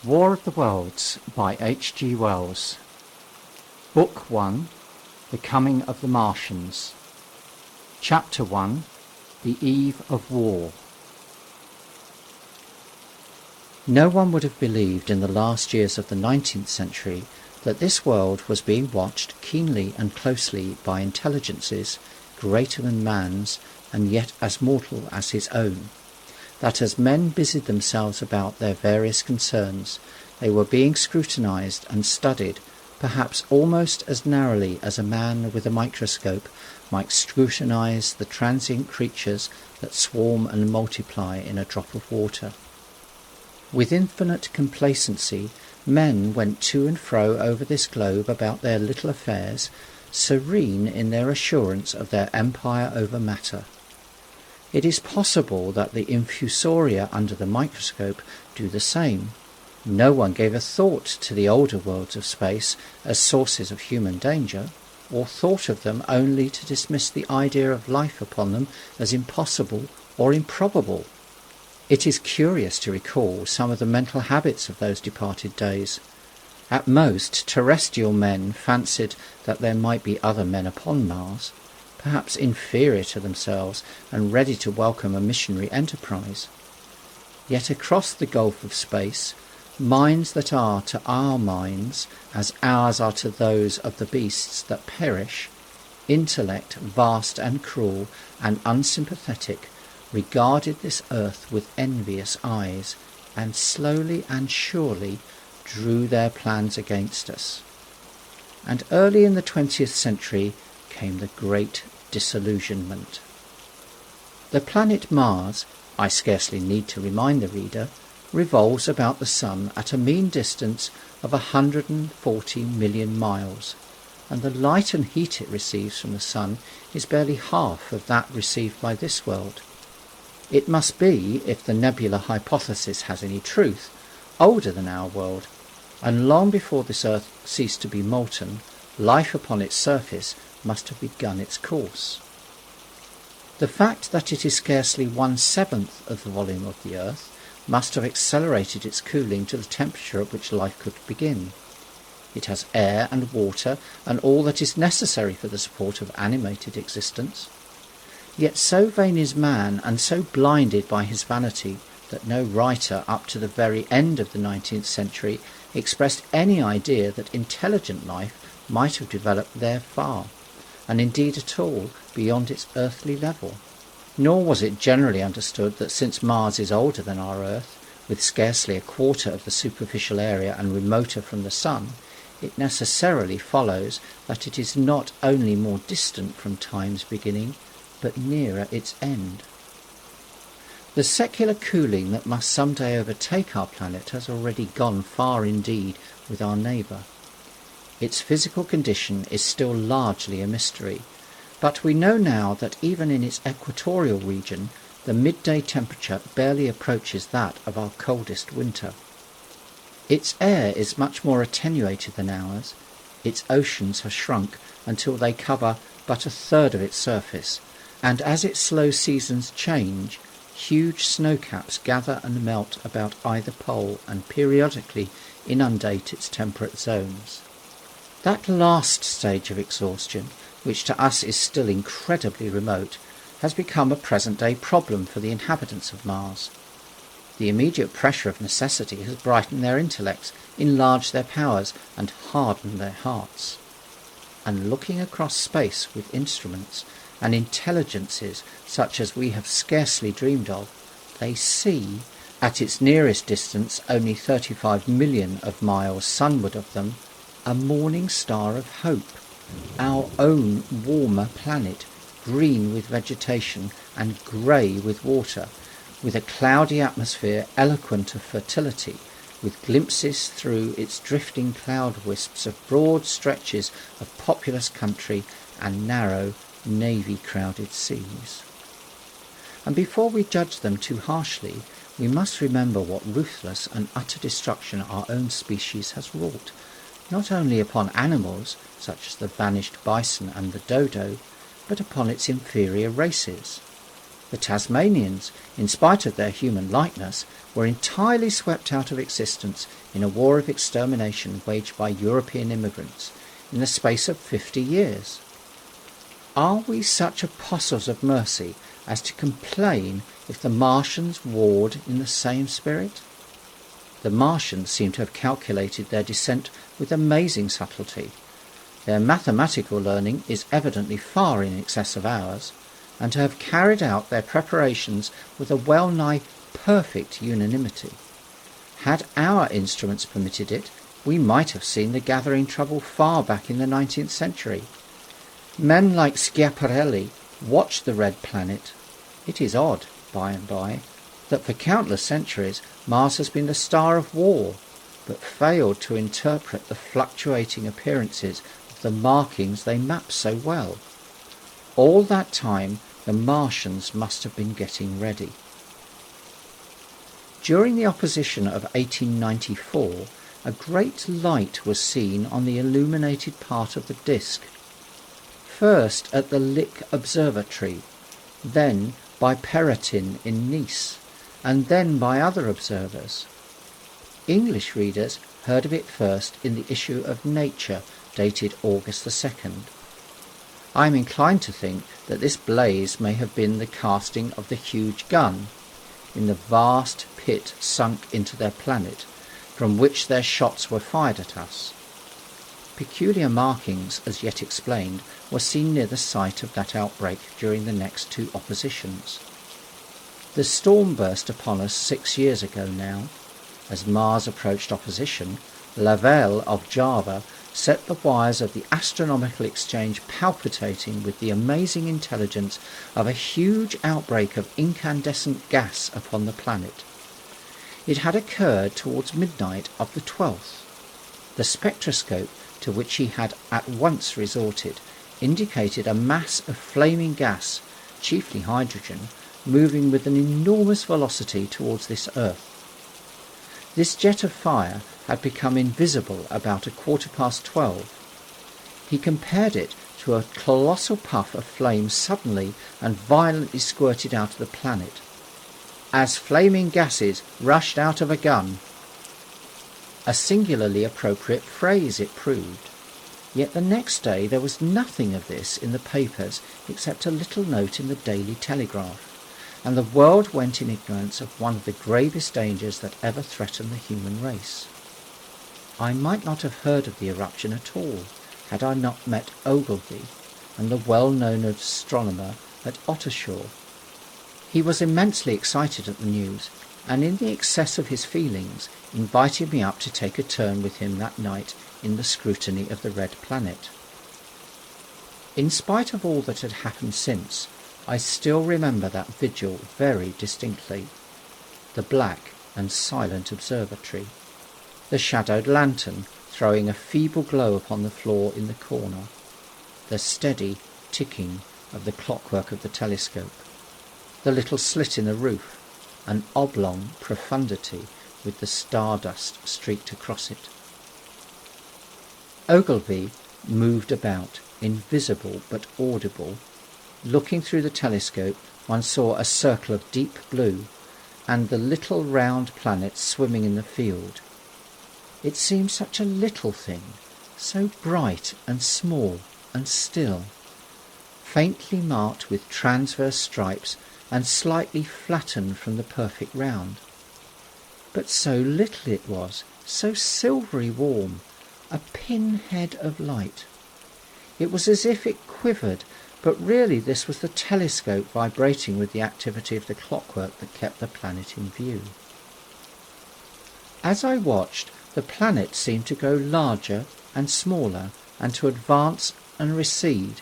War of the Worlds by H.G. Wells. Book 1. The Coming of the Martians. Chapter 1. The Eve of War. No one would have believed in the last years of the 19th century that this world was being watched keenly and closely by intelligences greater than man's and yet as mortal as his own. That as men busied themselves about their various concerns, they were being scrutinized and studied, perhaps almost as narrowly as a man with a microscope might scrutinize the transient creatures that swarm and multiply in a drop of water. With infinite complacency, men went to and fro over this globe about their little affairs, serene in their assurance of their empire over matter. It is possible that the infusoria under the microscope do the same. No one gave a thought to the older worlds of space as sources of human danger, or thought of them only to dismiss the idea of life upon them as impossible or improbable. It is curious to recall some of the mental habits of those departed days. At most, terrestrial men fancied that there might be other men upon Mars, perhaps inferior to themselves and ready to welcome a missionary enterprise. Yet across the gulf of space, minds that are to our minds as ours are to those of the beasts that perish, intellect vast and cruel and unsympathetic, regarded this earth with envious eyes, and slowly and surely drew their plans against us. And early in the 20th century came the great disillusionment. The planet Mars, I scarcely need to remind the reader, revolves about the Sun at a mean distance of 140 million miles, and the light and heat it receives from the Sun is barely half of that received by this world. It must be, if the nebular hypothesis has any truth, older than our world, and long before this Earth ceased to be molten, life upon its surface must have begun its course. The fact that it is scarcely 1/7 of the volume of the Earth must have accelerated its cooling to the temperature at which life could begin. It has air and water and all that is necessary for the support of animated existence. Yet so vain is man and so blinded by his vanity that no writer up to the very end of the 19th century expressed any idea that intelligent life might have developed there far, and indeed at all, beyond its earthly level. Nor was it generally understood that since Mars is older than our Earth, with scarcely a quarter of the superficial area and remoter from the Sun, it necessarily follows that it is not only more distant from time's beginning, but nearer its end. The secular cooling that must some day overtake our planet has already gone far indeed with our neighbour. Its physical condition is still largely a mystery, but we know now that even in its equatorial region the midday temperature barely approaches that of our coldest winter. Its air is much more attenuated than ours, its oceans have shrunk until they cover but a third of its surface, and as its slow seasons change, huge snowcaps gather and melt about either pole and periodically inundate its temperate zones. That last stage of exhaustion, which to us is still incredibly remote, has become a present-day problem for the inhabitants of Mars. The immediate pressure of necessity has brightened their intellects, enlarged their powers, and hardened their hearts. And looking across space with instruments and intelligences such as we have scarcely dreamed of, they see, at its nearest distance only 35 million of miles sunward of them, a morning star of hope, our own warmer planet, green with vegetation and grey with water, with a cloudy atmosphere eloquent of fertility, with glimpses through its drifting cloud wisps of broad stretches of populous country and narrow, navy-crowded seas. And before we judge them too harshly, we must remember what ruthless and utter destruction our own species has wrought, not only upon animals, such as the vanished bison and the dodo, but upon its inferior races. The Tasmanians, in spite of their human likeness, were entirely swept out of existence in a war of extermination waged by European immigrants in the space of 50 years. Are we such apostles of mercy as to complain if the Martians warred in the same spirit? The Martians seem to have calculated their descent with amazing subtlety. Their mathematical learning is evidently far in excess of ours, and to have carried out their preparations with a well-nigh perfect unanimity. Had our instruments permitted it, we might have seen the gathering trouble far back in the 19th century. Men like Schiaparelli watched the red planet. It is odd, by and by, that for countless centuries Mars has been the star of war, but failed to interpret the fluctuating appearances of the markings they map so well. All that time the Martians must have been getting ready. During the opposition of 1894, a great light was seen on the illuminated part of the disk. First at the Lick Observatory, then by Perrotin in Nice, and then by other observers. English readers heard of it first in the issue of Nature, dated August the 2nd. I am inclined to think that this blaze may have been the casting of the huge gun in the vast pit sunk into their planet, from which their shots were fired at us. Peculiar markings, as yet explained, were seen near the site of that outbreak during the next two oppositions. The storm burst upon us 6 years ago now. As Mars approached opposition, Lavelle of Java set the wires of the astronomical exchange palpitating with the amazing intelligence of a huge outbreak of incandescent gas upon the planet. It had occurred towards midnight of the 12th. The spectroscope, to which he had at once resorted, indicated a mass of flaming gas, chiefly hydrogen, moving with an enormous velocity towards this earth. This jet of fire had become invisible about 12:15. He compared it to a colossal puff of flame suddenly and violently squirted out of the planet, as flaming gases rushed out of a gun. A singularly appropriate phrase it proved. Yet the next day there was nothing of this in the papers except a little note in the Daily Telegraph, and the world went in ignorance of one of the gravest dangers that ever threatened the human race. I might not have heard of the eruption at all had I not met Ogilvy and the well-known astronomer at Ottershaw. He was immensely excited at the news, and in the excess of his feelings invited me up to take a turn with him that night in the scrutiny of the red planet. In spite of all that had happened since, I still remember that vigil very distinctly. The black and silent observatory, the shadowed lantern throwing a feeble glow upon the floor in the corner, the steady ticking of the clockwork of the telescope, the little slit in the roof, an oblong profundity with the stardust streaked across it. Ogilvy moved about, invisible but audible. Looking through the telescope, one saw a circle of deep blue, and the little round planet swimming in the field. It seemed such a little thing, so bright and small and still, faintly marked with transverse stripes and slightly flattened from the perfect round. But so little it was, so silvery warm, a pinhead of light. It was as if it quivered, but really this was the telescope vibrating with the activity of the clockwork that kept the planet in view. As I watched, the planet seemed to grow larger and smaller, and to advance and recede,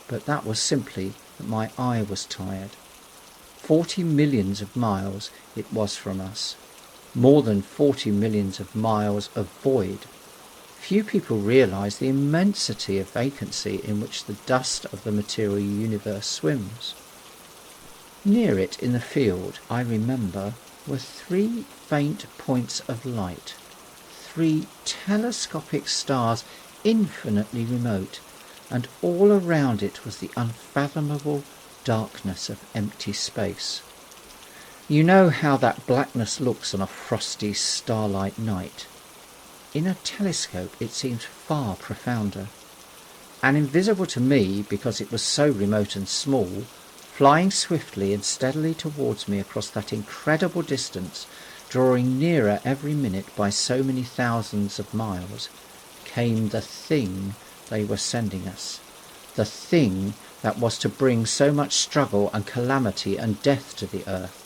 but that was simply that my eye was tired. 40 millions of miles it was from us, more than 40 millions of miles of void. Few people realise the immensity of vacancy in which the dust of the material universe swims. Near it in the field, I remember, were 3 faint points of light, 3 telescopic stars infinitely remote, and all around it was the unfathomable, darkness of empty space. You know how that blackness looks on a frosty starlight night. In a telescope it seems far profounder, and invisible to me because it was so remote and small, flying swiftly and steadily towards me across that incredible distance, drawing nearer every minute by so many thousands of miles, came the thing they were sending us, the thing that was to bring so much struggle and calamity and death to the earth.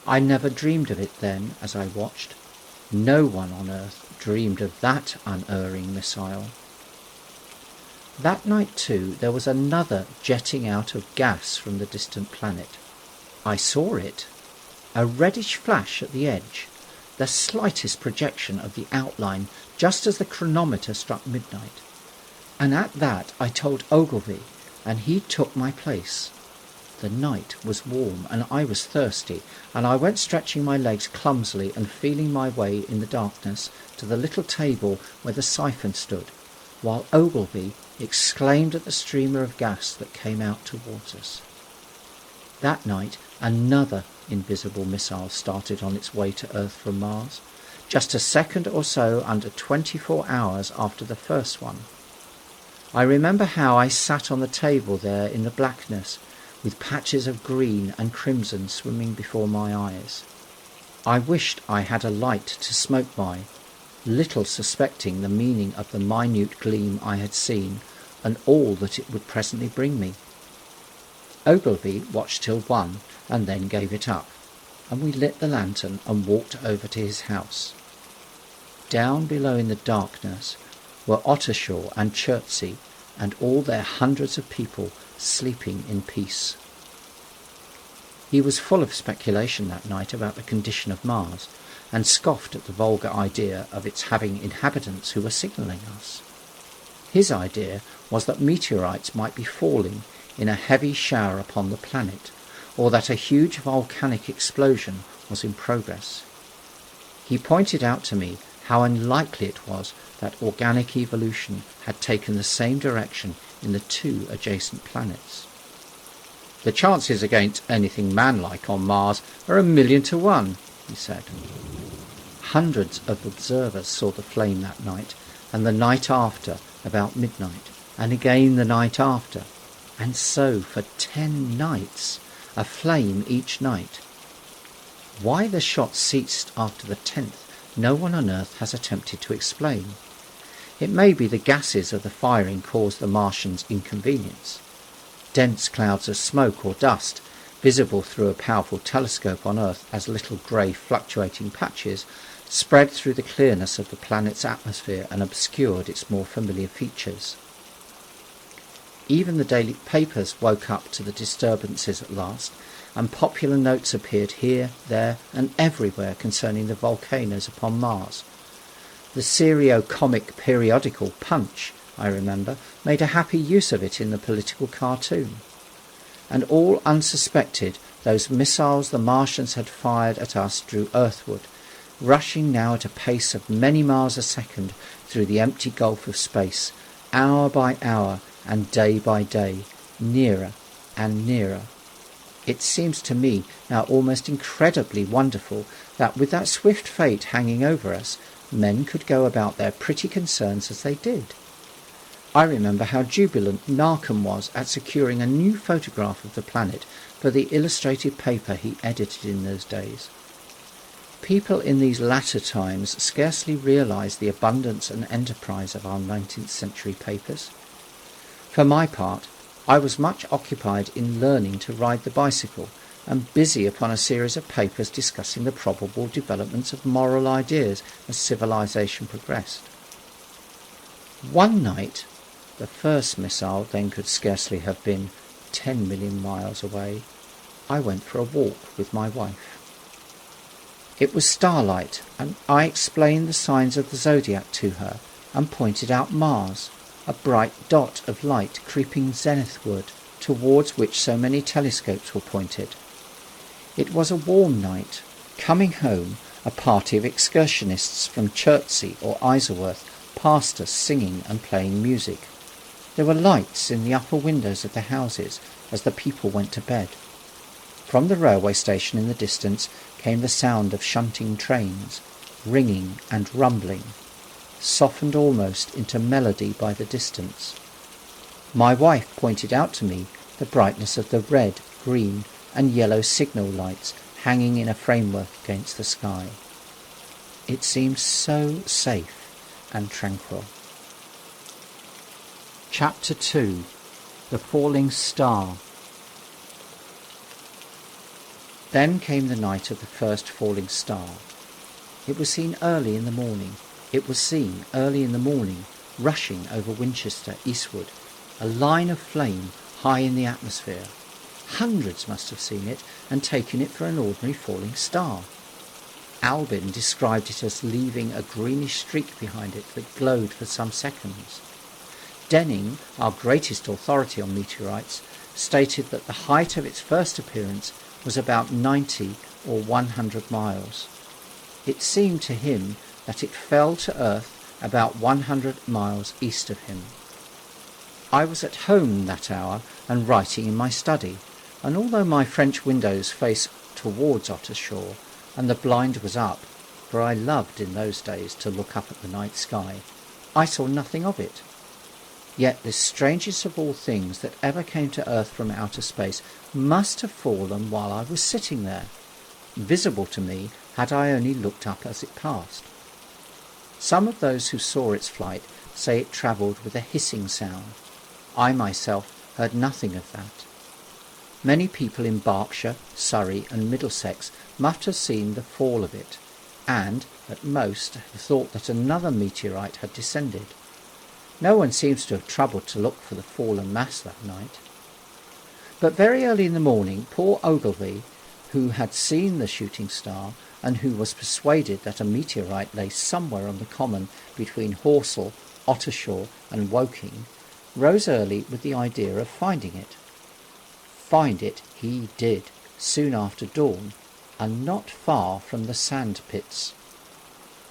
I never dreamed of it then as I watched. No one on earth dreamed of that unerring missile. That night too there was another jetting out of gas from the distant planet. I saw it. A reddish flash at the edge, the slightest projection of the outline just as the chronometer struck midnight. And at that I told Ogilvy, and he took my place. The night was warm and I was thirsty, and I went stretching my legs clumsily and feeling my way in the darkness to the little table where the siphon stood, while Ogilvy exclaimed at the streamer of gas that came out towards us. That night another invisible missile started on its way to Earth from Mars, just a second or so under 24 hours after the first one. I remember how I sat on the table there in the blackness, with patches of green and crimson swimming before my eyes. I wished I had a light to smoke by, little suspecting the meaning of the minute gleam I had seen, and all that it would presently bring me. Ogilvy watched till 1, and then gave it up, and we lit the lantern and walked over to his house. Down below in the darkness were Ottershaw and Chertsey, and all their hundreds of people sleeping in peace. He was full of speculation that night about the condition of Mars, and scoffed at the vulgar idea of its having inhabitants who were signalling us. His idea was that meteorites might be falling in a heavy shower upon the planet, or that a huge volcanic explosion was in progress. He pointed out to me how unlikely it was that organic evolution had taken the same direction in the 2 adjacent planets. The chances against anything man-like on Mars are 1,000,000 to 1, he said. Hundreds of observers saw the flame that night, and the night after, about midnight, and again the night after, and so for 10 nights, a flame each night. Why the shot ceased after the 10th, no one on Earth has attempted to explain. It may be the gases of the firing caused the Martians inconvenience. Dense clouds of smoke or dust, visible through a powerful telescope on Earth as little grey fluctuating patches, spread through the clearness of the planet's atmosphere and obscured its more familiar features. Even the daily papers woke up to the disturbances at last, and popular notes appeared here, there, and everywhere concerning the volcanoes upon Mars. The serio-comic periodical Punch, I remember, made a happy use of it in the political cartoon. And all unsuspected, those missiles the Martians had fired at us drew earthward, rushing now at a pace of many miles a second through the empty gulf of space, hour by hour and day by day, nearer and nearer. It seems to me now almost incredibly wonderful that with that swift fate hanging over us, men could go about their pretty concerns as they did. I remember how jubilant Narkom was at securing a new photograph of the planet for the illustrated paper he edited in those days. People in these latter times scarcely realise the abundance and enterprise of our 19th century papers. For my part, I was much occupied in learning to ride the bicycle and busy upon a series of papers discussing the probable developments of moral ideas as civilization progressed. One night, the first missile then could scarcely have been 10 million miles away, I went for a walk with my wife. It was starlight, and I explained the signs of the zodiac to her and pointed out Mars, a bright dot of light creeping zenithward, towards which so many telescopes were pointed. It was a warm night. Coming home, a party of excursionists from Chertsey or Isleworth passed us singing and playing music. There were lights in the upper windows of the houses as the people went to bed. From the railway station in the distance came the sound of shunting trains, ringing and rumbling, softened almost into melody by the distance. My wife pointed out to me the brightness of the red, green and yellow signal lights hanging in a framework against the sky. It seemed so safe and tranquil. Chapter 2. The Falling Star. Then came the night of the first falling star. It was seen early in the morning, rushing over Winchester eastward, a line of flame high in the atmosphere. Hundreds must have seen it and taken it for an ordinary falling star. Albin described it as leaving a greenish streak behind it that glowed for some seconds. Denning, our greatest authority on meteorites, stated that the height of its first appearance was about 90 or 100 miles. It seemed to him that it fell to earth about 100 miles east of him. I was at home that hour and writing in my study, and although my French windows faced towards Ottershaw and the blind was up, for I loved in those days to look up at the night sky, I saw nothing of it. Yet this strangest of all things that ever came to earth from outer space must have fallen while I was sitting there, visible to me had I only looked up as it passed. Some of those who saw its flight say it travelled with a hissing sound. I myself heard nothing of that. Many people in Berkshire, Surrey and Middlesex must have seen the fall of it, and, at most, have thought that another meteorite had descended. No one seems to have troubled to look for the fallen mass that night. But very early in the morning, poor Ogilvy, who had seen the shooting star, and who was persuaded that a meteorite lay somewhere on the common between Horsell, Ottershaw and Woking, rose early with the idea of finding it. Find it he did, soon after dawn, and not far from the sand pits.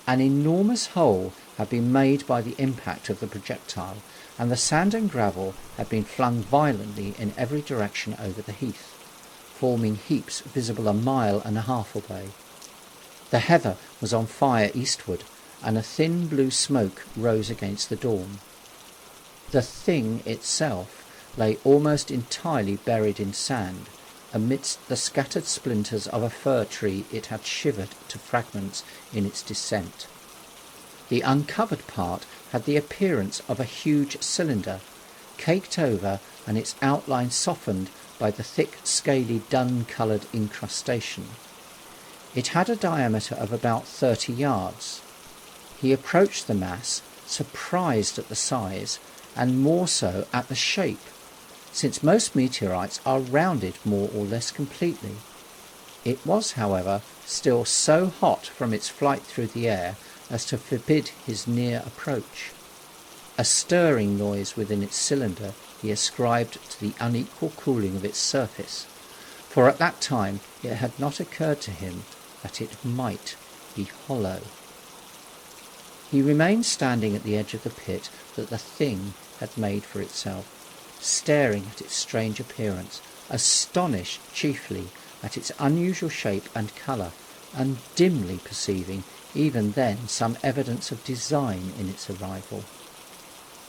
An enormous hole had been made by the impact of the projectile, and the sand and gravel had been flung violently in every direction over the heath, forming heaps visible a mile and a half away. The heather was on fire eastward, and a thin blue smoke rose against the dawn. The thing itself lay almost entirely buried in sand, amidst the scattered splinters of a fir tree it had shivered to fragments in its descent. The uncovered part had the appearance of a huge cylinder, caked over and its outline softened by the thick, scaly, dun-coloured incrustation. It had a diameter of about 30 yards. He approached the mass, surprised at the size, and more so at the shape, since most meteorites are rounded more or less completely. It was, however, still so hot from its flight through the air as to forbid his near approach. A stirring noise within its cylinder he ascribed to the unequal cooling of its surface, for at that time it had not occurred to him that it might be hollow. He remained standing at the edge of the pit that the thing had made for itself, staring at its strange appearance, astonished chiefly at its unusual shape and colour, and dimly perceiving even then some evidence of design in its arrival.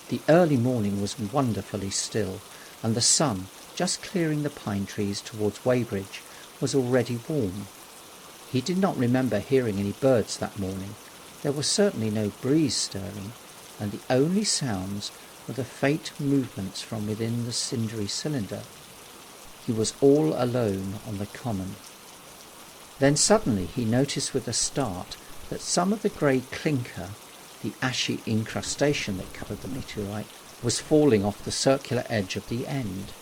The early morning was wonderfully still, and the sun, just clearing the pine trees towards Weybridge, was already warm. He did not remember hearing any birds that morning. There was certainly no breeze stirring, and the only sounds were the faint movements from within the cindery cylinder. He was all alone on the common. Then suddenly he noticed with a start that some of the grey clinker, the ashy incrustation that covered the meteorite, was falling off the circular edge of the end.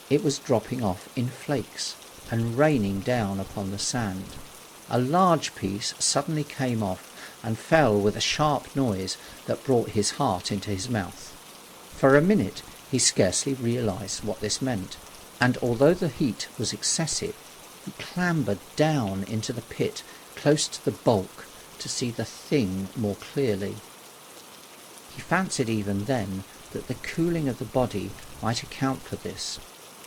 It was dropping off in flakes and raining down upon the sand. A large piece suddenly came off and fell with a sharp noise that brought his heart into his mouth. For a minute he scarcely realised what this meant, and although the heat was excessive, he clambered down into the pit close to the bulk to see the thing more clearly. He fancied even then that the cooling of the body might account for this,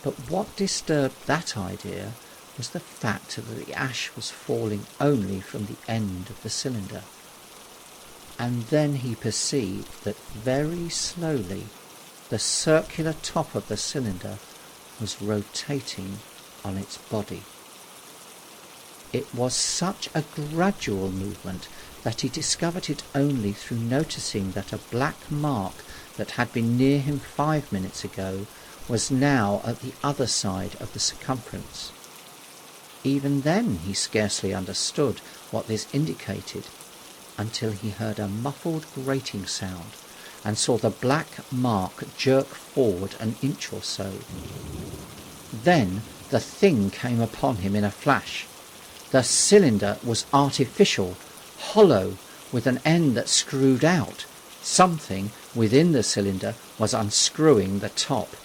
but what disturbed that idea was the fact that the ash was falling only from the end of the cylinder. And then he perceived that very slowly the circular top of the cylinder was rotating on its body. It was such a gradual movement that he discovered it only through noticing that a black mark that had been near him 5 minutes ago was now at the other side of the circumference. Even then he scarcely understood what this indicated, until he heard a muffled grating sound and saw the black mark jerk forward an inch or so. Then the thing came upon him in a flash. The cylinder was artificial, hollow, with an end that screwed out. Something within the cylinder was unscrewing the top.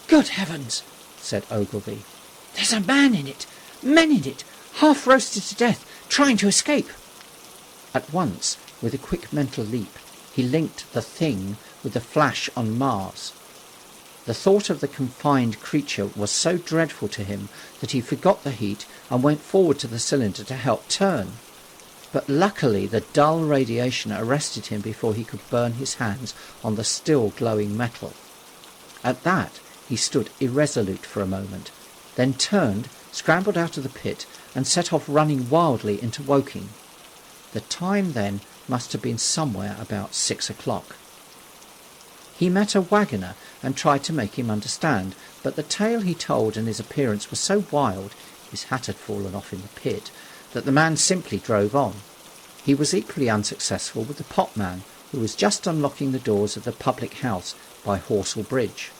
"Good heavens!" said Ogilvy. "There's a man in it! Men in it! Half roasted to death, trying to escape!" At once, with a quick mental leap, he linked the thing with the flash on Mars. The thought of the confined creature was so dreadful to him that he forgot the heat and went forward to the cylinder to help turn. But luckily the dull radiation arrested him before he could burn his hands on the still glowing metal. At that he stood irresolute for a moment, then turned, scrambled out of the pit, and set off running wildly into Woking. The time then must have been somewhere about 6 o'clock. He met a waggoner and tried to make him understand, but the tale he told and his appearance were so wild, his hat had fallen off in the pit, that the man simply drove on. He was equally unsuccessful with the potman, who was just unlocking the doors of the public house by Horsell Bridge.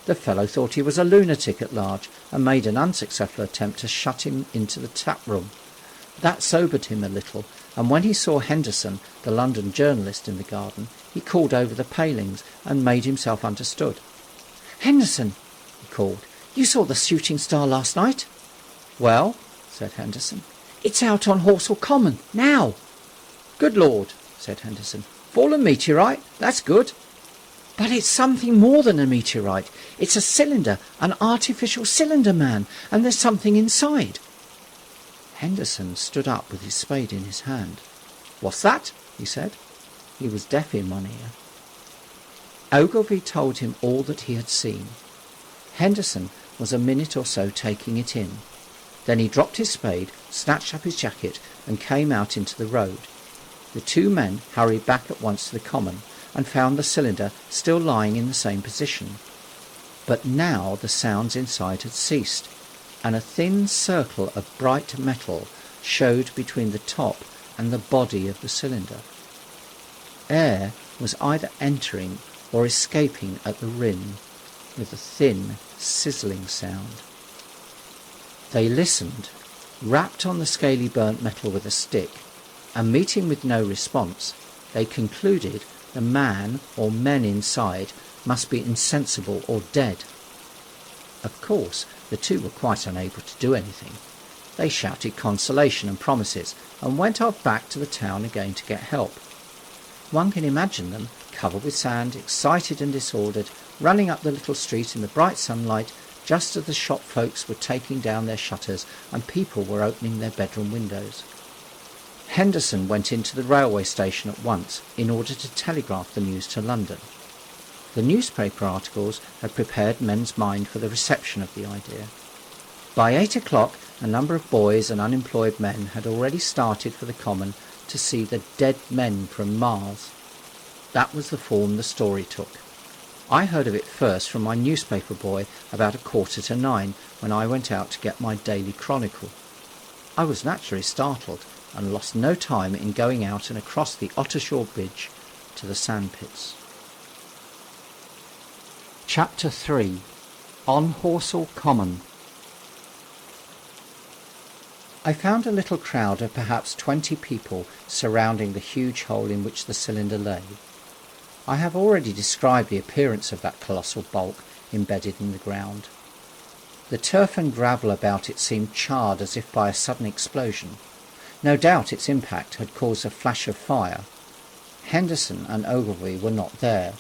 The fellow thought he was a lunatic at large, and made an unsuccessful attempt to shut him into the tap-room. That sobered him a little, and when he saw Henderson, the London journalist, in the garden, he called over the palings and made himself understood. "Henderson," he called, "you saw the shooting star last night?" "Well," said Henderson. "It's out on Horsell Common, now." "Good Lord," said Henderson. "Fallen meteorite? That's good." "But it's something more than a meteorite. It's a cylinder, an artificial cylinder, man, and there's something inside." Henderson stood up with his spade in his hand. "What's that?" he said. He was deaf in one ear. Ogilvy told him all that he had seen. Henderson was a minute or so taking it in. Then he dropped his spade, snatched up his jacket, and came out into the road. The two men hurried back at once to the common, and found the cylinder still lying in the same position. But now the sounds inside had ceased, and a thin circle of bright metal showed between the top and the body of the cylinder. Air was either entering or escaping at the rim, with a thin, sizzling sound. They listened, rapped on the scaly burnt metal with a stick, and meeting with no response, they concluded the man or men inside must be insensible or dead. Of course, the two were quite unable to do anything. They shouted consolation and promises, and went off back to the town again to get help. One can imagine them, covered with sand, excited and disordered, running up the little street in the bright sunlight, just as the shop folks were taking down their shutters and people were opening their bedroom windows. Henderson went into the railway station at once in order to telegraph the news to London. The newspaper articles had prepared men's mind for the reception of the idea. By 8 o'clock, a number of boys and unemployed men had already started for the common to see the dead men from Mars. That was the form the story took. I heard of it first from my newspaper boy about 8:45, when I went out to get my daily chronicle. I was naturally startled, and lost no time in going out and across the Ottershaw Bridge to the sandpits. Chapter 3. On Horsell Common. I found a little crowd of perhaps 20 people surrounding the huge hole in which the cylinder lay. I have already described the appearance of that colossal bulk embedded in the ground. The turf and gravel about it seemed charred as if by a sudden explosion. No doubt its impact had caused a flash of fire. Henderson and Ogilvy were not there.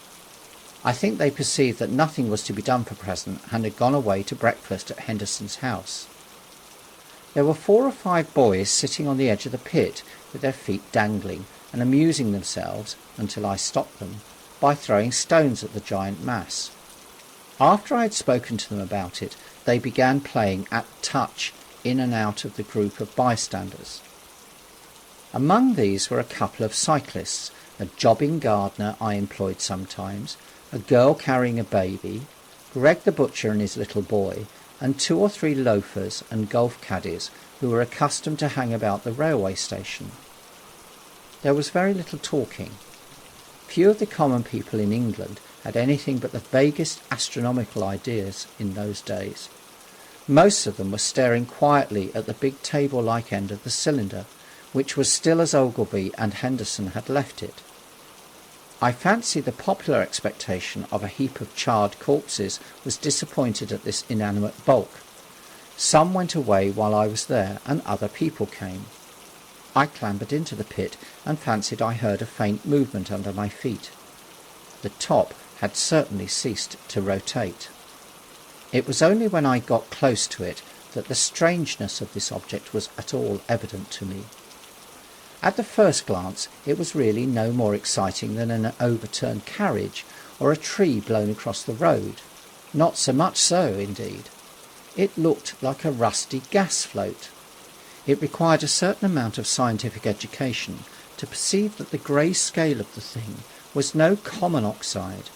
I think they perceived that nothing was to be done for present and had gone away to breakfast at Henderson's house. There were 4 or 5 boys sitting on the edge of the pit with their feet dangling and amusing themselves, until I stopped them, by throwing stones at the giant mass. After I had spoken to them about it, they began playing at touch in and out of the group of bystanders. Among these were a couple of cyclists, a jobbing gardener I employed sometimes, a girl carrying a baby, Greg the butcher and his little boy, and 2 or 3 loafers and golf caddies who were accustomed to hang about the railway station. There was very little talking. Few of the common people in England had anything but the vaguest astronomical ideas in those days. Most of them were staring quietly at the big table-like end of the cylinder, which was still as Ogilvy and Henderson had left it. I fancy the popular expectation of a heap of charred corpses was disappointed at this inanimate bulk. Some went away while I was there, and other people came. I clambered into the pit and fancied I heard a faint movement under my feet. The top had certainly ceased to rotate. It was only when I got close to it that the strangeness of this object was at all evident to me. At the first glance it was really no more exciting than an overturned carriage or a tree blown across the road. Not so much so, indeed. It looked like a rusty gas float. It required a certain amount of scientific education to perceive that the grey scale of the thing was no common oxide,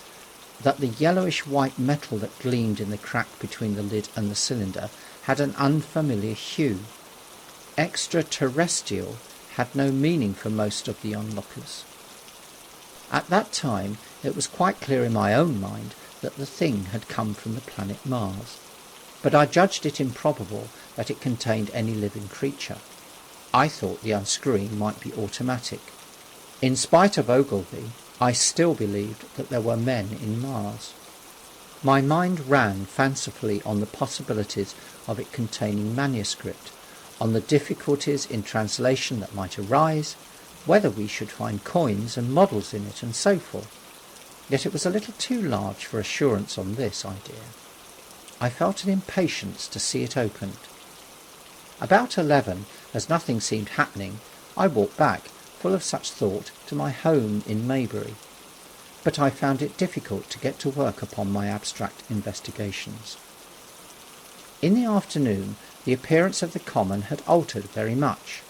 that the yellowish-white metal that gleamed in the crack between the lid and the cylinder had an unfamiliar hue. Extraterrestrial had no meaning for most of the onlookers. At that time it was quite clear in my own mind that the thing had come from the planet Mars, but I judged it improbable that it contained any living creature. I thought the unscrewing might be automatic. In spite of Ogilvy, I still believed that there were men in Mars. My mind ran fancifully on the possibilities of it containing manuscript, on the difficulties in translation that might arise, whether we should find coins and models in it, and so forth. Yet it was a little too large for assurance on this idea. I felt an impatience to see it opened. About 11, as nothing seemed happening, I walked back, full of such thought, to my home in Maybury. But I found it difficult to get to work upon my abstract investigations. In the afternoon, the appearance of the common had altered very much.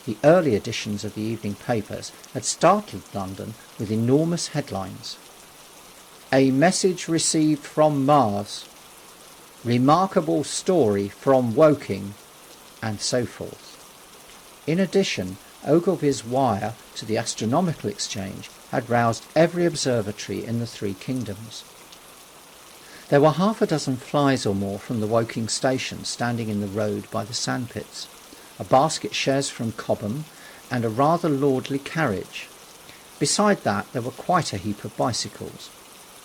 The early editions of the evening papers had startled London with enormous headlines. "A message received from Mars," "Remarkable story from Woking," and so forth. In addition, Ogilvy's wire to the Astronomical Exchange had roused every observatory in the 3 kingdoms. There were 6 flies or more from the Woking station standing in the road by the sandpits, a basket chaise from Cobham, and a rather lordly carriage. Beside that there were quite a heap of bicycles.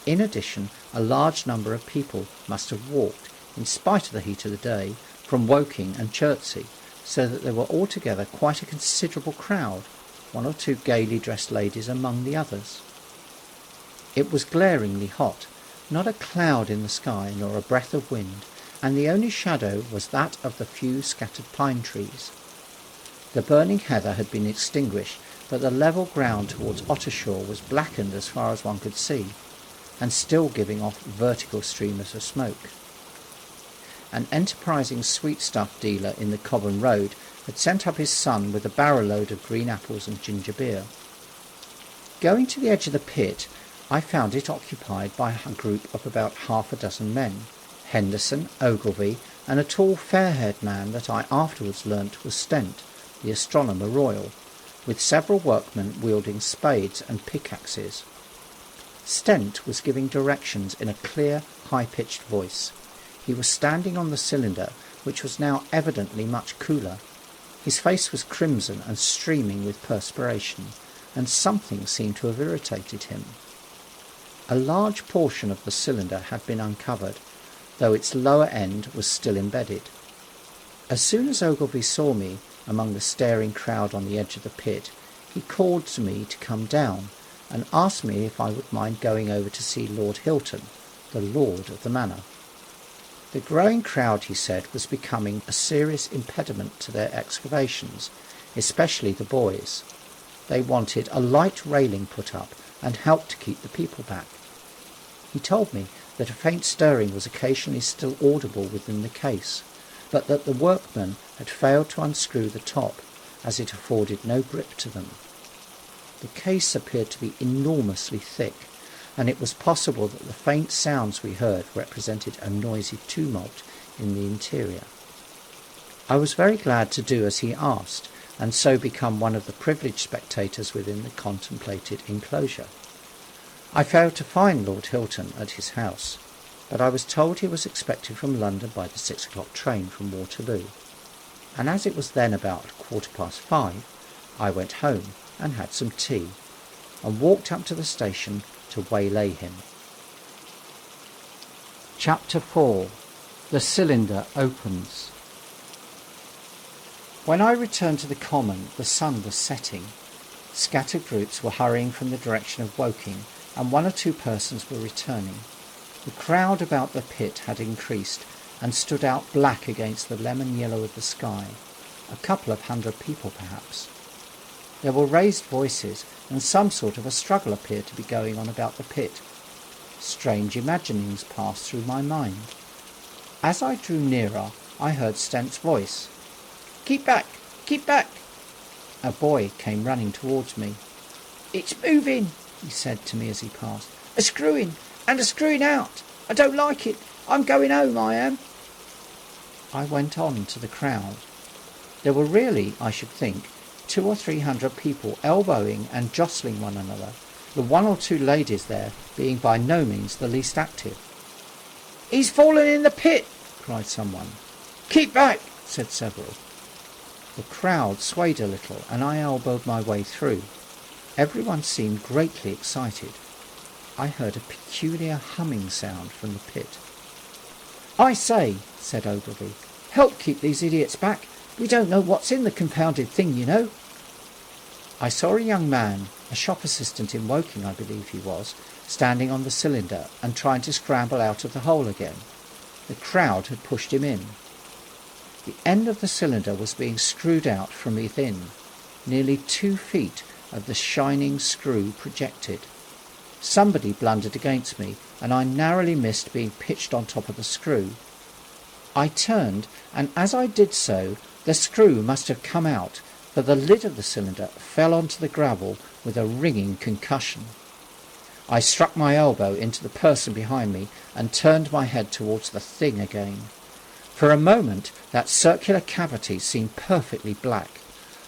In addition, a large number of people must have walked, in spite of the heat of the day, from Woking and Chertsey, so that there were altogether quite a considerable crowd, 1 or 2 gaily dressed ladies among the others. It was glaringly hot, not a cloud in the sky nor a breath of wind, and the only shadow was that of the few scattered pine trees. The burning heather had been extinguished, but the level ground towards Ottershaw was blackened as far as one could see, and still giving off vertical streamers of smoke. An enterprising sweetstuff dealer in the Cobham Road had sent up his son with a barrow-load of green apples and ginger beer. Going to the edge of the pit, I found it occupied by a group of about 6 men, Henderson, Ogilvy, and a tall fair-haired man that I afterwards learnt was Stent, the astronomer royal, with several workmen wielding spades and pickaxes. Stent was giving directions in a clear, high-pitched voice. He was standing on the cylinder, which was now evidently much cooler. His face was crimson and streaming with perspiration, and something seemed to have irritated him. A large portion of the cylinder had been uncovered, though its lower end was still embedded. As soon as Ogilvy saw me among the staring crowd on the edge of the pit, he called to me to come down, and asked me if I would mind going over to see Lord Hilton, the lord of the manor. The growing crowd, he said, was becoming a serious impediment to their excavations, especially the boys. They wanted a light railing put up and help to keep the people back. He told me that a faint stirring was occasionally still audible within the case, but that the workmen had failed to unscrew the top, as it afforded no grip to them. The case appeared to be enormously thick, and it was possible that the faint sounds we heard represented a noisy tumult in the interior. I was very glad to do as he asked, and so become one of the privileged spectators within the contemplated enclosure. I failed to find Lord Hilton at his house, but I was told he was expected from London by the 6 o'clock train from Waterloo, and as it was then about 5:15, I went home and had some tea, and walked up to the station to waylay him. Chapter 4. The cylinder opens. When I returned to the common, the sun was setting. Scattered groups were hurrying from the direction of Woking, and 1 or 2 persons were returning. The crowd about the pit had increased, and stood out black against the lemon yellow of the sky. A couple of 100 people, perhaps. There were raised voices, and some sort of a struggle appeared to be going on about the pit. Strange imaginings passed through my mind. As I drew nearer, I heard Stent's voice. "Keep back! Keep back!" A boy came running towards me. "It's moving," he said to me as he passed. "A screwing, and a screwing out. I don't like it. I'm going home, I am." I went on to the crowd. There were really, I should think, 200 or 300 people elbowing and jostling one another, the 1 or 2 ladies there being by no means the least active. "He's fallen in the pit!" cried someone. "Keep back!" said several. The crowd swayed a little, and I elbowed my way through. Everyone seemed greatly excited. I heard a peculiar humming sound from the pit. "I say," said Ogilvy, "help keep these idiots back. We don't know what's in the confounded thing, you know." I saw a young man, a shop assistant in Woking, I believe he was, standing on the cylinder and trying to scramble out of the hole again. The crowd had pushed him in. The end of the cylinder was being screwed out from within. Nearly 2 feet of the shining screw projected. Somebody blundered against me, and I narrowly missed being pitched on top of the screw. I turned, and as I did so, the screw must have come out, for the lid of the cylinder fell onto the gravel with a ringing concussion. I struck my elbow into the person behind me and turned my head towards the thing again. For a moment that circular cavity seemed perfectly black.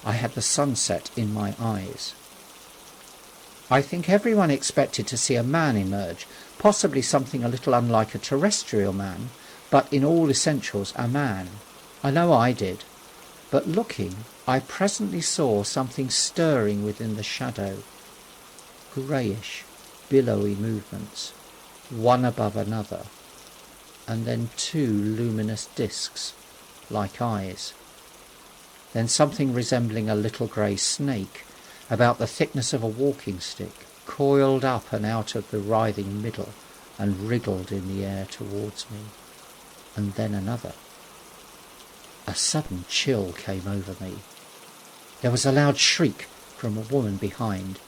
I had the sunset in my eyes. I think everyone expected to see a man emerge, possibly something a little unlike a terrestrial man, but in all essentials a man. I know I did. But looking, I presently saw something stirring within the shadow. Greyish, billowy movements, one above another, and then 2 luminous discs, like eyes. Then something resembling a little grey snake, about the thickness of a walking stick, coiled up and out of the writhing middle, and wriggled in the air towards me. And then another. A sudden chill came over me. There was a loud shriek from a woman behind.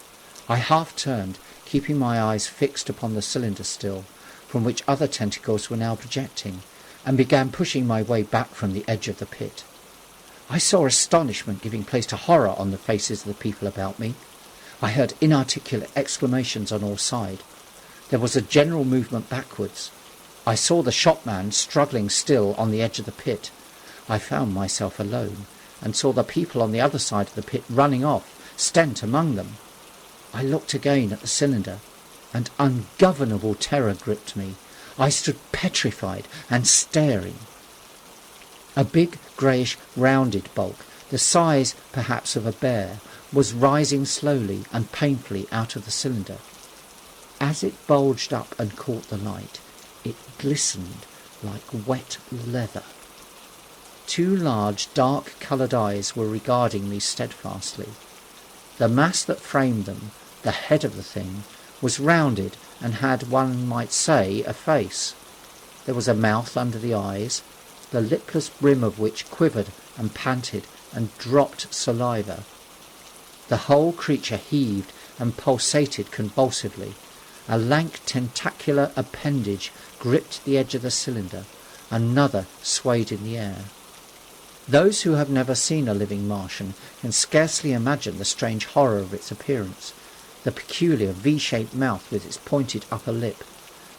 I half turned, keeping my eyes fixed upon the cylinder still, from which other tentacles were now projecting, and began pushing my way back from the edge of the pit. I saw astonishment giving place to horror on the faces of the people about me. I heard inarticulate exclamations on all sides. There was a general movement backwards. I saw the shopman struggling still on the edge of the pit. I found myself alone, and saw the people on the other side of the pit running off, Stent among them. I looked again at the cylinder, and ungovernable terror gripped me. I stood petrified and staring. A big, greyish, rounded bulk, the size, perhaps, of a bear, was rising slowly and painfully out of the cylinder. As it bulged up and caught the light, it glistened like wet leather. 2 large, dark-coloured eyes were regarding me steadfastly. The mass that framed them The head of the thing was rounded and had, one might say, a face. There was a mouth under the eyes, the lipless brim of which quivered and panted and dropped saliva. The whole creature heaved and pulsated convulsively. A lank tentacular appendage gripped the edge of the cylinder. Another swayed in the air. Those who have never seen a living Martian can scarcely imagine the strange horror of its appearance. The peculiar V-shaped mouth with its pointed upper lip,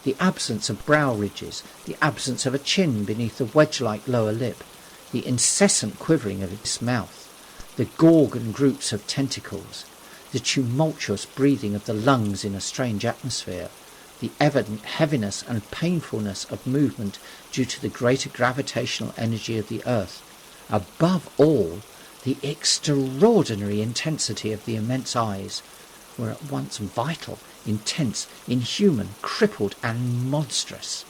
the absence of brow ridges, the absence of a chin beneath the wedge-like lower lip, the incessant quivering of its mouth, the gorgon groups of tentacles, the tumultuous breathing of the lungs in a strange atmosphere, the evident heaviness and painfulness of movement due to the greater gravitational energy of the earth. Above all, the extraordinary intensity of the immense eyes were at once vital, intense, inhuman, crippled, and monstrous.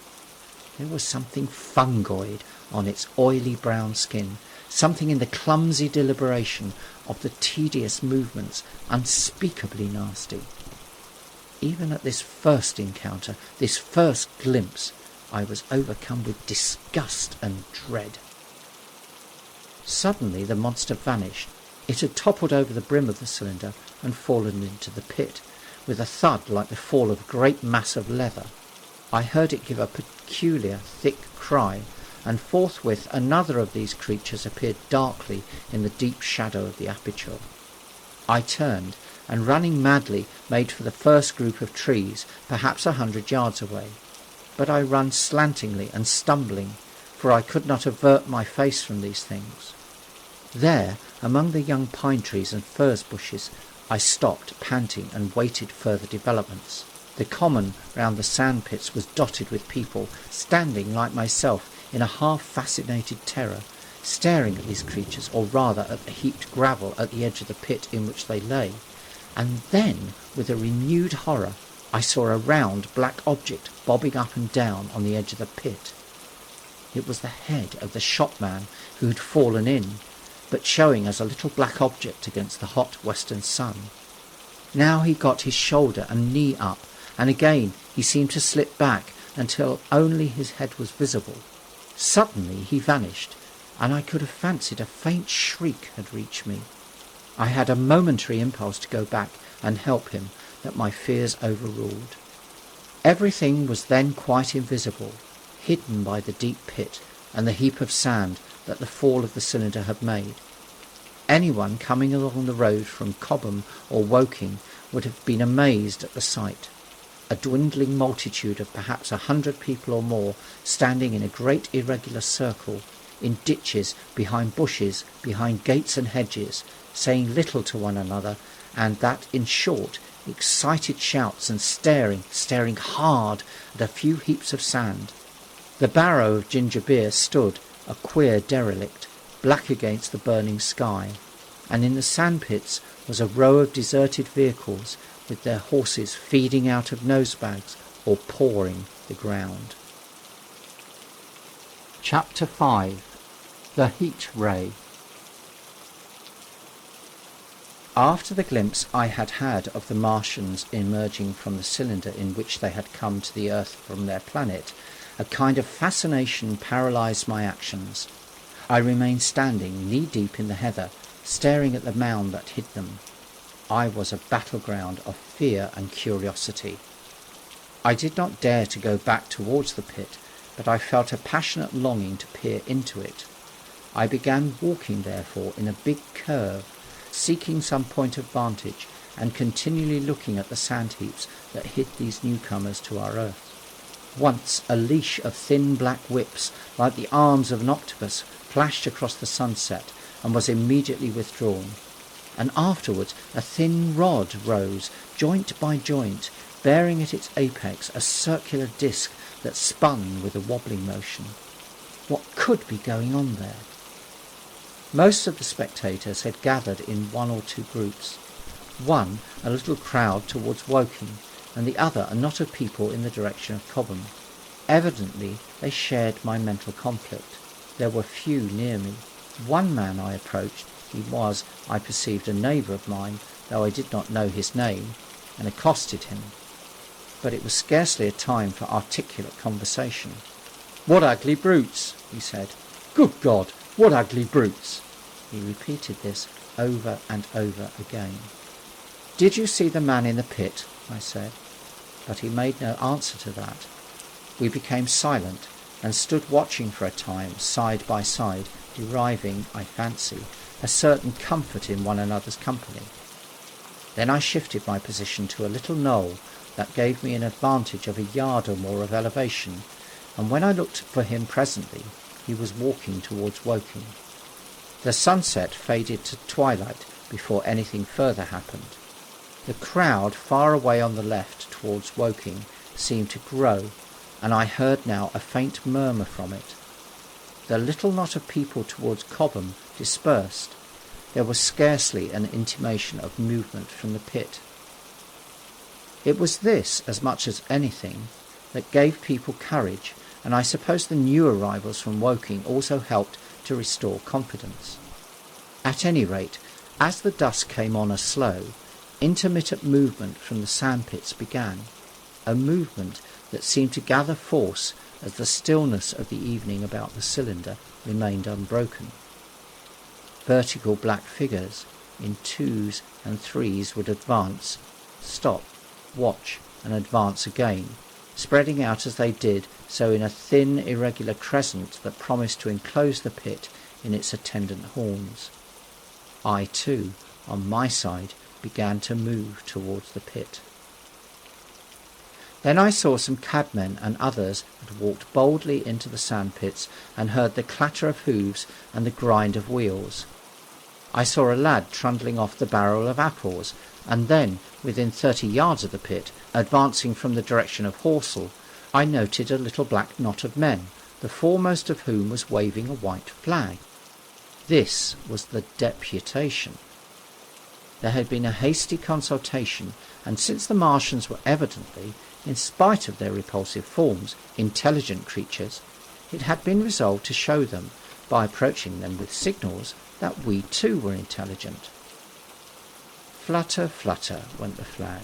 There was something fungoid on its oily brown skin, something in the clumsy deliberation of the tedious movements unspeakably nasty. Even at this first encounter, this first glimpse, I was overcome with disgust and dread. Suddenly the monster vanished. It had toppled over the brim of the cylinder and fallen into the pit, with a thud like the fall of a great mass of leather. I heard it give a peculiar, thick cry, and forthwith another of these creatures appeared darkly in the deep shadow of the aperture. I turned, and running madly, made for the first group of trees, perhaps 100 yards away. But I ran slantingly and stumbling, for I could not avert my face from these things. There, among the young pine trees and furze bushes, I stopped, panting, and waited further developments. The common round the sand pits was dotted with people, standing like myself in a half-fascinated terror, staring at these creatures, or rather at the heaped gravel at the edge of the pit in which they lay. And then, with a renewed horror, I saw a round black object bobbing up and down on the edge of the pit. It was the head of the shopman who had fallen in, but showing as a little black object against the hot western sun. Now he got his shoulder and knee up, and again he seemed to slip back until only his head was visible. Suddenly he vanished, and I could have fancied a faint shriek had reached me. I had a momentary impulse to go back and help him, that my fears overruled. Everything was then quite invisible, hidden by the deep pit and the heap of sand that the fall of the cylinder had made. Anyone coming along the road from Cobham or Woking would have been amazed at the sight. A dwindling multitude of perhaps 100 people or more, standing in a great irregular circle, in ditches, behind bushes, behind gates and hedges, saying little to one another, and that, in short, excited shouts, and staring hard at a few heaps of sand. The barrow of ginger beer stood, a queer derelict, black against the burning sky, and in the sandpits was a row of deserted vehicles with their horses feeding out of nosebags or pawing the ground. Chapter 5. The Heat Ray. After the glimpse I had had of the Martians emerging from the cylinder in which they had come to the earth from their planet, a kind of fascination paralysed my actions. I remained standing knee-deep in the heather, staring at the mound that hid them. I was a battleground of fear and curiosity. I did not dare to go back towards the pit, but I felt a passionate longing to peer into it. I began walking, therefore, in a big curve, seeking some point of vantage, and continually looking at the sand heaps that hid these newcomers to our earth. Once a leash of thin black whips, like the arms of an octopus, flashed across the sunset and was immediately withdrawn. And afterwards a thin rod rose, joint by joint, bearing at its apex a circular disc that spun with a wobbling motion. What could be going on there? Most of the spectators had gathered in one or two groups. One, a little crowd towards Woking, and the other a knot of people in the direction of Cobham. Evidently they shared my mental conflict. There were few near me. One man I approached. He was, I perceived, a neighbour of mine, though I did not know his name. and accosted him. But it was scarcely a time for articulate conversation. "What ugly brutes!" he said. "Good God, what ugly brutes!" He repeated this over and over again. "Did you see the man in the pit?" I said. But he made no answer to that. We became silent and stood watching for a time, side by side, deriving, I fancy, a certain comfort in one another's company. Then I shifted my position to a little knoll that gave me an advantage of a yard or more of elevation, and when I looked for him presently, he was walking towards Woking. The sunset faded to twilight before anything further happened. The crowd far away on the left towards Woking seemed to grow, and I heard now a faint murmur from it. The little knot of people towards Cobham dispersed. There was scarcely an intimation of movement from the pit. It was this, as much as anything, that gave people courage, and I suppose the new arrivals from Woking also helped to restore confidence. At any rate, as the dusk came on a slow, intermittent movement from the sandpits began, a movement that seemed to gather force as the stillness of the evening about the cylinder remained unbroken. Vertical black figures in twos and threes would advance, stop, watch, and advance again, spreading out as they did so in a thin, irregular crescent that promised to enclose the pit in its attendant horns. I too, on my side, began to move towards the pit. Then I saw some cabmen and others had walked boldly into the sandpits and heard the clatter of hoofs and the grind of wheels. I saw a lad trundling off the barrel of apples, and then, within 30 yards of the pit, advancing from the direction of Horsell, I noted a little black knot of men, the foremost of whom was waving a white flag. This was the deputation. There had been a hasty consultation, and since the Martians were evidently, in spite of their repulsive forms, intelligent creatures, it had been resolved to show them, by approaching them with signals, that we too were intelligent. Flutter, flutter went the flag,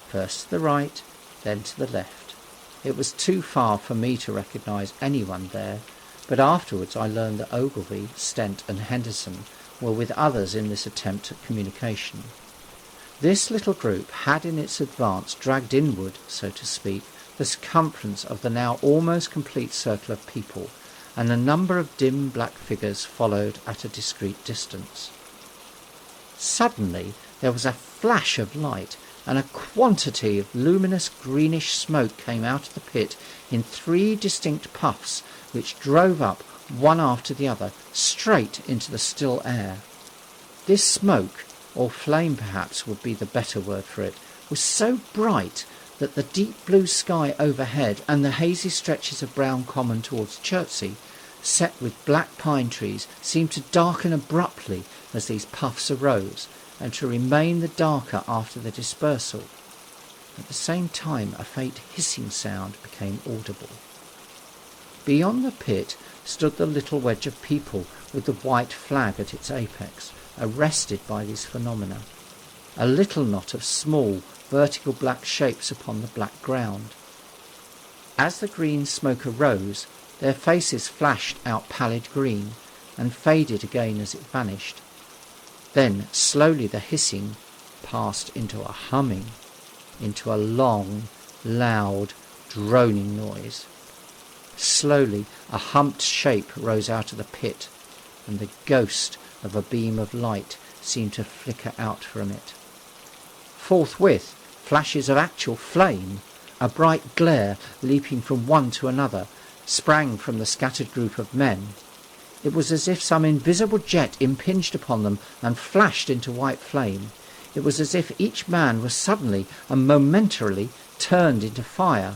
first to the right, then to the left. It was too far for me to recognise anyone there, but afterwards I learned that Ogilvy, Stent and Henderson were with others in this attempt at communication. This little group had in its advance dragged inward, so to speak, the circumference of the now almost complete circle of people, and a number of dim black figures followed at a discreet distance. Suddenly there was a flash of light, and a quantity of luminous greenish smoke came out of the pit in 3 distinct puffs, which drove up, one after the other, straight into the still air. This smoke, or flame perhaps would be the better word for it, was so bright that the deep blue sky overhead and the hazy stretches of brown common towards Chertsey, set with black pine trees, seemed to darken abruptly as these puffs arose, and to remain the darker after the dispersal. At the same time a faint hissing sound became audible. Beyond the pit stood the little wedge of people with the white flag at its apex, arrested by these phenomena, a little knot of small, vertical black shapes upon the black ground. As the green smoke arose, their faces flashed out pallid green, and faded again as it vanished. Then slowly the hissing passed into a humming, into a long, loud, droning noise. Slowly a humped shape rose out of the pit, and the ghost of a beam of light seemed to flicker out from it. Forthwith flashes of actual flame, a bright glare leaping from one to another, sprang from the scattered group of men. It was as if some invisible jet impinged upon them and flashed into white flame. It was as if each man was suddenly and momentarily turned into fire.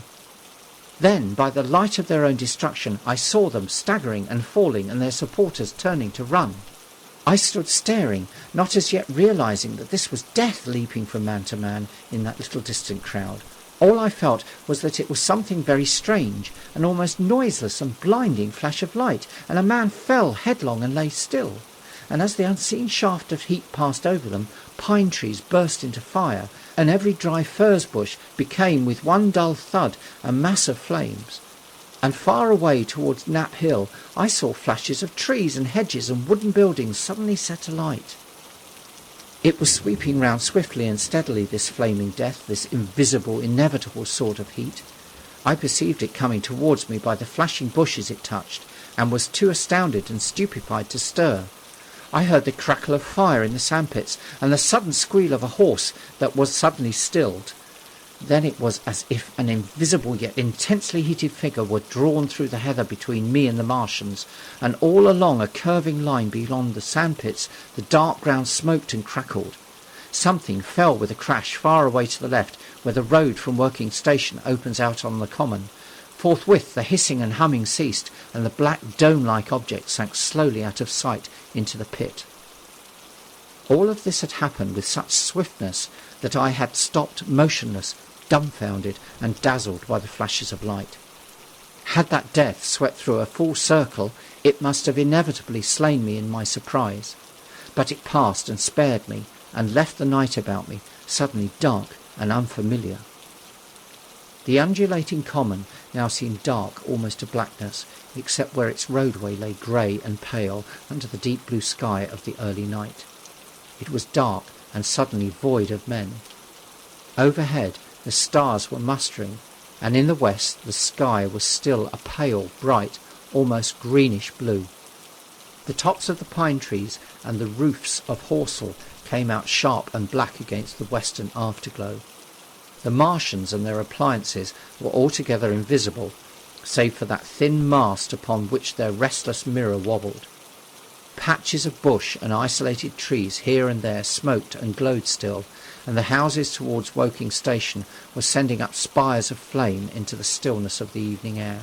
Then, by the light of their own destruction, I saw them staggering and falling, and their supporters turning to run. I stood staring, not as yet realising that this was death leaping from man to man in that little distant crowd. All I felt was that it was something very strange, an almost noiseless and blinding flash of light, and a man fell headlong and lay still, and as the unseen shaft of heat passed over them, pine trees burst into fire, and every dry furze bush became with one dull thud a mass of flames. And far away towards Knapp Hill I saw flashes of trees and hedges and wooden buildings suddenly set alight. It was sweeping round swiftly and steadily, this flaming death, this invisible, inevitable sort of heat. I perceived it coming towards me by the flashing bushes it touched, and was too astounded and stupefied to stir. I heard the crackle of fire in the sandpits, and the sudden squeal of a horse that was suddenly stilled. Then it was as if an invisible yet intensely heated figure were drawn through the heather between me and the Martians, and all along a curving line beyond the sandpits the dark ground smoked and crackled. Something fell with a crash far away to the left, where the road from Working Station opens out on the common. Forthwith the hissing and humming ceased, and the black dome-like object sank slowly out of sight into the pit. All of this had happened with such swiftness that I had stopped motionless, dumbfounded and dazzled by the flashes of light. Had that death swept through a full circle, it must have inevitably slain me in my surprise. But it passed and spared me, and left the night about me suddenly dark and unfamiliar. The undulating common now seemed dark almost to blackness, except where its roadway lay grey and pale under the deep blue sky of the early night. It was dark and suddenly void of men. Overhead the stars were mustering, and in the west the sky was still a pale, bright, almost greenish blue. The tops of the pine trees and the roofs of Horsell came out sharp and black against the western afterglow. The Martians and their appliances were altogether invisible, save for that thin mast upon which their restless mirror wobbled. Patches of bush and isolated trees here and there smoked and glowed still, and the houses towards Woking Station were sending up spires of flame into the stillness of the evening air.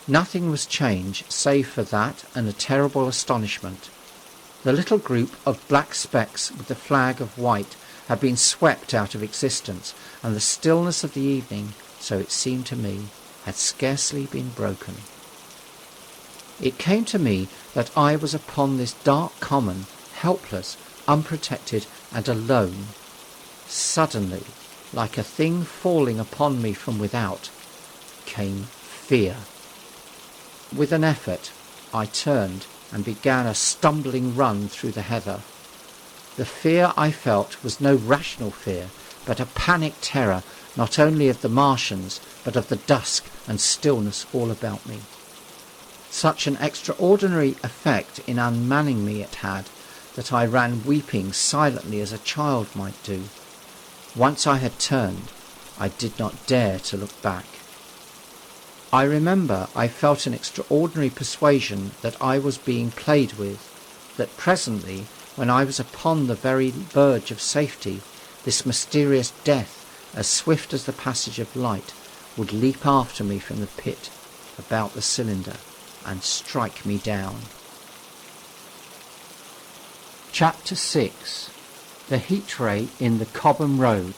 Nothing was changed save for that and a terrible astonishment. The little group of black specks with the flag of white had been swept out of existence, and the stillness of the evening, so it seemed to me, had scarcely been broken. It came to me that I was upon this dark common, helpless, unprotected and alone. Suddenly, like a thing falling upon me from without, came fear. With an effort, I turned and began a stumbling run through the heather. The fear I felt was no rational fear, but a panic terror not only of the Martians, but of the dusk and stillness all about me. Such an extraordinary effect in unmanning me it had, that I ran weeping silently as a child might do. Once I had turned, I did not dare to look back. I remember I felt an extraordinary persuasion that I was being played with, that presently, when I was upon the very verge of safety, this mysterious death, as swift as the passage of light, would leap after me from the pit about the cylinder and strike me down. Chapter 6. The Heat Ray in the Cobham Road.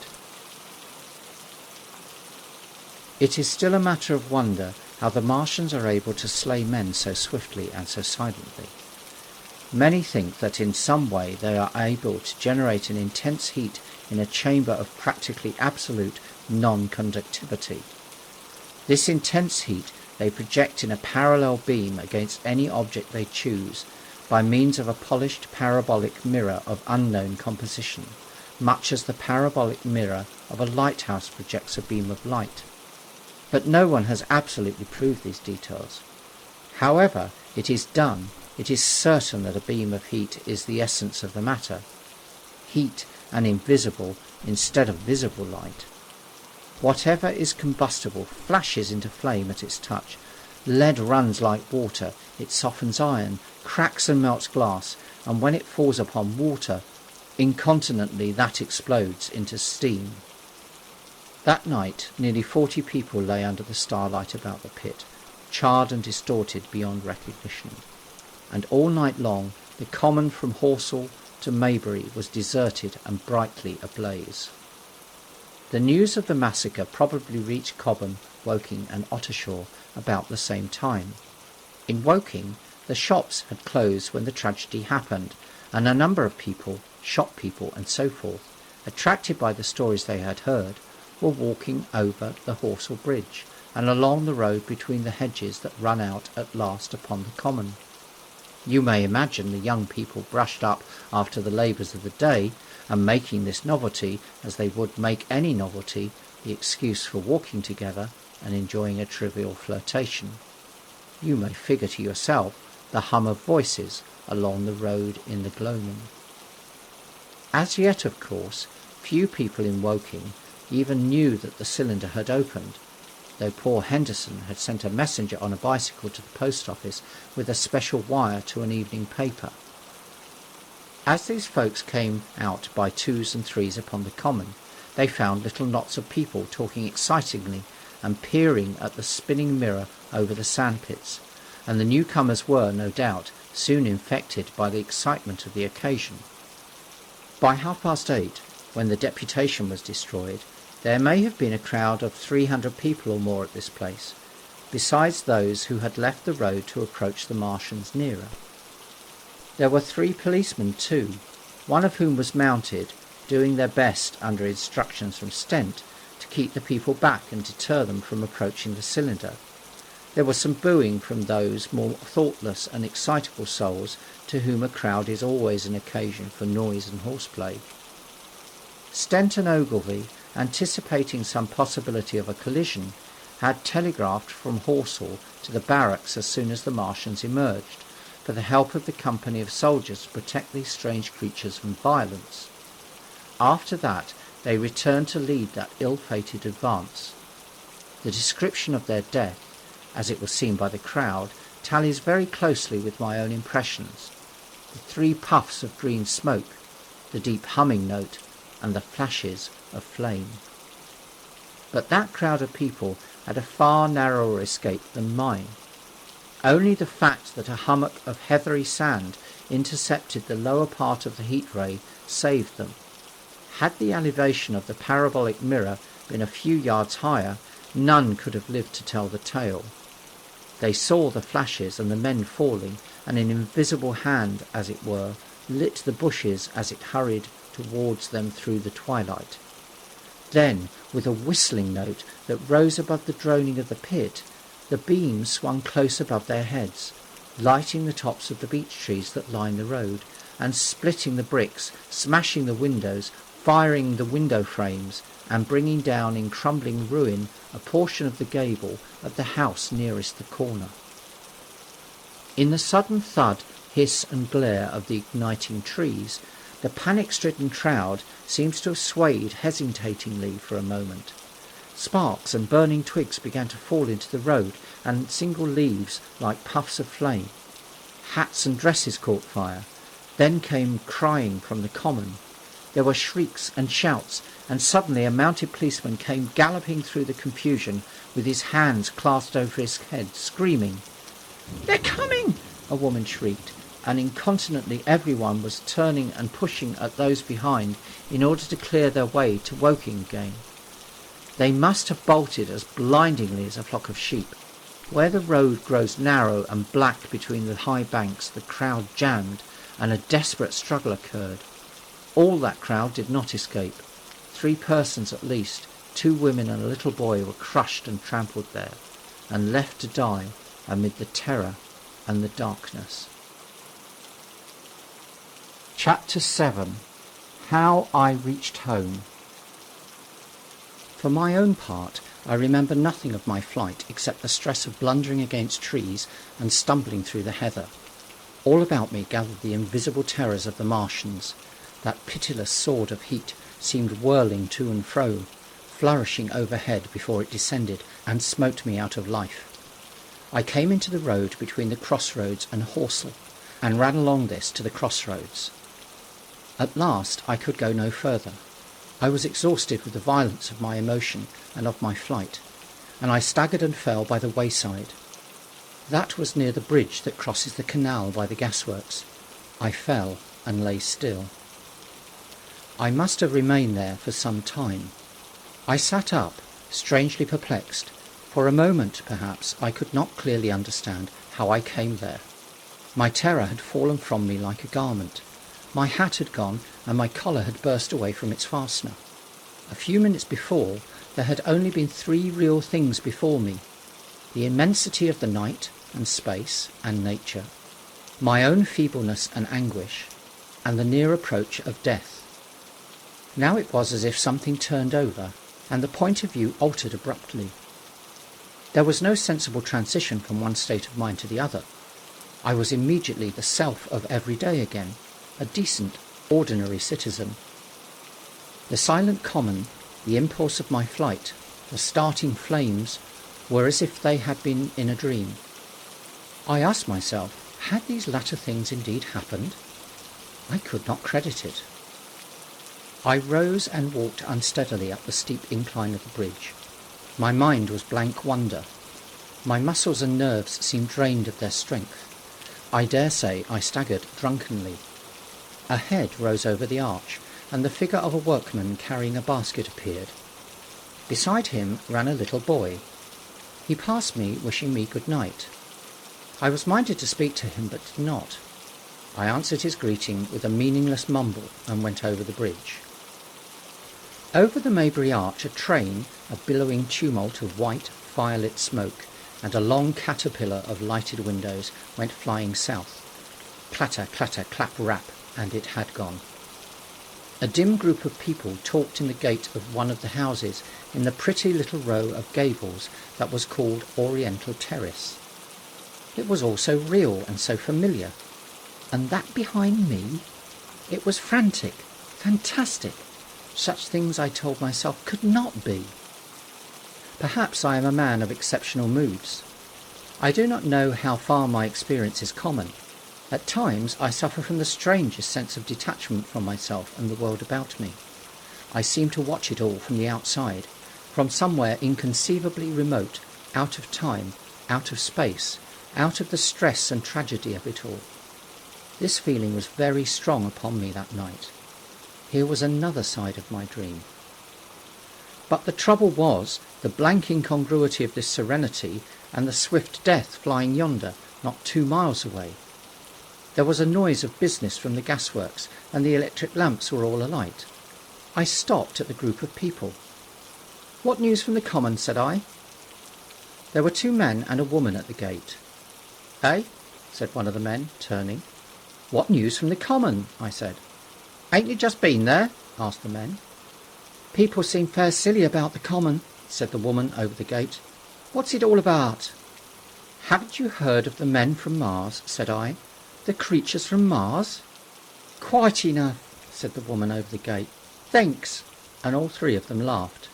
It is still a matter of wonder how the Martians are able to slay men so swiftly and so silently. Many think that in some way they are able to generate an intense heat in a chamber of practically absolute non-conductivity. This intense heat they project in a parallel beam against any object they choose, by means of a polished parabolic mirror of unknown composition, much as the parabolic mirror of a lighthouse projects a beam of light. But no one has absolutely proved these details. However it is done, it is certain that a beam of heat is the essence of the matter. Heat and invisible instead of visible light. Whatever is combustible flashes into flame at its touch. Lead runs like water, it softens iron, cracks and melts glass, and when it falls upon water, incontinently that explodes into steam. That night nearly 40 people lay under the starlight about the pit, charred and distorted beyond recognition. And all night long the common from Horsell to Maybury was deserted and brightly ablaze. The news of the massacre probably reached Cobham, Woking and Ottershaw about the same time. In Woking, the shops had closed when the tragedy happened, and a number of people, shop people and so forth, attracted by the stories they had heard, were walking over the Horsell Bridge and along the road between the hedges that run out at last upon the common. You may imagine the young people brushed up after the labours of the day, and making this novelty, as they would make any novelty, the excuse for walking together and enjoying a trivial flirtation. You may figure to yourself the hum of voices along the road in the gloaming. As yet, of course, few people in Woking even knew that the cylinder had opened, though poor Henderson had sent a messenger on a bicycle to the post office with a special wire to an evening paper. As these folks came out by twos and threes upon the common, they found little knots of people talking excitingly and peering at the spinning mirror over the sandpits, and the newcomers were, no doubt, soon infected by the excitement of the occasion. By 8:30, when the deputation was destroyed, there may have been a crowd of 300 people or more at this place, besides those who had left the road to approach the Martians nearer. There were 3 policemen too, one of whom was mounted, doing their best under instructions from Stent to keep the people back and deter them from approaching the cylinder. There was some booing from those more thoughtless and excitable souls to whom a crowd is always an occasion for noise and horseplay. Stent and Ogilvy, anticipating some possibility of a collision, had telegraphed from Horsell to the barracks as soon as the Martians emerged, for the help of the company of soldiers to protect these strange creatures from violence. After that they returned to lead that ill-fated advance. The description of their death, as it was seen by the crowd, tallies very closely with my own impressions. The 3 puffs of green smoke, the deep humming note, and the flashes of flame. But that crowd of people had a far narrower escape than mine. Only the fact that a hummock of heathery sand intercepted the lower part of the heat ray saved them. Had the elevation of the parabolic mirror been a few yards higher, none could have lived to tell the tale. They saw the flashes and the men falling, and an invisible hand, as it were, lit the bushes as it hurried towards them through the twilight. Then, with a whistling note that rose above the droning of the pit, the beam swung close above their heads, lighting the tops of the beech trees that line the road, and splitting the bricks, smashing the windows, firing the window frames, and bringing down in crumbling ruin a portion of the gable of the house nearest the corner. In the sudden thud, hiss and glare of the igniting trees, the panic-stricken crowd seems to have swayed hesitatingly for a moment. Sparks and burning twigs began to fall into the road, and single leaves like puffs of flame. Hats and dresses caught fire. Then came crying from the common. There were shrieks and shouts, and suddenly a mounted policeman came galloping through the confusion with his hands clasped over his head, screaming. "They're coming!" a woman shrieked, and incontinently everyone was turning and pushing at those behind in order to clear their way to Woking again. They must have bolted as blindingly as a flock of sheep. Where the road grows narrow and black between the high banks, the crowd jammed, and a desperate struggle occurred. All that crowd did not escape. 3 persons at least, 2 women and a little boy, were crushed and trampled there, and left to die amid the terror and the darkness. Chapter 7. How I Reached Home. For my own part, I remember nothing of my flight except the stress of blundering against trees and stumbling through the heather. All about me gathered the invisible terrors of the Martians. That pitiless sword of heat seemed whirling to and fro, flourishing overhead before it descended and smote me out of life. I came into the road between the crossroads and Horsell, and ran along this to the crossroads. At last I could go no further. I was exhausted with the violence of my emotion and of my flight, and I staggered and fell by the wayside. That was near the bridge that crosses the canal by the gasworks. I fell and lay still. I must have remained there for some time. I sat up, strangely perplexed. For a moment, perhaps, I could not clearly understand how I came there. My terror had fallen from me like a garment. My hat had gone and my collar had burst away from its fastener. A few minutes before, there had only been 3 real things before me: the immensity of the night and space and nature, my own feebleness and anguish, and the near approach of death. Now it was as if something turned over, and the point of view altered abruptly. There was no sensible transition from one state of mind to the other. I was immediately the self of every day again, a decent, ordinary citizen. The silent common, the impulse of my flight, the starting flames, were as if they had been in a dream. I asked myself, had these latter things indeed happened? I could not credit it. I rose and walked unsteadily up the steep incline of the bridge. My mind was blank wonder. My muscles and nerves seemed drained of their strength. I dare say I staggered drunkenly. A head rose over the arch, and the figure of a workman carrying a basket appeared. Beside him ran a little boy. He passed me, wishing me good night. I was minded to speak to him, but did not. I answered his greeting with a meaningless mumble and went over the bridge. Over the Maybury Arch a train, a billowing tumult of white, firelit smoke, and a long caterpillar of lighted windows went flying south. Clatter, clatter, clap, rap, and it had gone. A dim group of people talked in the gate of one of the houses in the pretty little row of gables that was called Oriental Terrace. It was all so real and so familiar. And that behind me? It was frantic, fantastic. Such things, I told myself, could not be. Perhaps I am a man of exceptional moods. I do not know how far my experience is common. At times I suffer from the strangest sense of detachment from myself and the world about me. I seem to watch it all from the outside, from somewhere inconceivably remote, out of time, out of space, out of the stress and tragedy of it all. This feeling was very strong upon me that night. Here was another side of my dream. But the trouble was the blank incongruity of this serenity and the swift death flying yonder, not 2 miles away. There was a noise of business from the gasworks, and the electric lamps were all alight. I stopped at the group of people. "What news from the common?" said I. There were 2 men and a woman at the gate. "Eh?" said one of the men, turning. "What news from the common?" I said. "Ain't you just been there?" asked the men. "People seem fair silly about the common," said the woman over the gate. "What's it all about?" "Haven't you heard of the men from Mars?" said I. "The creatures from Mars?" "Quite enough," said the woman over the gate. "Thanks," and all 3 of them laughed.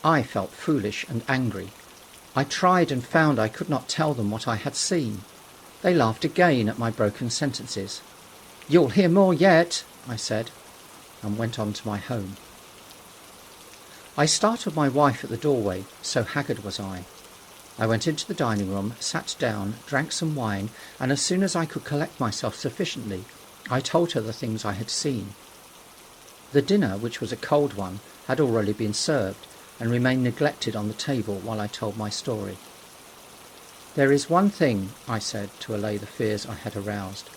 I felt foolish and angry. I tried and found I could not tell them what I had seen. They laughed again at my broken sentences. "You'll hear more yet," I said, and went on to my home. I startled my wife at the doorway, so haggard was I. I went into the dining room, sat down, drank some wine, and as soon as I could collect myself sufficiently, I told her the things I had seen. The dinner, which was a cold one, had already been served, and remained neglected on the table while I told my story. "There is one thing," I said, to allay the fears I had aroused.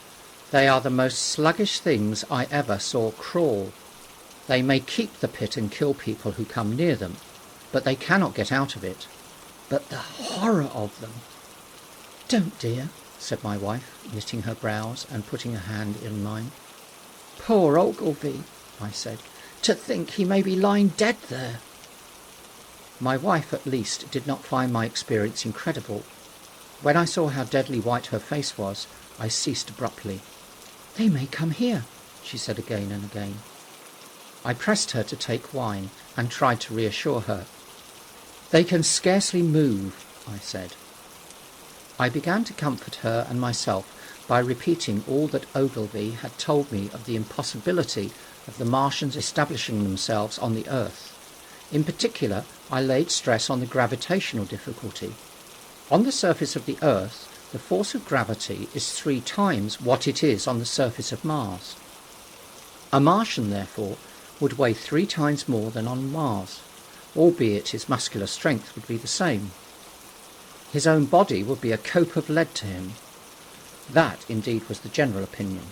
"They are the most sluggish things I ever saw crawl. They may keep the pit and kill people who come near them, but they cannot get out of it. But the horror of them!" "Don't, dear," said my wife, knitting her brows and putting a hand in mine. "Poor Ogilvy," I said. "To think he may be lying dead there." My wife, at least, did not find my experience incredible. When I saw how deadly white her face was, I ceased abruptly. "They may come here," she said again and again. I pressed her to take wine, and tried to reassure her. "They can scarcely move," I said. I began to comfort her and myself by repeating all that Ogilvy had told me of the impossibility of the Martians establishing themselves on the earth. In particular, I laid stress on the gravitational difficulty. On the surface of the earth, the force of gravity is 3 times what it is on the surface of Mars. A Martian, therefore, would weigh 3 times more than on Mars, albeit his muscular strength would be the same. His own body would be a cope of lead to him. That, indeed, was the general opinion.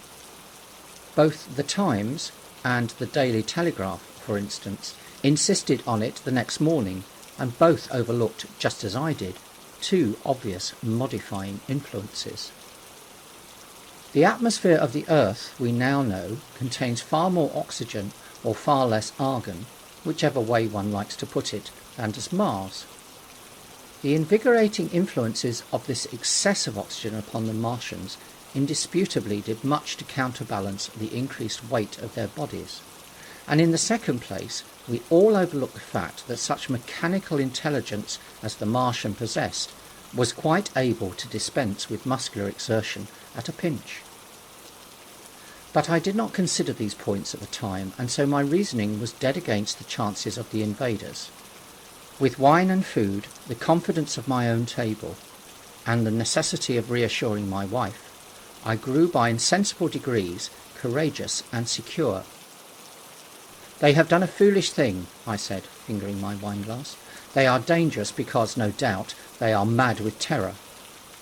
Both the Times and the Daily Telegraph, for instance, insisted on it the next morning, and both overlooked, just as I did, two obvious modifying influences. The atmosphere of the Earth, we now know, contains far more oxygen or far less argon, whichever way one likes to put it, than does Mars. The invigorating influences of this excess of oxygen upon the Martians indisputably did much to counterbalance the increased weight of their bodies. And in the second place, we all overlook the fact that such mechanical intelligence as the Martian possessed was quite able to dispense with muscular exertion at a pinch. But I did not consider these points at the time, and so my reasoning was dead against the chances of the invaders. With wine and food, the confidence of my own table, and the necessity of reassuring my wife, I grew by insensible degrees courageous and secure. "They have done a foolish thing," I said, fingering my wine-glass. "They are dangerous because, no doubt, they are mad with terror.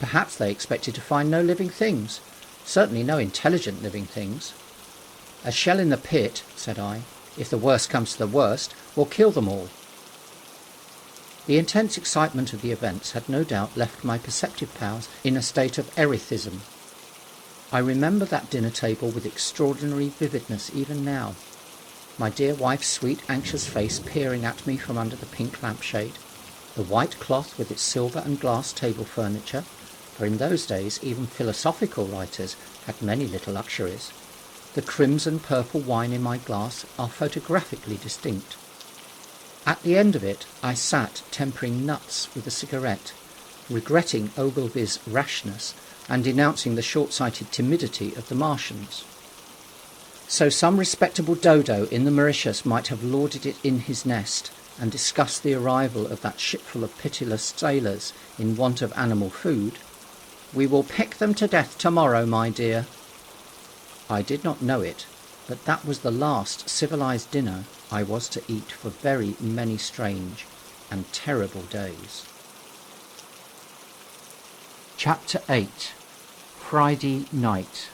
Perhaps they expected to find no living things, certainly no intelligent living things. A shell in the pit," said I, "if the worst comes to the worst, will kill them all." The intense excitement of the events had no doubt left my perceptive powers in a state of erethism. I remember that dinner table with extraordinary vividness even now. My dear wife's sweet, anxious face peering at me from under the pink lampshade, the white cloth with its silver and glass table furniture, for in those days even philosophical writers had many little luxuries. The crimson purple wine in my glass are photographically distinct. At the end of it I sat tempering nuts with a cigarette, regretting Ogilvy's rashness and denouncing the short-sighted timidity of the Martians. So some respectable dodo in the Mauritius might have lauded it in his nest and discussed the arrival of that shipful of pitiless sailors in want of animal food. "We will peck them to death tomorrow, my dear." I did not know it, but that was the last civilized dinner I was to eat for very many strange and terrible days. Chapter 8. Friday Night.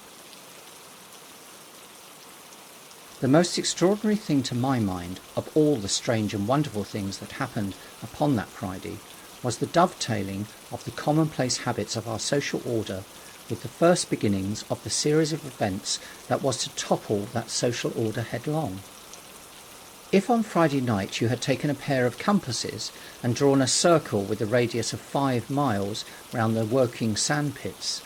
The most extraordinary thing to my mind, of all the strange and wonderful things that happened upon that Friday, was the dovetailing of the commonplace habits of our social order with the first beginnings of the series of events that was to topple that social order headlong. If on Friday night you had taken a pair of compasses and drawn a circle with a radius of 5 miles round the working sandpits,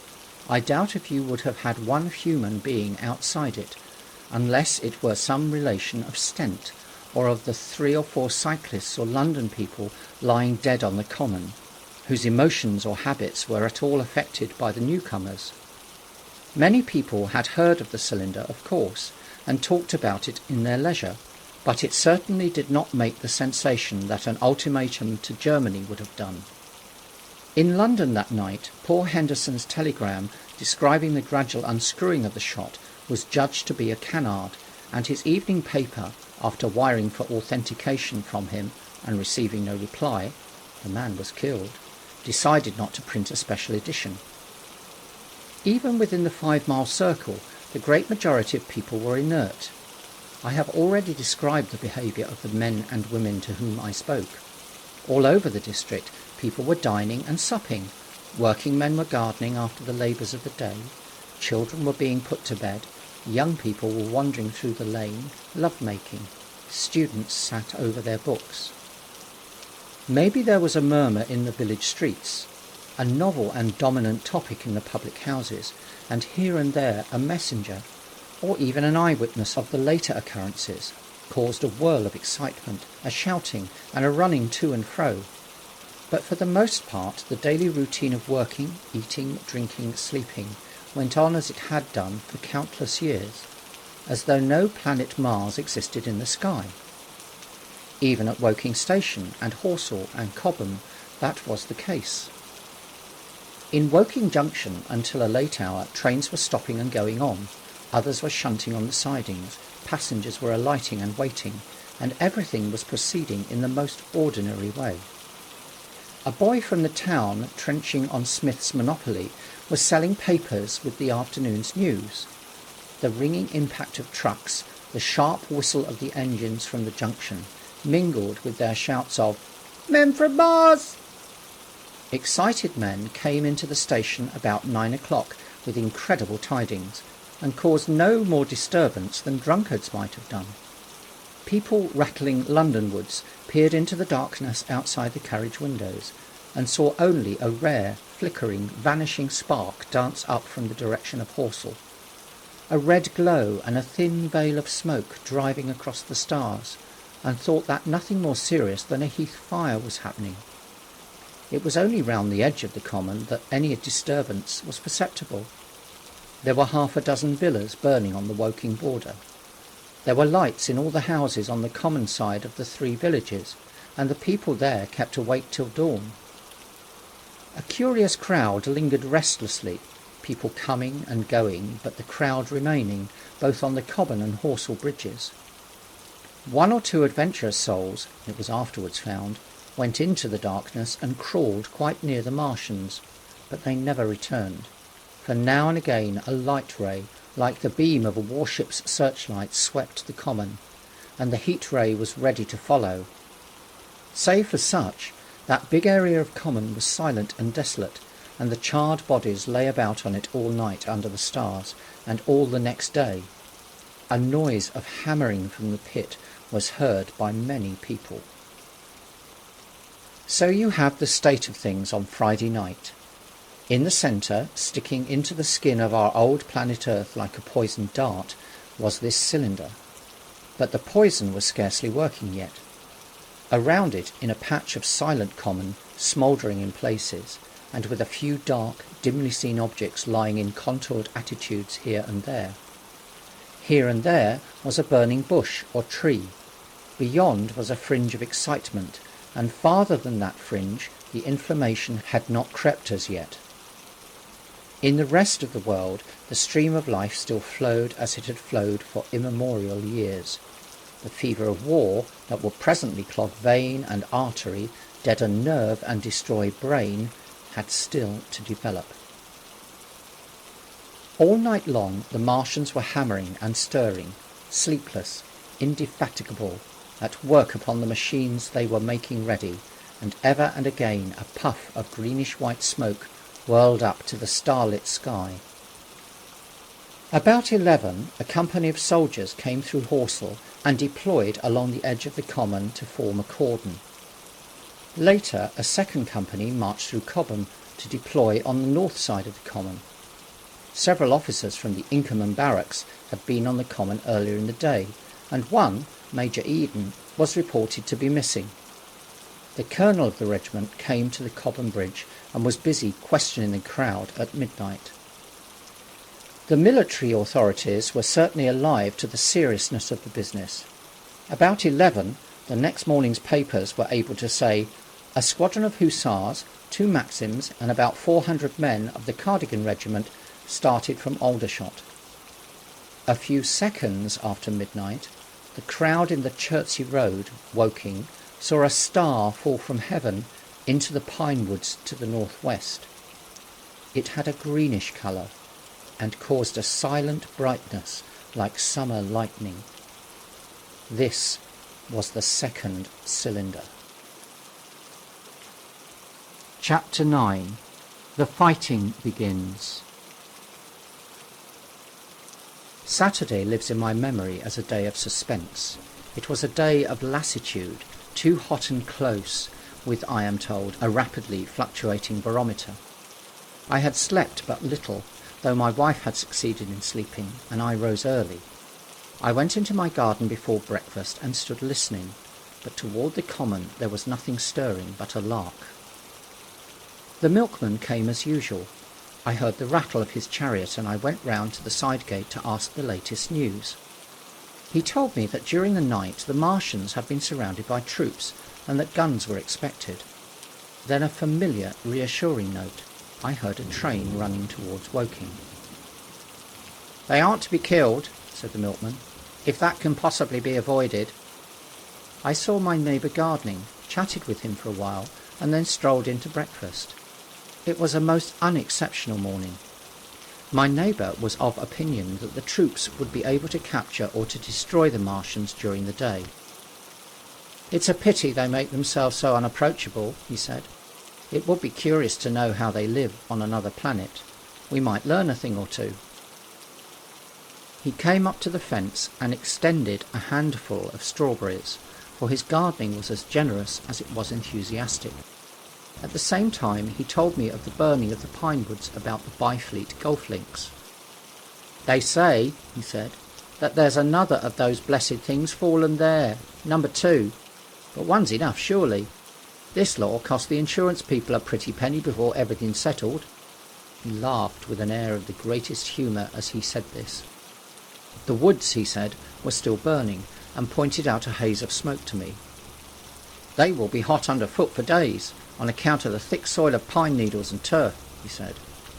I doubt if you would have had one human being outside it, unless it were some relation of Stent, or of the 3 or 4 cyclists or London people lying dead on the common, whose emotions or habits were at all affected by the newcomers. Many people had heard of the cylinder, of course, and talked about it in their leisure, but it certainly did not make the sensation that an ultimatum to Germany would have done. In London that night, poor Henderson's telegram describing the gradual unscrewing of the shot was judged to be a canard, and his evening paper, after wiring for authentication from him and receiving no reply — the man was killed — decided not to print a special edition. Even within the 5-mile circle, the great majority of people were inert. I have already described the behaviour of the men and women to whom I spoke. All over the district, people were dining and supping, working men were gardening after the labours of the day, children were being put to bed, young people were wandering through the lane, love-making, students sat over their books. Maybe there was a murmur in the village streets, a novel and dominant topic in the public houses, and here and there a messenger, or even an eyewitness of the later occurrences, caused a whirl of excitement, a shouting, and a running to and fro. But for the most part the daily routine of working, eating, drinking, sleeping went on as it had done for countless years, as though no planet Mars existed in the sky. Even at Woking Station and Horsell and Cobham that was the case. In Woking Junction until a late hour trains were stopping and going on, others were shunting on the sidings, passengers were alighting and waiting, and everything was proceeding in the most ordinary way. A boy from the town, trenching on Smith's Monopoly, was selling papers with the afternoon's news. The ringing impact of trucks, the sharp whistle of the engines from the junction, mingled with their shouts of "Men from Mars!" Excited men came into the station about 9 o'clock with incredible tidings, and caused no more disturbance than drunkards might have done. People rattling Londonwards peered into the darkness outside the carriage windows, and saw only a rare, flickering, vanishing spark dance up from the direction of Horsell. A red glow and a thin veil of smoke driving across the stars, and thought that nothing more serious than a heath fire was happening. It was only round the edge of the common that any disturbance was perceptible. There were half a dozen villas burning on the Woking border. There were lights in all the houses on the common side of the 3 villages, and the people there kept awake till dawn. A curious crowd lingered restlessly, people coming and going, but the crowd remaining, both on the common and Horsell bridges. 1 or 2 adventurous souls, it was afterwards found, went into the darkness and crawled quite near the Martians, but they never returned, for now and again a light ray, like the beam of a warship's searchlight, swept the common, and the heat ray was ready to follow. Save for such, that big area of common was silent and desolate, and the charred bodies lay about on it all night under the stars, and all the next day. A noise of hammering from the pit was heard by many people. So you have the state of things on Friday night. In the centre, sticking into the skin of our old planet Earth like a poisoned dart, was this cylinder. But the poison was scarcely working yet. Around it, in a patch of silent common, smouldering in places, and with a few dark, dimly seen objects lying in contoured attitudes here and there. Here and there was a burning bush or tree. Beyond was a fringe of excitement, and farther than that fringe the inflammation had not crept as yet. In the rest of the world the stream of life still flowed as it had flowed for immemorial years. The fever of war that will presently clog vein and artery, deaden nerve and destroy brain, had still to develop. All night long the Martians were hammering and stirring, sleepless, indefatigable, at work upon the machines they were making ready, and ever and again a puff of greenish-white smoke whirled up to the starlit sky. About 11, a company of soldiers came through Horsell and deployed along the edge of the common to form a cordon. Later, a second company marched through Cobham to deploy on the north side of the common. Several officers from the Inkerman barracks had been on the common earlier in the day, and one, Major Eden, was reported to be missing. The colonel of the regiment came to the Cobham Bridge and was busy questioning the crowd at midnight. The military authorities were certainly alive to the seriousness of the business. About 11, the next morning's papers were able to say, "A squadron of hussars, 2 Maxims, and about 400 men of the Cardigan Regiment started from Aldershot." A few seconds after midnight, the crowd in the Chertsey Road, Woking, saw a star fall from heaven into the pine woods to the northwest. It had a greenish colour, and caused a silent brightness like summer lightning. This was the second cylinder. Chapter 9. The fighting begins. Saturday lives in my memory as a day of suspense. It was a day of lassitude, too hot and close, with, I am told, a rapidly fluctuating barometer. I had slept but little, though my wife had succeeded in sleeping, and I rose early. I went into my garden before breakfast and stood listening, but toward the common there was nothing stirring but a lark. The milkman came as usual. I heard the rattle of his chariot, and I went round to the side gate to ask the latest news. He told me that during the night the Martians had been surrounded by troops, and that guns were expected. Then a familiar, reassuring note. I heard a train running towards Woking. "They aren't to be killed," said the milkman, "if that can possibly be avoided." I saw my neighbour gardening, chatted with him for a while, and then strolled into breakfast. It was a most unexceptional morning. My neighbour was of opinion that the troops would be able to capture or to destroy the Martians during the day. "It's a pity they make themselves so unapproachable," he said. "It would be curious to know how they live on another planet. We might learn a thing or two." He came up to the fence and extended a handful of strawberries, for his gardening was as generous as it was enthusiastic. At the same time he told me of the burning of the pine woods about the Byfleet golf links. "They say," he said, "that there's another of those blessed things fallen there, number 2. But one's enough, surely. This lot'll cost the insurance people a pretty penny before everything's settled." He laughed with an air of the greatest humour as he said this. The woods, he said, were still burning, and pointed out a haze of smoke to me. "They will be hot underfoot for days, on account of the thick soil of pine needles and turf," he said,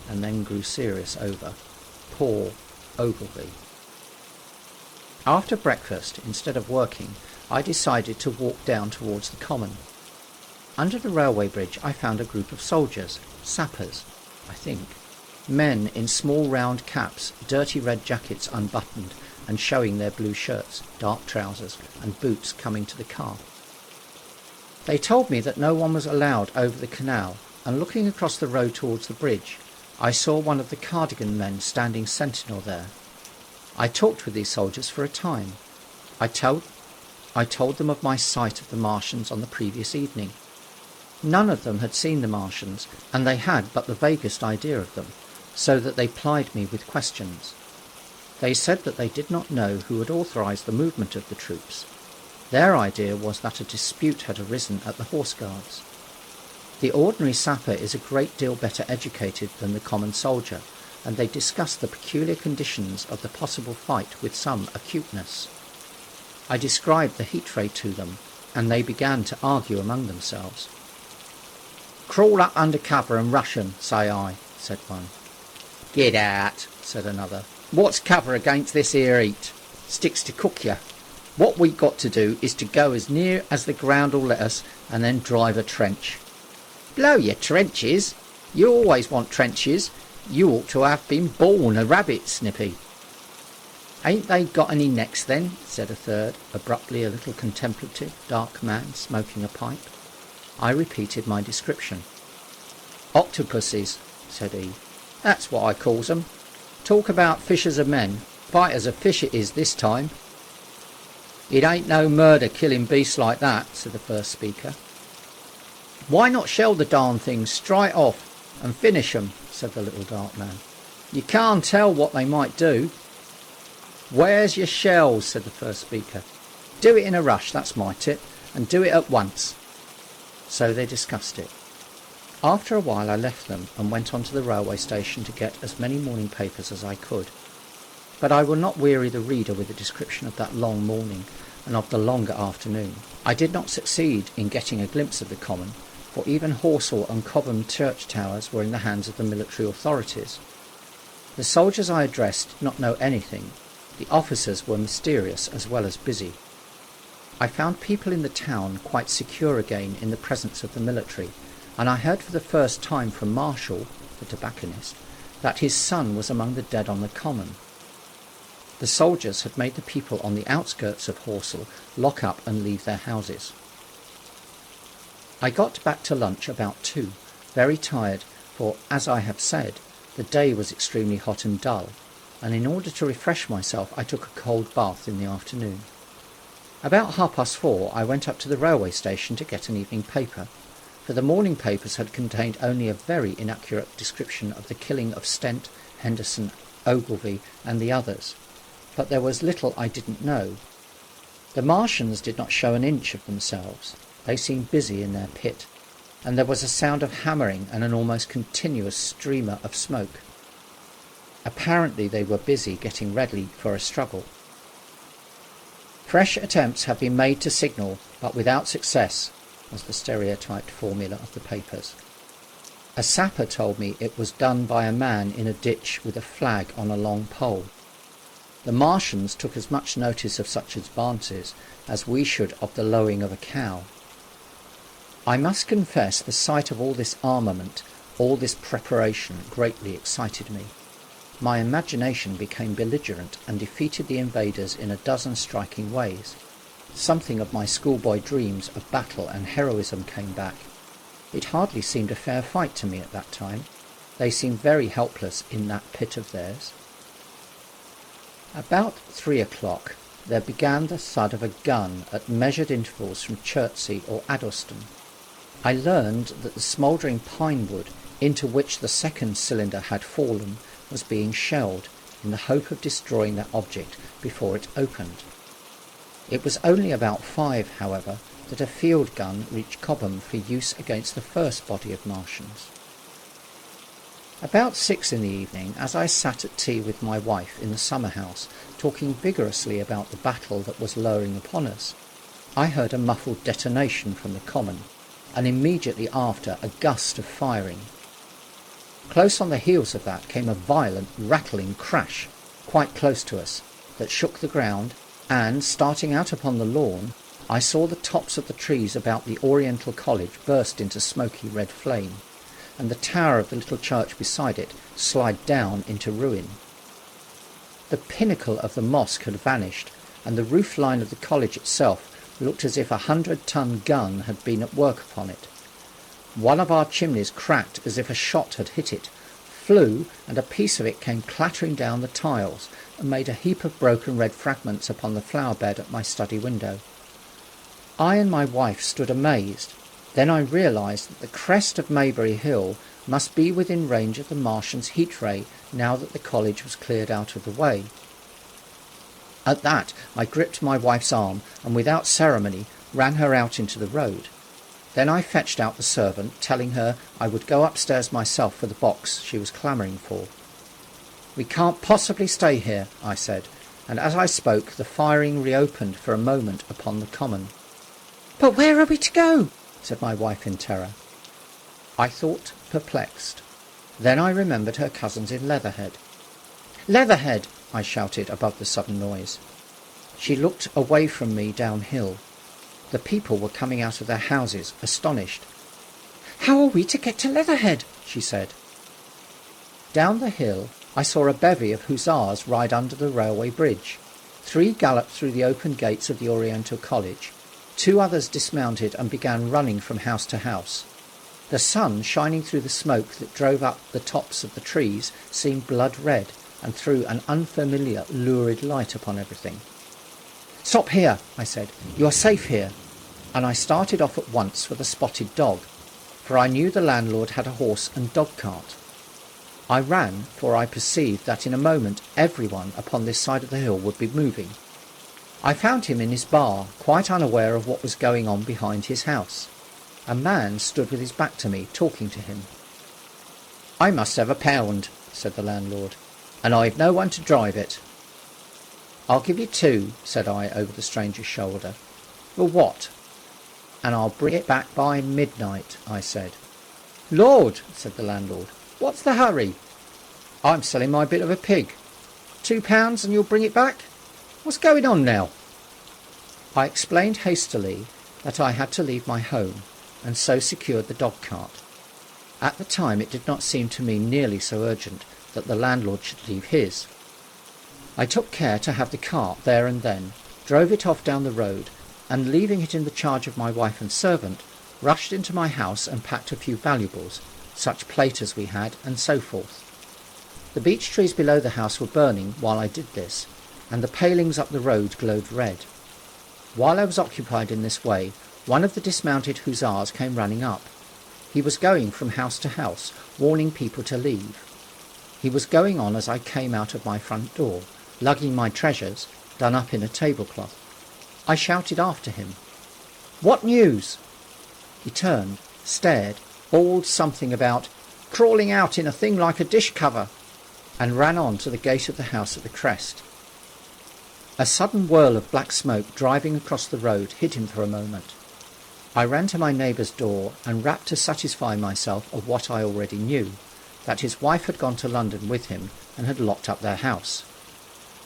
and then grew serious over poor Ogilvy. After breakfast, instead of working, I decided to walk down towards the common. Under the railway bridge I found a group of soldiers, sappers, I think, men in small round caps, dirty red jackets unbuttoned and showing their blue shirts, dark trousers and boots coming to the car. They told me that no one was allowed over the canal, and looking across the road towards the bridge, I saw one of the cardigan men standing sentinel there. I talked with these soldiers for a time. I told them of my sight of the Martians on the previous evening. None of them had seen the Martians, and they had but the vaguest idea of them, so that they plied me with questions. They said that they did not know who had authorised the movement of the troops. Their idea was that a dispute had arisen at the Horse Guards. The ordinary sapper is a great deal better educated than the common soldier, and they discussed the peculiar conditions of the possible fight with some acuteness. I described the heat ray to them, and they began to argue among themselves. "Crawl up under cover and rush 'em, say I," said one. "Get out," said another. "What's cover against this here heat? Sticks to cook you. What we got to do is to go as near as the ground'll let us, and then drive a trench." "Blow your trenches! You always want trenches. You ought to have been born a rabbit, Snippy." "Ain't they got any necks then?" said a third, abruptly, a little contemplative, dark man smoking a pipe. I repeated my description. "Octopuses," said he. "That's what I calls 'em. Talk about fishers of men. Fighters of fish it is this time." "It ain't no murder killing beasts like that," said the first speaker. "Why not shell the darn things straight off and finish 'em?" said the little dark man. "You can't tell what they might do." "Where's your shells?" said the first speaker. "Do it in a rush, that's my tip, and do it at once." So they discussed it. After a while I left them and went on to the railway station to get as many morning papers as I could. But I will not weary the reader with a description of that long morning and of the longer afternoon. I did not succeed in getting a glimpse of the common, for even Horsell and Cobham church towers were in the hands of the military authorities. The soldiers I addressed did not know anything. The officers were mysterious as well as busy. I found people in the town quite secure again in the presence of the military, and I heard for the first time from Marshall, the tobacconist, that his son was among the dead on the common. The soldiers had made the people on the outskirts of Horsell lock up and leave their houses. I got back to lunch about 2, very tired, for, as I have said, the day was extremely hot and dull, and in order to refresh myself I took a cold bath in the afternoon. About 4:30 I went up to the railway station to get an evening paper, for the morning papers had contained only a very inaccurate description of the killing of Stent, Henderson, Ogilvy and the others, but there was little I didn't know. The Martians did not show an inch of themselves. They seemed busy in their pit, and there was a sound of hammering and an almost continuous streamer of smoke. Apparently they were busy getting ready for a struggle. "Fresh attempts have been made to signal, but without success," was the stereotyped formula of the papers. A sapper told me it was done by a man in a ditch with a flag on a long pole. The Martians took as much notice of such advances as we should of the lowing of a cow. I must confess the sight of all this armament, all this preparation, greatly excited me. My imagination became belligerent and defeated the invaders in a dozen striking ways. Something of my schoolboy dreams of battle and heroism came back. It hardly seemed a fair fight to me at that time. They seemed very helpless in that pit of theirs. About 3 o'clock there began the thud of a gun at measured intervals from Chertsey or Addleston. I learned that the smouldering pine wood into which the second cylinder had fallen was being shelled in the hope of destroying that object before it opened. It was only about 5, however, that a field gun reached Cobham for use against the first body of Martians. About 6 in the evening, as I sat at tea with my wife in the summer house, talking vigorously about the battle that was lowering upon us, I heard a muffled detonation from the common, and immediately after a gust of firing. Close on the heels of that came a violent, rattling crash, quite close to us, that shook the ground, and, starting out upon the lawn, I saw the tops of the trees about the Oriental College burst into smoky red flame, and the tower of the little church beside it slide down into ruin. The pinnacle of the mosque had vanished, and the roof line of the college itself looked as if a 100-ton gun had been at work upon it. One of our chimneys cracked as if a shot had hit it, flew, and a piece of it came clattering down the tiles and made a heap of broken red fragments upon the flower bed at my study window. I and my wife stood amazed. Then I realised that the crest of Maybury Hill must be within range of the Martians' heat ray now that the college was cleared out of the way. At that I gripped my wife's arm and without ceremony ran her out into the road. Then I fetched out the servant, telling her I would go upstairs myself for the box she was clamouring for. "We can't possibly stay here," I said, and as I spoke the firing reopened for a moment upon the common. "But where are we to go?" said my wife in terror. I thought, perplexed. Then I remembered her cousins in Leatherhead. "Leatherhead!" I shouted above the sudden noise. She looked away from me downhill. The people were coming out of their houses, astonished. "How are we to get to Leatherhead?" she said. Down the hill I saw a bevy of hussars ride under the railway bridge. 3 galloped through the open gates of the Oriental College. 2 others dismounted and began running from house to house. The sun, shining through the smoke that drove up the tops of the trees, seemed blood-red and threw an unfamiliar, lurid light upon everything. "Stop here," I said. "You are safe here." And I started off at once for the Spotted Dog, for I knew the landlord had a horse and dog-cart. I ran, for I perceived that in a moment everyone upon this side of the hill would be moving. I found him in his bar, quite unaware of what was going on behind his house. A man stood with his back to me, talking to him. "I must have £1," said the landlord, "and I've no one to drive it." "I'll give you 2, said I over the stranger's shoulder. "For what?" "And I'll bring it back by midnight," I said. "Lord," said the landlord, "what's the hurry?" "I'm selling my bit of a pig." £2 and you'll bring it back? What's going on now?" I explained hastily that I had to leave my home, and so secured the dog-cart. At the time it did not seem to me nearly so urgent that the landlord should leave his. I took care to have the cart there and then, drove it off down the road, and leaving it in the charge of my wife and servant, rushed into my house and packed a few valuables, such plate as we had, and so forth. The beech trees below the house were burning while I did this, and the palings up the road glowed red. While I was occupied in this way, one of the dismounted hussars came running up. He was going from house to house, warning people to leave. He was going on as I came out of my front door, lugging my treasures, done up in a tablecloth. I shouted after him, "What news?" He turned, stared, bawled something about crawling out in a thing like a dish cover, and ran on to the gate of the house at the crest. A sudden whirl of black smoke driving across the road hid him for a moment. I ran to my neighbour's door and rapped to satisfy myself of what I already knew, that his wife had gone to London with him and had locked up their house.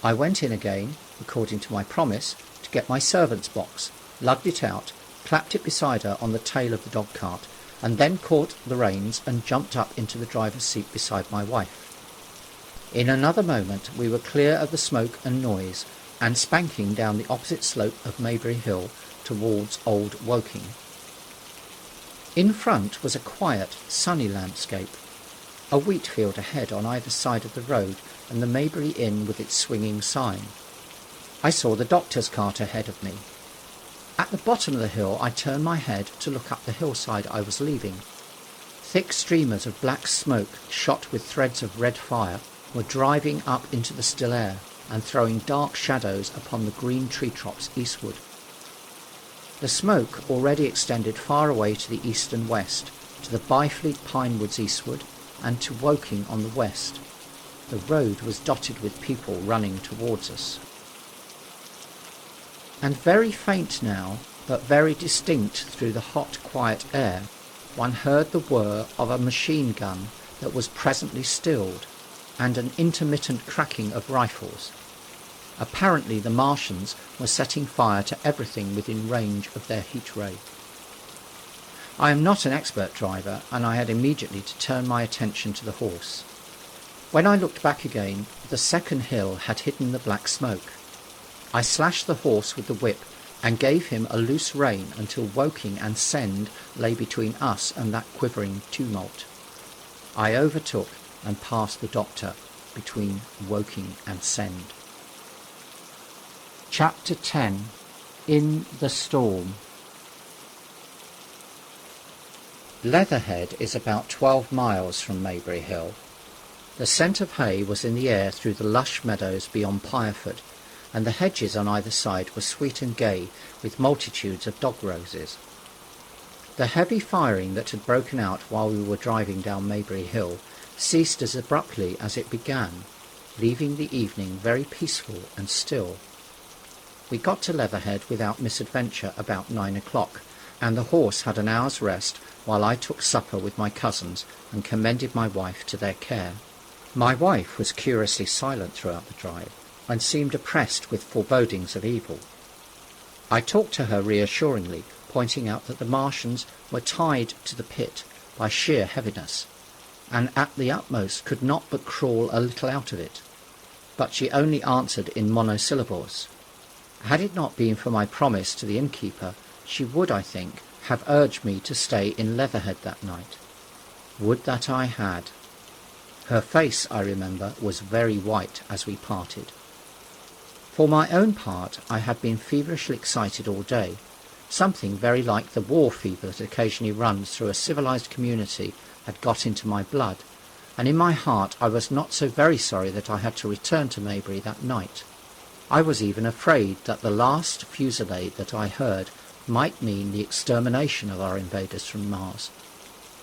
I went in again, according to my promise, to get my servant's box, lugged it out, clapped it beside her on the tail of the dog-cart, and then caught the reins and jumped up into the driver's seat beside my wife. In another moment we were clear of the smoke and noise, and spanking down the opposite slope of Maybury Hill towards Old Woking. In front was a quiet, sunny landscape, a wheat field ahead on either side of the road, and the Maybury Inn with its swinging sign. I saw the doctor's cart ahead of me. At the bottom of the hill I turned my head to look up the hillside I was leaving. Thick streamers of black smoke, shot with threads of red fire, were driving up into the still air and throwing dark shadows upon the green tree tops eastward. The smoke already extended far away to the east and west, to the Byfleet pine woods eastward, and to Woking on the west. The road was dotted with people running towards us. And very faint now, but very distinct through the hot, quiet air, one heard the whir of a machine gun that was presently stilled, and an intermittent cracking of rifles. Apparently the Martians were setting fire to everything within range of their heat ray. I am not an expert driver, and I had immediately to turn my attention to the horse. When I looked back again, the second hill had hidden the black smoke. I slashed the horse with the whip and gave him a loose rein until Woking and Send lay between us and that quivering tumult. I overtook and passed the doctor between Woking and Send. Chapter 10. In the Storm. Leatherhead is about 12 miles from Maybury Hill. The scent of hay was in the air through the lush meadows beyond Pireford, and the hedges on either side were sweet and gay with multitudes of dog roses. The heavy firing that had broken out while we were driving down Maybury Hill ceased as abruptly as it began, leaving the evening very peaceful and still. We got to Leatherhead without misadventure about 9 o'clock, and the horse had an hour's rest while I took supper with my cousins and commended my wife to their care. My wife was curiously silent throughout the drive, and seemed oppressed with forebodings of evil. I talked to her reassuringly, pointing out that the Martians were tied to the pit by sheer heaviness, and at the utmost could not but crawl a little out of it. But she only answered in monosyllables. Had it not been for my promise to the innkeeper, she would, I think, have urged me to stay in Leatherhead that night. Would that I had. Her face, I remember, was very white as we parted. For my own part, I had been feverishly excited all day. Something very like the war fever that occasionally runs through a civilized community had got into my blood, and in my heart I was not so very sorry that I had to return to Maybury that night. I was even afraid that the last fusillade that I heard might mean the extermination of our invaders from Mars.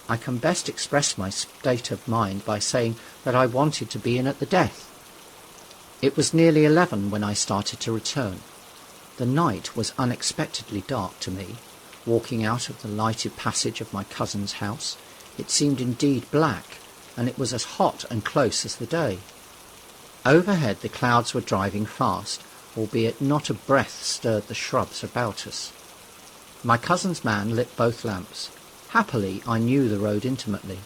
I can best express my state of mind by saying that I wanted to be in at the death. It was nearly 11 when I started to return. The night was unexpectedly dark to me. Walking out of the lighted passage of my cousin's house, it seemed indeed black, and it was as hot and close as the day. Overhead the clouds were driving fast, albeit not a breath stirred the shrubs about us. My cousin's man lit both lamps. Happily I knew the road intimately.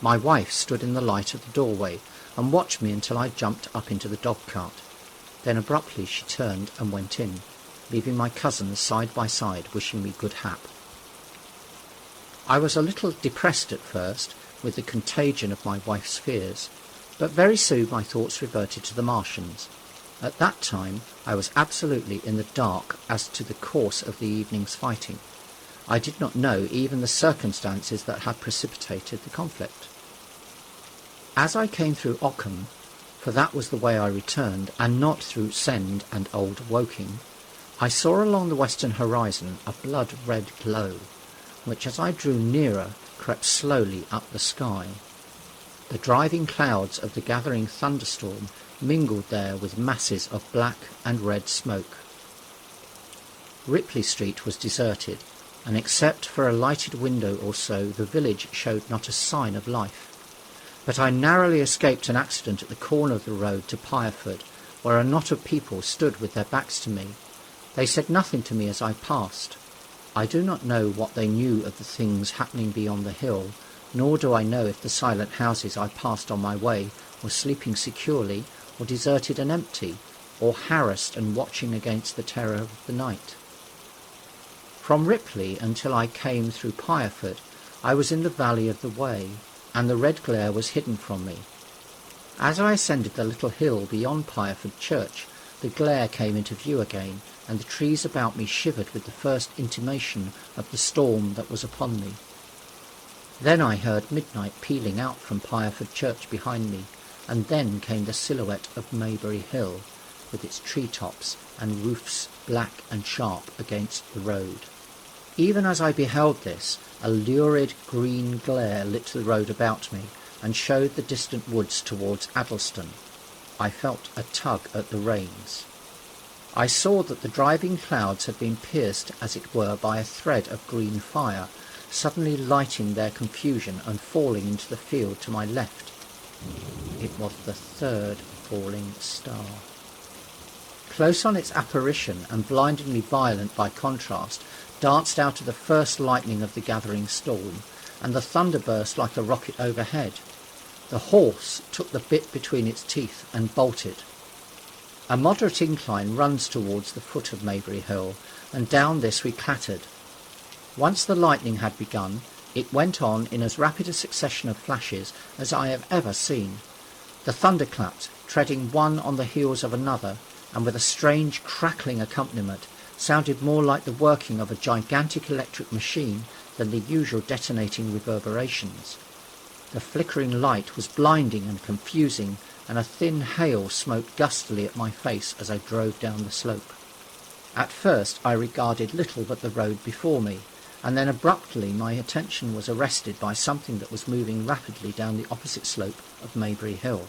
My wife stood in the light of the doorway and watched me until I jumped up into the dog-cart. Then abruptly she turned and went in, leaving my cousins side by side wishing me good hap. I was a little depressed at first with the contagion of my wife's fears, but very soon my thoughts reverted to the Martians. At that time I was absolutely in the dark as to the course of the evening's fighting. I did not know even the circumstances that had precipitated the conflict. As I came through Ockham, for that was the way I returned, and not through Send and Old Woking, I saw along the western horizon a blood-red glow, which as I drew nearer crept slowly up the sky. The driving clouds of the gathering thunderstorm mingled there with masses of black and red smoke. Ripley Street was deserted, and except for a lighted window or so the village showed not a sign of life. But I narrowly escaped an accident at the corner of the road to Pireford, where a knot of people stood with their backs to me. They said nothing to me as I passed. I do not know what they knew of the things happening beyond the hill, nor do I know if the silent houses I passed on my way was sleeping securely, or deserted and empty, or harassed and watching against the terror of the night. From Ripley until I came through Pireford, I was in the valley of the Wey, and the red glare was hidden from me. As I ascended the little hill beyond Pireford Church, the glare came into view again, and the trees about me shivered with the first intimation of the storm that was upon me. Then I heard midnight pealing out from Pireford Church behind me, and then came the silhouette of Maybury Hill, with its tree-tops and roofs black and sharp against the road. Even as I beheld this, a lurid green glare lit the road about me, and showed the distant woods towards Addlestone. I felt a tug at the reins. I saw that the driving clouds had been pierced, as it were, by a thread of green fire, suddenly lighting their confusion and falling into the field to my left. It was the third falling star. Close on its apparition, and blindingly violent by contrast, danced out of the first lightning of the gathering storm, and the thunder burst like a rocket overhead. The horse took the bit between its teeth and bolted. A moderate incline runs towards the foot of Maybury Hill, and down this we clattered. Once the lightning had begun, it went on in as rapid a succession of flashes as I have ever seen. The thunder clapped, treading one on the heels of another, and with a strange crackling accompaniment, sounded more like the working of a gigantic electric machine than the usual detonating reverberations. The flickering light was blinding and confusing, and a thin hail smote gustily at my face as I drove down the slope. At first I regarded little but the road before me, and then abruptly my attention was arrested by something that was moving rapidly down the opposite slope of Maybury Hill.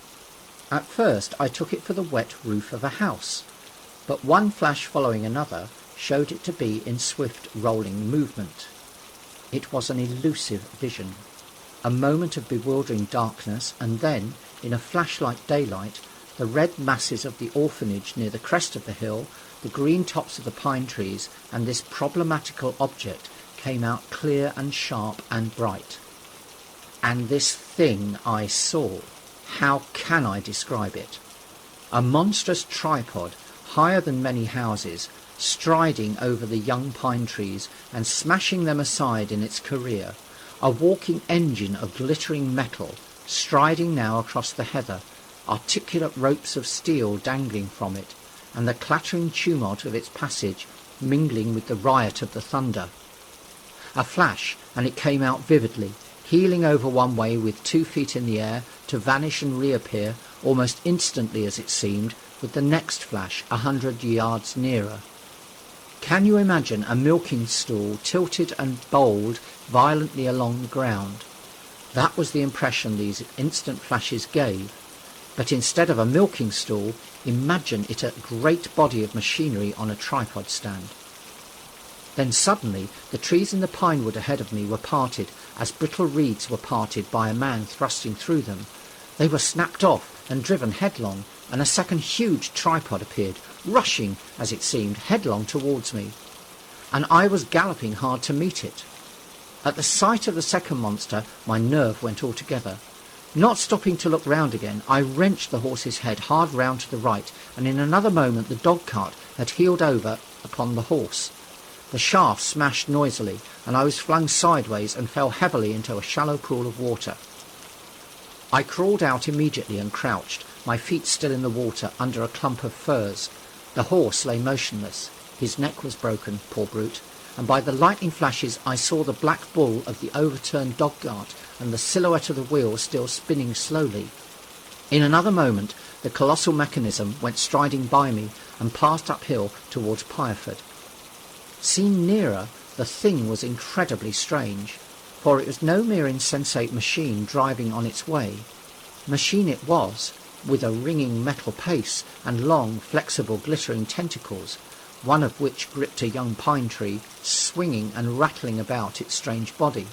At first I took it for the wet roof of a house, but one flash following another showed it to be in swift rolling movement. It was an elusive vision. A moment of bewildering darkness, and then, in a flash like daylight, the red masses of the orphanage near the crest of the hill, the green tops of the pine trees, and this problematical object came out clear and sharp and bright. And this thing I saw, how can I describe it? A monstrous tripod, higher than many houses, striding over the young pine trees and smashing them aside in its career, a walking engine of glittering metal, striding now across the heather, articulate ropes of steel dangling from it, and the clattering tumult of its passage mingling with the riot of the thunder. A flash, and it came out vividly, heeling over one way with 2 feet in the air, to vanish and reappear, almost instantly as it seemed, with the next flash 100 yards nearer. Can you imagine a milking stool tilted and bowled violently along the ground? That was the impression these instant flashes gave. But instead of a milking stool, imagine it a great body of machinery on a tripod stand. Then suddenly the trees in the pine wood ahead of me were parted, as brittle reeds were parted by a man thrusting through them. They were snapped off and driven headlong, and a second huge tripod appeared, rushing, as it seemed, headlong towards me, and I was galloping hard to meet it. At the sight of the second monster, my nerve went altogether. Not stopping to look round again, I wrenched the horse's head hard round to the right, and in another moment the dog-cart had heeled over upon the horse. The shaft smashed noisily, and I was flung sideways and fell heavily into a shallow pool of water. I crawled out immediately and crouched, my feet still in the water, under a clump of firs. The horse lay motionless. His neck was broken, poor brute, and by the lightning flashes I saw the black bull of the overturned dog-cart and the silhouette of the wheel still spinning slowly. In another moment the colossal mechanism went striding by me and passed uphill towards Pireford. Seen nearer, the thing was incredibly strange, for it was no mere insensate machine driving on its way. Machine it was, with a ringing metal pace and long, flexible, glittering tentacles, one of which gripped a young pine tree, swinging and rattling about its strange body.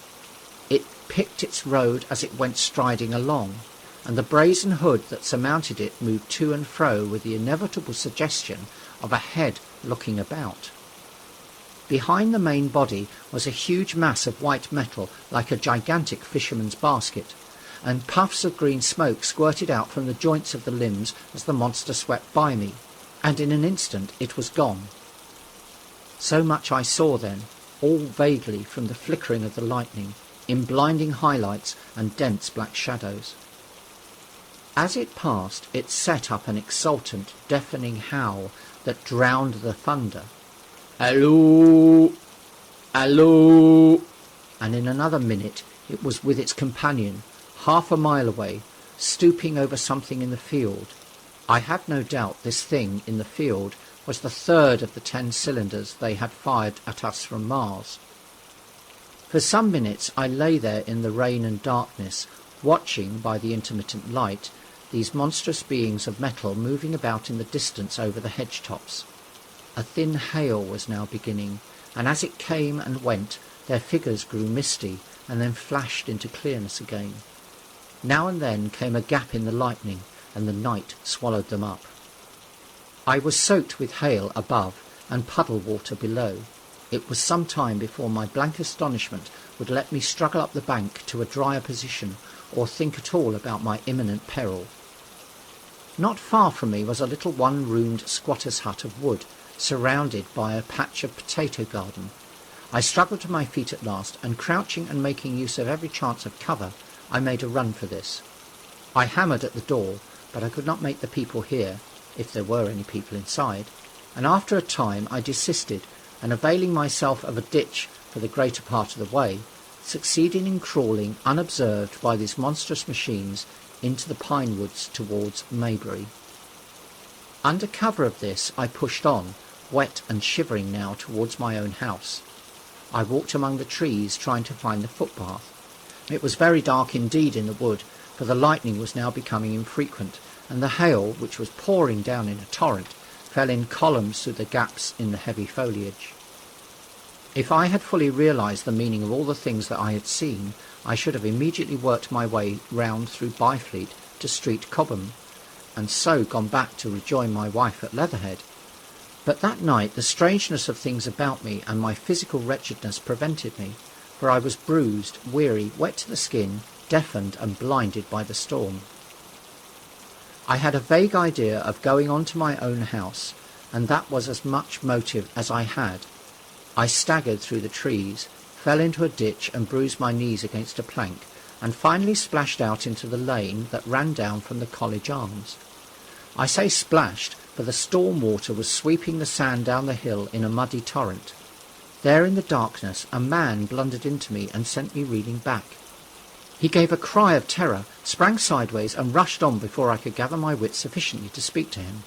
It picked its road as it went striding along, and the brazen hood that surmounted it moved to and fro with the inevitable suggestion of a head looking about. Behind the main body was a huge mass of white metal like a gigantic fisherman's basket, and puffs of green smoke squirted out from the joints of the limbs as the monster swept by me, and in an instant it was gone. So much I saw then, all vaguely from the flickering of the lightning, in blinding highlights and dense black shadows. As it passed, it set up an exultant, deafening howl that drowned the thunder. "Halloo! Halloo!" And in another minute it was with its companion, half a mile away, stooping over something in the field. I had no doubt this thing in the field was the third of the 10 cylinders they had fired at us from Mars. For some minutes I lay there in the rain and darkness, watching, by the intermittent light, these monstrous beings of metal moving about in the distance over the hedge tops. A thin hail was now beginning, and as it came and went, their figures grew misty and then flashed into clearness again. Now and then came a gap in the lightning, and the night swallowed them up. I was soaked with hail above and puddle water below. It was some time before my blank astonishment would let me struggle up the bank to a drier position or think at all about my imminent peril. Not far from me was a little one-roomed squatter's hut of wood, surrounded by a patch of potato garden. I struggled to my feet at last, and crouching and making use of every chance of cover, I made a run for this. I hammered at the door, but I could not make the people hear, if there were any people inside, and after a time I desisted, and availing myself of a ditch for the greater part of the way, succeeded in crawling unobserved by these monstrous machines into the pine woods towards Maybury. Under cover of this I pushed on, wet and shivering now, towards my own house. I walked among the trees, trying to find the footpath. It was very dark indeed in the wood, for the lightning was now becoming infrequent, and the hail, which was pouring down in a torrent, fell in columns through the gaps in the heavy foliage. If I had fully realized the meaning of all the things that I had seen, I should have immediately worked my way round through Byfleet to Street Cobham, and so gone back to rejoin my wife at Leatherhead. But that night the strangeness of things about me and my physical wretchedness prevented me, for I was bruised, weary, wet to the skin, deafened and blinded by the storm. I had a vague idea of going on to my own house, and that was as much motive as I had. I staggered through the trees, fell into a ditch and bruised my knees against a plank, and finally splashed out into the lane that ran down from the College Arms. I say splashed, for the storm water was sweeping the sand down the hill in a muddy torrent. There in the darkness a man blundered into me and sent me reeling back. He gave a cry of terror, sprang sideways, and rushed on before I could gather my wits sufficiently to speak to him.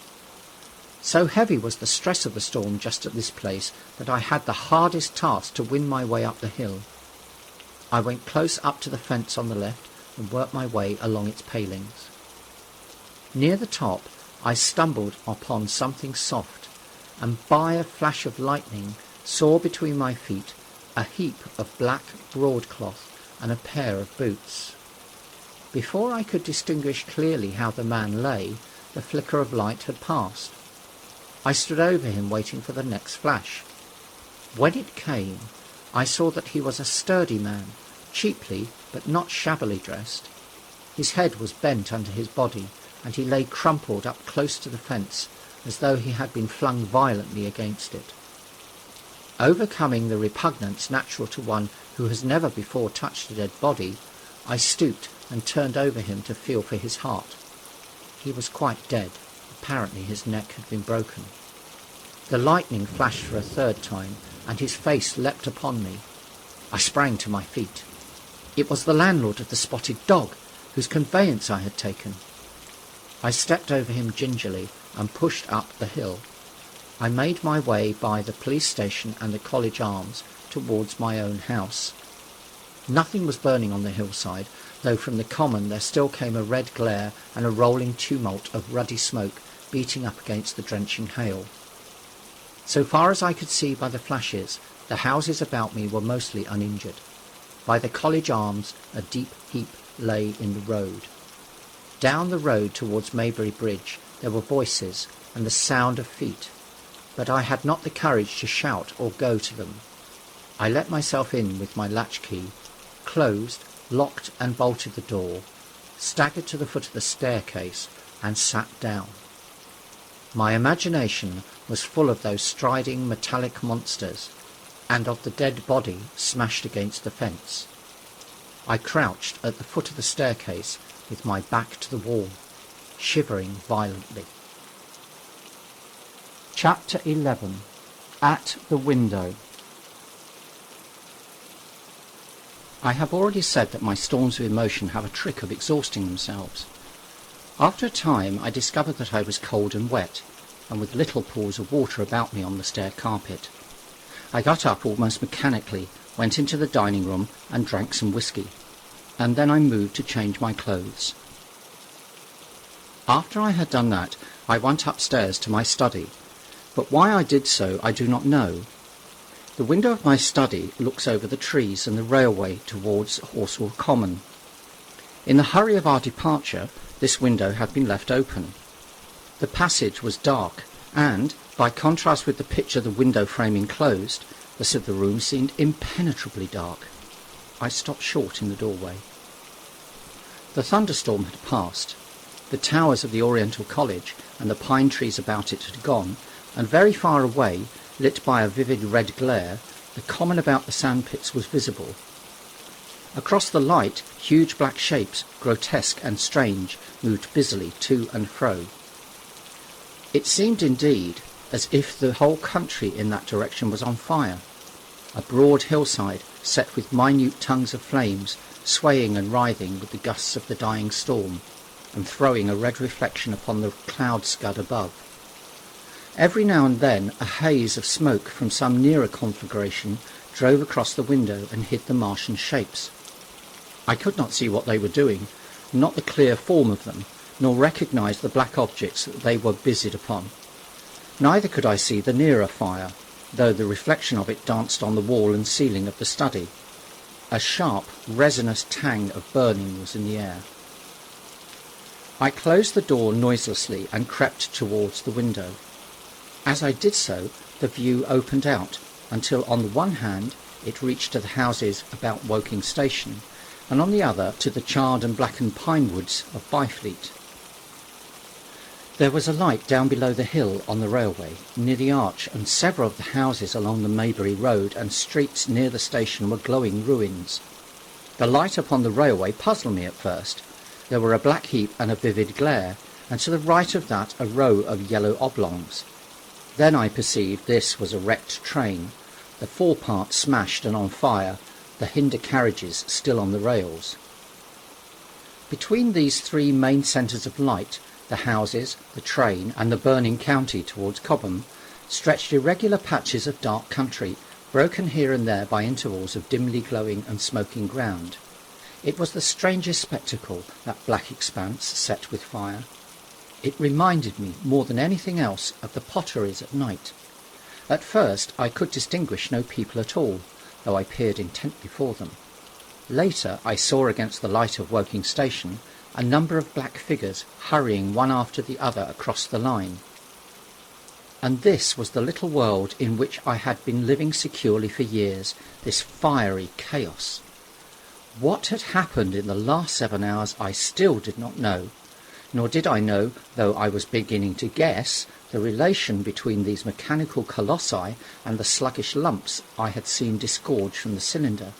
So heavy was the stress of the storm just at this place that I had the hardest task to win my way up the hill. I went close up to the fence on the left and worked my way along its palings. Near the top I stumbled upon something soft, and by a flash of lightning saw between my feet a heap of black broadcloth and a pair of boots. Before I could distinguish clearly how the man lay, the flicker of light had passed. I stood over him waiting for the next flash. When it came, I saw that he was a sturdy man, cheaply but not shabbily dressed. His head was bent under his body, and he lay crumpled up close to the fence, as though he had been flung violently against it. Overcoming the repugnance natural to one who has never before touched a dead body, I stooped and turned over him to feel for his heart. He was quite dead. Apparently his neck had been broken. The lightning flashed for a third time, and his face leapt upon me. I sprang to my feet. It was the landlord of the Spotted Dog, whose conveyance I had taken. I stepped over him gingerly and pushed up the hill. I made my way by the police station and the College Arms towards my own house. Nothing was burning on the hillside, though from the common there still came a red glare and a rolling tumult of ruddy smoke beating up against the drenching hail. So far as I could see by the flashes, the houses about me were mostly uninjured. By the College Arms a deep heap lay in the road. Down the road towards Maybury Bridge there were voices and the sound of feet, but I had not the courage to shout or go to them. I let myself in with my latchkey, closed, locked and bolted the door, staggered to the foot of the staircase, and sat down. My imagination was full of those striding metallic monsters, and of the dead body smashed against the fence. I crouched at the foot of the staircase with my back to the wall, shivering violently. Chapter 11. At the Window. I have already said that my storms of emotion have a trick of exhausting themselves. After a time I discovered that I was cold and wet, and with little pools of water about me on the stair carpet. I got up almost mechanically, went into the dining room and drank some whisky, and then I moved to change my clothes. After I had done that, I went upstairs to my study, but why I did so I do not know. The window of my study looks over the trees and the railway towards Horsewell Common. In the hurry of our departure, this window had been left open. The passage was dark, and, by contrast with the picture the window frame enclosed, the rest of the room seemed impenetrably dark. I stopped short in the doorway. The thunderstorm had passed. The towers of the Oriental College and the pine trees about it had gone, and very far away, lit by a vivid red glare, the common about the sandpits was visible. Across the light, huge black shapes, grotesque and strange, moved busily to and fro. It seemed indeed as if the whole country in that direction was on fire. A broad hillside, set with minute tongues of flames, swaying and writhing with the gusts of the dying storm, and throwing a red reflection upon the cloud scud above. Every now and then a haze of smoke from some nearer conflagration drove across the window and hid the Martian shapes. I could not see what they were doing, not the clear form of them, nor recognise the black objects that they were busied upon. Neither could I see the nearer fire, though the reflection of it danced on the wall and ceiling of the study. A sharp, resinous tang of burning was in the air. I closed the door noiselessly and crept towards the window. As I did so, the view opened out, until on the one hand it reached to the houses about Woking Station, and on the other to the charred and blackened pine woods of Byfleet. There was a light down below the hill on the railway, near the arch, and several of the houses along the Maybury Road and streets near the station were glowing ruins. The light upon the railway puzzled me at first. There were a black heap and a vivid glare, and to the right of that a row of yellow oblongs. Then I perceived this was a wrecked train, the forepart smashed and on fire, the hinder carriages still on the rails. Between these three main centres of light, the houses, the train, and the burning county towards Cobham, stretched irregular patches of dark country, broken here and there by intervals of dimly glowing and smoking ground. It was the strangest spectacle, that black expanse set with fire. It reminded me, more than anything else, of the potteries at night. At first I could distinguish no people at all, though I peered intently for them. Later I saw against the light of Woking Station a number of black figures hurrying one after the other across the line. And this was the little world in which I had been living securely for years, this fiery chaos. What had happened in the last 7 hours I still did not know, nor did I know, though I was beginning to guess, the relation between these mechanical colossi and the sluggish lumps I had seen disgorged from the cylinder.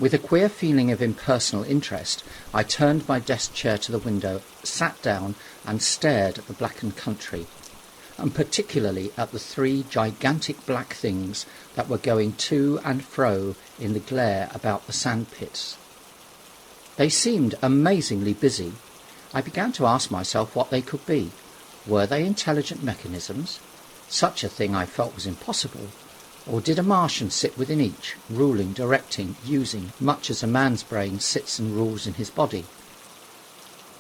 With a queer feeling of impersonal interest, I turned my desk chair to the window, sat down, and stared at the blackened country, and particularly at the three gigantic black things that were going to and fro in the glare about the sandpits. They seemed amazingly busy. I began to ask myself what they could be. Were they intelligent mechanisms? Such a thing I felt was impossible. Or did a Martian sit within each, ruling, directing, using, much as a man's brain sits and rules in his body?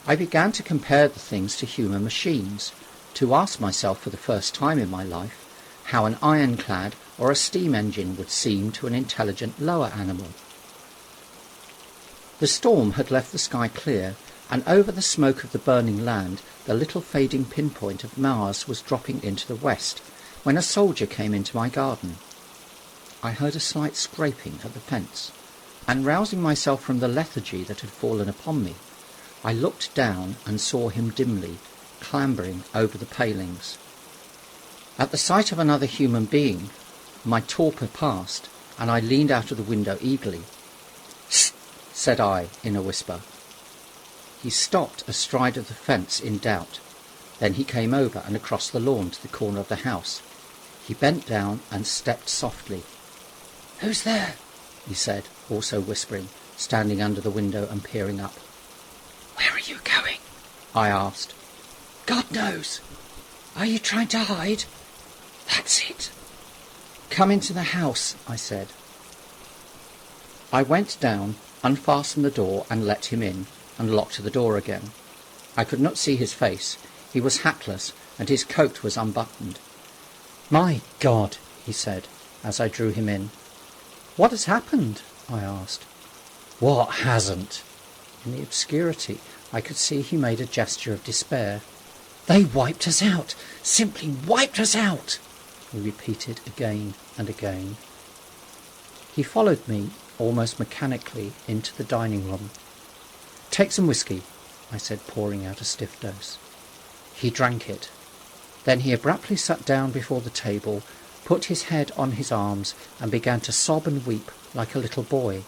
I began to compare the things to human machines, to ask myself for the first time in my life how an ironclad or a steam engine would seem to an intelligent lower animal. The storm had left the sky clear, and over the smoke of the burning land the little fading pinpoint of Mars was dropping into the west, when a soldier came into my garden. I heard a slight scraping at the fence, and rousing myself from the lethargy that had fallen upon me, I looked down and saw him dimly, clambering over the palings. At the sight of another human being, my torpor passed, and I leaned out of the window eagerly. "Sst," said I in a whisper. He stopped astride of the fence in doubt. Then he came over and across the lawn to the corner of the house. He bent down and stepped softly. "Who's there?" he said, also whispering, standing under the window and peering up. "Where are you going?" I asked. "God knows." "Are you trying to hide?" "That's it." "Come into the house," I said. I went down, unfastened the door and let him in, and locked the door again. I could not see his face. He was hatless, and his coat was unbuttoned. "My God," he said, as I drew him in. "What has happened?" I asked. "What hasn't?" In the obscurity, I could see he made a gesture of despair. "They wiped us out, simply wiped us out," he repeated again and again. He followed me, almost mechanically, into the dining room. "Take some whiskey," I said, pouring out a stiff dose. He drank it. Then he abruptly sat down before the table, put his head on his arms, and began to sob and weep like a little boy,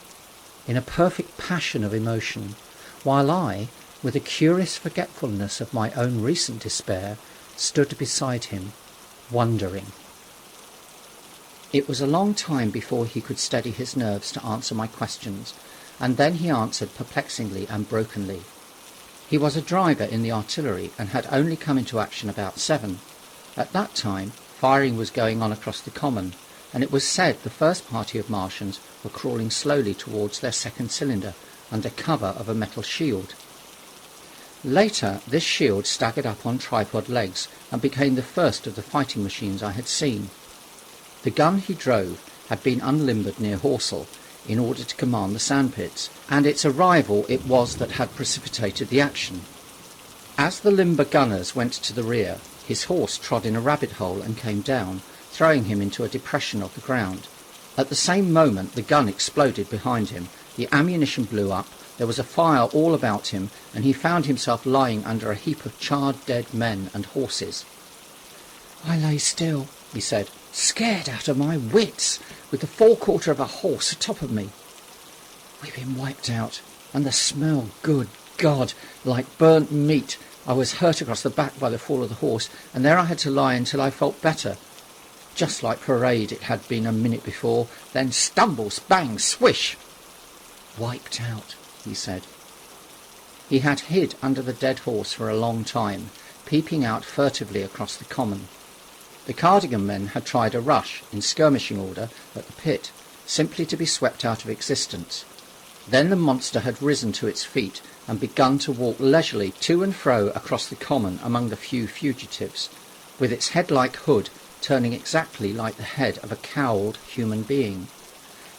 in a perfect passion of emotion, while I, with a curious forgetfulness of my own recent despair, stood beside him, wondering. It was a long time before he could steady his nerves to answer my questions, and then he answered perplexingly and brokenly. He was a driver in the artillery and had only come into action about 7. At that time, firing was going on across the common, and it was said the first party of Martians were crawling slowly towards their second cylinder under cover of a metal shield. Later, this shield staggered up on tripod legs and became the first of the fighting machines I had seen. The gun he drove had been unlimbered near Horsell in order to command the sandpits, and its arrival it was that had precipitated the action. As the limber gunners went to the rear, his horse trod in a rabbit hole and came down, throwing him into a depression of the ground. At the same moment the gun exploded behind him, the ammunition blew up, there was a fire all about him, and he found himself lying under a heap of charred dead men and horses. "I lay still," he said, "scared out of my wits, with the forequarter of a horse atop of me. We've been wiped out, and the smell, good God, like burnt meat. I was hurt across the back by the fall of the horse, and there I had to lie until I felt better. Just like parade it had been a minute before, then stumbles, bang, swish." "Wiped out," he said. He had hid under the dead horse for a long time, peeping out furtively across the common. The Cardigan men had tried a rush, in skirmishing order, at the pit, simply to be swept out of existence. Then the monster had risen to its feet and begun to walk leisurely to and fro across the common among the few fugitives, with its head-like hood turning exactly like the head of a cowled human being.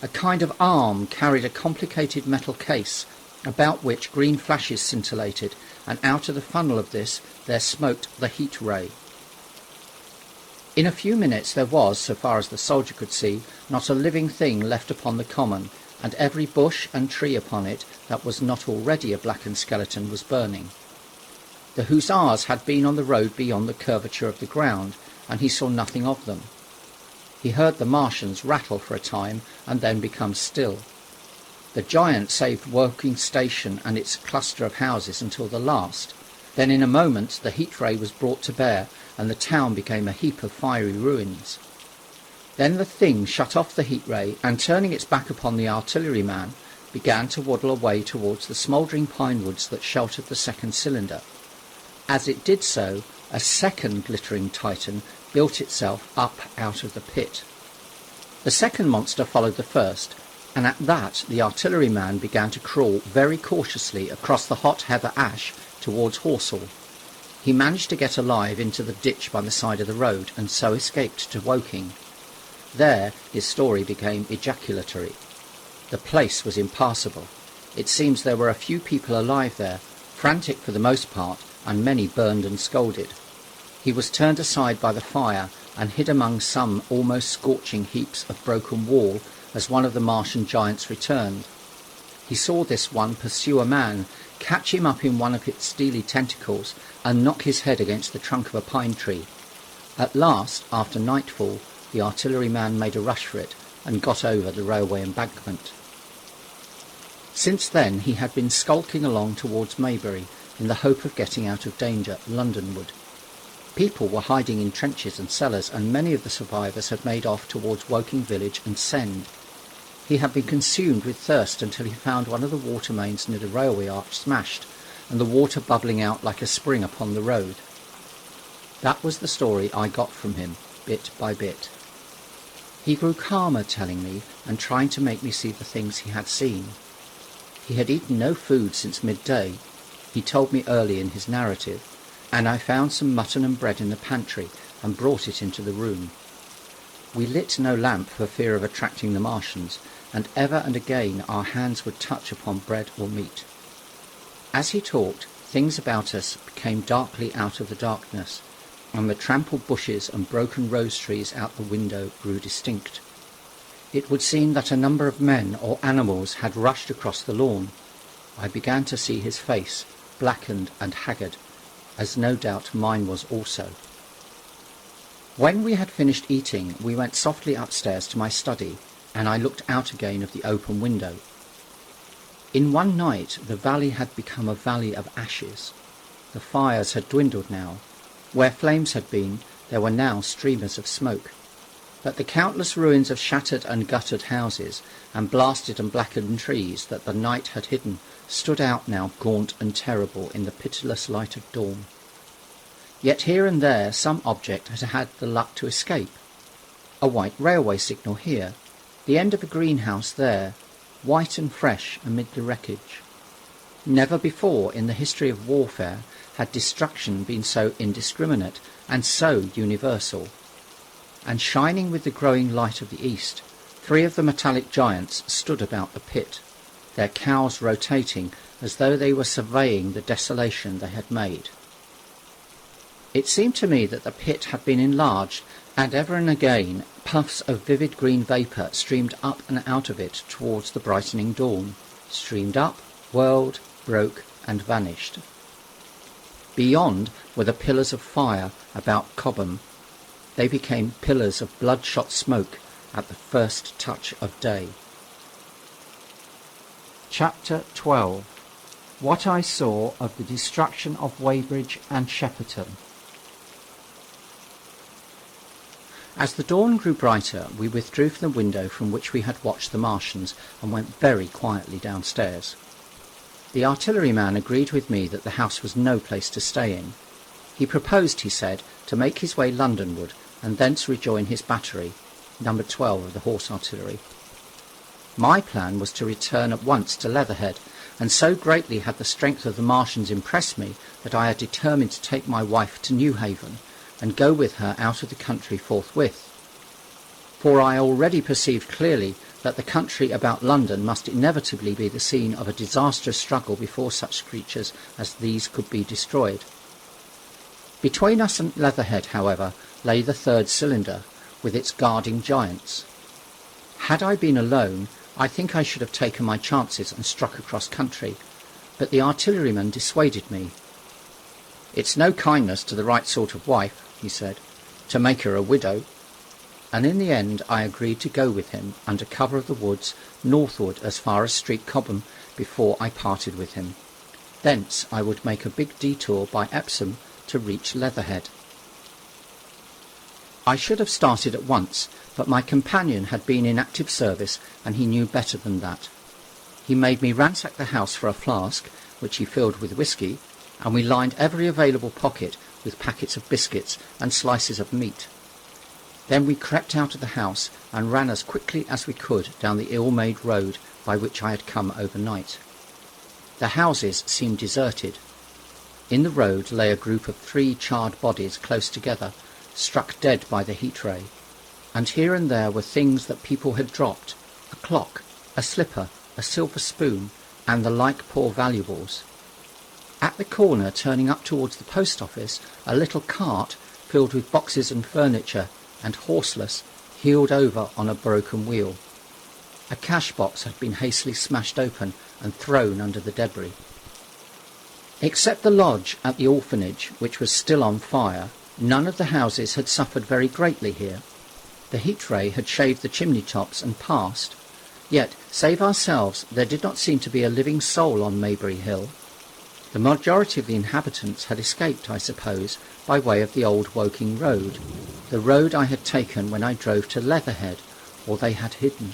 A kind of arm carried a complicated metal case, about which green flashes scintillated, and out of the funnel of this there smoked the heat ray. In a few minutes there was, so far as the soldier could see, not a living thing left upon the common, and every bush and tree upon it that was not already a blackened skeleton was burning. The hussars had been on the road beyond the curvature of the ground, and he saw nothing of them. He heard the Martians rattle for a time and then become still. The giant saved Woking Station and its cluster of houses until the last. Then in a moment the heat ray was brought to bear, and the town became a heap of fiery ruins. Then the thing shut off the heat ray, and turning its back upon the artilleryman, began to waddle away towards the smouldering pine woods that sheltered the second cylinder. As it did so, a second glittering titan built itself up out of the pit. The second monster followed the first, and at that the artilleryman began to crawl very cautiously across the hot heather ash towards Horsell. He managed to get alive into the ditch by the side of the road, and so escaped to Woking. There his story became ejaculatory. The place was impassable. It seems there were a few people alive there, frantic for the most part, and many burned and scalded. He was turned aside by the fire and hid among some almost scorching heaps of broken wall as one of the Martian giants returned. He saw this one pursue a man, catch him up in one of its steely tentacles, and knock his head against the trunk of a pine tree. At last, after nightfall, the artilleryman made a rush for it and got over the railway embankment. Since then he had been skulking along towards Maybury in the hope of getting out of danger Londonward. People were hiding in trenches and cellars, and many of the survivors had made off towards Woking village and Send. He had been consumed with thirst until he found one of the water mains near the railway arch smashed, and the water bubbling out like a spring upon the road. That was the story I got from him, bit by bit. He grew calmer telling me and trying to make me see the things he had seen. He had eaten no food since midday, he told me early in his narrative, and I found some mutton and bread in the pantry and brought it into the room. We lit no lamp for fear of attracting the Martians, and ever and again our hands would touch upon bread or meat. As he talked, things about us became darkly out of the darkness, and the trampled bushes and broken rose trees out the window grew distinct. It would seem that a number of men or animals had rushed across the lawn. I began to see his face, blackened and haggard, as no doubt mine was also. When we had finished eating, we went softly upstairs to my study, and I looked out again of the open window. In one night the valley had become a valley of ashes. The fires had dwindled now. Where flames had been, there were now streamers of smoke. But the countless ruins of shattered and guttered houses, and blasted and blackened trees that the night had hidden, stood out now gaunt and terrible in the pitiless light of dawn. Yet here and there some object had had the luck to escape. A white railway signal here, the end of a greenhouse there, white and fresh amid the wreckage. Never before in the history of warfare had destruction been so indiscriminate and so universal. And shining with the growing light of the east, 3 of the metallic giants stood about the pit, their cows rotating as though they were surveying the desolation they had made. It seemed to me that the pit had been enlarged, and ever and again puffs of vivid green vapour streamed up and out of it towards the brightening dawn, streamed up, whirled, broke, and vanished. Beyond were the pillars of fire about Cobham. They became pillars of bloodshot smoke at the first touch of day. Chapter 12. What I saw of the destruction of Weybridge and Shepperton. As the dawn grew brighter, we withdrew from the window from which we had watched the Martians and went very quietly downstairs. The artilleryman agreed with me that the house was no place to stay in. He proposed, he said, to make his way Londonward and thence rejoin his battery, number 12 of the Horse Artillery. My plan was to return at once to Leatherhead, and so greatly had the strength of the Martians impressed me that I had determined to take my wife to Newhaven and go with her out of the country forthwith. For I already perceived clearly that the country about London must inevitably be the scene of a disastrous struggle before such creatures as these could be destroyed. Between us and Leatherhead, however, lay the 3rd cylinder, with its guarding giants. Had I been alone, I think I should have taken my chances and struck across country, but the artilleryman dissuaded me. "It's no kindness to the right sort of wife," he said, "to make her a widow." And in the end I agreed to go with him under cover of the woods northward as far as Street Cobham before I parted with him. Thence I would make a big detour by Epsom to reach Leatherhead. I should have started at once, but my companion had been in active service and he knew better than that. He made me ransack the house for a flask, which he filled with whisky, and we lined every available pocket with packets of biscuits and slices of meat. Then we crept out of the house and ran as quickly as we could down the ill-made road by which I had come overnight. The houses seemed deserted. In the road lay a group of 3 charred bodies close together, struck dead by the heat ray, and here and there were things that people had dropped, a clock, a slipper, a silver spoon, and the like poor valuables. At the corner, turning up towards the post office, a little cart filled with boxes and furniture, and horseless, heeled over on a broken wheel. A cash box had been hastily smashed open and thrown under the debris. Except the lodge at the orphanage, which was still on fire, none of the houses had suffered very greatly here. The heat ray had shaved the chimney tops and passed, yet, save ourselves, there did not seem to be a living soul on Maybury Hill. The majority of the inhabitants had escaped, I suppose, by way of the old Woking road, the road I had taken when I drove to Leatherhead, or they had hidden.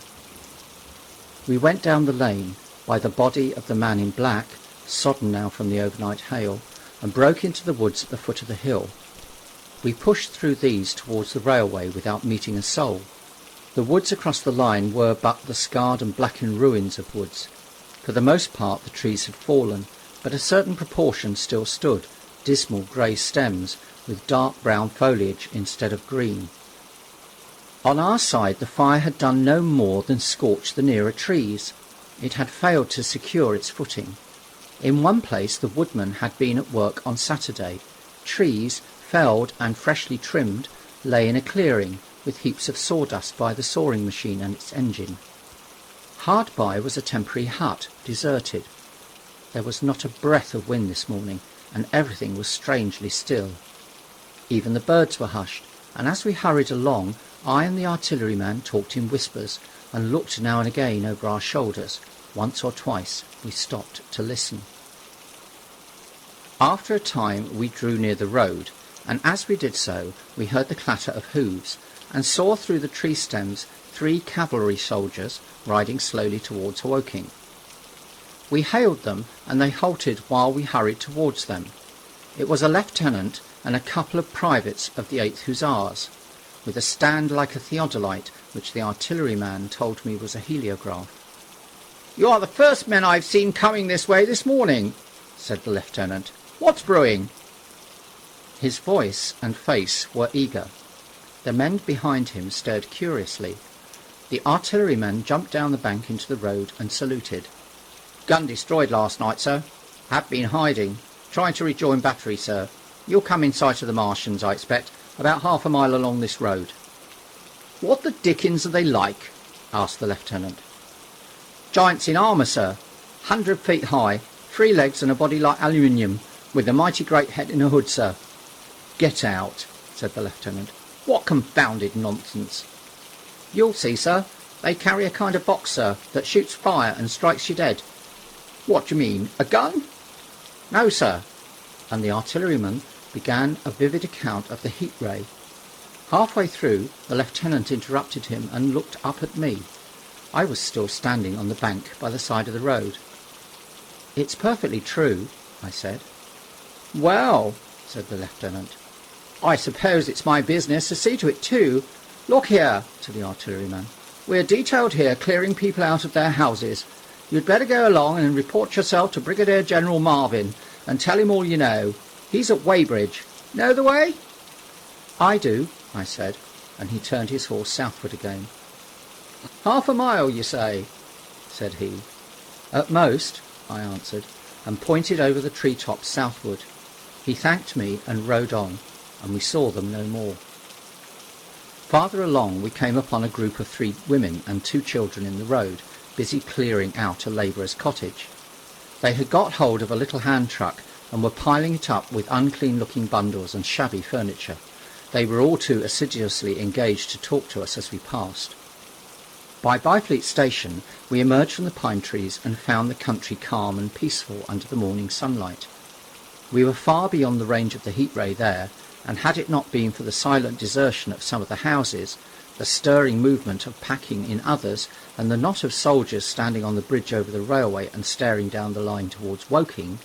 We went down the lane, by the body of the man in black, sodden now from the overnight hail, and broke into the woods at the foot of the hill. We pushed through these towards the railway without meeting a soul. The woods across the line were but the scarred and blackened ruins of woods. For the most part the trees had fallen, but a certain proportion still stood, dismal grey stems with dark brown foliage instead of green. On our side the fire had done no more than scorch the nearer trees. It had failed to secure its footing. In one place the woodman had been at work on Saturday. Trees, felled and freshly trimmed, lay in a clearing, with heaps of sawdust by the sawing machine and its engine. Hard by was a temporary hut, deserted. There was not a breath of wind this morning, and everything was strangely still. Even the birds were hushed, and as we hurried along, I and the artilleryman talked in whispers, and looked now and again over our shoulders. Once or twice we stopped to listen. After a time we drew near the road, and as we did so we heard the clatter of hooves, and saw through the tree stems 3 cavalry soldiers riding slowly towards Woking. We hailed them, and they halted while we hurried towards them. It was a lieutenant and a couple of privates of the 8th Hussars, with a stand like a theodolite, which the artilleryman told me was a heliograph. "You are the first men I've seen coming this way this morning," said the lieutenant. "What's brewing?" His voice and face were eager. The men behind him stared curiously. The artilleryman jumped down the bank into the road and saluted. "Gun destroyed last night, sir. Have been hiding. Trying to rejoin battery, sir. You'll come in sight of the Martians, I expect, about half a mile along this road." "What the dickens are they like?" asked the lieutenant. "Giants in armour, sir. 100 feet high, 3 legs and a body like aluminium, with a mighty great head in a hood, sir." "Get out," said the lieutenant. "What confounded nonsense!" "You'll see, sir. They carry a kind of box, sir, that shoots fire and strikes you dead." "What do you mean, a gun?" "No, sir." And the artilleryman began a vivid account of the heat ray. Halfway through, the lieutenant interrupted him and looked up at me. I was still standing on the bank by the side of the road. "It's perfectly true," I said. "Well," said the lieutenant, "I suppose it's my business to see to it too. Look here," to the artilleryman, "we're detailed here clearing people out of their houses. You'd better go along and report yourself to Brigadier General Marvin and tell him all you know. He's at Weybridge. Know the way?" "I do," I said, and he turned his horse southward again. "Half a mile, you say?" said he. "At most," I answered, and pointed over the tree-tops southward. He thanked me and rode on, and we saw them no more. Farther along we came upon a group of 3 women and 2 children in the road, busy clearing out a labourer's cottage. They had got hold of a little hand truck and were piling it up with unclean-looking bundles and shabby furniture. They were all too assiduously engaged to talk to us as we passed. By Byfleet Station we emerged from the pine trees and found the country calm and peaceful under the morning sunlight. We were far beyond the range of the heat ray there, and had it not been for the silent desertion of some of the houses, the stirring movement of packing in others, and the knot of soldiers standing on the bridge over the railway and staring down the line towards Woking,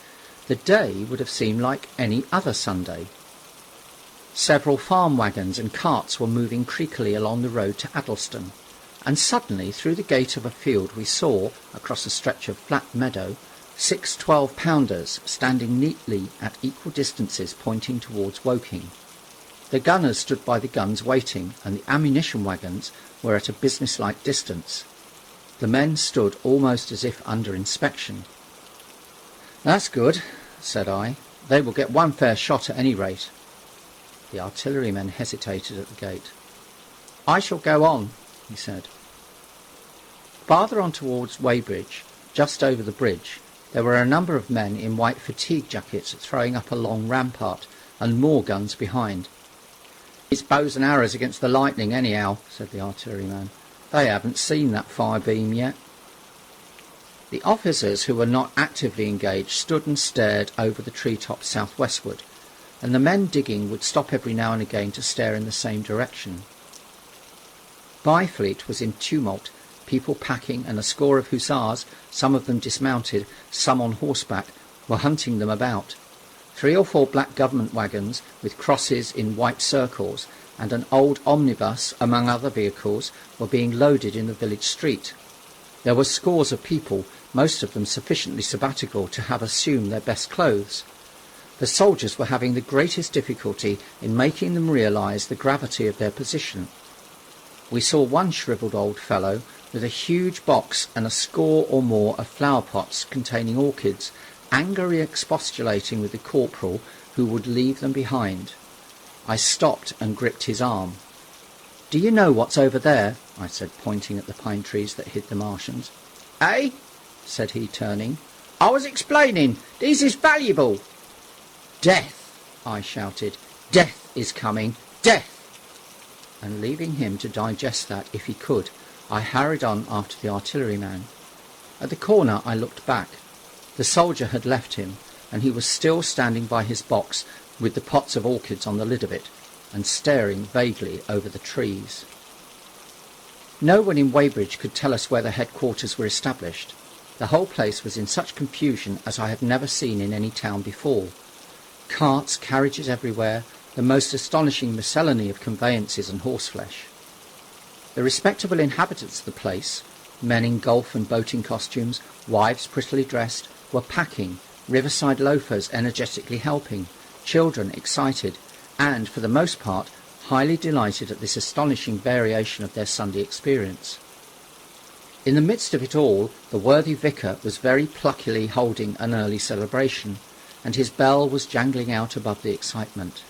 the day would have seemed like any other Sunday. Several farm wagons and carts were moving creakily along the road to Addlestone, and suddenly through the gate of a field we saw, across a stretch of flat meadow, 6 12-pounders standing neatly at equal distances pointing towards Woking. The gunners stood by the guns waiting, and the ammunition wagons were at a business-like distance. The men stood almost as if under inspection. "That's good," said I. "They will get one fair shot at any rate." The artilleryman hesitated at the gate. "I shall go on," he said. Farther on towards Weybridge, just over the bridge, there were a number of men in white fatigue jackets throwing up a long rampart, and more guns behind. "It's bows and arrows against the lightning anyhow," said the artilleryman. "They haven't seen that fire beam yet." The officers who were not actively engaged stood and stared over the treetops southwestward, and the men digging would stop every now and again to stare in the same direction. Byfleet was in tumult, people packing, and a score of hussars, some of them dismounted, some on horseback, were hunting them about. 3 or 4 black government wagons with crosses in white circles and an old omnibus, among other vehicles, were being loaded in the village street. There were scores of people, most of them sufficiently sabbatical to have assumed their best clothes. The soldiers were having the greatest difficulty in making them realise the gravity of their position. We saw one shrivelled old fellow with a huge box and a score or more of flower pots containing orchids, angrily expostulating with the corporal who would leave them behind. I stopped and gripped his arm. "Do you know what's over there?" I said, pointing at the pine trees that hid the Martians. "Eh?" said he, turning. "I was explaining. These is valuable." "Death!" I shouted. "Death is coming! Death!" And leaving him to digest that if he could, I hurried on after the artilleryman. At the corner I looked back. The soldier had left him, and he was still standing by his box with the pots of orchids on the lid of it, and staring vaguely over the trees. No one in Weybridge could tell us where the headquarters were established. The whole place was in such confusion as I have never seen in any town before. Carts, carriages everywhere, the most astonishing miscellany of conveyances and horseflesh. The respectable inhabitants of the place, men in golf and boating costumes, wives prettily dressed, were packing, riverside loafers energetically helping, children excited, and, for the most part, highly delighted at this astonishing variation of their Sunday experience. In the midst of it all, the worthy vicar was very pluckily holding an early celebration, and his bell was jangling out above the excitement.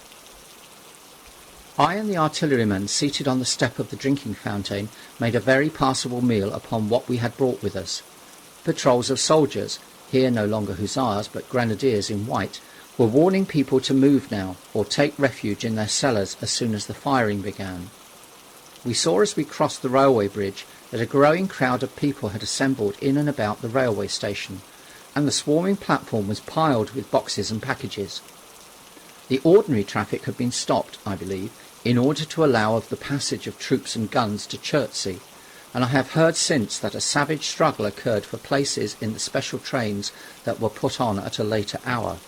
I and the artilleryman, seated on the step of the drinking fountain, made a very passable meal upon what we had brought with us. Patrols of soldiers, here no longer hussars but grenadiers in white, were warning people to move now, or take refuge in their cellars as soon as the firing began. We saw as we crossed the railway bridge that a growing crowd of people had assembled in and about the railway station, and the swarming platform was piled with boxes and packages. The ordinary traffic had been stopped, I believe, in order to allow of the passage of troops and guns to Chertsey, and I have heard since that a savage struggle occurred for places in the special trains that were put on at a later hour.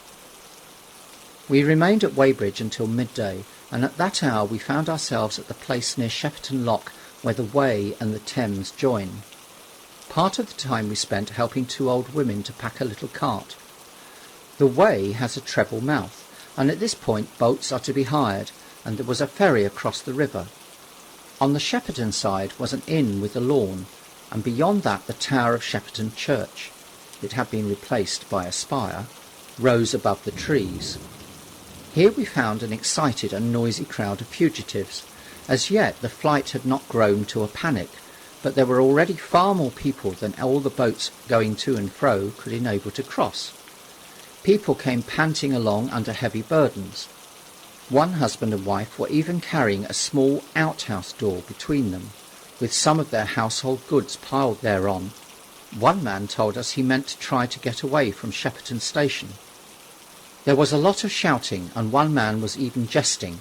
We remained at Weybridge until midday, and at that hour we found ourselves at the place near Shepperton Lock where the Wey and the Thames join. Part of the time we spent helping 2 old women to pack a little cart. The Wey has a treble mouth, and at this point boats are to be hired, and there was a ferry across the river. On the Shepperton side was an inn with a lawn, and beyond that the tower of Shepperton Church. It had been replaced by a spire, rose above the trees. Here we found an excited and noisy crowd of fugitives. As yet the flight had not grown to a panic, but there were already far more people than all the boats going to and fro could enable to cross. People came panting along under heavy burdens. One husband and wife were even carrying a small outhouse door between them, with some of their household goods piled thereon. One man told us he meant to try to get away from Shepperton Station. There was a lot of shouting, and one man was even jesting.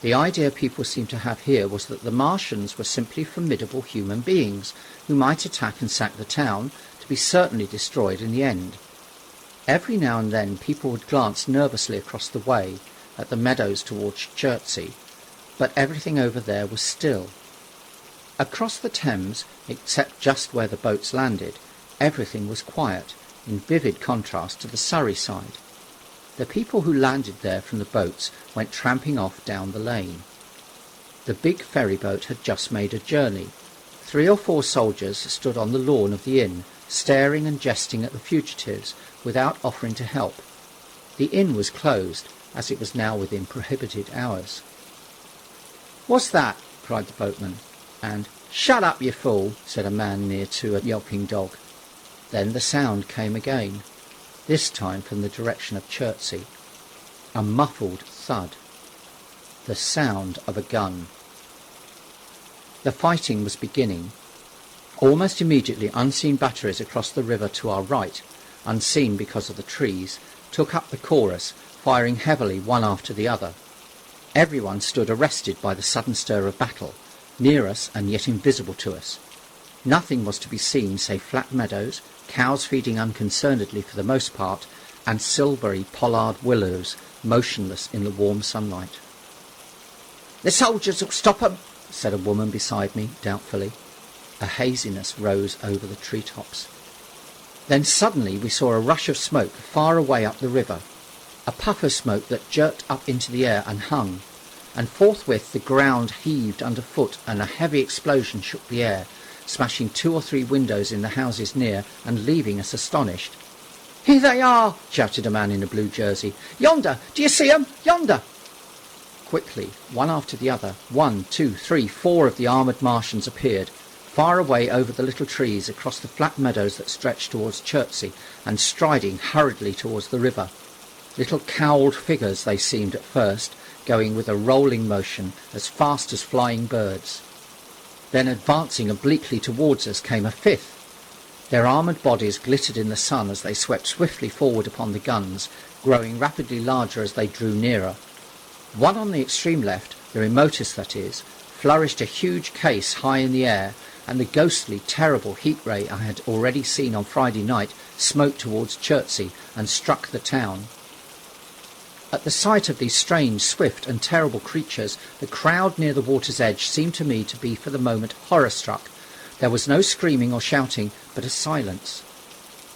The idea people seemed to have here was that the Martians were simply formidable human beings who might attack and sack the town, to be certainly destroyed in the end. Every now and then people would glance nervously across the way at the meadows towards Chertsey, but everything over there was still. Across the Thames, except just where the boats landed, everything was quiet, in vivid contrast to the Surrey side. The people who landed there from the boats went tramping off down the lane. The big ferry boat had just made a journey. 3 or 4 soldiers stood on the lawn of the inn, staring and jesting at the fugitives, without offering to help. The inn was closed, as it was now within prohibited hours. "What's that?" cried the boatman, and "Shut up, you fool," said a man near to a yelping dog. Then the sound came again, this time from the direction of Chertsey. A muffled thud. The sound of a gun. The fighting was beginning. Almost immediately, unseen batteries across the river to our right, unseen because of the trees, took up the chorus, firing heavily one after the other. Everyone stood arrested by the sudden stir of battle, near us and yet invisible to us. Nothing was to be seen save flat meadows, cows feeding unconcernedly for the most part, and silvery pollard willows motionless in the warm sunlight. "The soldiers will stop 'em," said a woman beside me doubtfully. A haziness rose over the treetops. Then suddenly we saw a rush of smoke far away up the river, a puff of smoke that jerked up into the air and hung, and forthwith the ground heaved underfoot and a heavy explosion shook the air, smashing 2 or 3 windows in the houses near and leaving us astonished. "Here they are!" shouted a man in a blue jersey. "Yonder! Do you see 'em? Yonder!" Quickly, one after the other, 1, 2, 3, 4 of the armoured Martians appeared, far away over the little trees, across the flat meadows that stretched towards Chertsey, and striding hurriedly towards the river. Little cowled figures they seemed at first, going with a rolling motion, as fast as flying birds. Then advancing obliquely towards us came a 5th. Their armoured bodies glittered in the sun as they swept swiftly forward upon the guns, growing rapidly larger as they drew nearer. One on the extreme left, the remotest that is, flourished a huge case high in the air, and the ghostly, terrible heat ray I had already seen on Friday night smote towards Chertsey and struck the town. At the sight of these strange, swift and terrible creatures, the crowd near the water's edge seemed to me to be for the moment horror-struck. There was no screaming or shouting, but a silence.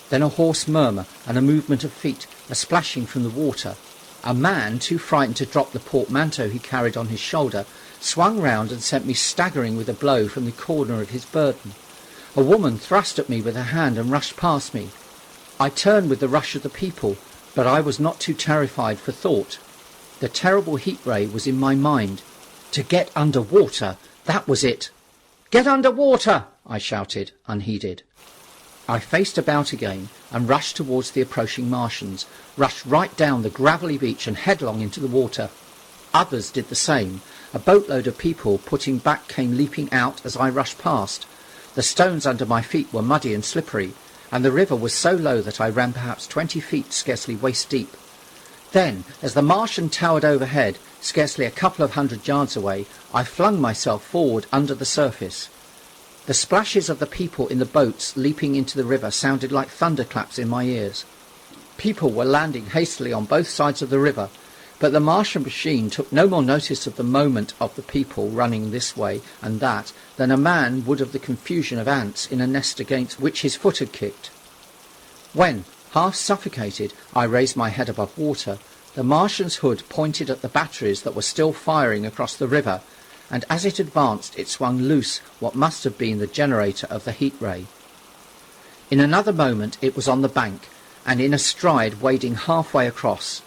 Then a hoarse murmur and a movement of feet, a splashing from the water. A man, too frightened to drop the portmanteau he carried on his shoulder, swung round and sent me staggering with a blow from the corner of his burden. A woman thrust at me with her hand and rushed past me. I turned with the rush of the people, but I was not too terrified for thought. The terrible heat ray was in my mind. To get under water, that was it. "Get under water!" I shouted, unheeded. I faced about again and rushed towards the approaching Martians, rushed right down the gravelly beach and headlong into the water. Others did the same. A boatload of people putting back came leaping out as I rushed past. The stones under my feet were muddy and slippery, and the river was so low that I ran perhaps 20 feet, scarcely waist deep. Then, as the Martian towered overhead, scarcely a couple of 100 yards away, I flung myself forward under the surface. The splashes of the people in the boats leaping into the river sounded like thunderclaps in my ears. People were landing hastily on both sides of the river, but the Martian machine took no more notice of the moment of the people running this way and that than a man would of the confusion of ants in a nest against which his foot had kicked. When, half suffocated, I raised my head above water, the Martian's hood pointed at the batteries that were still firing across the river, and as it advanced it swung loose what must have been the generator of the heat ray. In another moment it was on the bank, and in a stride wading halfway across.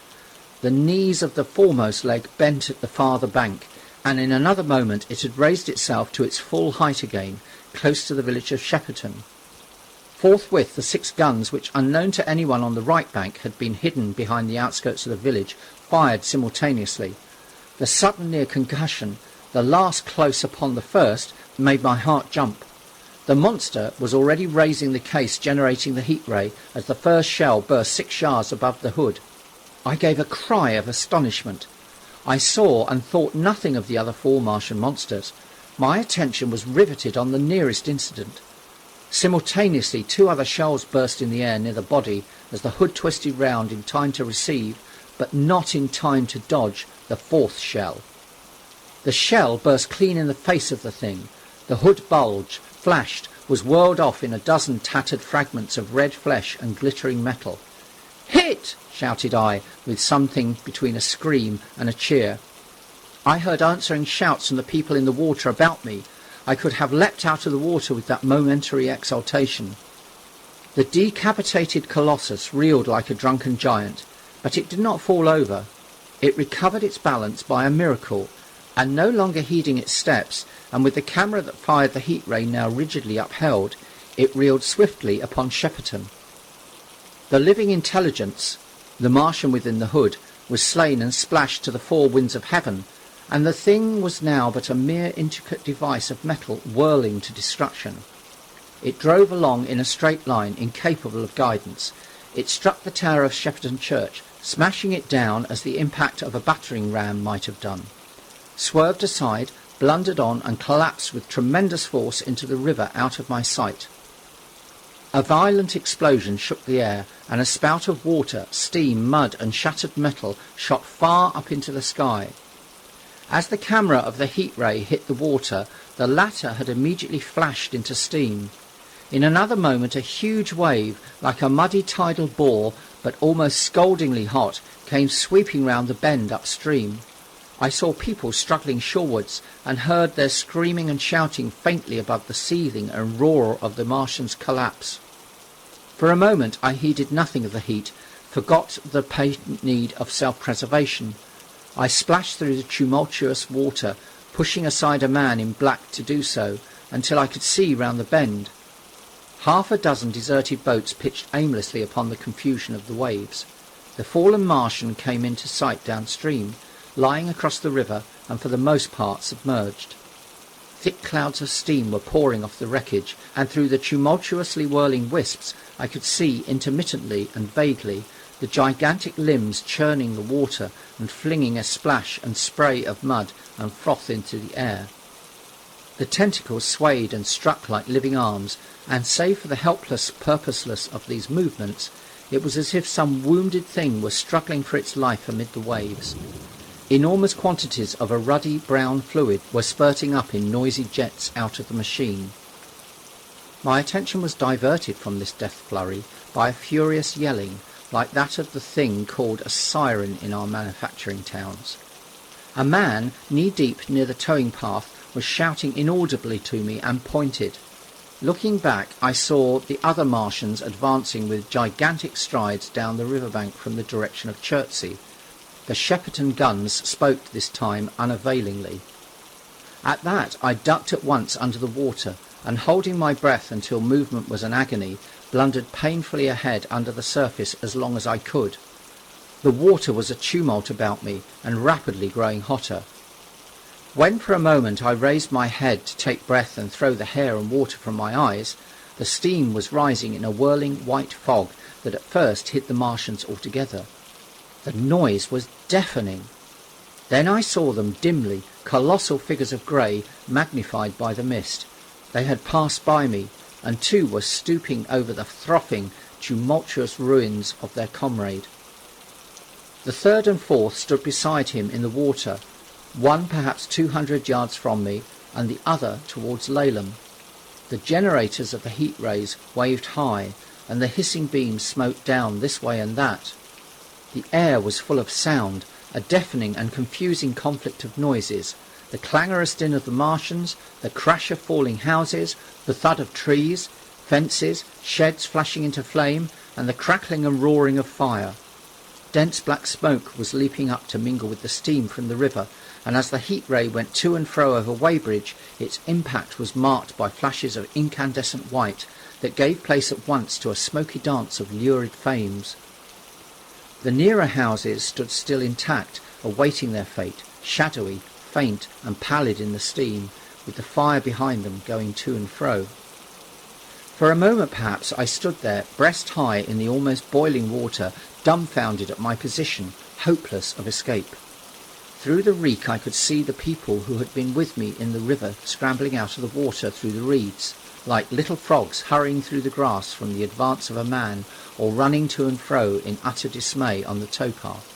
The knees of the foremost leg bent at the farther bank, and in another moment it had raised itself to its full height again, close to the village of Shepperton. Forthwith the 6 guns, which unknown to anyone on the right bank had been hidden behind the outskirts of the village, fired simultaneously. The sudden near concussion, the last close upon the first, made my heart jump. The monster was already raising the case generating the heat ray as the first shell burst 6 yards above the hood. I gave a cry of astonishment. I saw and thought nothing of the other 4 Martian monsters. My attention was riveted on the nearest incident. Simultaneously 2 other shells burst in the air near the body as the hood twisted round in time to receive, but not in time to dodge, the 4th shell. The shell burst clean in the face of the thing. The hood bulged, flashed, was whirled off in a dozen tattered fragments of red flesh and glittering metal. "Hit!" shouted I, with something between a scream and a cheer. I heard answering shouts from the people in the water about me. I could have leapt out of the water with that momentary exultation. The decapitated colossus reeled like a drunken giant, but it did not fall over. It recovered its balance by a miracle, and no longer heeding its steps, and with the camera that fired the heat ray now rigidly upheld, it reeled swiftly upon Shepperton. The living intelligence, the Martian within the hood, was slain and splashed to the four winds of heaven, and the thing was now but a mere intricate device of metal whirling to destruction. It drove along in a straight line, incapable of guidance. It struck the tower of Shepperton Church, smashing it down as the impact of a battering ram might have done, swerved aside, blundered on, and collapsed with tremendous force into the river out of my sight. A violent explosion shook the air, and a spout of water, steam, mud, and shattered metal shot far up into the sky. As the camera of the heat ray hit the water, the latter had immediately flashed into steam. In another moment a huge wave, like a muddy tidal bore, but almost scaldingly hot, came sweeping round the bend upstream. I saw people struggling shorewards, and heard their screaming and shouting faintly above the seething and roar of the Martian's collapse. For a moment I heeded nothing of the heat, forgot the patent need of self-preservation. I splashed through the tumultuous water, pushing aside a man in black to do so, until I could see round the bend. Half a dozen deserted boats pitched aimlessly upon the confusion of the waves. The fallen Martian came into sight downstream, lying across the river and for the most part submerged. Thick clouds of steam were pouring off the wreckage, and through the tumultuously whirling wisps I could see intermittently and vaguely the gigantic limbs churning the water and flinging a splash and spray of mud and froth into the air. The tentacles swayed and struck like living arms, and save for the helpless purposelessness of these movements, it was as if some wounded thing were struggling for its life amid the waves. Enormous quantities of a ruddy brown fluid were spurting up in noisy jets out of the machine. My attention was diverted from this death flurry by a furious yelling, like that of the thing called a siren in our manufacturing towns. A man, knee-deep near the towing path, was shouting inaudibly to me and pointed. Looking back, I saw the other Martians advancing with gigantic strides down the riverbank from the direction of Chertsey. The Shepperton guns spoke this time unavailingly. At that I ducked at once under the water, and holding my breath until movement was an agony, blundered painfully ahead under the surface as long as I could. The water was a tumult about me, and rapidly growing hotter. When for a moment I raised my head to take breath and throw the hair and water from my eyes, the steam was rising in a whirling white fog that at first hid the Martians altogether. The noise was deafening. Then I saw them dimly, colossal figures of grey, magnified by the mist. They had passed by me, and two were stooping over the frothing, tumultuous ruins of their comrade. The third and fourth stood beside him in the water, one perhaps 200 yards from me, and the other towards Laleham. The generators of the heat rays waved high, and the hissing beams smote down this way and that. The air was full of sound, a deafening and confusing conflict of noises, the clangorous din of the Martians, the crash of falling houses, the thud of trees, fences, sheds flashing into flame, and the crackling and roaring of fire. Dense black smoke was leaping up to mingle with the steam from the river, and as the heat ray went to and fro over Weybridge, its impact was marked by flashes of incandescent white that gave place at once to a smoky dance of lurid flames. The nearer houses stood still intact, awaiting their fate, shadowy, faint and pallid in the steam, with the fire behind them going to and fro. For a moment perhaps I stood there, breast high in the almost boiling water, dumbfounded at my position, hopeless of escape. Through the reek I could see the people who had been with me in the river scrambling out of the water through the reeds, like little frogs hurrying through the grass from the advance of a man, or running to and fro in utter dismay on the towpath.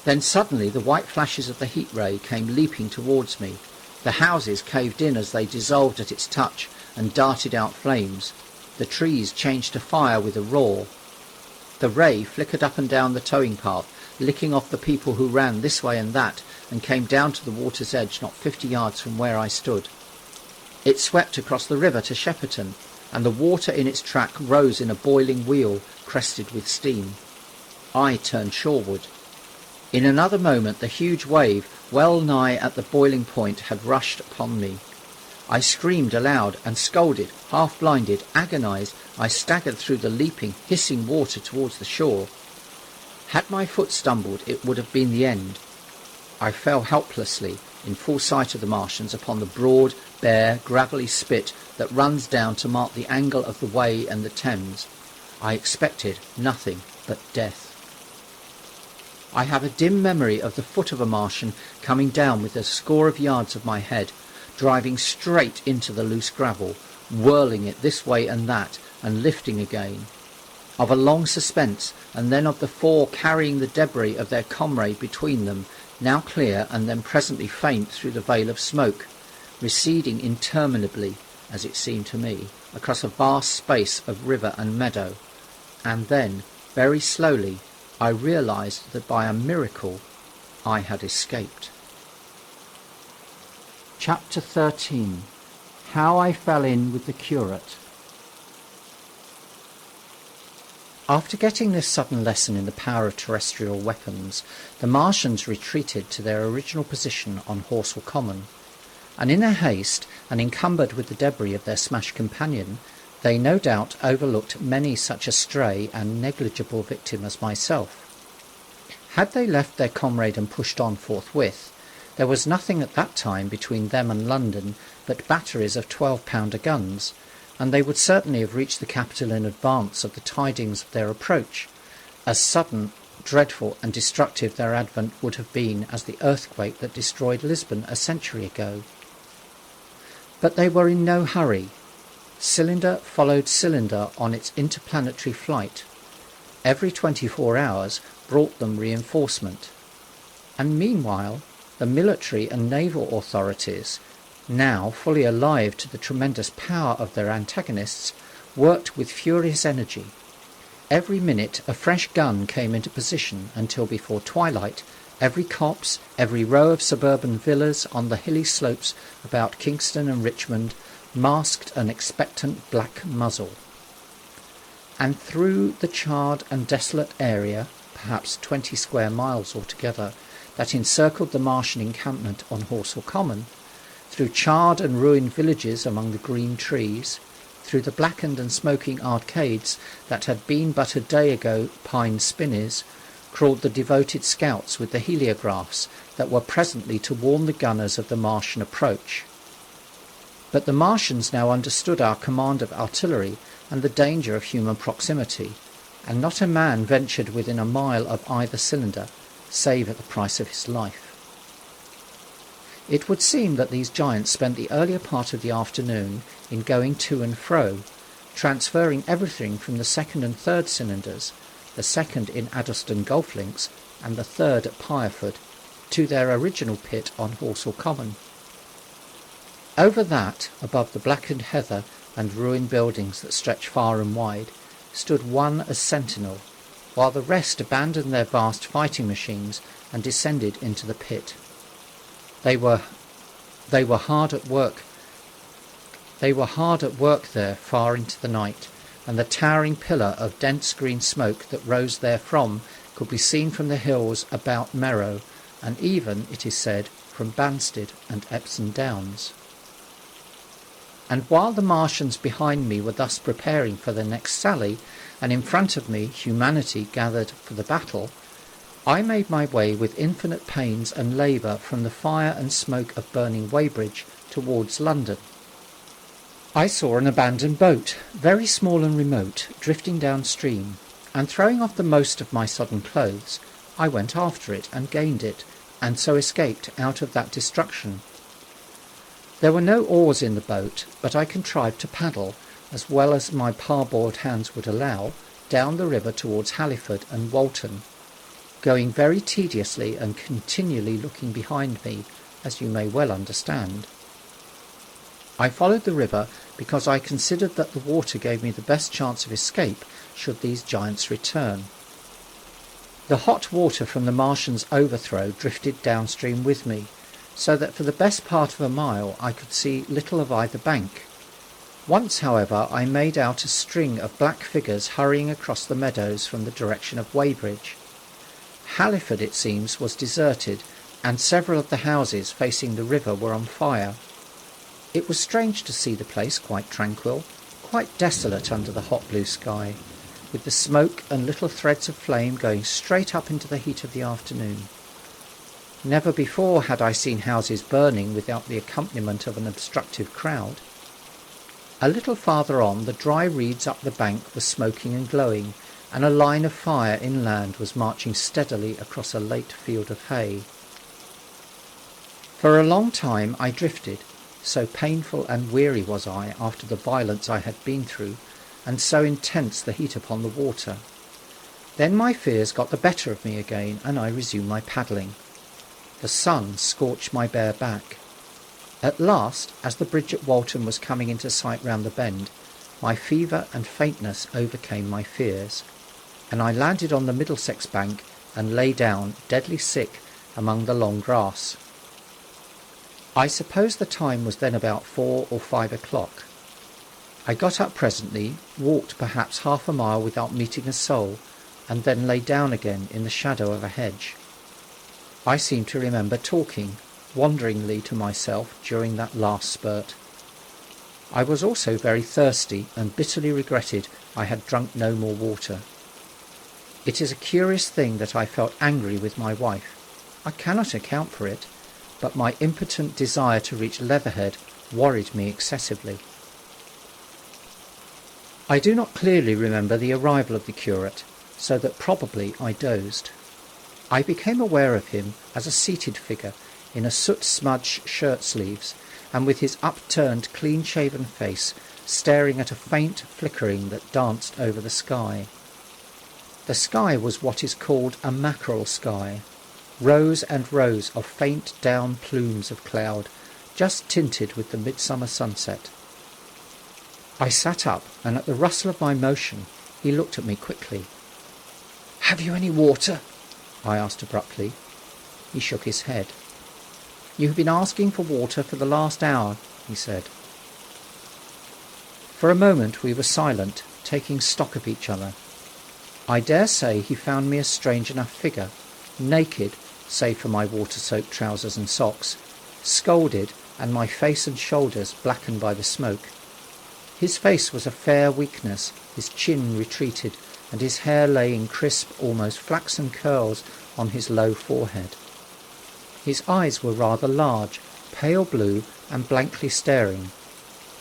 Then suddenly the white flashes of the heat ray came leaping towards me. The houses caved in as they dissolved at its touch and darted out flames. The trees changed to fire with a roar. The ray flickered up and down the towing path, licking off the people who ran this way and that, and came down to the water's edge not 50 yards from where I stood. It swept across the river to Shepperton, and the water in its track rose in a boiling wheel, crested with steam. I turned shoreward. In another moment the huge wave, well nigh at the boiling point, had rushed upon me. I screamed aloud and scolded, half-blinded, agonized. I staggered through the leaping, hissing water towards the shore. Had my foot stumbled, it would have been the end. I fell helplessly, in full sight of the Martians, upon the broad, bare, gravelly spit that runs down to mark the angle of the Wey and the Thames. I expected nothing but death. I have a dim memory of the foot of a Martian coming down within a score of yards of my head, driving straight into the loose gravel, whirling it this way and that, and lifting again. Of a long suspense, and then of the four carrying the debris of their comrade between them, now clear and then presently faint through the veil of smoke, receding interminably, as it seemed to me, across a vast space of river and meadow. And then, very slowly, I realized that by a miracle I had escaped. Chapter 13. How I Fell In with the Curate. After getting this sudden lesson in the power of terrestrial weapons, the Martians retreated to their original position on Horsell Common, and in their haste, and encumbered with the debris of their smashed companion, they no doubt overlooked many such a stray and negligible victim as myself. Had they left their comrade and pushed on forthwith, there was nothing at that time between them and London but batteries of 12-pounder guns, and they would certainly have reached the capital in advance of the tidings of their approach, as sudden, dreadful and destructive their advent would have been as the earthquake that destroyed Lisbon a century ago. But they were in no hurry. Cylinder followed cylinder on its interplanetary flight. Every 24 hours brought them reinforcement. And meanwhile, the military and naval authorities, now fully alive to the tremendous power of their antagonists, worked with furious energy. Every minute a fresh gun came into position until before twilight every copse, every row of suburban villas on the hilly slopes about Kingston and Richmond masked an expectant black muzzle. And through the charred and desolate area, perhaps 20 square miles altogether, that encircled the Martian encampment on Horsell Common, through charred and ruined villages among the green trees, through the blackened and smoking arcades that had been but a day ago pine spinneys, crawled the devoted scouts with the heliographs that were presently to warn the gunners of the Martian approach. But the Martians now understood our command of artillery and the danger of human proximity, and not a man ventured within a mile of either cylinder, save at the price of his life. It would seem that these giants spent the earlier part of the afternoon in going to and fro, transferring everything from the second and third cylinders, the second in Addlestone Golf Links and the third at Pireford, to their original pit on Horsell Common. Over that, above the blackened heather and ruined buildings that stretch far and wide, stood one as sentinel, while the rest abandoned their vast fighting machines and descended into the pit. They were hard at work. They were hard at work there far into the night, and the towering pillar of dense green smoke that rose therefrom could be seen from the hills about Merrow, and even, it is said, from Banstead and Epsom Downs. And while the Martians behind me were thus preparing for their next sally, and in front of me humanity gathered for the battle, I made my way with infinite pains and labour from the fire and smoke of burning Weybridge towards London. I saw an abandoned boat, very small and remote, drifting downstream, and throwing off the most of my sodden clothes, I went after it and gained it, and so escaped out of that destruction. There were no oars in the boat, but I contrived to paddle, as well as my parboard hands would allow, down the river towards Halliford and Walton, going very tediously and continually looking behind me, as you may well understand. I followed the river because I considered that the water gave me the best chance of escape should these giants return. The hot water from the Martians' overthrow drifted downstream with me, so that for the best part of a mile I could see little of either bank. Once, however, I made out a string of black figures hurrying across the meadows from the direction of Weybridge. Halliford, it seems, was deserted, and several of the houses facing the river were on fire. It was strange to see the place quite tranquil, quite desolate under the hot blue sky, with the smoke and little threads of flame going straight up into the heat of the afternoon. Never before had I seen houses burning without the accompaniment of an obstructive crowd. A little farther on, the dry reeds up the bank were smoking and glowing, and a line of fire inland was marching steadily across a late field of hay. For a long time I drifted, so painful and weary was I after the violence I had been through, and so intense the heat upon the water. Then my fears got the better of me again, and I resumed my paddling. The sun scorched my bare back. At last, as the bridge at Walton was coming into sight round the bend, my fever and faintness overcame my fears, and I landed on the Middlesex bank and lay down, deadly sick, among the long grass. I suppose the time was then about 4 or 5 o'clock. I got up presently, walked perhaps half a mile without meeting a soul, and then lay down again in the shadow of a hedge. I seem to remember talking wonderingly to myself during that last spurt. I was also very thirsty, and bitterly regretted I had drunk no more water. It is a curious thing that I felt angry with my wife. I cannot account for it, but my impotent desire to reach Leatherhead worried me excessively. I do not clearly remember the arrival of the curate, so that probably I dozed. I became aware of him as a seated figure in a soot-smudged shirt-sleeves, and with his upturned, clean-shaven face staring at a faint flickering that danced over the sky. The sky was what is called a mackerel sky, rows and rows of faint down plumes of cloud, just tinted with the midsummer sunset. I sat up, and at the rustle of my motion he looked at me quickly. "Have you any water?" I asked abruptly. He shook his head. "You have been asking for water for the last hour," he said. For a moment we were silent, taking stock of each other. I dare say he found me a strange enough figure, naked, save for my water-soaked trousers and socks, scalded, and my face and shoulders blackened by the smoke. His face was a fair weakness, his chin retreated, and his hair lay in crisp, almost flaxen curls on his low forehead. His eyes were rather large, pale blue, and blankly staring.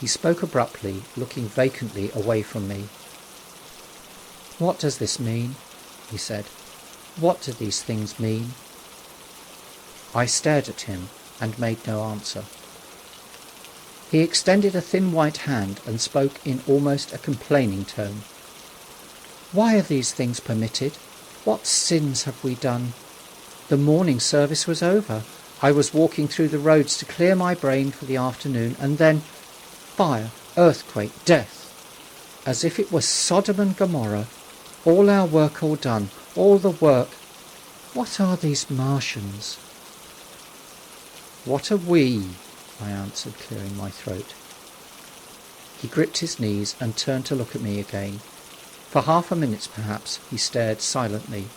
He spoke abruptly, looking vacantly away from me. "What does this mean?" he said. "What do these things mean?" I stared at him and made no answer. He extended a thin white hand and spoke in almost a complaining tone. "Why are these things permitted? What sins have we done? The morning service was over. I was walking through the roads to clear my brain for the afternoon, and then fire, earthquake, death. As if it was Sodom and Gomorrah. All our work all done, all the work. What are these Martians?" "What are we?" I answered, clearing my throat. He gripped his knees and turned to look at me again. For half a minute, perhaps, he stared silently.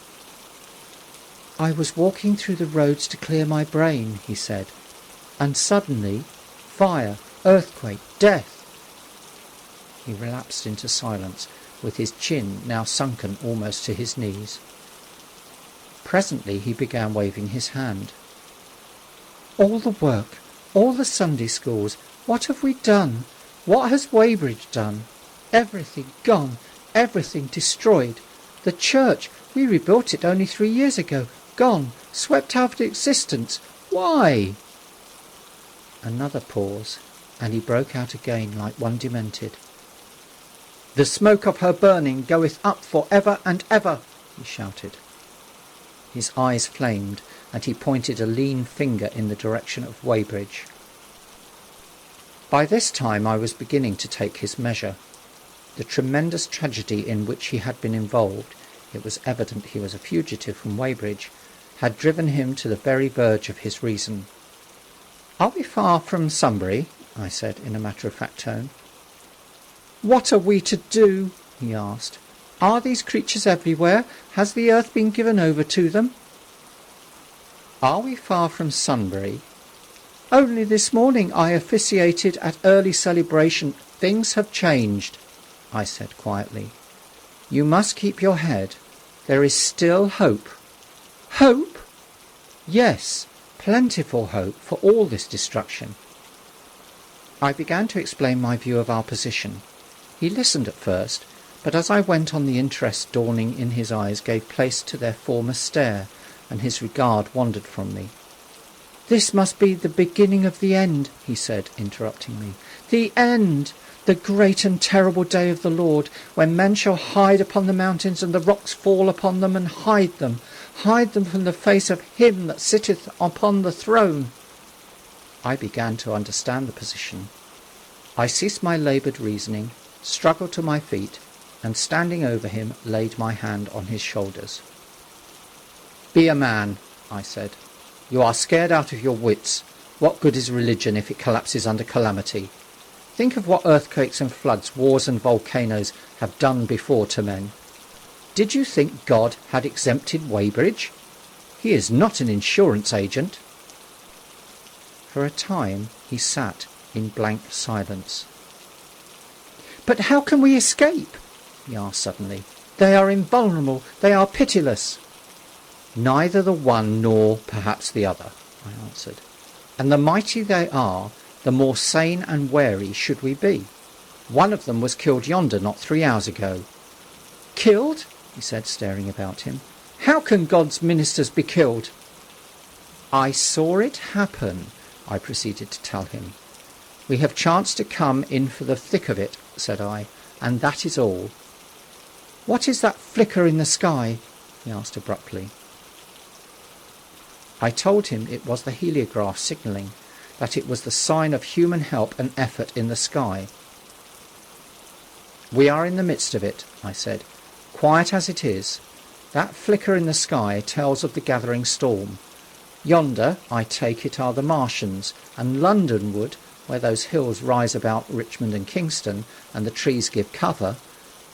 "I was walking through the roads to clear my brain," he said, "and suddenly, fire, earthquake, death." He relapsed into silence, with his chin now sunken almost to his knees. Presently he began waving his hand. "All the work, all the Sunday schools, what have we done? What has Weybridge done? Everything gone, everything destroyed. The church, we rebuilt it only 3 years ago, gone, swept out of existence. Why?" Another pause, and he broke out again like one demented. "The smoke of her burning goeth up for ever and ever," he shouted. His eyes flamed, and he pointed a lean finger in the direction of Weybridge. By this time I was beginning to take his measure. The tremendous tragedy in which he had been involved, it was evident he was a fugitive from Weybridge, had driven him to the very verge of his reason. "Are we far from Sunbury?" I said in a matter-of-fact tone. "What are we to do?" he asked. "Are these creatures everywhere? Has the earth been given over to them?" Are we far from Sunbury? Only this morning I officiated at early celebration. Things have changed, I said quietly. You must keep your head. There is still hope. Hope? Yes, plentiful hope for all this destruction. I began to explain my view of our position. He listened at first, but as I went on the interest dawning in his eyes gave place to their former stare, and his regard wandered from me. This must be the beginning of the end, he said, interrupting me. The end! The great and terrible day of the Lord, when men shall hide upon the mountains, and the rocks fall upon them, and hide them from the face of him that sitteth upon the throne. I began to understand the position. I ceased my laboured reasoning, struggled to my feet, and standing over him, laid my hand on his shoulders. Be a man, I said. You are scared out of your wits. What good is religion if it collapses under calamity? Think of what earthquakes and floods, wars and volcanoes have done before to men. Did you think God had exempted Weybridge? He is not an insurance agent. For a time he sat in blank silence. But how can we escape? He asked suddenly. They are invulnerable. They are pitiless. Neither the one nor perhaps the other, I answered. And the mightier they are, the more sane and wary should we be. One of them was killed yonder not 3 hours ago. Killed? He said, staring about him. How can God's ministers be killed? I saw it happen, I proceeded to tell him. We have chanced to come in for the thick of it, said I, and that is all. What is that flicker in the sky? He asked abruptly. I told him it was the heliograph signalling, that it was the sign of human help and effort in the sky. We are in the midst of it, I said, quiet as it is. That flicker in the sky tells of the gathering storm. Yonder, I take it, are the Martians, and Londonward, where those hills rise about Richmond and Kingston, and the trees give cover,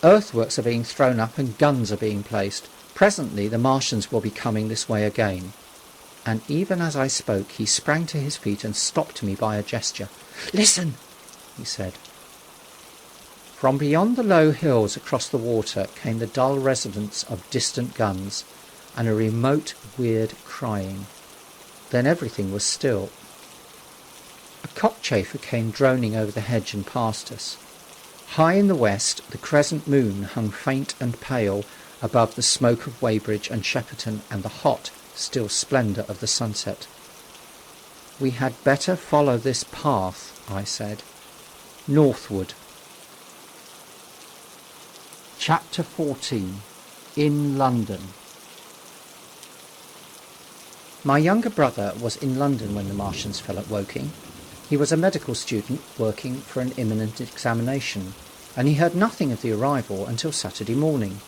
earthworks are being thrown up and guns are being placed. Presently the Martians will be coming this way again. And even as I spoke, he sprang to his feet and stopped me by a gesture. Listen, he said. From beyond the low hills across the water came the dull resonance of distant guns, and a remote, weird crying. Then everything was still. A cockchafer came droning over the hedge and past us. High in the west, the crescent moon hung faint and pale above the smoke of Weybridge and Shepperton and the hot, still splendour of the sunset. We had better follow this path, I said. Northward. Chapter 14. In London. My younger brother was in London when the Martians fell at Woking. He was a medical student working for an imminent examination, and he heard nothing of the arrival until Saturday morning.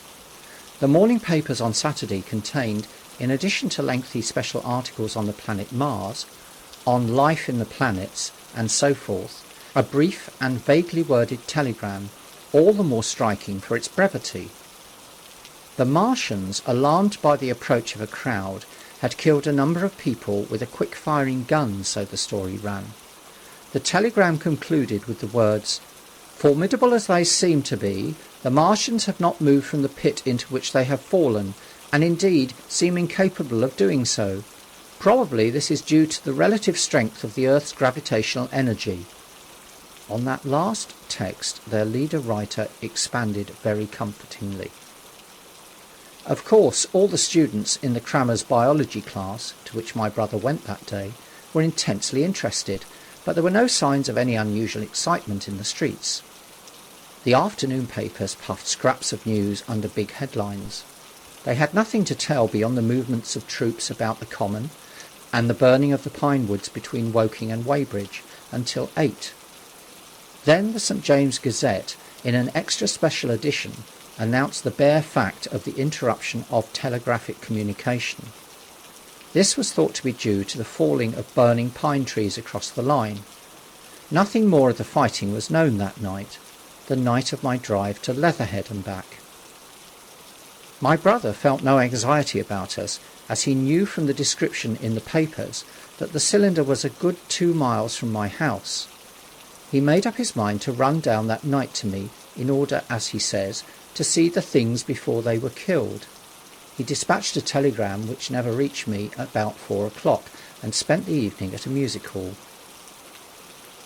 The morning papers on Saturday contained, in addition to lengthy special articles on the planet Mars, on life in the planets, and so forth, a brief and vaguely worded telegram, all the more striking for its brevity. The Martians, alarmed by the approach of a crowd, had killed a number of people with a quick-firing gun, so the story ran. The telegram concluded with the words, "Formidable as they seem to be, the Martians have not moved from the pit into which they have fallen, and indeed seem incapable of doing so. Probably this is due to the relative strength of the Earth's gravitational energy." On that last text their leader writer expanded very comfortingly. Of course, all the students in the crammers' biology class, to which my brother went that day, were intensely interested, but there were no signs of any unusual excitement in the streets. The afternoon papers puffed scraps of news under big headlines. They had nothing to tell beyond the movements of troops about the Common and the burning of the pine woods between Woking and Weybridge until 8. Then the St. James Gazette, in an extra special edition, announced the bare fact of the interruption of telegraphic communication. This was thought to be due to the falling of burning pine trees across the line. Nothing more of the fighting was known that night, the night of my drive to Leatherhead and back. My brother felt no anxiety about us, as he knew from the description in the papers that the cylinder was a good 2 miles from my house. He made up his mind to run down that night to me in order, as he says, to see the things before they were killed. He dispatched a telegram which never reached me about 4 o'clock and spent the evening at a music hall.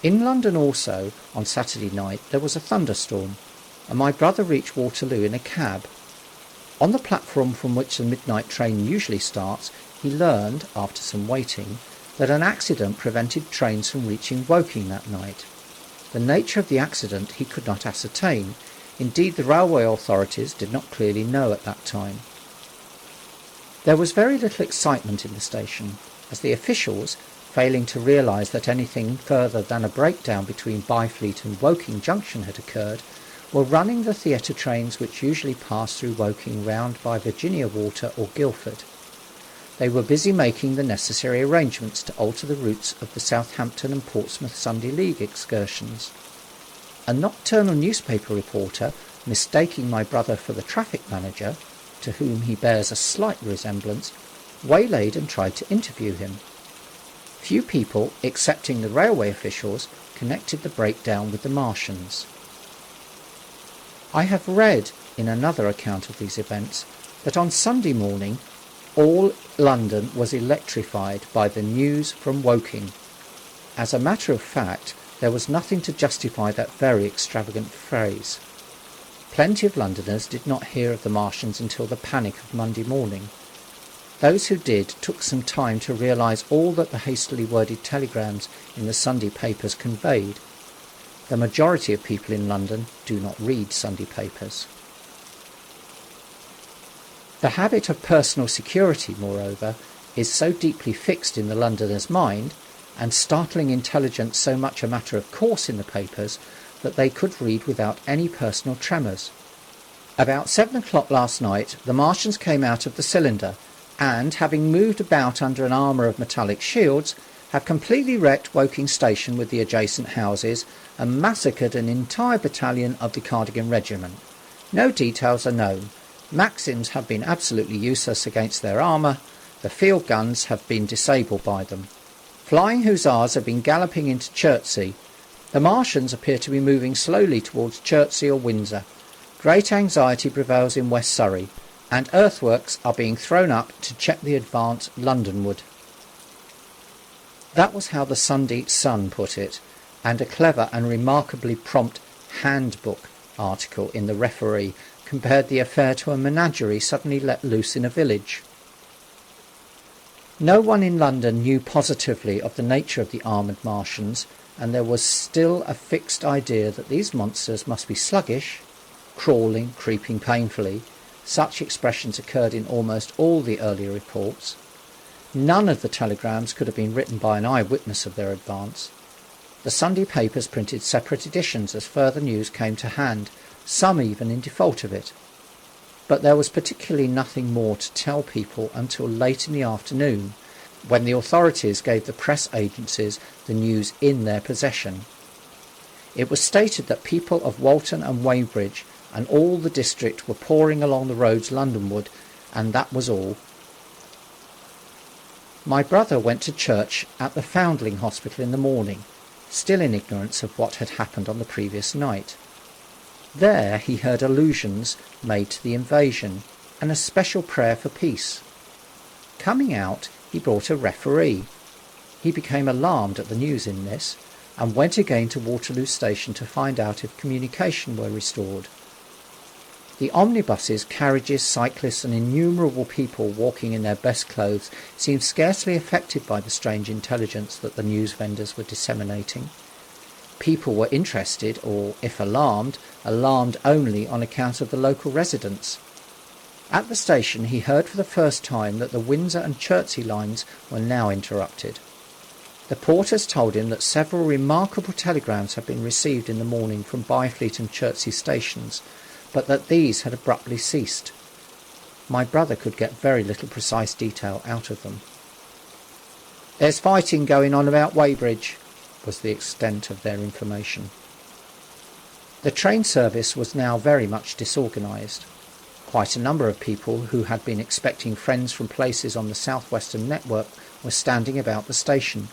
In London also, on Saturday night, there was a thunderstorm, and my brother reached Waterloo in a cab. On the platform from which the midnight train usually starts, he learned, after some waiting, that an accident prevented trains from reaching Woking that night. The nature of the accident he could not ascertain. Indeed, the railway authorities did not clearly know at that time. There was very little excitement in the station, as the officials, failing to realise that anything further than a breakdown between Byfleet and Woking Junction had occurred, were running the theatre trains which usually pass through Woking round by Virginia Water or Guildford. They were busy making the necessary arrangements to alter the routes of the Southampton and Portsmouth Sunday League excursions. A nocturnal newspaper reporter, mistaking my brother for the traffic manager, to whom he bears a slight resemblance, waylaid and tried to interview him. Few people, excepting the railway officials, connected the breakdown with the Martians. I have read, in another account of these events, that on Sunday morning all London was electrified by the news from Woking. As a matter of fact, there was nothing to justify that very extravagant phrase. Plenty of Londoners did not hear of the Martians until the panic of Monday morning. Those who did took some time to realise all that the hastily worded telegrams in the Sunday papers conveyed. The majority of people in London do not read Sunday papers. The habit of personal security, moreover, is so deeply fixed in the Londoner's mind, and startling intelligence so much a matter of course in the papers, that they could read without any personal tremors. About 7 o'clock last night, the Martians came out of the cylinder, and, having moved about under an armour of metallic shields, have completely wrecked Woking Station with the adjacent houses, and massacred an entire battalion of the Cardigan Regiment. No details are known. Maxims have been absolutely useless against their armour. The field guns have been disabled by them. Flying hussars have been galloping into Chertsey. The Martians appear to be moving slowly towards Chertsey or Windsor. Great anxiety prevails in West Surrey, and earthworks are being thrown up to check the advance Londonward. That was how the Sunday Sun put it, and a clever and remarkably prompt handbook article in the Referee compared the affair to a menagerie suddenly let loose in a village. No one in London knew positively of the nature of the armoured Martians, and there was still a fixed idea that these monsters must be sluggish, crawling, creeping painfully. Such expressions occurred in almost all the earlier reports. None of the telegrams could have been written by an eyewitness of their advance. The Sunday papers printed separate editions as further news came to hand, some even in default of it. But there was particularly nothing more to tell people until late in the afternoon, when the authorities gave the press agencies the news in their possession. It was stated that people of Walton and Weybridge and all the district were pouring along the roads Londonward, and that was all. My brother went to church at the Foundling Hospital in the morning, still in ignorance of what had happened on the previous night. There he heard allusions made to the invasion, and a special prayer for peace. Coming out, he brought a referee. He became alarmed at the news in this, and went again to Waterloo Station to find out if communication were restored. The omnibuses, carriages, cyclists, and innumerable people walking in their best clothes seemed scarcely affected by the strange intelligence that the news vendors were disseminating. People were interested, or, if alarmed only on account of the local residents. At the station he heard for the first time that the Windsor and Chertsey lines were now interrupted. The porters told him that several remarkable telegrams had been received in the morning from Byfleet and Chertsey stations, but that these had abruptly ceased. My brother could get very little precise detail out of them. "There's fighting going on about Weybridge," was the extent of their information. The train service was now very much disorganised. Quite a number of people who had been expecting friends from places on the southwestern network were standing about the station.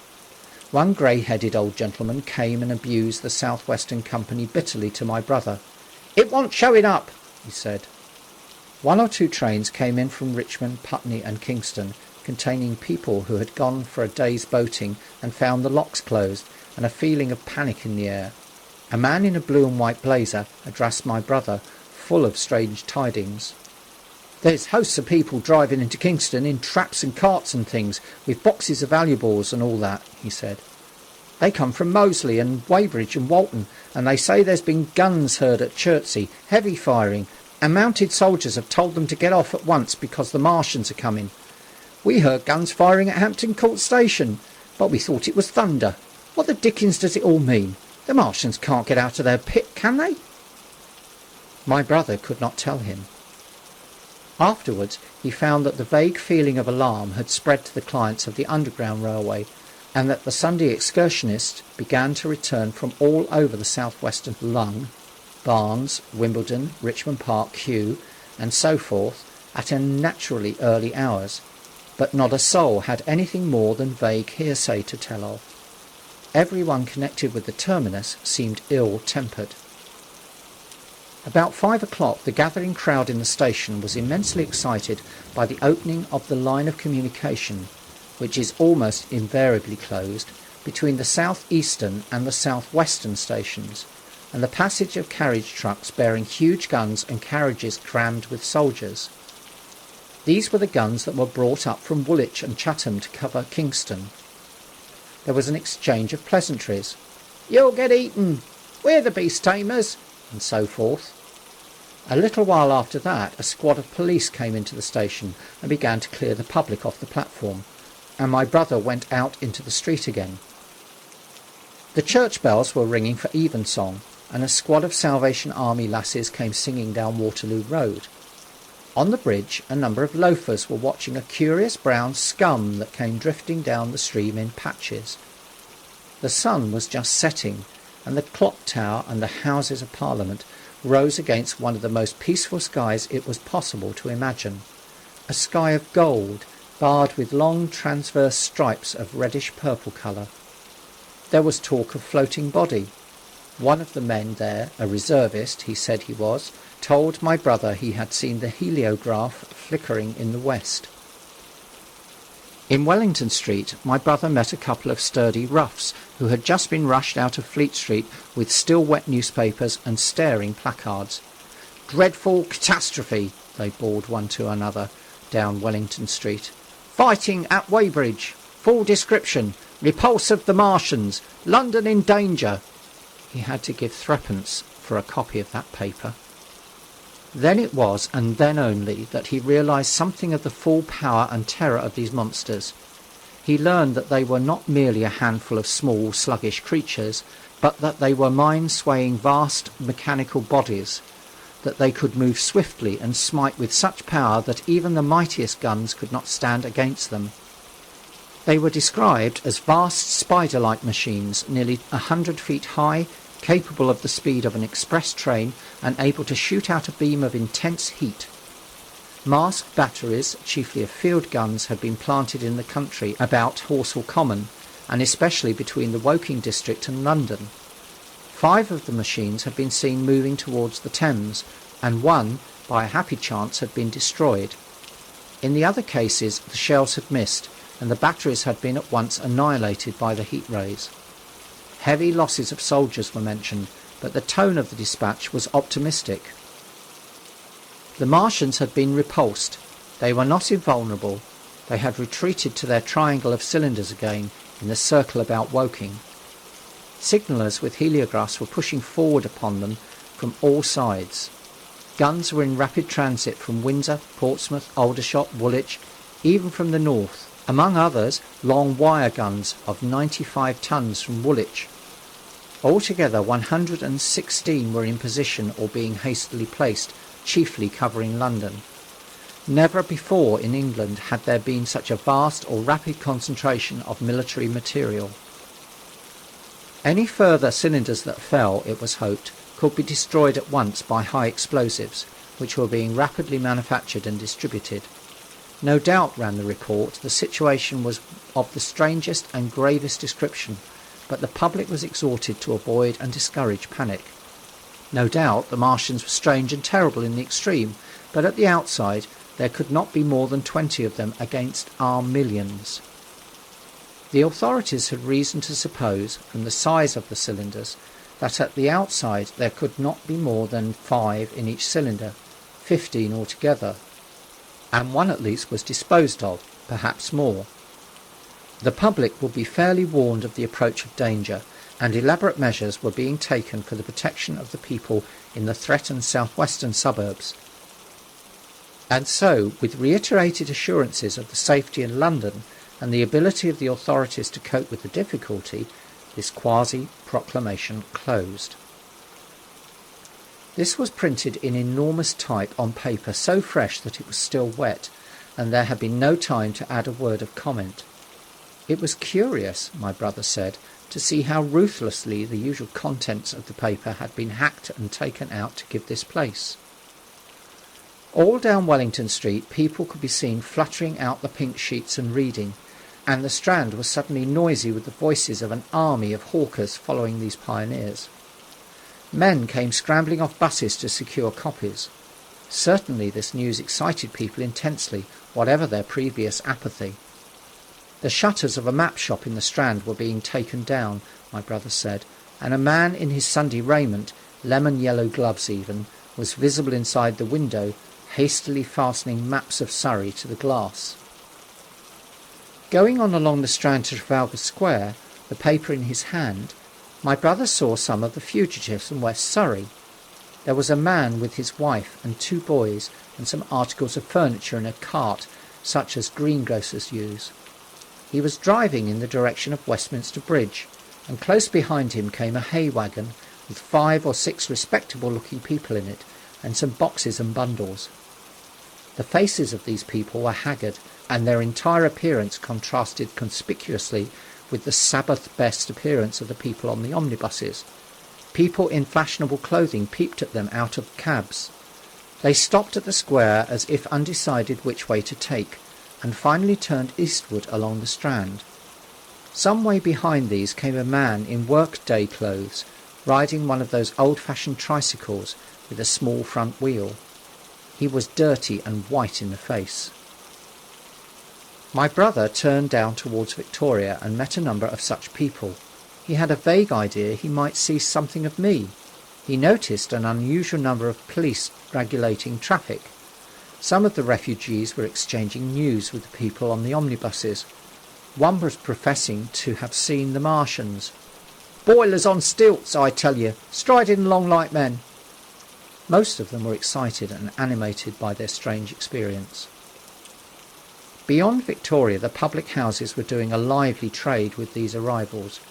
One grey-headed old gentleman came and abused the southwestern company bitterly to my brother. "It wants showing up," he said. One or two trains came in from Richmond, Putney and Kingston, containing people who had gone for a day's boating and found the locks closed, and a feeling of panic in the air. A man in a blue and white blazer addressed my brother, full of strange tidings. "There's hosts of people driving into Kingston in traps and carts and things, with boxes of valuables and all that," he said. "They come from Moseley and Weybridge and Walton, and they say there's been guns heard at Chertsey, heavy firing, and mounted soldiers have told them to get off at once because the Martians are coming. We heard guns firing at Hampton Court Station, but we thought it was thunder. What the dickens does it all mean? The Martians can't get out of their pit, can they?" My brother could not tell him. Afterwards he found that the vague feeling of alarm had spread to the clients of the Underground Railway, and that the Sunday excursionists began to return from all over the southwestern Lung, Barnes, Wimbledon, Richmond Park, Kew, and so forth, at unnaturally early hours, but not a soul had anything more than vague hearsay to tell of. Everyone connected with the terminus seemed ill-tempered. About 5 o'clock the gathering crowd in the station was immensely excited by the opening of the line of communication, which is almost invariably closed, between the south-eastern and the south-western stations, and the passage of carriage trucks bearing huge guns and carriages crammed with soldiers. These were the guns that were brought up from Woolwich and Chatham to cover Kingston. There was an exchange of pleasantries. "You'll get eaten," "We're the beast tamers," and so forth. A little while after that a squad of police came into the station and began to clear the public off the platform, and my brother went out into the street again. The church bells were ringing for evensong, and a squad of Salvation Army lasses came singing down Waterloo Road. On the bridge a number of loafers were watching a curious brown scum that came drifting down the stream in patches. The sun was just setting, and the clock tower and the Houses of Parliament rose against one of the most peaceful skies it was possible to imagine, a sky of gold, barred with long transverse stripes of reddish-purple colour. There was talk of floating body. One of the men there, a reservist he said he was, told my brother he had seen the heliograph flickering in the west. In Wellington Street my brother met a couple of sturdy roughs who had just been rushed out of Fleet Street with still wet newspapers and staring placards. "Dreadful catastrophe," they bawled one to another down Wellington Street. "Fighting at Weybridge. Full description. Repulse of the Martians. London in danger." He had to give threepence for a copy of that paper. Then it was, and then only, that he realised something of the full power and terror of these monsters. He learned that they were not merely a handful of small, sluggish creatures, but that they were mind-swaying vast mechanical bodies, that they could move swiftly and smite with such power that even the mightiest guns could not stand against them. They were described as vast spider-like machines, nearly 100 feet high, capable of the speed of an express train and able to shoot out a beam of intense heat. Masked batteries, chiefly of field guns, had been planted in the country about Horsell Common, and especially between the Woking district and London. 5 of the machines had been seen moving towards the Thames, and one, by a happy chance, had been destroyed. In the other cases the shells had missed, and the batteries had been at once annihilated by the heat rays. Heavy losses of soldiers were mentioned, but the tone of the dispatch was optimistic. The Martians had been repulsed. They were not invulnerable. They had retreated to their triangle of cylinders again in the circle about Woking. Signallers with heliographs were pushing forward upon them from all sides. Guns were in rapid transit from Windsor, Portsmouth, Aldershot, Woolwich, even from the north, among others long wire guns of 95 tons from Woolwich. Altogether 116 were in position or being hastily placed, chiefly covering London. Never before in England had there been such a vast or rapid concentration of military material. Any further cylinders that fell, it was hoped, could be destroyed at once by high explosives, which were being rapidly manufactured and distributed. No doubt, ran the report, the situation was of the strangest and gravest description, but the public was exhorted to avoid and discourage panic. No doubt the Martians were strange and terrible in the extreme, but at the outside there could not be more than 20 of them against our millions. The authorities had reason to suppose, from the size of the cylinders, that at the outside there could not be more than 5 in each cylinder, 15 altogether, and one at least was disposed of, perhaps more. The public would be fairly warned of the approach of danger, and elaborate measures were being taken for the protection of the people in the threatened southwestern suburbs. And so, with reiterated assurances of the safety in London and the ability of the authorities to cope with the difficulty, this quasi-proclamation closed. This was printed in enormous type on paper so fresh that it was still wet, and there had been no time to add a word of comment. It was curious, my brother said, to see how ruthlessly the usual contents of the paper had been hacked and taken out to give this place. All down Wellington Street people could be seen fluttering out the pink sheets and reading, and the Strand was suddenly noisy with the voices of an army of hawkers following these pioneers. Men came scrambling off buses to secure copies. Certainly this news excited people intensely, whatever their previous apathy. The shutters of a map shop in the Strand were being taken down, my brother said, and a man in his Sunday raiment, lemon-yellow gloves even, was visible inside the window, hastily fastening maps of Surrey to the glass. Going on along the Strand to Trafalgar Square, the paper in his hand, my brother saw some of the fugitives from West Surrey. There was a man with his wife and 2 boys and some articles of furniture in a cart, such as greengrocers use. He was driving in the direction of Westminster Bridge, and close behind him came a hay wagon with 5 or 6 respectable-looking people in it, and some boxes and bundles. The faces of these people were haggard, and their entire appearance contrasted conspicuously with the Sabbath-best appearance of the people on the omnibuses. People in fashionable clothing peeped at them out of cabs. They stopped at the square as if undecided which way to take, and finally turned eastward along the Strand. Some way behind these came a man in work-day clothes, riding one of those old-fashioned tricycles with a small front wheel. He was dirty and white in the face. My brother turned down towards Victoria and met a number of such people. He had a vague idea he might see something of me. He noticed an unusual number of police regulating traffic. Some of the refugees were exchanging news with the people on the omnibuses. One was professing to have seen the Martians. "Boilers on stilts, I tell you, striding along like men." Most of them were excited and animated by their strange experience. Beyond Victoria, the public houses were doing a lively trade with these arrivals.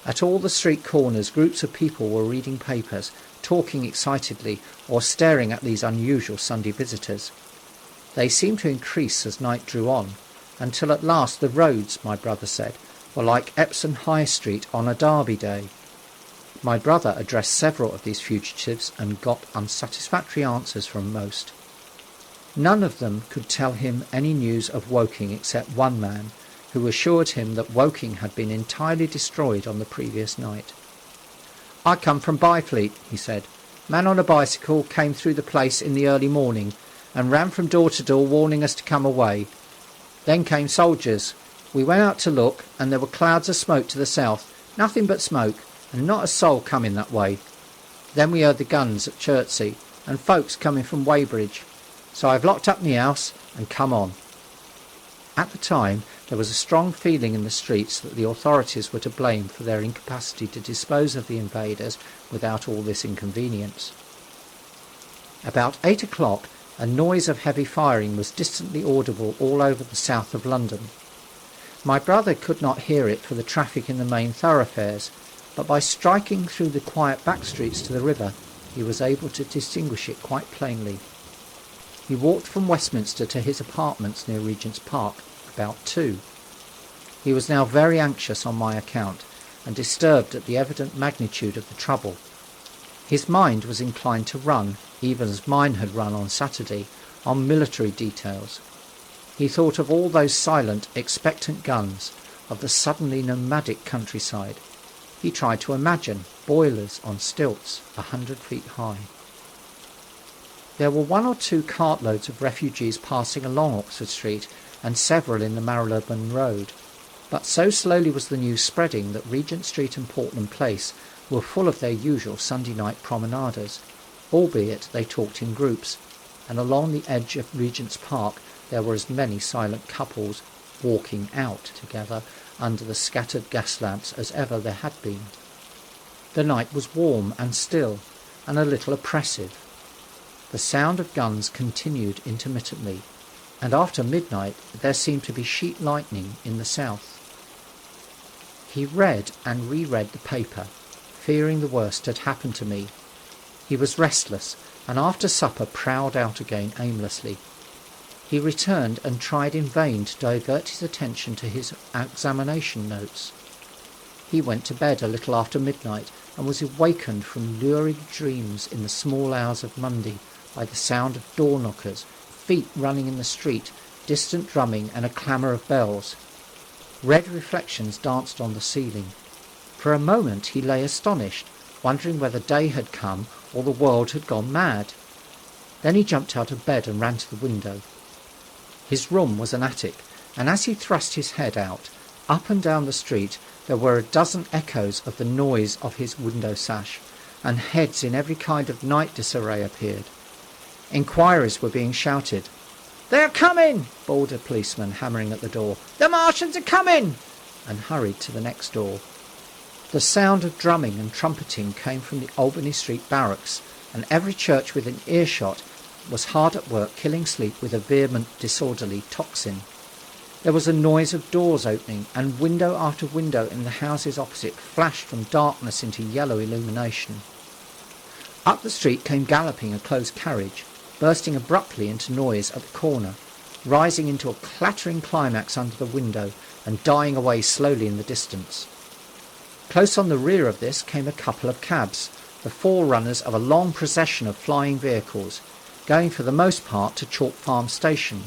At all the street corners, groups of people were reading papers, talking excitedly, or staring at these unusual Sunday visitors. They seemed to increase as night drew on, until at last the roads, my brother said, were like Epsom High Street on a Derby day. My brother addressed several of these fugitives and got unsatisfactory answers from most. None of them could tell him any news of Woking except one man, who assured him that Woking had been entirely destroyed on the previous night. "I come from Byfleet," he said. "Man on a bicycle came through the place in the early morning and ran from door to door warning us to come away. Then came soldiers. We went out to look, and there were clouds of smoke to the south, nothing but smoke, and not a soul coming that way. Then we heard the guns at Chertsey, and folks coming from Weybridge. So I've locked up my house and come on." At the time, there was a strong feeling in the streets that the authorities were to blame for their incapacity to dispose of the invaders without all this inconvenience. About 8 o'clock, a noise of heavy firing was distantly audible all over the south of London. My brother could not hear it for the traffic in the main thoroughfares, but by striking through the quiet back streets to the river, he was able to distinguish it quite plainly. He walked from Westminster to his apartments near Regent's Park, about 2. He was now very anxious on my account, and disturbed at the evident magnitude of the trouble. His mind was inclined to run, even as mine had run on Saturday, on military details. He thought of all those silent, expectant guns, of the suddenly nomadic countryside. He tried to imagine boilers on stilts 100 feet high. There were 1 or 2 cartloads of refugees passing along Oxford Street and several in the Marylebone Road, but so slowly was the news spreading that Regent Street and Portland Place were full of their usual Sunday night promenaders, albeit they talked in groups, and along the edge of Regent's Park there were as many silent couples walking out together under the scattered gas lamps as ever there had been. The night was warm and still, and a little oppressive. The sound of guns continued intermittently, and after midnight there seemed to be sheet lightning in the south. He read and reread the paper, fearing the worst had happened to me. He was restless, and after supper prowled out again aimlessly. He returned and tried in vain to divert his attention to his examination notes. He went to bed a little after midnight and was awakened from lurid dreams in the small hours of Monday by the sound of door knockers, feet running in the street, distant drumming and a clamour of bells. Red reflections danced on the ceiling. For a moment he lay astonished, wondering whether day had come or the world had gone mad. Then he jumped out of bed and ran to the window. His room was an attic, and as he thrust his head out, up and down the street there were a dozen echoes of the noise of his window sash, and heads in every kind of night disarray appeared. Inquiries were being shouted. "They are coming!" bawled a policeman, hammering at the door. "The Martians are coming!" and hurried to the next door. The sound of drumming and trumpeting came from the Albany Street barracks, and every church within earshot was hard at work killing sleep with a vehement, disorderly tocsin. There was a noise of doors opening, and window after window in the houses opposite flashed from darkness into yellow illumination. Up the street came galloping a closed carriage, bursting abruptly into noise at the corner, rising into a clattering climax under the window, and dying away slowly in the distance. Close on the rear of this came a couple of cabs, the forerunners of a long procession of flying vehicles, going for the most part to Chalk Farm Station,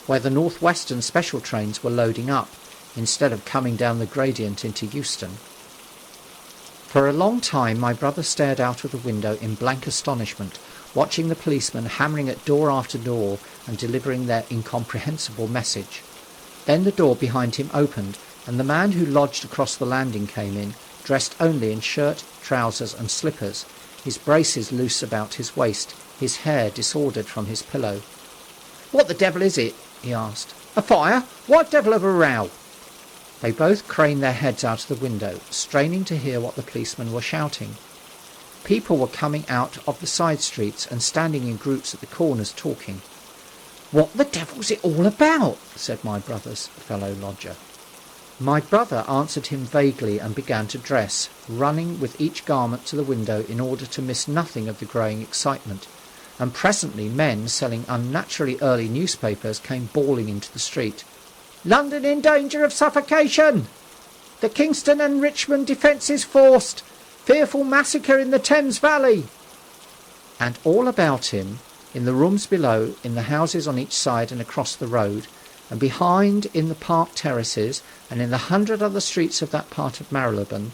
where the North Western special trains were loading up, instead of coming down the gradient into Euston. For a long time my brother stared out of the window in blank astonishment, watching the policemen hammering at door after door and delivering their incomprehensible message. Then the door behind him opened, and the man who lodged across the landing came in, dressed only in shirt, trousers and slippers, his braces loose about his waist, his hair disordered from his pillow. "What the devil is it?" he asked. "A fire? What devil of a row?" They both craned their heads out of the window, straining to hear what the policemen were shouting. People were coming out of the side streets and standing in groups at the corners talking. "What the devil's it all about?" said my brother's fellow lodger. My brother answered him vaguely and began to dress, running with each garment to the window in order to miss nothing of the growing excitement, and presently men selling unnaturally early newspapers came bawling into the street. "London in danger of suffocation! The Kingston and Richmond defences forced! Fearful massacre in the Thames Valley!" And all about him, in the rooms below, in the houses on each side and across the road, and behind in the park terraces, and in the 100 other streets of that part of Marylebone,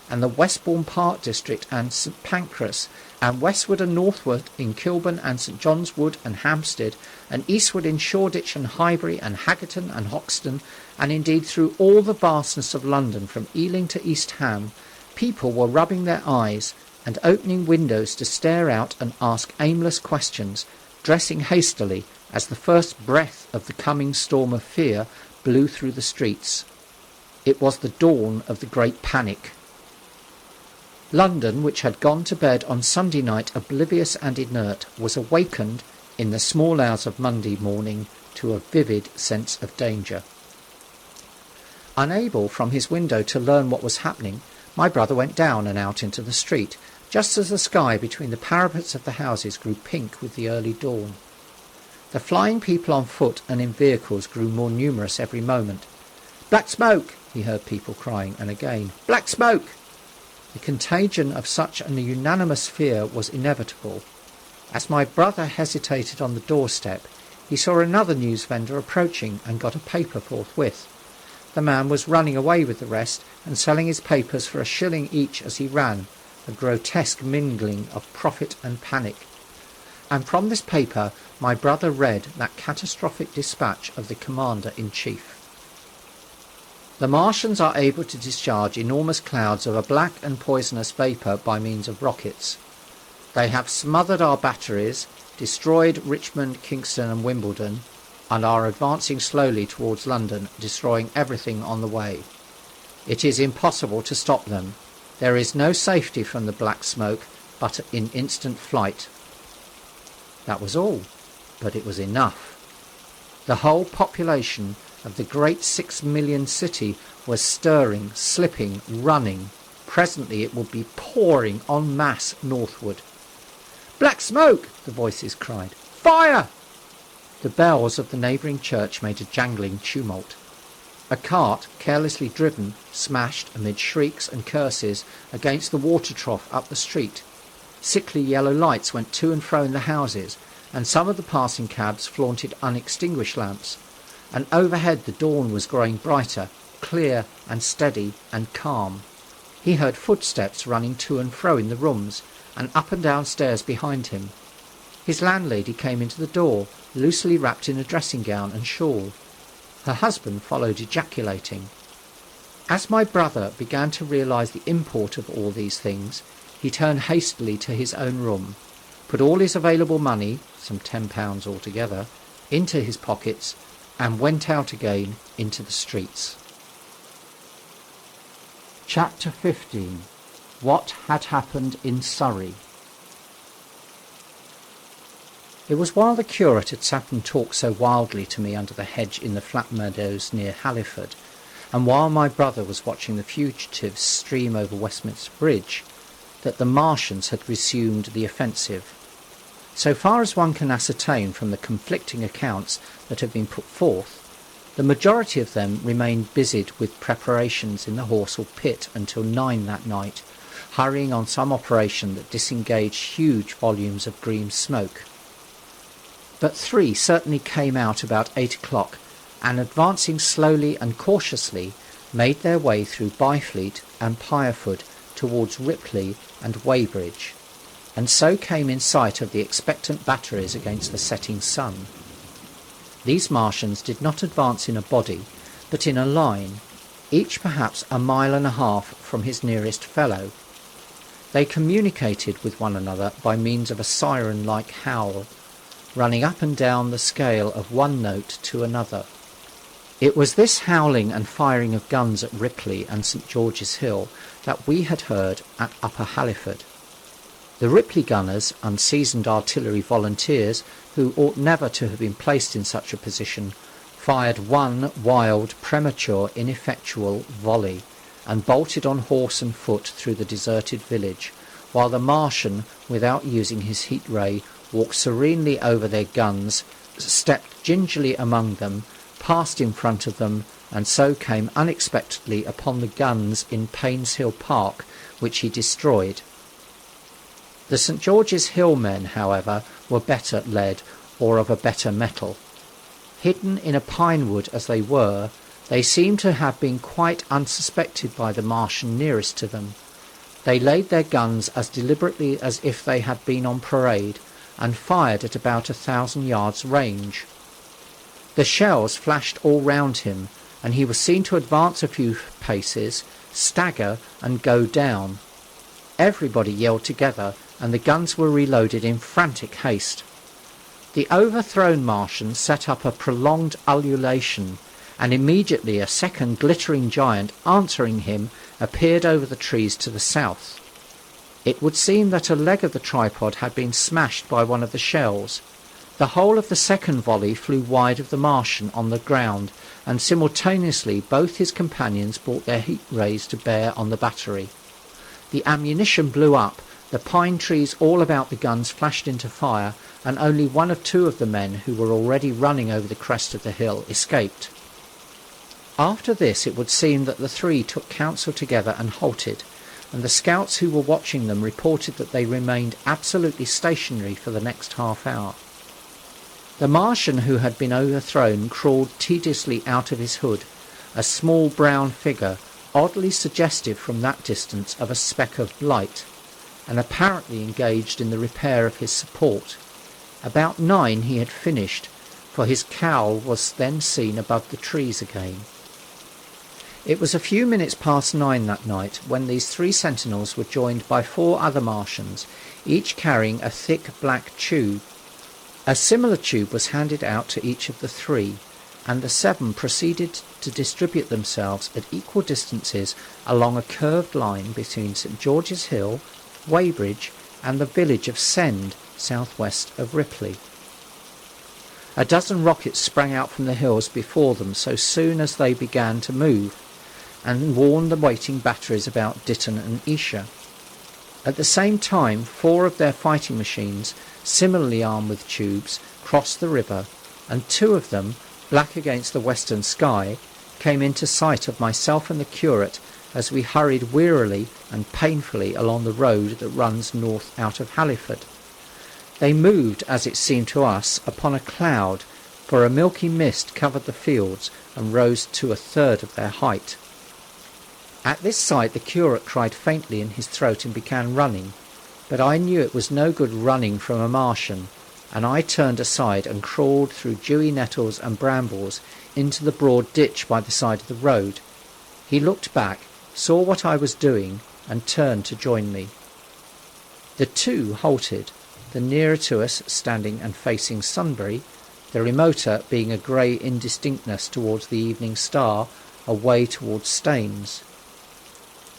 and the Westbourne Park district and St Pancras, and westward and northward in Kilburn and St John's Wood and Hampstead, and eastward in Shoreditch and Highbury and Haggerton and Hoxton, and indeed through all the vastness of London from Ealing to East Ham, people were rubbing their eyes and opening windows to stare out and ask aimless questions, dressing hastily as the first breath of the coming storm of fear blew through the streets. It was the dawn of the Great Panic. London, which had gone to bed on Sunday night oblivious and inert, was awakened in the small hours of Monday morning to a vivid sense of danger. Unable from his window to learn what was happening, my brother went down and out into the street, just as the sky between the parapets of the houses grew pink with the early dawn. The flying people on foot and in vehicles grew more numerous every moment. "Black smoke!" he heard people crying, and again, "Black smoke!" The contagion of such an unanimous fear was inevitable. As my brother hesitated on the doorstep, he saw another news vendor approaching and got a paper forthwith. The man was running away with the rest and selling his papers for $1 each as he ran, a grotesque mingling of profit and panic. And from this paper my brother read that catastrophic dispatch of the Commander-in-Chief. The Martians are able to discharge enormous clouds of a black and poisonous vapour by means of rockets. They have smothered our batteries, destroyed Richmond, Kingston and Wimbledon, and are advancing slowly towards London, destroying everything on the way. It is impossible to stop them. There is no safety from the black smoke but in instant flight. That was all, but it was enough. The whole population of the great 6 million city was stirring, slipping, running. Presently it would be pouring en masse northward. "Black smoke!" the voices cried. "Fire!" The bells of the neighbouring church made a jangling tumult. A cart, carelessly driven, smashed, amid shrieks and curses, against the water trough up the street. Sickly yellow lights went to and fro in the houses, and some of the passing cabs flaunted unextinguished lamps. And overhead the dawn was growing brighter, clear and steady and calm. He heard footsteps running to and fro in the rooms, and up and down stairs behind him. His landlady came into the door, loosely wrapped in a dressing gown and shawl. Her husband followed, ejaculating. As my brother began to realise the import of all these things, he turned hastily to his own room, put all his available money, some £10 altogether, into his pockets, and went out again into the streets. Chapter 15. What had happened in Surrey. It was while the curate had sat and talked so wildly to me under the hedge in the flat meadows near Halliford, and while my brother was watching the fugitives stream over Westminster Bridge, that the Martians had resumed the offensive. So far as one can ascertain from the conflicting accounts that have been put forth, the majority of them remained busied with preparations in the Horsell pit until 9 that night, hurrying on some operation that disengaged huge volumes of green smoke. But 3 certainly came out about 8 o'clock, and advancing slowly and cautiously, made their way through Byfleet and Pireford towards Ripley and Weybridge, and so came in sight of the expectant batteries against the setting sun. These Martians did not advance in a body, but in a line, each perhaps 1.5 miles from his nearest fellow. They communicated with one another by means of a siren-like howl, running up and down the scale of one note to another. It was this howling and firing of guns at Ripley and St. George's Hill that we had heard at Upper Halliford. The Ripley gunners, unseasoned artillery volunteers, who ought never to have been placed in such a position, fired one wild, premature, ineffectual volley, and bolted on horse and foot through the deserted village, while the Martian, without using his heat ray, walked serenely over their guns, stepped gingerly among them, passed in front of them, and so came unexpectedly upon the guns in Painshill Park, which he destroyed. The St. George's Hill men, however, were better led, or of a better mettle. Hidden in a pine wood as they were, they seemed to have been quite unsuspected by the Martian nearest to them. They laid their guns as deliberately as if they had been on parade, and fired at about 1,000 yards range. The shells flashed all round him, and he was seen to advance a few paces, stagger, and go down. Everybody yelled together, and the guns were reloaded in frantic haste. The overthrown Martians set up a prolonged ululation, and immediately a second glittering giant answering him appeared over the trees to the south. It would seem that a leg of the tripod had been smashed by one of the shells. The whole of the second volley flew wide of the Martian on the ground, and simultaneously both his companions brought their heat rays to bear on the battery. The ammunition blew up, the pine trees all about the guns flashed into fire, and only 1 or 2 of the men, who were already running over the crest of the hill, escaped. After this it would seem that the 3 took counsel together and halted, and the scouts who were watching them reported that they remained absolutely stationary for the next half hour. The Martian who had been overthrown crawled tediously out of his hood, a small brown figure, oddly suggestive from that distance of a speck of light, and apparently engaged in the repair of his support. About 9 he had finished, for his cowl was then seen above the trees again. It was a few minutes past 9 that night when these 3 sentinels were joined by 4 other Martians, each carrying a thick black tube. A similar tube was handed out to each of the 3, and the 7 proceeded to distribute themselves at equal distances along a curved line between St George's Hill, Weybridge, and the village of Send, southwest of Ripley. A dozen rockets sprang out from the hills before them so soon as they began to move, and warned the waiting batteries about Ditton and Esher. At the same time, 4 of their fighting machines, similarly armed with tubes, crossed the river, and 2 of them, black against the western sky, came into sight of myself and the curate as we hurried wearily and painfully along the road that runs north out of Halliford. They moved, as it seemed to us, upon a cloud, for a milky mist covered the fields and rose to 1/3 of their height. At this sight the curate cried faintly in his throat and began running, but I knew it was no good running from a Martian, and I turned aside and crawled through dewy nettles and brambles into the broad ditch by the side of the road. He looked back, saw what I was doing, and turned to join me. The 2 halted, the nearer to us standing and facing Sunbury, the remoter being a grey indistinctness towards the evening star, away towards Staines.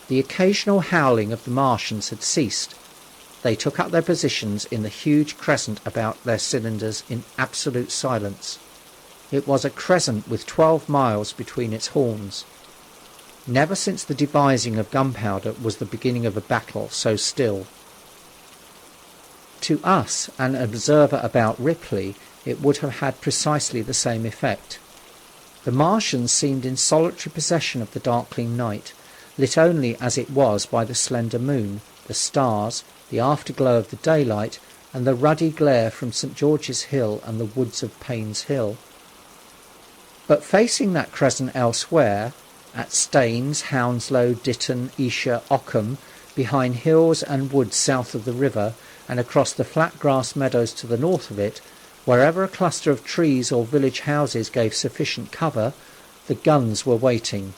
The occasional howling of the Martians had ceased. They took up their positions in the huge crescent about their cylinders in absolute silence. It was a crescent with 12 miles between its horns. Never since the devising of gunpowder was the beginning of a battle so still. To us, an observer about Ripley, it would have had precisely the same effect. The Martians seemed in solitary possession of the darkling night, lit only as it was by the slender moon, the stars, the afterglow of the daylight, and the ruddy glare from St George's Hill and the woods of Payne's Hill. But facing that crescent elsewhere, at Staines, Hounslow, Ditton, Esher, Ockham, behind hills and woods south of the river, and across the flat grass meadows to the north of it, wherever a cluster of trees or village houses gave sufficient cover, the guns were waiting.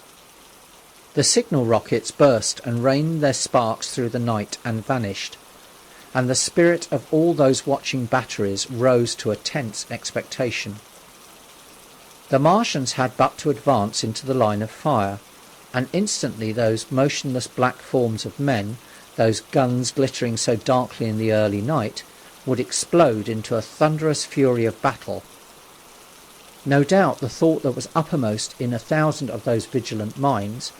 The signal rockets burst and rained their sparks through the night and vanished, and the spirit of all those watching batteries rose to a tense expectation. The Martians had but to advance into the line of fire, and instantly those motionless black forms of men, those guns glittering so darkly in the early night, would explode into a thunderous fury of battle. No doubt the thought that was uppermost in 1,000 of those vigilant minds,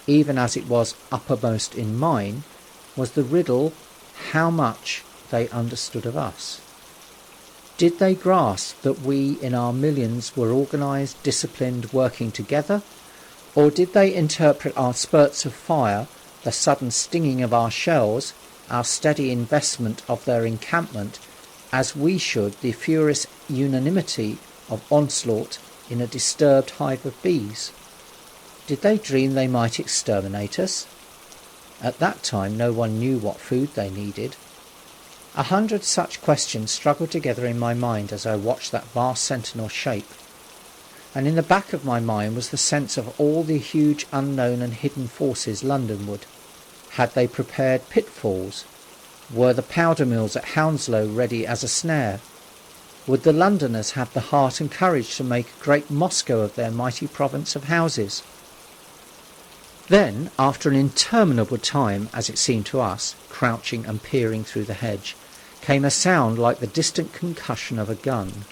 even as it was uppermost in mine, was the riddle how much they understood of us. Did they grasp that we in our millions were organised, disciplined, working together? Or did they interpret our spurts of fire, the sudden stinging of our shells, our steady investment of their encampment, as we should the furious unanimity of onslaught in a disturbed hive of bees? Did they dream they might exterminate us? At that time no one knew what food they needed. 100 such questions struggled together in my mind as I watched that vast sentinel shape, and in the back of my mind was the sense of all the huge unknown and hidden forces Londonward. Had they prepared pitfalls? Were the powder mills at Hounslow ready as a snare? Would the Londoners have the heart and courage to make a great Moscow of their mighty province of houses? Then, after an interminable time, as it seemed to us, crouching and peering through the hedge, came a sound like the distant concussion of a gun.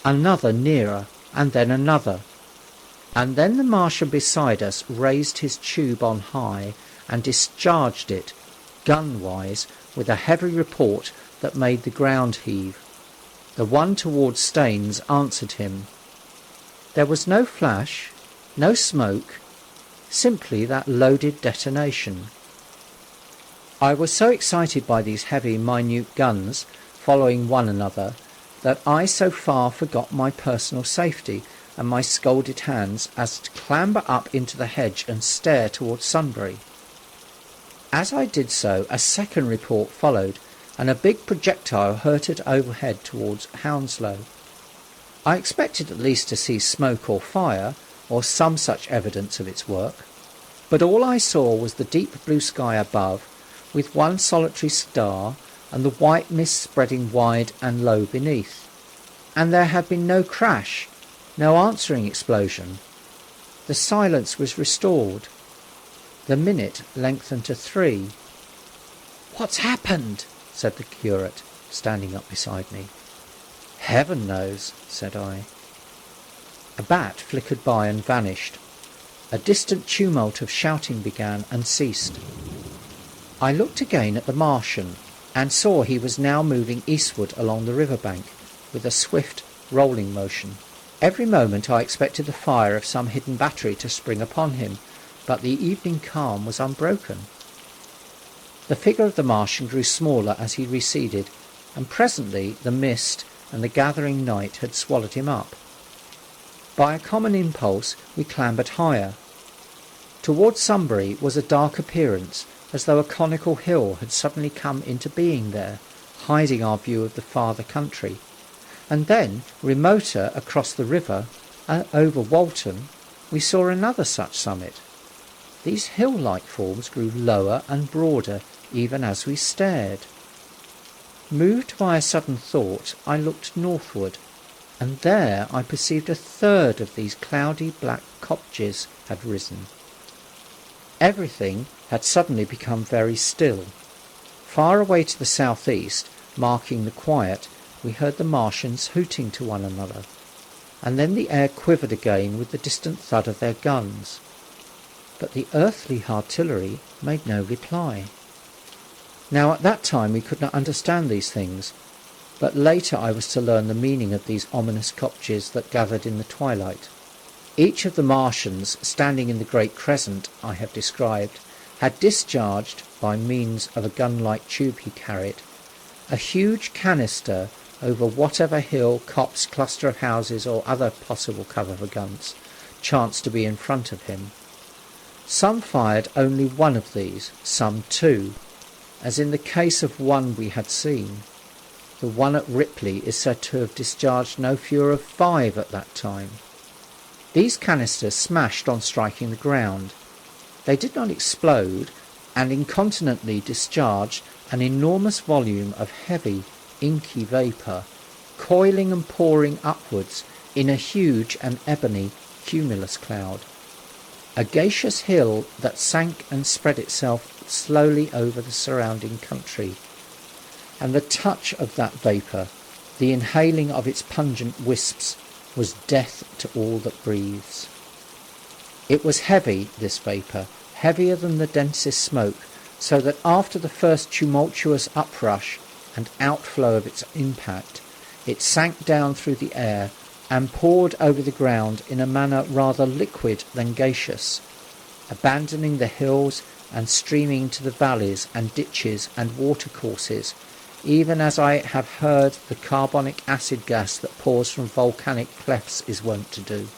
Another nearer, and then another. And then the Martian beside us raised his tube on high and discharged it, gun-wise, with a heavy report that made the ground heave. The one towards Staines answered him. There was no flash, no smoke, simply that loaded detonation. I was so excited by these heavy, minute guns following one another that I so far forgot my personal safety and my scalded hands as to clamber up into the hedge and stare towards Sunbury. As I did so, a second report followed, and a big projectile hurtled overhead towards Hounslow. I expected at least to see smoke or fire, or some such evidence of its work, but all I saw was the deep blue sky above, with one solitary star, and the white mist spreading wide and low beneath. And there had been no crash, no answering explosion. The silence was restored. The minute lengthened to 3. "What's happened?" said the curate, standing up beside me. "Heaven knows," said I. A bat flickered by and vanished. A distant tumult of shouting began and ceased. I looked again at the Martian, and saw he was now moving eastward along the river bank, with a swift rolling motion. Every moment I expected the fire of some hidden battery to spring upon him, but the evening calm was unbroken. The figure of the Martian grew smaller as he receded, and presently the mist and the gathering night had swallowed him up. By a common impulse we clambered higher. Towards Sunbury was a dark appearance, as though a conical hill had suddenly come into being there, hiding our view of the farther country. And then, remoter across the river, over Walton, we saw another such summit. These hill-like forms grew lower and broader even as we stared. Moved by a sudden thought, I looked northward, and there I perceived a third of these cloudy black kopjes had risen. Everything had suddenly become very still. Far away to the southeast, marking the quiet, we heard the Martians hooting to one another, and then the air quivered again with the distant thud of their guns. But the earthly artillery made no reply. Now at that time we could not understand these things, but later I was to learn the meaning of these ominous kopjes that gathered in the twilight. Each of the Martians, standing in the great crescent I have described, had discharged, by means of a gun-like tube he carried, a huge canister over whatever hill, copse, cluster of houses, or other possible cover for guns chanced to be in front of him. Some fired only one of these, some 2, as in the case of one we had seen. The one at Ripley is said to have discharged no fewer of 5 at that time. These canisters smashed on striking the ground. They did not explode, and incontinently discharged an enormous volume of heavy, inky vapour, coiling and pouring upwards in a huge and ebony cumulus cloud. A gaseous hill that sank and spread itself slowly over the surrounding country. And the touch of that vapour, the inhaling of its pungent wisps, was death to all that breathes. It was heavy, this vapour, heavier than the densest smoke, so that after the first tumultuous uprush and outflow of its impact, it sank down through the air and poured over the ground in a manner rather liquid than gaseous, abandoning the hills and streaming into the valleys and ditches and watercourses, even as I have heard the carbonic acid gas that pours from volcanic clefts is wont to do.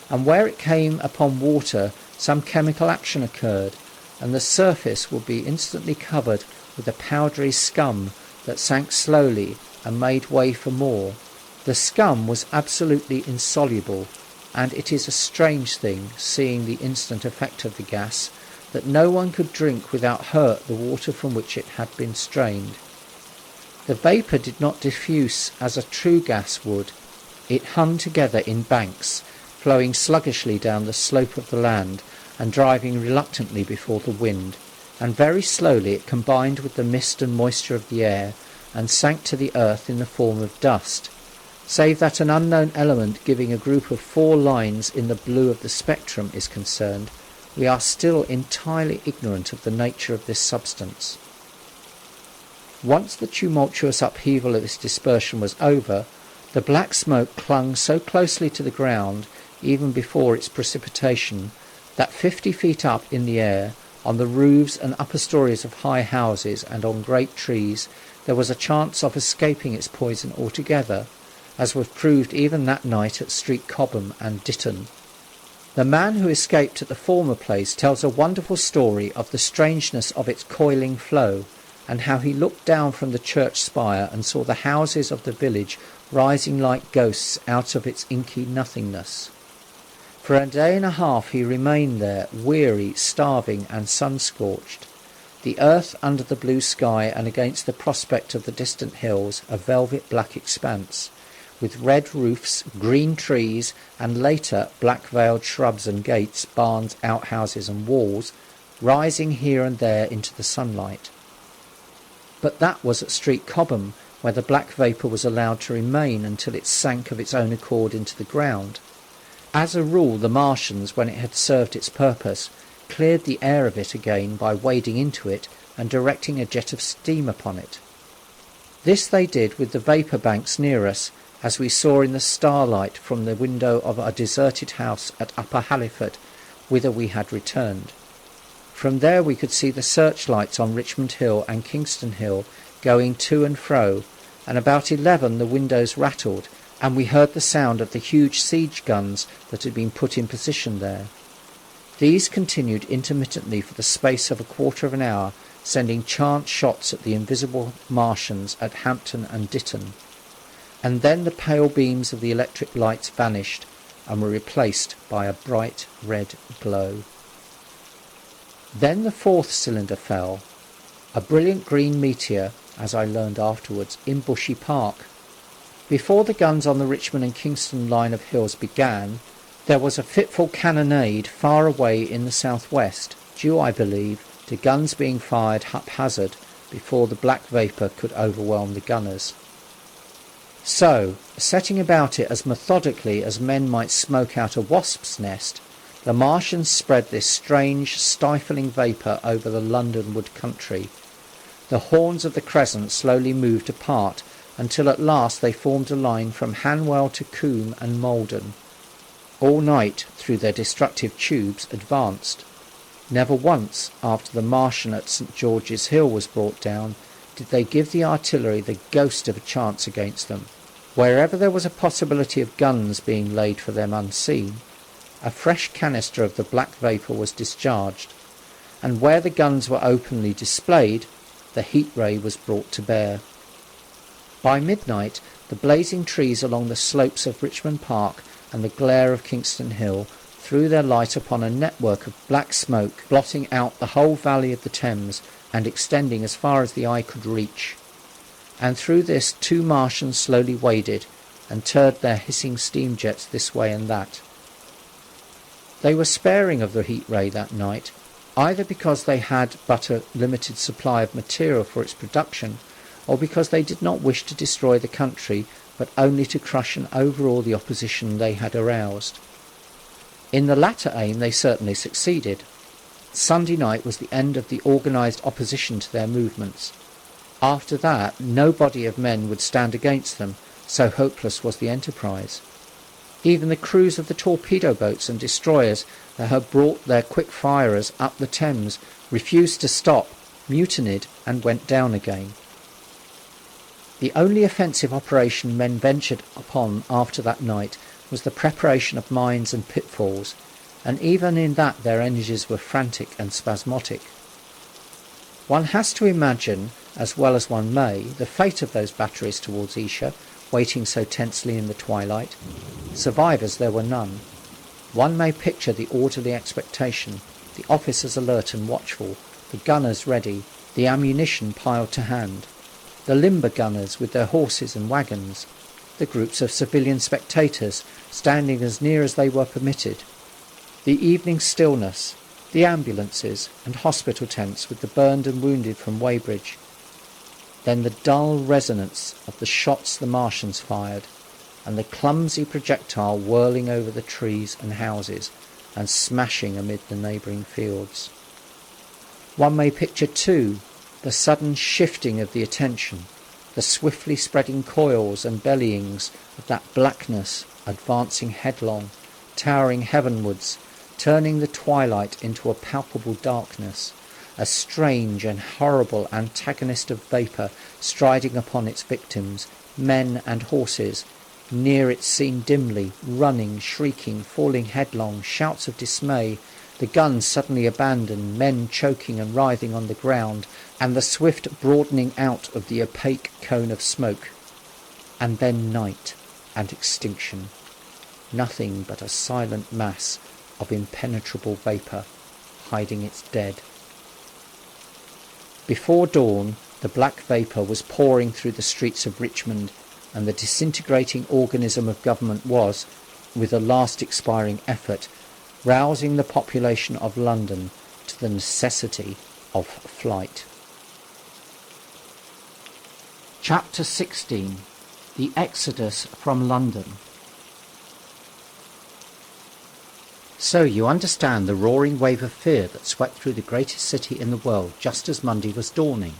And where it came upon water, some chemical action occurred, and the surface would be instantly covered with a powdery scum that sank slowly and made way for more. The scum was absolutely insoluble, and it is a strange thing, seeing the instant effect of the gas, that no one could drink without hurt the water from which it had been strained. The vapour did not diffuse as a true gas would. It hung together in banks, flowing sluggishly down the slope of the land and driving reluctantly before the wind, and very slowly it combined with the mist and moisture of the air and sank to the earth in the form of dust. Save that an unknown element giving a group of 4 lines in the blue of the spectrum is concerned, we are still entirely ignorant of the nature of this substance. Once the tumultuous upheaval of its dispersion was over, the black smoke clung so closely to the ground, even before its precipitation, that 50 feet up in the air On the roofs and upper stories of high houses and on great trees there was a chance of escaping its poison altogether, as was proved even that night at Street Cobham and Ditton. The man who escaped at the former place tells a wonderful story of the strangeness of its coiling flow, and how he looked down from the church spire and saw the houses of the village rising like ghosts out of its inky nothingness. For a day and a half he remained there, weary, starving and sun-scorched. The earth under the blue sky and against the prospect of the distant hills, a velvet black expanse, with red roofs, green trees, and later black-veiled shrubs and gates, barns, outhouses and walls, rising here and there into the sunlight. But that was at Street Cobham, where the black vapour was allowed to remain until it sank of its own accord into the ground. As a rule, the Martians, when it had served its purpose, cleared the air of it again by wading into it and directing a jet of steam upon it. This they did with the vapour banks near us, as we saw in the starlight from the window of a deserted house at Upper Halliford, whither we had returned. From there we could see the searchlights on Richmond Hill and Kingston Hill going to and fro, and about 11 the windows rattled, and we heard the sound of the huge siege guns that had been put in position there. These continued intermittently for the space of a quarter of an hour, sending chance shots at the invisible Martians at Hampton and Ditton. And then the pale beams of the electric lights vanished and were replaced by a bright red glow. Then the fourth cylinder fell, a brilliant green meteor, as I learned afterwards, in Bushy Park. Before the guns on the Richmond and Kingston line of hills began, there was a fitful cannonade far away in the southwest, due, I believe, to guns being fired haphazard before the black vapour could overwhelm the gunners. So, setting about it as methodically as men might smoke out a wasp's nest, the Martians spread this strange, stifling vapour over the Londonward country. The horns of the crescent slowly moved apart until at last they formed a line from Hanwell to Coombe and Malden. All night, through their destructive tubes, advanced. Never once, after the Martian at St. George's Hill was brought down, did they give the artillery the ghost of a chance against them. Wherever there was a possibility of guns being laid for them unseen, a fresh canister of the black vapour was discharged, and where the guns were openly displayed, the heat ray was brought to bear. By midnight, the blazing trees along the slopes of Richmond Park and the glare of Kingston Hill threw their light upon a network of black smoke, blotting out the whole valley of the Thames and extending as far as the eye could reach. And through this 2 Martians slowly waded and turned their hissing steam jets this way and that. They were sparing of the heat ray that night, either because they had but a limited supply of material for its production, or because they did not wish to destroy the country, but only to crush and overawe the opposition they had aroused. In the latter aim they certainly succeeded. Sunday night was the end of the organised opposition to their movements. After that, no body of men would stand against them, so hopeless was the enterprise. Even the crews of the torpedo boats and destroyers that had brought their quick firers up the Thames refused to stop, mutinied, and went down again. The only offensive operation men ventured upon after that night was the preparation of mines and pitfalls, and even in that their energies were frantic and spasmodic. One has to imagine, as well as one may, the fate of those batteries towards Esher, waiting so tensely in the twilight. Survivors there were none. One may picture the orderly expectation, the officers alert and watchful, the gunners ready, the ammunition piled to hand, the limber gunners with their horses and wagons, the groups of civilian spectators standing as near as they were permitted, the evening stillness, the ambulances and hospital tents with the burned and wounded from Weybridge, then the dull resonance of the shots the Martians fired, and the clumsy projectile whirling over the trees and houses and smashing amid the neighbouring fields. One may picture too the sudden shifting of the attention, the swiftly spreading coils and bellyings of that blackness advancing headlong, towering heavenwards, turning the twilight into a palpable darkness, a strange and horrible antagonist of vapour striding upon its victims, men and horses, near it seen dimly, running, shrieking, falling headlong, shouts of dismay, the guns suddenly abandoned, men choking and writhing on the ground, and the swift broadening out of the opaque cone of smoke. And then night and extinction. Nothing but a silent mass of impenetrable vapour hiding its dead. Before dawn, the black vapour was pouring through the streets of Richmond, and the disintegrating organism of government was, with a last expiring effort, rousing the population of London to the necessity of flight. Chapter 16. The Exodus from London. So you understand the roaring wave of fear that swept through the greatest city in the world just as Monday was dawning.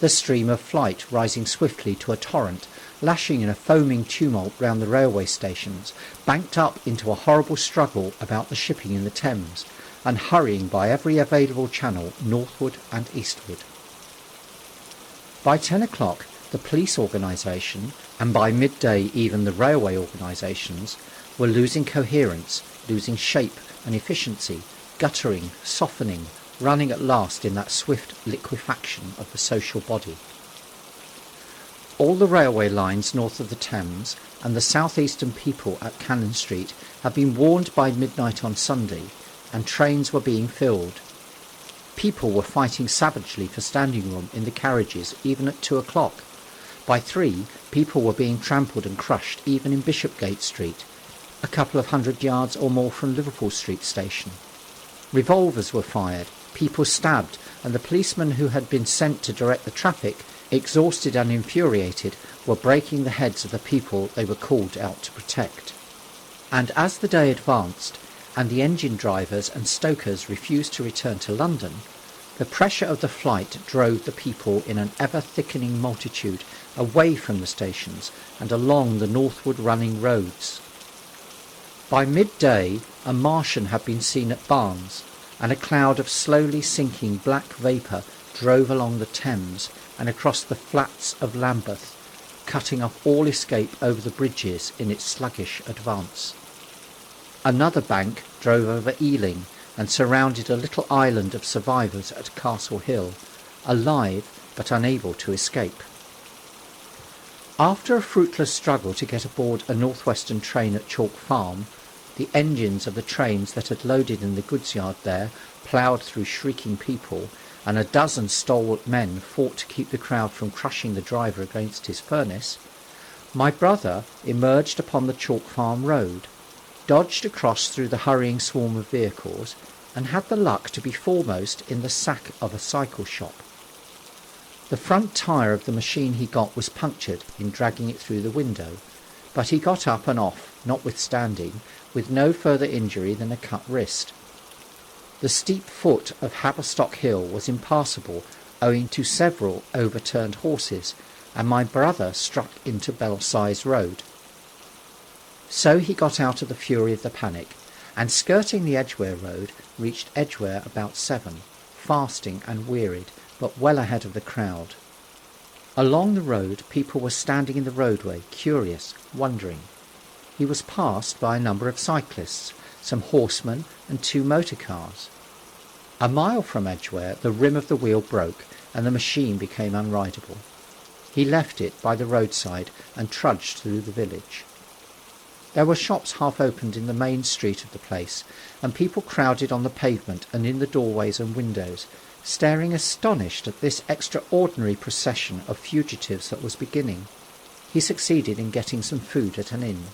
The stream of flight rising swiftly to a torrent, lashing in a foaming tumult round the railway stations, banked up into a horrible struggle about the shipping in the Thames, and hurrying by every available channel northward and eastward. By 10 o'clock, the police organisation, and by midday even the railway organisations, were losing coherence, losing shape and efficiency, guttering, softening, running at last in that swift liquefaction of the social body. All the railway lines north of the Thames and the south-eastern people at Cannon Street had been warned by midnight on Sunday, and trains were being filled. People were fighting savagely for standing room in the carriages even at 2 o'clock. By 3, people were being trampled and crushed even in Bishopgate Street, a couple of 100 yards or more from Liverpool Street Station. Revolvers were fired, people stabbed, and the policemen who had been sent to direct the traffic, exhausted and infuriated, were breaking the heads of the people they were called out to protect. And as the day advanced, and the engine drivers and stokers refused to return to London, the pressure of the flight drove the people in an ever-thickening multitude away from the stations and along the northward running roads. By midday, a Martian had been seen at Barnes, and a cloud of slowly sinking black vapour drove along the Thames and across the flats of Lambeth, cutting off all escape over the bridges in its sluggish advance. Another bank drove over Ealing and surrounded a little island of survivors at Castle Hill, alive but unable to escape. After a fruitless struggle to get aboard a northwestern train at Chalk Farm, the engines of the trains that had loaded in the goods yard there ploughed through shrieking people, and a dozen stalwart men fought to keep the crowd from crushing the driver against his furnace, my brother emerged upon the Chalk Farm road, dodged across through the hurrying swarm of vehicles, and had the luck to be foremost in the sack of a cycle shop. The front tyre of the machine he got was punctured in dragging it through the window, but he got up and off, notwithstanding, with no further injury than a cut wrist. The steep foot of Haverstock Hill was impassable owing to several overturned horses, and my brother struck into Belsize Road. So he got out of the fury of the panic, and skirting the Edgware Road, reached Edgware about 7, fasting and wearied, but well ahead of the crowd. Along the road people were standing in the roadway, curious, wondering. He was passed by a number of cyclists, some horsemen and 2 motor cars. A mile from Edgware the rim of the wheel broke and the machine became unrideable. He left it by the roadside and trudged through the village. There were shops half opened in the main street of the place, and people crowded on the pavement and in the doorways and windows, staring astonished at this extraordinary procession of fugitives that was beginning. He succeeded in getting some food at an inn.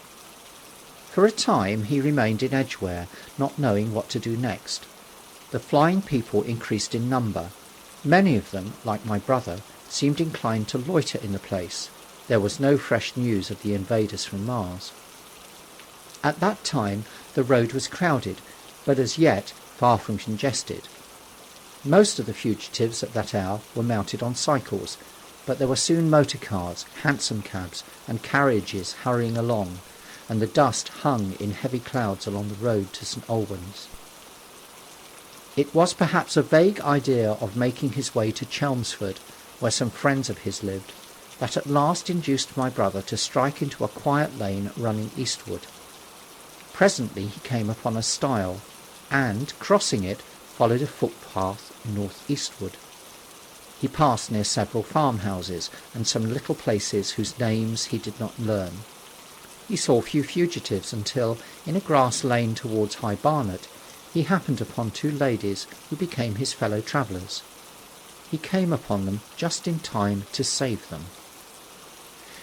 For a time he remained in Edgware, not knowing what to do next. The flying people increased in number. Many of them, like my brother, seemed inclined to loiter in the place. There was no fresh news of the invaders from Mars. At that time the road was crowded, but as yet far from congested. Most of the fugitives at that hour were mounted on cycles, but there were soon motor cars, hansom cabs and carriages hurrying along, and the dust hung in heavy clouds along the road to St Albans. It was perhaps a vague idea of making his way to Chelmsford, where some friends of his lived, that at last induced my brother to strike into a quiet lane running eastward. Presently he came upon a stile, and, crossing it, followed a footpath north-eastward. He passed near several farmhouses and some little places whose names he did not learn. He saw few fugitives until, in a grass lane towards High Barnet, he happened upon two ladies who became his fellow travellers. He came upon them just in time to save them.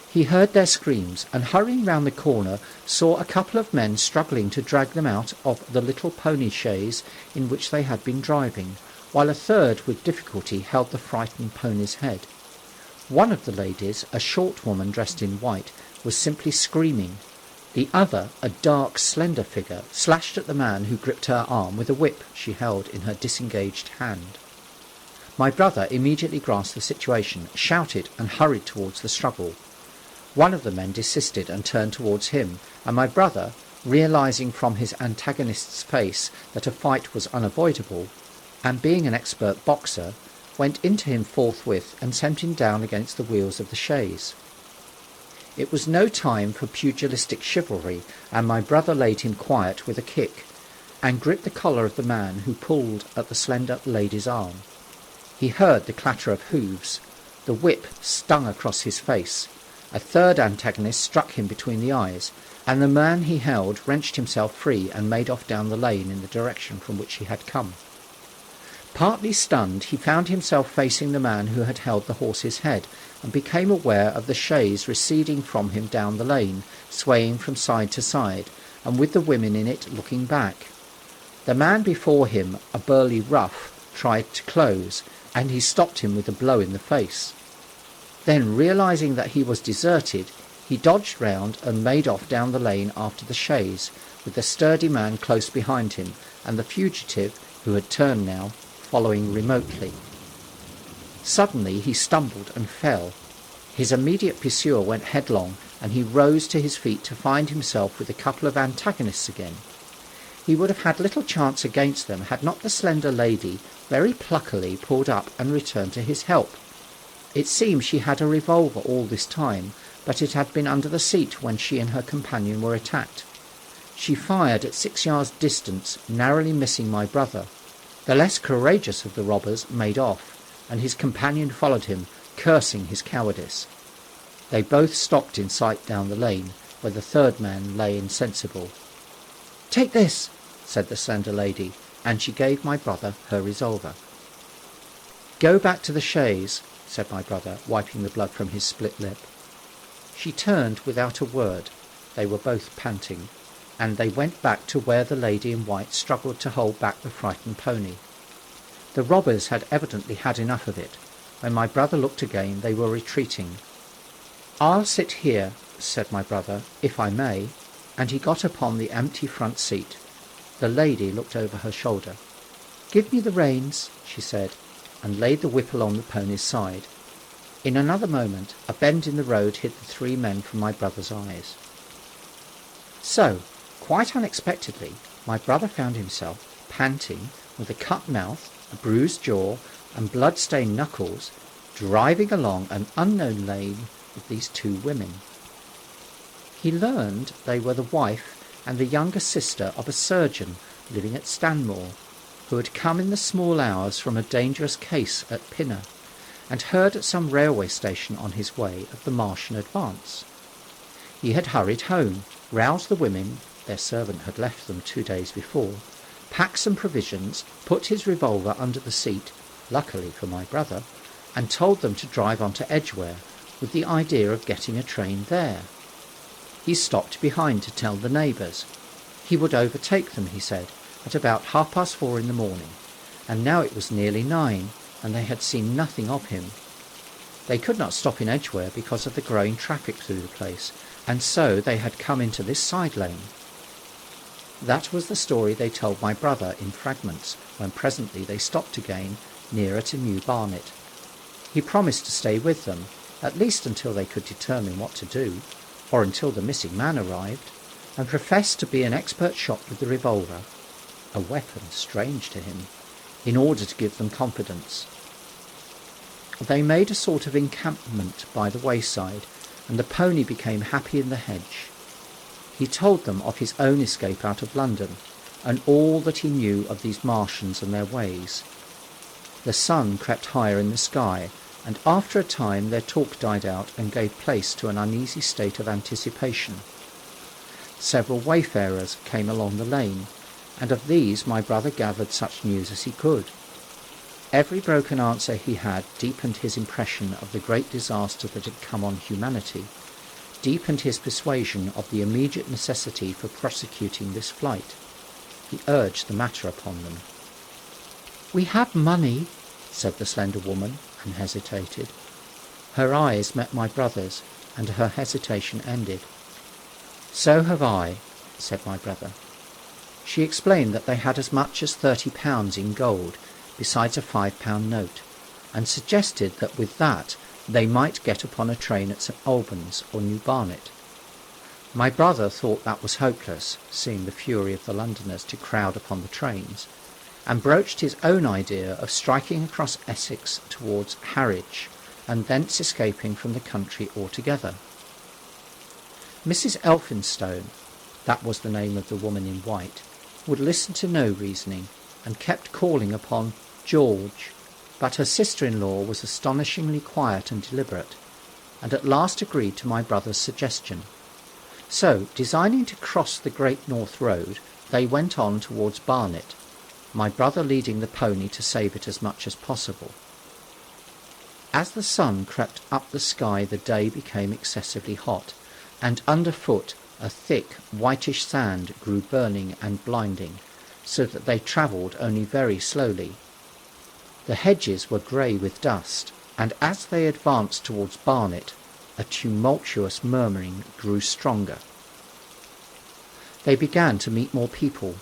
He heard their screams, and hurrying round the corner saw a couple of men struggling to drag them out of the little pony chaise in which they had been driving, while a third with difficulty held the frightened pony's head. One of the ladies, a short woman dressed in white, was simply screaming. The other, a dark, slender figure, slashed at the man who gripped her arm with a whip she held in her disengaged hand. My brother immediately grasped the situation, shouted, and hurried towards the struggle. One of the men desisted and turned towards him, and my brother, realizing from his antagonist's face that a fight was unavoidable, and being an expert boxer, went into him forthwith and sent him down against the wheels of the chaise. It was no time for pugilistic chivalry, and my brother laid him quiet with a kick, and gripped the collar of the man who pulled at the slender lady's arm. He heard the clatter of hoofs. The whip stung across his face. A third antagonist struck him between the eyes, and the man he held wrenched himself free and made off down the lane in the direction from which he had come. Partly stunned, he found himself facing the man who had held the horse's head, and became aware of the chaise receding from him down the lane, swaying from side to side, and with the women in it looking back. The man before him, a burly rough, tried to close, and he stopped him with a blow in the face. Then, realizing that he was deserted, he dodged round and made off down the lane after the chaise, with the sturdy man close behind him, and the fugitive, who had turned now, following remotely. Suddenly he stumbled and fell. His immediate pursuer went headlong, and he rose to his feet to find himself with a couple of antagonists again. He would have had little chance against them had not the slender lady very pluckily pulled up and returned to his help. It seems she had a revolver all this time, but it had been under the seat when she and her companion were attacked. She fired at 6 yards distance, narrowly missing my brother. The less courageous of the robbers made off, and his companion followed him, cursing his cowardice. They both stopped in sight down the lane, where the third man lay insensible. "Take this," said the slender lady, and she gave my brother her revolver. "Go back to the chaise," said my brother, wiping the blood from his split lip. She turned without a word. They were both panting, and they went back to where the lady in white struggled to hold back the frightened pony. The robbers had evidently had enough of it. When my brother looked again, they were retreating. "I'll sit here," said my brother, "if I may," and he got upon the empty front seat. The lady looked over her shoulder. "Give me the reins," she said, and laid the whip along the pony's side. In another moment, a bend in the road hid the three men from my brother's eyes. So, quite unexpectedly, my brother found himself, panting, with a cut mouth, a bruised jaw, and blood-stained knuckles, driving along an unknown lane with these two women. He learned they were the wife and the younger sister of a surgeon living at Stanmore, who had come in the small hours from a dangerous case at Pinner, and heard at some railway station on his way of the Martian advance. He had hurried home, roused the women, their servant had left them 2 days before, packed some provisions, put his revolver under the seat, luckily for my brother, and told them to drive on to Edgware, with the idea of getting a train there. He stopped behind to tell the neighbours. He would overtake them, he said, at about 4:30 in the morning, and now it was nearly 9, and they had seen nothing of him. They could not stop in Edgware because of the growing traffic through the place, and so they had come into this side lane. That was the story they told my brother in fragments, when presently they stopped again, nearer to New Barnet. He promised to stay with them, at least until they could determine what to do, or until the missing man arrived, and professed to be an expert shot with the revolver, a weapon strange to him, in order to give them confidence. They made a sort of encampment by the wayside, and the pony became happy in the hedge. He told them of his own escape out of London, and all that he knew of these Martians and their ways. The sun crept higher in the sky, and after a time their talk died out and gave place to an uneasy state of anticipation. Several wayfarers came along the lane, and of these my brother gathered such news as he could. Every broken answer he had deepened his impression of the great disaster that had come on humanity, deepened his persuasion of the immediate necessity for prosecuting this flight. He urged the matter upon them. "We have money," said the slender woman, and hesitated. Her eyes met my brother's, and her hesitation ended. "So have I," said my brother. She explained that they had as much as £30 in gold, besides a £5 note, and suggested that with that they might get upon a train at St Albans or New Barnet. My brother thought that was hopeless, seeing the fury of the Londoners to crowd upon the trains, and broached his own idea of striking across Essex towards Harwich, and thence escaping from the country altogether. Mrs Elphinstone, that was the name of the woman in white, would listen to no reasoning, and kept calling upon George, but her sister-in-law was astonishingly quiet and deliberate, and at last agreed to my brother's suggestion. So, designing to cross the Great North Road, they went on towards Barnet, my brother leading the pony to save it as much as possible. As the sun crept up the sky, the day became excessively hot, and underfoot a thick whitish sand grew burning and blinding, so that they travelled only very slowly. The hedges were grey with dust, and as they advanced towards Barnet, a tumultuous murmuring grew stronger. They began to meet more people.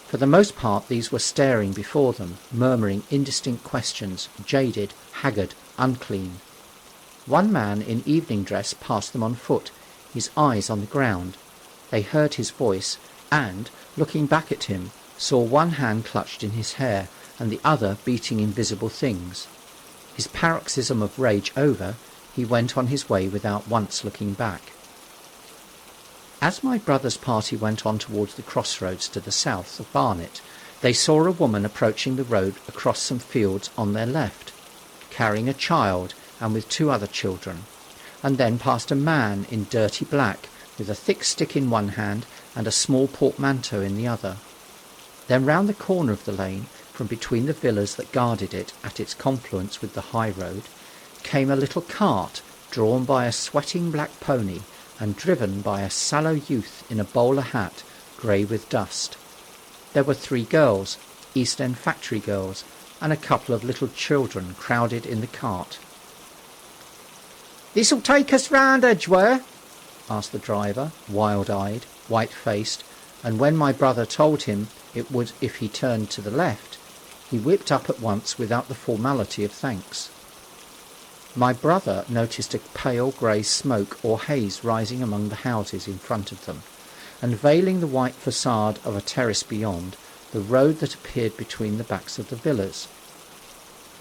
For the most part these were staring before them, murmuring indistinct questions, jaded, haggard, unclean. One man in evening dress passed them on foot, his eyes on the ground. They heard his voice, and, looking back at him, saw one hand clutched in his hair, and the other beating invisible things. His paroxysm of rage over, he went on his way without once looking back. As my brother's party went on towards the crossroads to the south of Barnet, they saw a woman approaching the road across some fields on their left, carrying a child and with two other children, and then passed a man in dirty black, with a thick stick in one hand and a small portmanteau in the other. Then round the corner of the lane, from between the villas that guarded it at its confluence with the high road, came a little cart drawn by a sweating black pony and driven by a sallow youth in a bowler hat, grey with dust. There were 3 girls, East End factory girls, and a couple of little children crowded in the cart. "This'll take us round Edgware?" asked the driver, wild-eyed, white-faced, and when my brother told him it would if he turned to the left, he whipped up at once without the formality of thanks. My brother noticed a pale grey smoke or haze rising among the houses in front of them, and veiling the white facade of a terrace beyond, the road that appeared between the backs of the villas.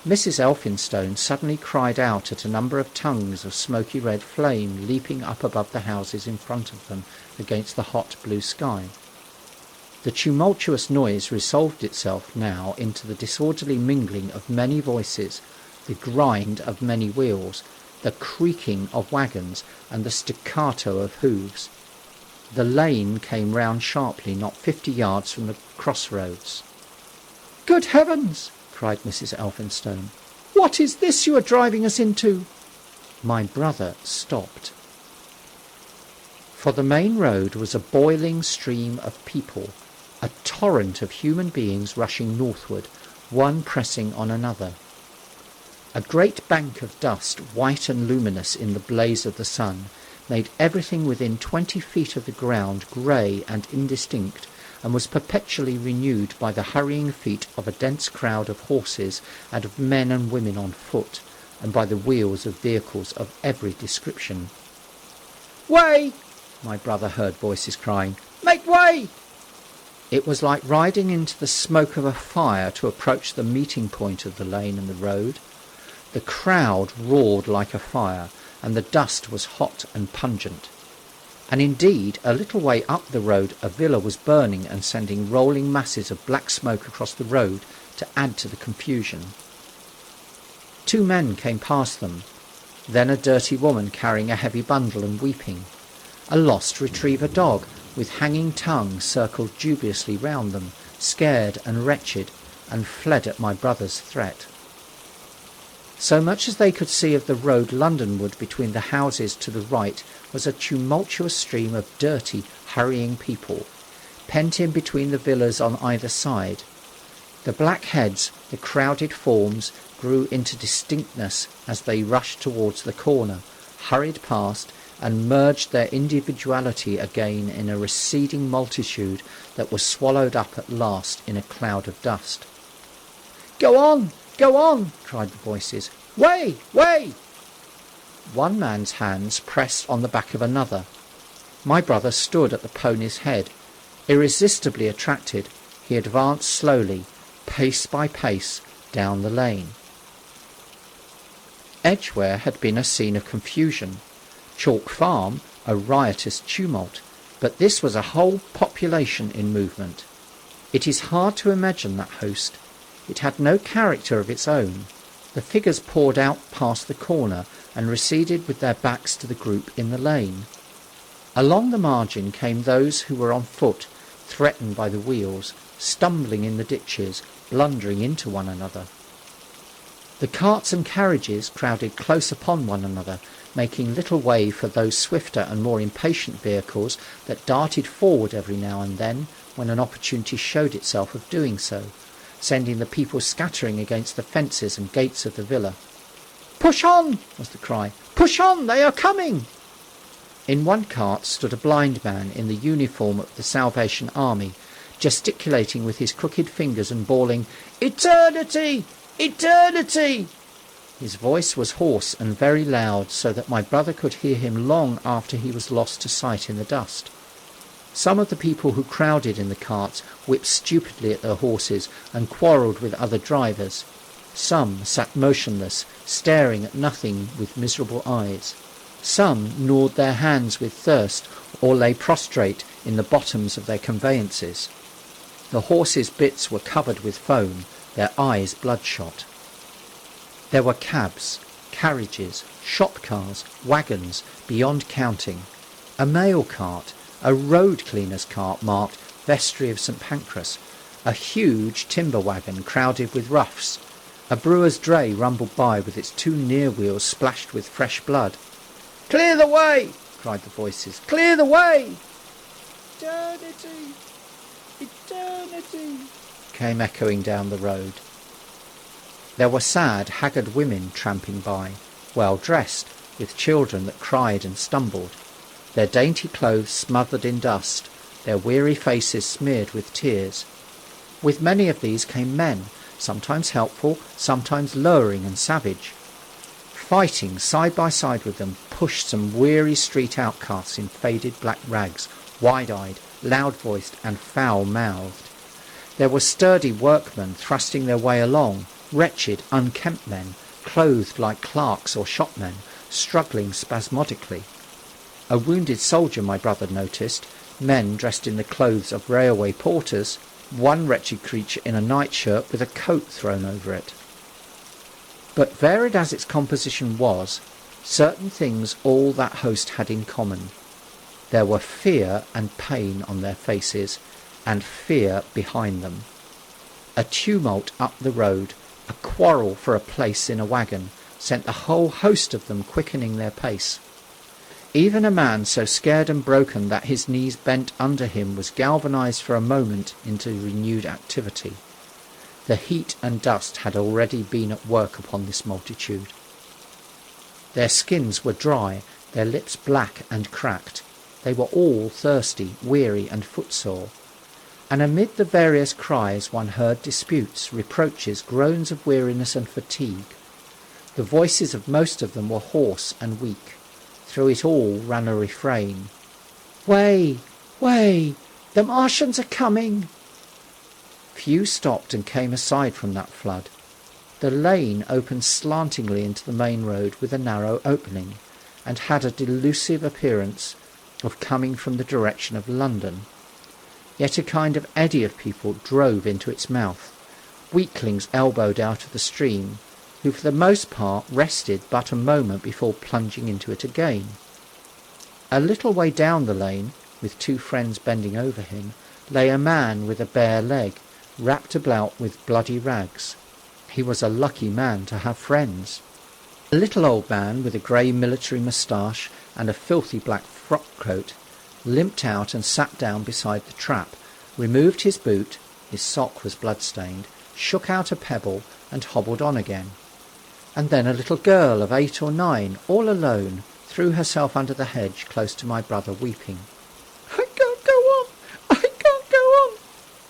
Mrs Elphinstone suddenly cried out at a number of tongues of smoky red flame leaping up above the houses in front of them against the hot blue sky. The tumultuous noise resolved itself now into the disorderly mingling of many voices, the grind of many wheels, the creaking of waggons, and the staccato of hoofs. The lane came round sharply not 50 yards from the crossroads. "Good heavens!" cried Mrs Elphinstone. "What is this you are driving us into?" My brother stopped. For the main road was a boiling stream of people, a torrent of human beings rushing northward, one pressing on another. A great bank of dust, white and luminous in the blaze of the sun, made everything within 20 feet of the ground grey and indistinct, and was perpetually renewed by the hurrying feet of a dense crowd of horses and of men and women on foot, and by the wheels of vehicles of every description. "Way!" my brother heard voices crying. Make way!" It was like riding into the smoke of a fire to approach the meeting point of the lane and the road. The crowd roared like a fire, and the dust was hot and pungent. And indeed, a little way up the road a villa was burning and sending rolling masses of black smoke across the road to add to the confusion. 2 men came past them, then a dirty woman carrying a heavy bundle and weeping. A lost retriever dog with hanging tongue circled dubiously round them, scared and wretched, and fled at my brother's threat. So much as they could see of the road Londonward between the houses to the right was a tumultuous stream of dirty, hurrying people, pent in between the villas on either side. The black heads, the crowded forms, grew into distinctness as they rushed towards the corner, hurried past, and merged their individuality again in a receding multitude that was swallowed up at last in a cloud of dust. "Go on! Go on!" cried the voices. "Way! Way!" One man's hands pressed on the back of another. My brother stood at the pony's head. Irresistibly attracted, he advanced slowly, pace by pace, down the lane. Edgware had been a scene of confusion, Chalk Farm a riotous tumult, but this was a whole population in movement. It is hard to imagine that host. It had no character of its own. The figures poured out past the corner and receded with their backs to the group in the lane. Along the margin came those who were on foot, threatened by the wheels, stumbling in the ditches, blundering into one another. The carts and carriages crowded close upon one another, making little way for those swifter and more impatient vehicles that darted forward every now and then when an opportunity showed itself of doing so, sending the people scattering against the fences and gates of the villa. "Push on!" was the cry. "Push on! They are coming!" In one cart stood a blind man in the uniform of the Salvation Army, gesticulating with his crooked fingers and bawling, "Eternity! Eternity!" His voice was hoarse and very loud, so that my brother could hear him long after he was lost to sight in the dust. Some of the people who crowded in the carts whipped stupidly at their horses and quarrelled with other drivers. Some sat motionless, staring at nothing with miserable eyes. Some gnawed their hands with thirst or lay prostrate in the bottoms of their conveyances. The horses' bits were covered with foam, their eyes bloodshot. There were cabs, carriages, shop cars, wagons, beyond counting, a mail cart, a road cleaner's cart marked Vestry of St Pancras, a huge timber wagon crowded with roughs. A brewer's dray rumbled by with its 2 near wheels splashed with fresh blood. "Clear the way!" cried the voices. "Clear the way!" "Eternity! Eternity!" came echoing down the road. There were sad, haggard women tramping by, well dressed, with children that cried and stumbled, their dainty clothes smothered in dust, their weary faces smeared with tears. With many of these came men, sometimes helpful, sometimes lowering and savage. Fighting side by side with them pushed some weary street outcasts in faded black rags, wide-eyed, loud-voiced and foul-mouthed. There were sturdy workmen thrusting their way along, wretched, unkempt men, clothed like clerks or shopmen, struggling spasmodically. A wounded soldier my brother noticed, men dressed in the clothes of railway porters, one wretched creature in a nightshirt with a coat thrown over it. But varied as its composition was, certain things all that host had in common. There were fear and pain on their faces, and fear behind them. A tumult up the road, a quarrel for a place in a wagon, sent the whole host of them quickening their pace. Even a man so scared and broken that his knees bent under him was galvanized for a moment into renewed activity. The heat and dust had already been at work upon this multitude. Their skins were dry, their lips black and cracked. They were all thirsty, weary and footsore. And amid the various cries one heard disputes, reproaches, groans of weariness and fatigue. The voices of most of them were hoarse and weak. Through it all ran a refrain. "Way! Way! The Martians are coming! Few stopped and came aside from that flood. The lane opened slantingly into the main road with a narrow opening, and had a delusive appearance of coming from the direction of London. Yet a kind of eddy of people drove into its mouth, weaklings elbowed out of the stream, who for the most part rested but a moment before plunging into it again. A little way down the lane, with two friends bending over him, lay a man with a bare leg, wrapped about with bloody rags. He was a lucky man to have friends. A little old man with a grey military moustache and a filthy black frock coat limped out and sat down beside the trap, removed his boot, his sock was blood-stained, shook out a pebble and hobbled on again. And then a little girl of 8 or 9, all alone, threw herself under the hedge close to my brother, weeping. "I can't go on! I can't go on!"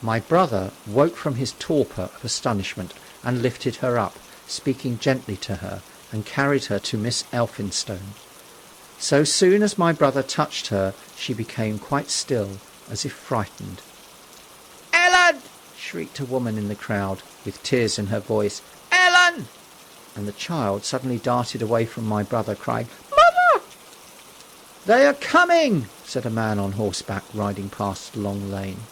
My brother woke from his torpor of astonishment and lifted her up, speaking gently to her, and carried her to Miss Elphinstone. So soon as my brother touched her, she became quite still, as if frightened. "Ellen!" shrieked a woman in the crowd, with tears in her voice. "Ellen!" And the child suddenly darted away from my brother, crying, "Mother!" "They are coming!" said a man on horseback, riding past the long lane.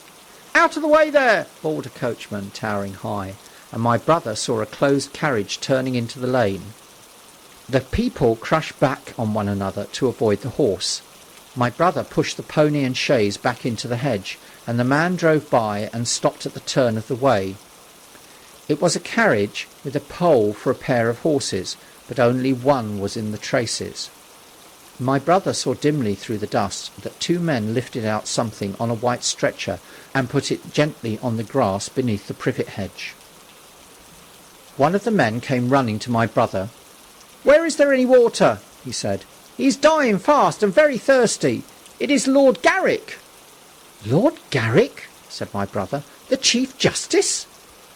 "Out of the way there!" bawled a coachman, towering high, and my brother saw a closed carriage turning into the lane. The people crushed back on one another to avoid the horse. My brother pushed the pony and chaise back into the hedge, and the man drove by and stopped at the turn of the way. It was a carriage with a pole for a pair of horses, but only one was in the traces. My brother saw dimly through the dust that 2 men lifted out something on a white stretcher and put it gently on the grass beneath the privet hedge. One of the men came running to my brother. "Where is there any water?" he said. "He is dying fast and very thirsty. It is Lord Garrick." "Lord Garrick?" said my brother. "The Chief Justice?"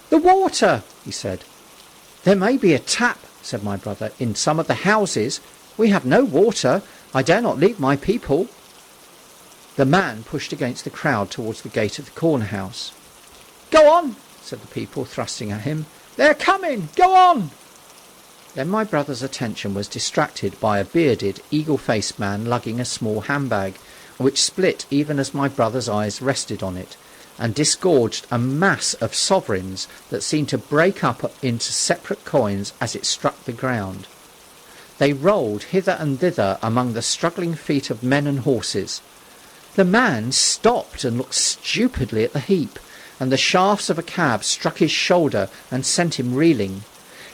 "The water," he said. "There may be a tap," said my brother, "in some of the houses. We have no water. I dare not leave my people." The man pushed against the crowd towards the gate of the corner house. "Go on," said the people, thrusting at him. "They're coming. Go on." Then my brother's attention was distracted by a bearded, eagle-faced man lugging a small handbag, which split even as my brother's eyes rested on it, and disgorged a mass of sovereigns that seemed to break up into separate coins as it struck the ground. They rolled hither and thither among the struggling feet of men and horses. The man stopped and looked stupidly at the heap, and the shafts of a cab struck his shoulder and sent him reeling.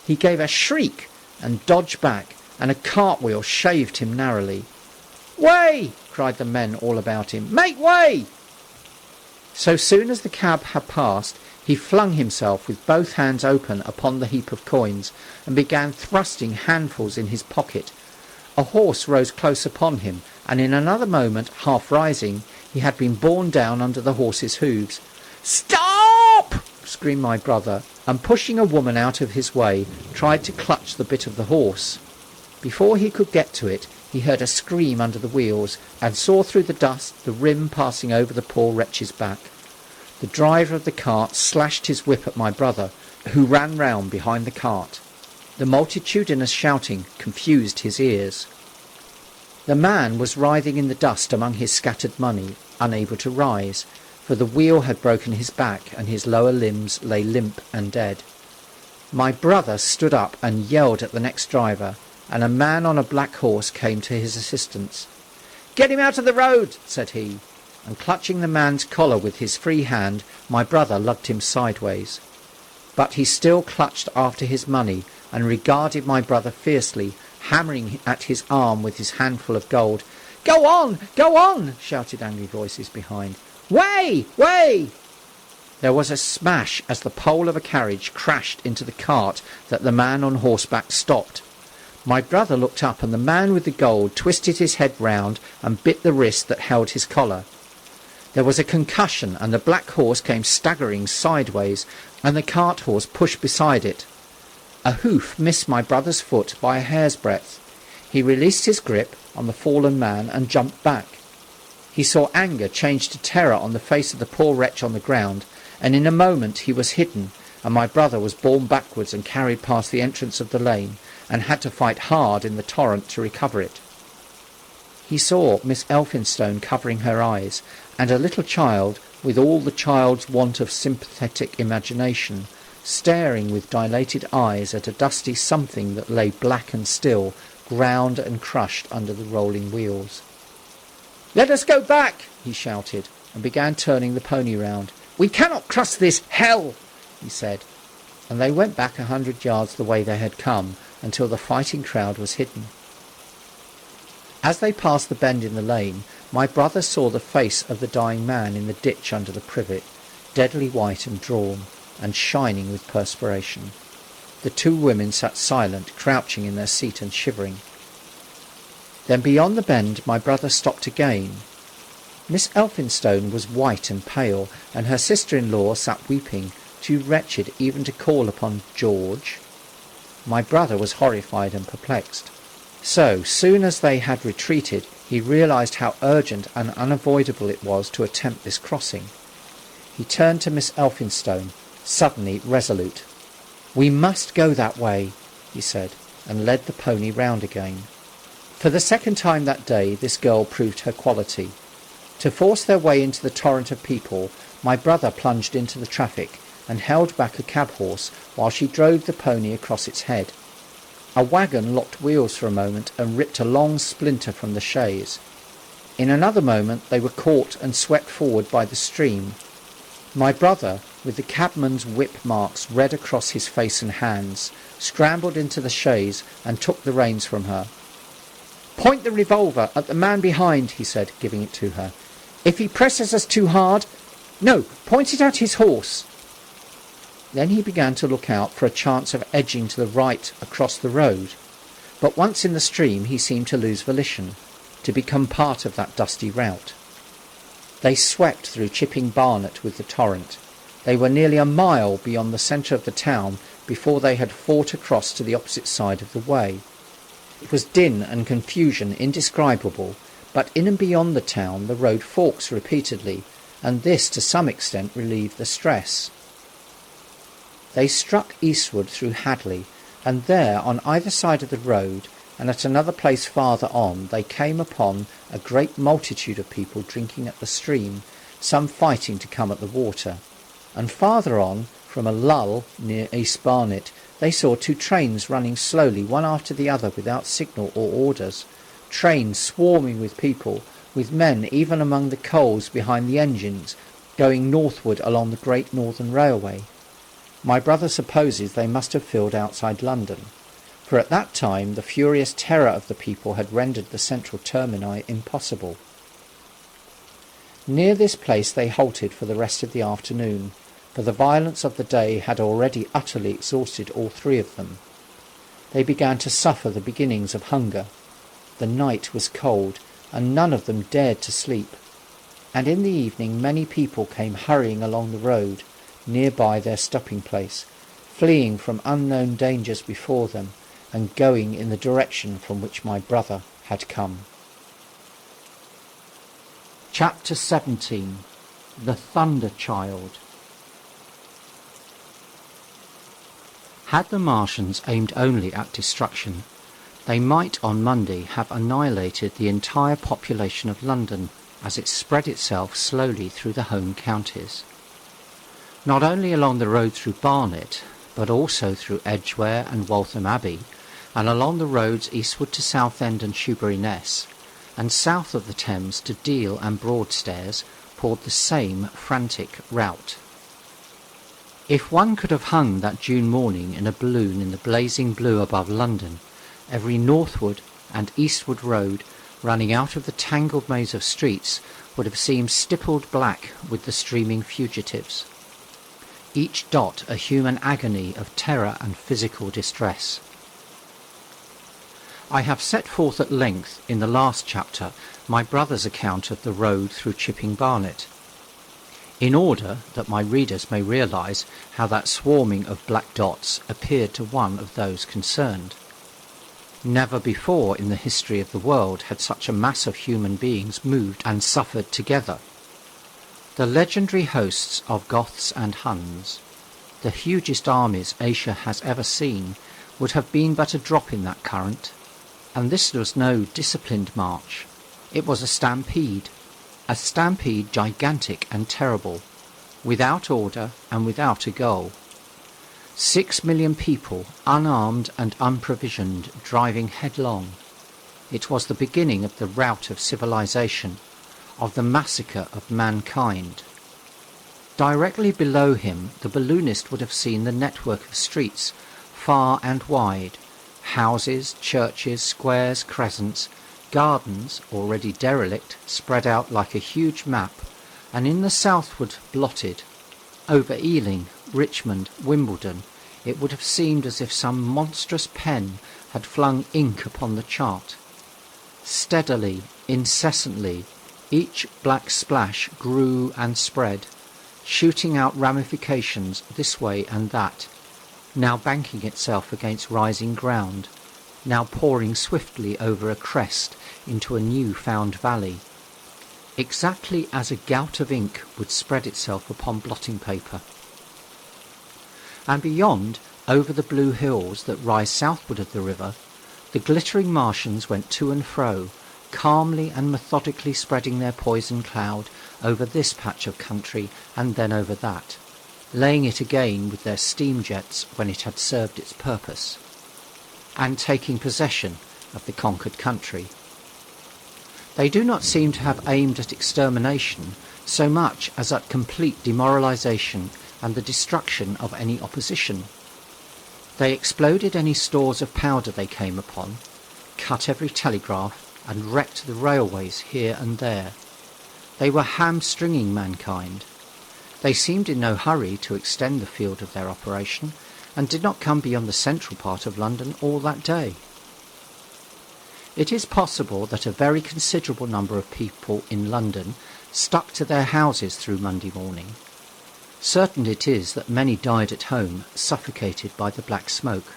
He gave a shriek and dodged back, and a cartwheel shaved him narrowly. "Way!" cried the men all about him. "Make way!" So soon as the cab had passed, he flung himself with both hands open upon the heap of coins, and began thrusting handfuls in his pocket. A horse rose close upon him, and in another moment, half rising, he had been borne down under the horse's hoofs. "Stop!" screamed my brother, and pushing a woman out of his way, tried to clutch the bit of the horse. Before he could get to it, he heard a scream under the wheels, and saw through the dust the rim passing over the poor wretch's back. The driver of the cart slashed his whip at my brother, who ran round behind the cart. The multitudinous shouting confused his ears. The man was writhing in the dust among his scattered money, unable to rise, for the wheel had broken his back, and his lower limbs lay limp and dead. My brother stood up and yelled at the next driver, and a man on a black horse came to his assistance. "Get him out of the road," said he, and clutching the man's collar with his free hand, my brother lugged him sideways. But he still clutched after his money, and regarded my brother fiercely, hammering at his arm with his handful of gold. "Go on! Go on!" shouted angry voices behind. "Way! Way!" There was a smash as the pole of a carriage crashed into the cart that the man on horseback stopped. My brother looked up, and the man with the gold twisted his head round and bit the wrist that held his collar. There was a concussion, and the black horse came staggering sideways, and the cart horse pushed beside it. A hoof missed my brother's foot by a hair's breadth. He released his grip on the fallen man and jumped back. He saw anger change to terror on the face of the poor wretch on the ground, and in a moment he was hidden, and my brother was borne backwards and carried past the entrance of the lane, and had to fight hard in the torrent to recover it. He saw Miss Elphinstone covering her eyes, and a little child, with all the child's want of sympathetic imagination, staring with dilated eyes at a dusty something that lay black and still, ground and crushed under the rolling wheels. "Let us go back!" he shouted, and began turning the pony round. "We cannot cross this hell!" he said, and they went back 100 yards the way they had come, until the fighting crowd was hidden. As they passed the bend in the lane, my brother saw the face of the dying man in the ditch under the privet, deadly white and drawn, and shining with perspiration. The two women sat silent, crouching in their seat and shivering. Then beyond the bend my brother stopped again. Miss Elphinstone was white and pale, and her sister-in-law sat weeping, too wretched even to call upon George. My brother was horrified and perplexed. So soon as they had retreated, he realized how urgent and unavoidable it was to attempt this crossing. He turned to Miss Elphinstone, suddenly resolute. "We must go that way," he said, and led the pony round again. For the second time that day this girl proved her quality. To force their way into the torrent of people, my brother plunged into the traffic and held back a cab horse while she drove the pony across its head. A wagon locked wheels for a moment and ripped a long splinter from the chaise. In another moment they were caught and swept forward by the stream. My brother, with the cabman's whip marks red across his face and hands, scrambled into the chaise and took the reins from her. "Point the revolver at the man behind," he said, giving it to her. "If he presses us too hard—" "No, point it at his horse." Then he began to look out for a chance of edging to the right across the road, but once in the stream he seemed to lose volition, to become part of that dusty rout. They swept through Chipping Barnet with the torrent. They were nearly a mile beyond the centre of the town before they had fought across to the opposite side of the way. It was din and confusion indescribable, but in and beyond the town the road forks repeatedly, and this to some extent relieved the stress. They struck eastward through Hadley, and there on either side of the road, and at another place farther on, they came upon a great multitude of people drinking at the stream, some fighting to come at the water. And farther on, from a lull near East Barnet, they saw two trains running slowly one after the other without signal or orders, trains swarming with people, with men even among the coals behind the engines, going northward along the Great Northern Railway. My brother supposes they must have filled outside London, for at that time the furious terror of the people had rendered the central termini impossible. Near this place they halted for the rest of the afternoon, for the violence of the day had already utterly exhausted all three of them. They began to suffer the beginnings of hunger. The night was cold, and none of them dared to sleep. And in the evening many people came hurrying along the road, nearby their stopping place, fleeing from unknown dangers before them, and going in the direction from which my brother had come. Chapter 17. The Thunder Child. Had the Martians aimed only at destruction, they might on Monday have annihilated the entire population of London as it spread itself slowly through the home counties. Not only along the road through Barnet, but also through Edgware and Waltham Abbey, and along the roads eastward to Southend and Shoebury-Ness, and south of the Thames to Deal and Broadstairs, poured the same frantic rout. If one could have hung that June morning in a balloon in the blazing blue above London, every northward and eastward road running out of the tangled maze of streets would have seemed stippled black with the streaming fugitives. Each dot a human agony of terror and physical distress. I have set forth at length in the last chapter my brother's account of the road through Chipping Barnet, in order that my readers may realise how that swarming of black dots appeared to one of those concerned. Never before in the history of the world had such a mass of human beings moved and suffered together. The legendary hosts of Goths and Huns, the hugest armies Asia has ever seen, would have been but a drop in that current. And this was no disciplined march. It was a stampede gigantic and terrible, without order and without a goal. 6 million people, unarmed and unprovisioned, driving headlong. It was the beginning of the rout of civilization, of the massacre of mankind. Directly below him, the balloonist would have seen the network of streets, far and wide, houses, churches, squares, crescents, gardens, already derelict, spread out like a huge map, and in the southward blotted. Over Ealing, Richmond, Wimbledon, it would have seemed as if some monstrous pen had flung ink upon the chart. Steadily, incessantly, each black splash grew and spread, shooting out ramifications this way and that, now banking itself against rising ground, now pouring swiftly over a crest into a new-found valley, exactly as a gout of ink would spread itself upon blotting paper. And beyond, over the blue hills that rise southward of the river, the glittering Martians went to and fro, calmly and methodically spreading their poison cloud over this patch of country and then over that, laying it again with their steam jets when it had served its purpose, and taking possession of the conquered country. They do not seem to have aimed at extermination so much as at complete demoralization and the destruction of any opposition. They exploded any stores of powder they came upon, cut every telegraph, and wrecked the railways here and there. They were hamstringing mankind. They seemed in no hurry to extend the field of their operation, and did not come beyond the central part of London all that day. It is possible that a very considerable number of people in London stuck to their houses through Monday morning. Certain it is that many died at home, suffocated by the black smoke.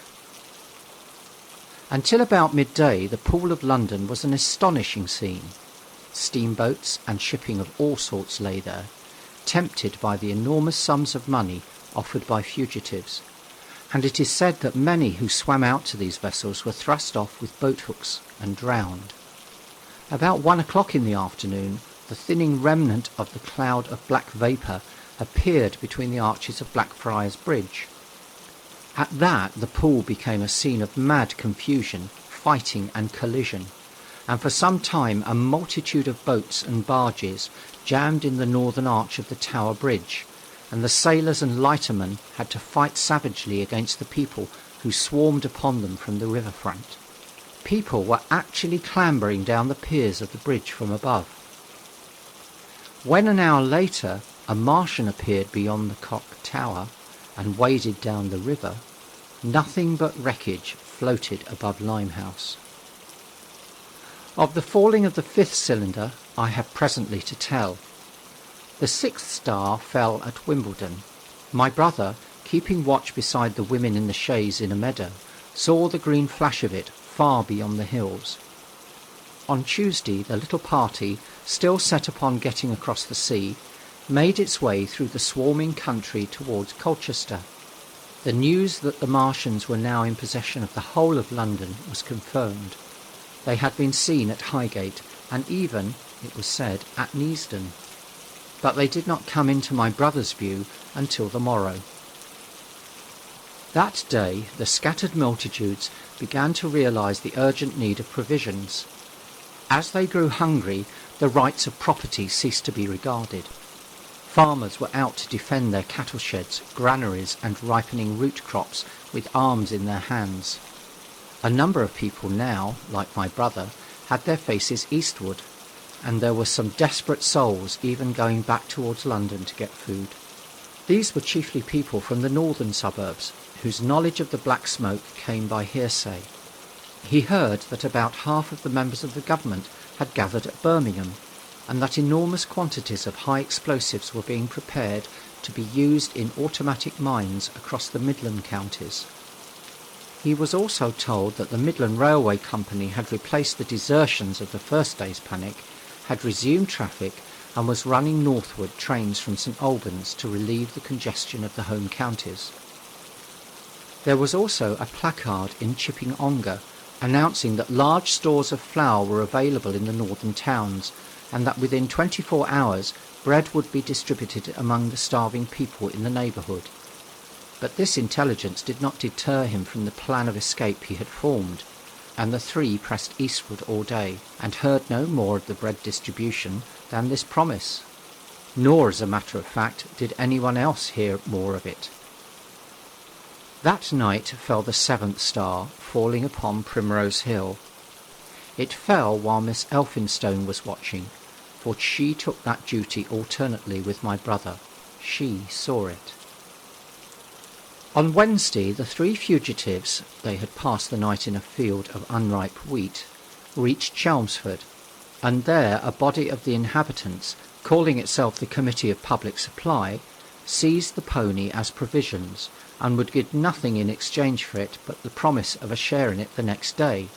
Until about midday, the Pool of London was an astonishing scene. Steamboats and shipping of all sorts lay there, tempted by the enormous sums of money offered by fugitives, and it is said that many who swam out to these vessels were thrust off with boat-hooks and drowned. About 1 o'clock in the afternoon, the thinning remnant of the cloud of black vapour appeared between the arches of Blackfriars Bridge. At that the pool became a scene of mad confusion, fighting and collision, and for some time a multitude of boats and barges jammed in the northern arch of the Tower Bridge, and the sailors and lightermen had to fight savagely against the people who swarmed upon them from the riverfront. People were actually clambering down the piers of the bridge from above. When an hour later a Martian appeared beyond the clock tower and waded down the river, nothing but wreckage floated above Limehouse. Of the falling of the 5th cylinder I have presently to tell. The 6th star fell at Wimbledon. My brother, keeping watch beside the women in the chaise in a meadow, saw the green flash of it far beyond the hills. On Tuesday the little party, still set upon getting across the sea, made its way through the swarming country towards Colchester. The news that the Martians were now in possession of the whole of London was confirmed. They had been seen at Highgate, and even, it was said, at Neasden. But they did not come into my brother's view until the morrow. That day the scattered multitudes began to realise the urgent need of provisions. As they grew hungry, the rights of property ceased to be regarded. Farmers were out to defend their cattle sheds, granaries and ripening root crops with arms in their hands. A number of people now, like my brother, had their faces eastward, and there were some desperate souls even going back towards London to get food. These were chiefly people from the northern suburbs, whose knowledge of the black smoke came by hearsay. He heard that about half of the members of the government had gathered at Birmingham, and that enormous quantities of high explosives were being prepared to be used in automatic mines across the Midland counties. He was also told that the Midland Railway Company had replaced the desertions of the first day's panic, had resumed traffic, and was running northward trains from St Albans to relieve the congestion of the home counties. There was also a placard in Chipping Ongar announcing that large stores of flour were available in the northern towns, and that within 24 hours bread would be distributed among the starving people in the neighbourhood. But this intelligence did not deter him from the plan of escape he had formed, and the three pressed eastward all day, and heard no more of the bread distribution than this promise. Nor, as a matter of fact, did anyone else hear more of it. That night fell the seventh star, falling upon Primrose Hill. It fell while Miss Elphinstone was watching, for she took that duty alternately with my brother. She saw it. On Wednesday, the three fugitives, they had passed the night in a field of unripe wheat, reached Chelmsford, and there a body of the inhabitants, calling itself the Committee of Public Supply, seized the pony as provisions, and would give nothing in exchange for it but the promise of a share in it the next day.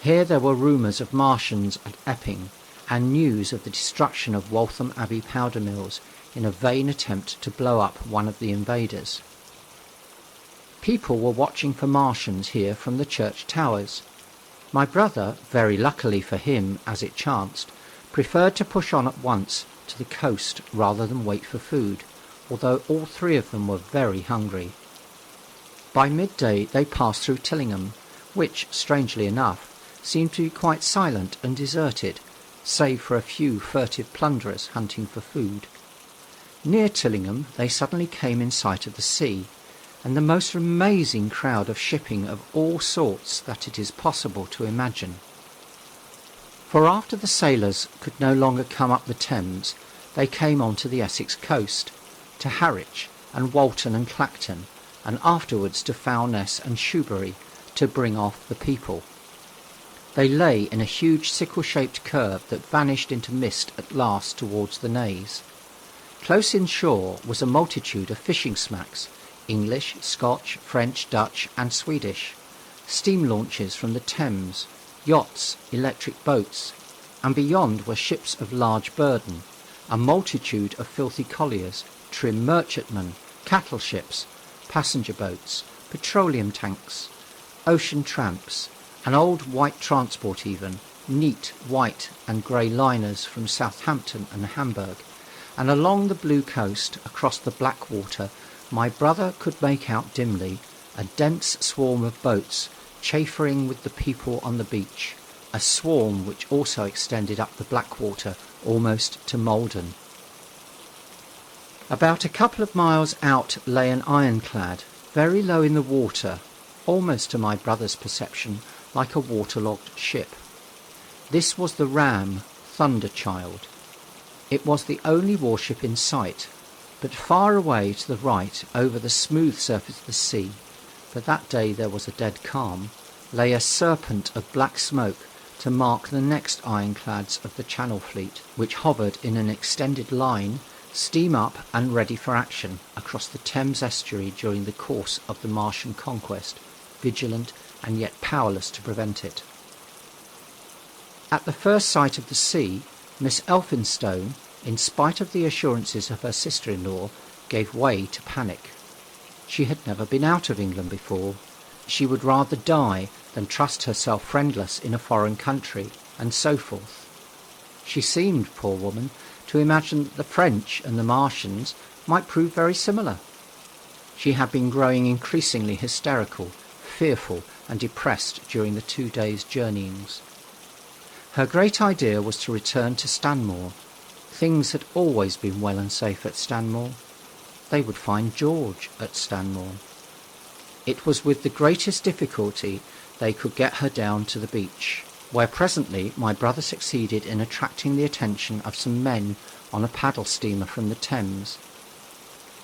Here there were rumours of Martians at Epping, and news of the destruction of Waltham Abbey powder mills in a vain attempt to blow up one of the invaders. People were watching for Martians here from the church towers. My brother, very luckily for him as it chanced, preferred to push on at once to the coast rather than wait for food, although all three of them were very hungry. By midday they passed through Tillingham, which, strangely enough, seemed to be quite silent and deserted, save for a few furtive plunderers hunting for food. Near Tillingham they suddenly came in sight of the sea, and the most amazing crowd of shipping of all sorts that it is possible to imagine. For after the sailors could no longer come up the Thames, they came on to the Essex coast, to Harwich and Walton and Clacton, and afterwards to Foulness and Shoebury, to bring off the people. They lay in a huge sickle-shaped curve that vanished into mist at last towards the Naze. Close inshore was a multitude of fishing smacks, English, Scotch, French, Dutch and Swedish, steam launches from the Thames, yachts, electric boats, and beyond were ships of large burden, a multitude of filthy colliers, trim merchantmen, cattle ships, passenger boats, petroleum tanks, ocean tramps, an old white transport even, neat white and grey liners from Southampton and Hamburg, and along the blue coast, across the black water, my brother could make out dimly a dense swarm of boats chaffering with the people on the beach, a swarm which also extended up the Blackwater almost to Malden. About a couple of miles out lay an ironclad, very low in the water, almost to my brother's perception like a waterlogged ship. This was the ram Thunderchild. It was the only warship in sight, but far away to the right over the smooth surface of the sea, for that day there was a dead calm, lay a serpent of black smoke to mark the next ironclads of the Channel Fleet, which hovered in an extended line, steam up and ready for action across the Thames estuary during the course of the Martian conquest, vigilant and yet powerless to prevent it. At the first sight of the sea, Miss Elphinstone, in spite of the assurances of her sister-in-law, gave way to panic. She had never been out of England before. She would rather die than trust herself friendless in a foreign country, and so forth. She seemed, poor woman, to imagine that the French and the Martians might prove very similar. She had been growing increasingly hysterical, fearful and depressed during the 2 days' journeyings. Her great idea was to return to Stanmore. Things had always been well and safe at Stanmore. They would find George at Stanmore. It was with the greatest difficulty they could get her down to the beach, where presently my brother succeeded in attracting the attention of some men on a paddle steamer from the Thames.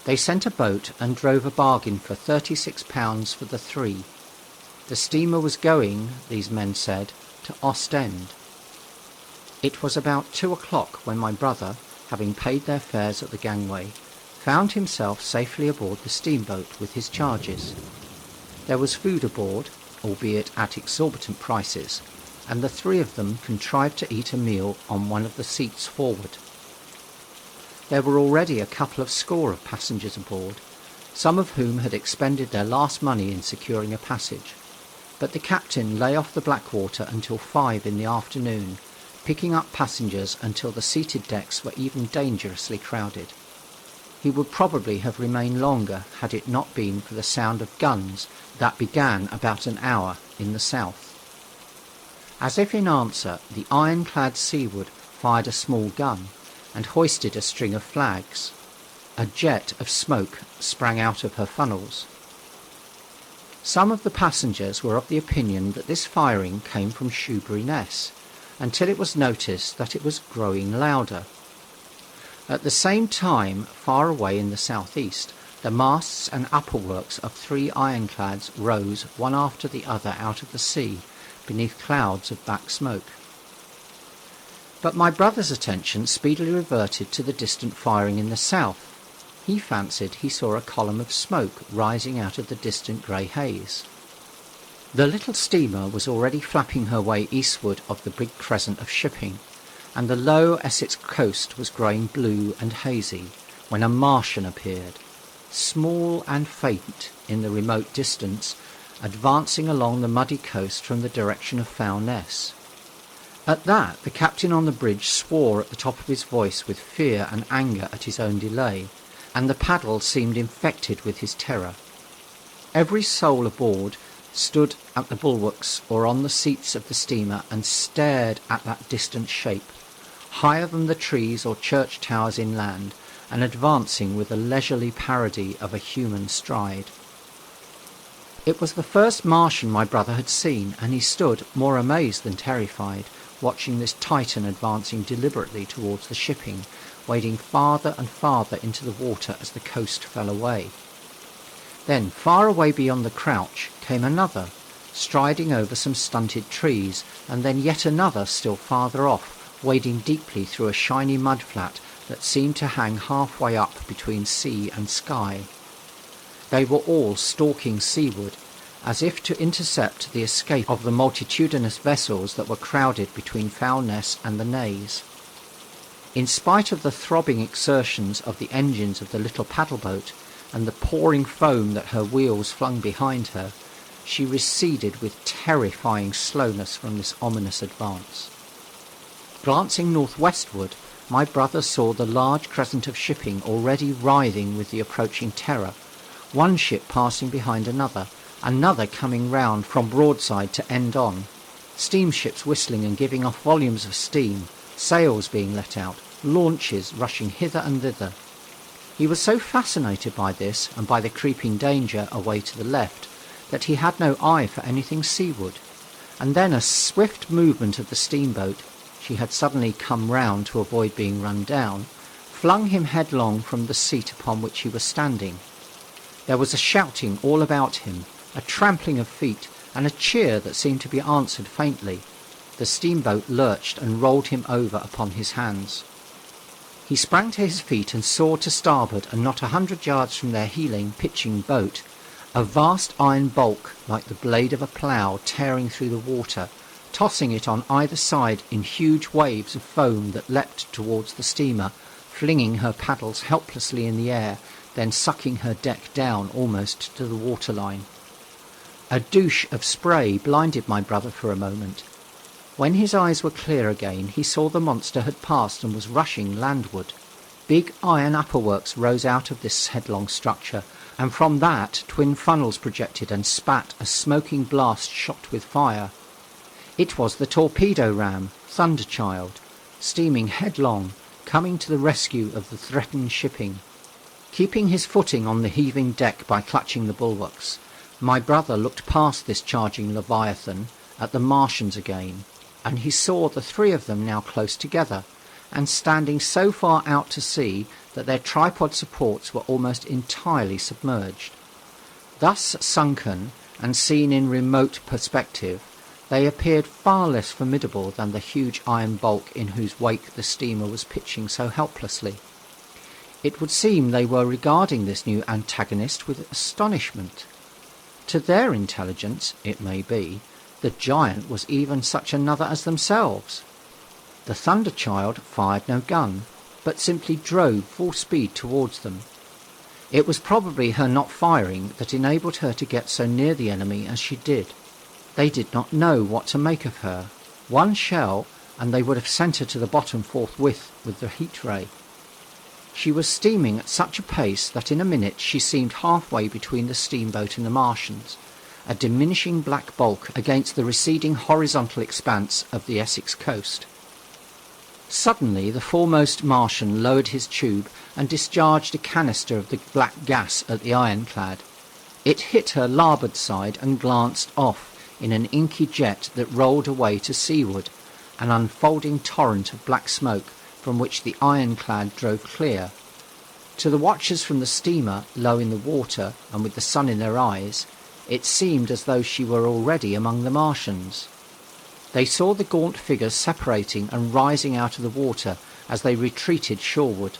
They sent a boat and drove a bargain for £36 for the three. The steamer was going, these men said, to Ostend. It was about 2 o'clock when my brother, having paid their fares at the gangway, found himself safely aboard the steamboat with his charges. There was food aboard, albeit at exorbitant prices, and the three of them contrived to eat a meal on one of the seats forward. There were already a couple of score of passengers aboard, some of whom had expended their last money in securing a passage, but the captain lay off the Blackwater until 5 in the afternoon, picking up passengers until the seated decks were even dangerously crowded. He would probably have remained longer had it not been for the sound of guns that began about an hour in the south. As if in answer, the ironclad Seaward fired a small gun and hoisted a string of flags. A jet of smoke sprang out of her funnels. Some of the passengers were of the opinion that this firing came from Shoebury-Ness, until it was noticed that it was growing louder. At the same time, far away in the southeast, the masts and upperworks of 3 ironclads rose one after the other out of the sea, beneath clouds of black smoke. But my brother's attention speedily reverted to the distant firing in the south. He fancied he saw a column of smoke rising out of the distant grey haze. The little steamer was already flapping her way eastward of the big crescent of shipping, and the low Essex coast was growing blue and hazy, when a Martian appeared, small and faint in the remote distance, advancing along the muddy coast from the direction of Foulness. At that, the captain on the bridge swore at the top of his voice with fear and anger at his own delay, and the paddle seemed infected with his terror. Every soul aboard stood at the bulwarks or on the seats of the steamer and stared at that distant shape, higher than the trees or church towers inland, and advancing with a leisurely parody of a human stride. It was the first Martian my brother had seen, and he stood, more amazed than terrified, watching this Titan advancing deliberately towards the shipping, wading farther and farther into the water as the coast fell away. Then, far away beyond the crouch, came another, striding over some stunted trees, and then yet another still farther off, wading deeply through a shiny mudflat that seemed to hang halfway up between sea and sky. They were all stalking seaward, as if to intercept the escape of the multitudinous vessels that were crowded between Foulness and the Naze. In spite of the throbbing exertions of the engines of the little paddle-boat and the pouring foam that her wheels flung behind her, she receded with terrifying slowness from this ominous advance. Glancing northwestward, my brother saw the large crescent of shipping already writhing with the approaching terror, one ship passing behind another, another coming round from broadside to end on, steamships whistling and giving off volumes of steam, sails being let out, launches rushing hither and thither. He was so fascinated by this and by the creeping danger away to the left that he had no eye for anything seaward, and then a swift movement of the steamboat, she had suddenly come round to avoid being run down, flung him headlong from the seat upon which he was standing. There was a shouting all about him, a trampling of feet, and a cheer that seemed to be answered faintly. The steamboat lurched and rolled him over upon his hands. He sprang to his feet and saw to starboard, and not 100 yards from their heeling, pitching boat, a vast iron bulk like the blade of a plough tearing through the water, tossing it on either side in huge waves of foam that leapt towards the steamer, flinging her paddles helplessly in the air, then sucking her deck down almost to the waterline. A douche of spray blinded my brother for a moment. When his eyes were clear again, he saw the monster had passed and was rushing landward. Big iron upperworks rose out of this headlong structure, and from that twin funnels projected and spat a smoking blast shot with fire. It was the torpedo ram, Thunderchild, steaming headlong, coming to the rescue of the threatened shipping. Keeping his footing on the heaving deck by clutching the bulwarks, my brother looked past this charging Leviathan at the Martians again, and he saw the three of them now close together, and standing so far out to sea that their tripod supports were almost entirely submerged. Thus sunken, and seen in remote perspective, they appeared far less formidable than the huge iron bulk in whose wake the steamer was pitching so helplessly. It would seem they were regarding this new antagonist with astonishment. To their intelligence, it may be, the giant was even such another as themselves. The Thunder Child fired no gun, but simply drove full speed towards them. It was probably her not firing that enabled her to get so near the enemy as she did. They did not know what to make of her. One shell, and they would have sent her to the bottom forthwith with the heat ray. She was steaming at such a pace that in a minute she seemed halfway between the steamboat and the Martians, a diminishing black bulk against the receding horizontal expanse of the Essex coast. Suddenly the foremost Martian lowered his tube and discharged a canister of the black gas at the ironclad. It hit her larboard side and glanced off in an inky jet that rolled away to seaward, an unfolding torrent of black smoke from which the ironclad drove clear. To the watchers from the steamer, low in the water and with the sun in their eyes, it seemed as though she were already among the Martians. They saw the gaunt figures separating and rising out of the water as they retreated shoreward,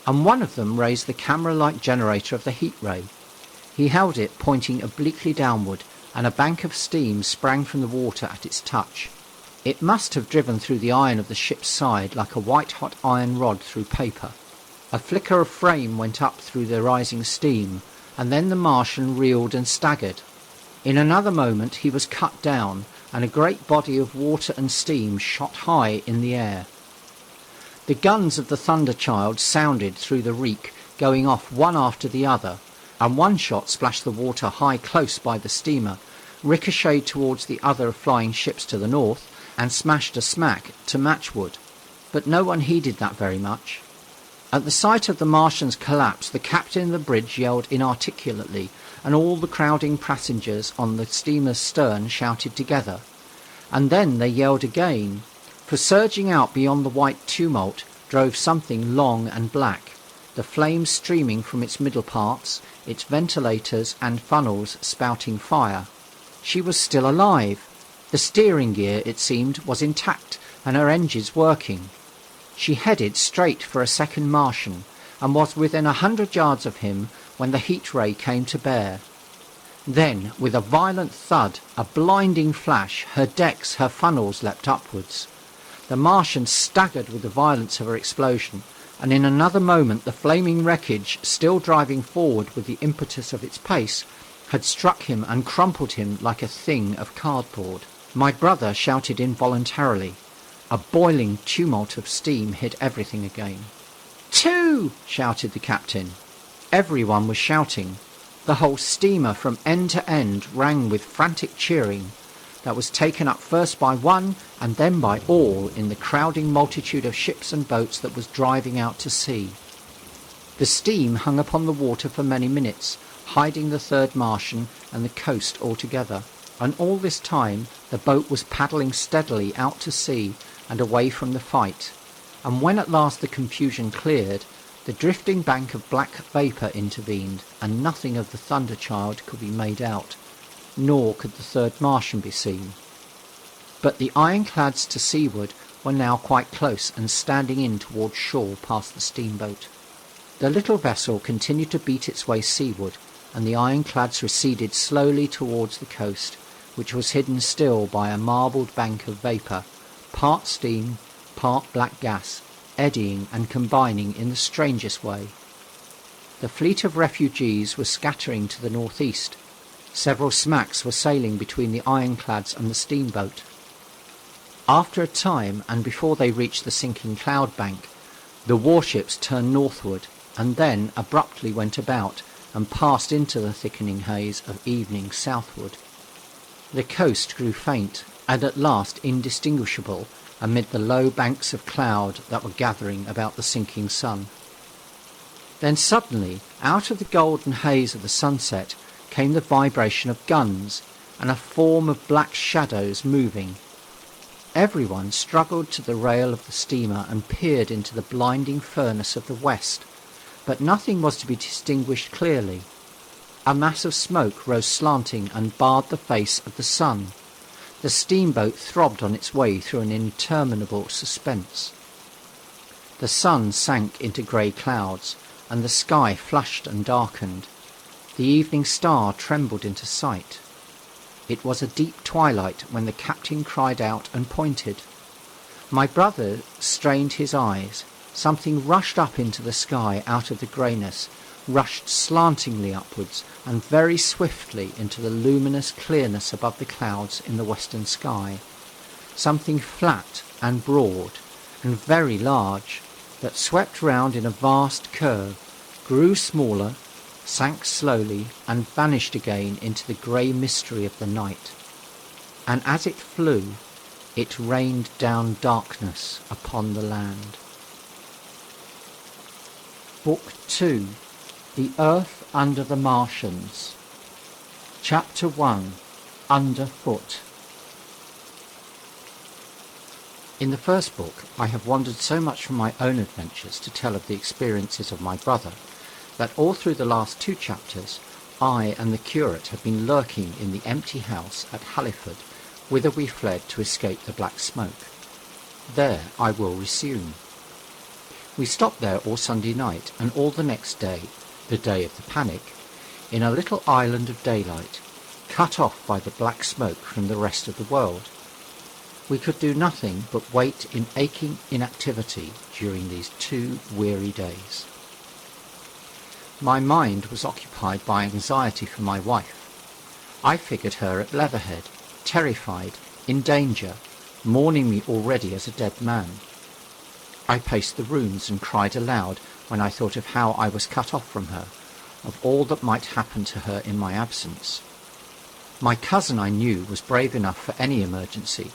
and one of them raised the camera-like generator of the heat ray. He held it pointing obliquely downward, and a bank of steam sprang from the water at its touch. It must have driven through the iron of the ship's side like a white-hot iron rod through paper. A flicker of flame went up through the rising steam, and then the Martian reeled and staggered. In another moment he was cut down, and a great body of water and steam shot high in the air. The guns of the Thunder Child sounded through the reek, going off one after the other, and one shot splashed the water high close by the steamer, ricocheted towards the other flying ships to the north, and smashed a smack to matchwood. But no one heeded that very much. At the sight of the Martians' collapse, the captain of the bridge yelled inarticulately, and all the crowding passengers on the steamer's stern shouted together. And then they yelled again, for surging out beyond the white tumult drove something long and black, the flames streaming from its middle parts, its ventilators and funnels spouting fire. She was still alive. The steering gear, it seemed, was intact and her engines working. She headed straight for a second Martian and was within 100 yards of him when the heat ray came to bear. Then, with a violent thud, a blinding flash, her decks, her funnels leapt upwards. The Martian staggered with the violence of her explosion, and in another moment the flaming wreckage, still driving forward with the impetus of its pace, had struck him and crumpled him like a thing of cardboard. My brother shouted involuntarily. A boiling tumult of steam hit everything again. "Two!" shouted the captain. Everyone was shouting. The whole steamer from end to end rang with frantic cheering that was taken up first by one and then by all in the crowding multitude of ships and boats that was driving out to sea. The steam hung upon the water for many minutes, hiding the third Martian and the coast altogether, and all this time the boat was paddling steadily out to sea and away from the fight, and when at last the confusion cleared, the drifting bank of black vapour intervened, and nothing of the Thunder Child could be made out, nor could the third Martian be seen. But the ironclads to seaward were now quite close and standing in towards shore past the steamboat. The little vessel continued to beat its way seaward, and the ironclads receded slowly towards the coast, which was hidden still by a marbled bank of vapour, part steam, part black gas, eddying and combining in the strangest way. The fleet of refugees was scattering to the northeast. Several smacks were sailing between the ironclads and the steamboat. After a time, and before they reached the sinking cloud bank, the warships turned northward, and then abruptly went about and passed into the thickening haze of evening southward. The coast grew faint, and at last indistinguishable amid the low banks of cloud that were gathering about the sinking sun. Then suddenly, out of the golden haze of the sunset, came the vibration of guns, and a form of black shadows moving. Everyone struggled to the rail of the steamer and peered into the blinding furnace of the west, but nothing was to be distinguished clearly. A mass of smoke rose slanting and barred the face of the sun. The steamboat throbbed on its way through an interminable suspense. The sun sank into grey clouds, and the sky flushed and darkened. The evening star trembled into sight. It was a deep twilight when the captain cried out and pointed. My brother strained his eyes. Something rushed up into the sky out of the greyness, rushed slantingly upwards and very swiftly into the luminous clearness above the clouds in the western sky. Something flat and broad and very large that swept round in a vast curve, grew smaller, sank slowly and vanished again into the grey mystery of the night. And as it flew, it rained down darkness upon the land. Book 2. The Earth Under the Martians. Chapter 1. Underfoot. In the first book, I have wandered so much from my own adventures to tell of the experiences of my brother, that all through the last 2 chapters, I and the curate have been lurking in the empty house at Halliford, whither we fled to escape the black smoke. There I will resume. We stopped there all Sunday night and all the next day, the day of the panic, in a little island of daylight, cut off by the black smoke from the rest of the world. We could do nothing but wait in aching inactivity during these 2 weary days. My mind was occupied by anxiety for my wife. I figured her at Leatherhead, terrified, in danger, mourning me already as a dead man. I paced the rooms and cried aloud when I thought of how I was cut off from her, of all that might happen to her in my absence. My cousin, I knew, was brave enough for any emergency,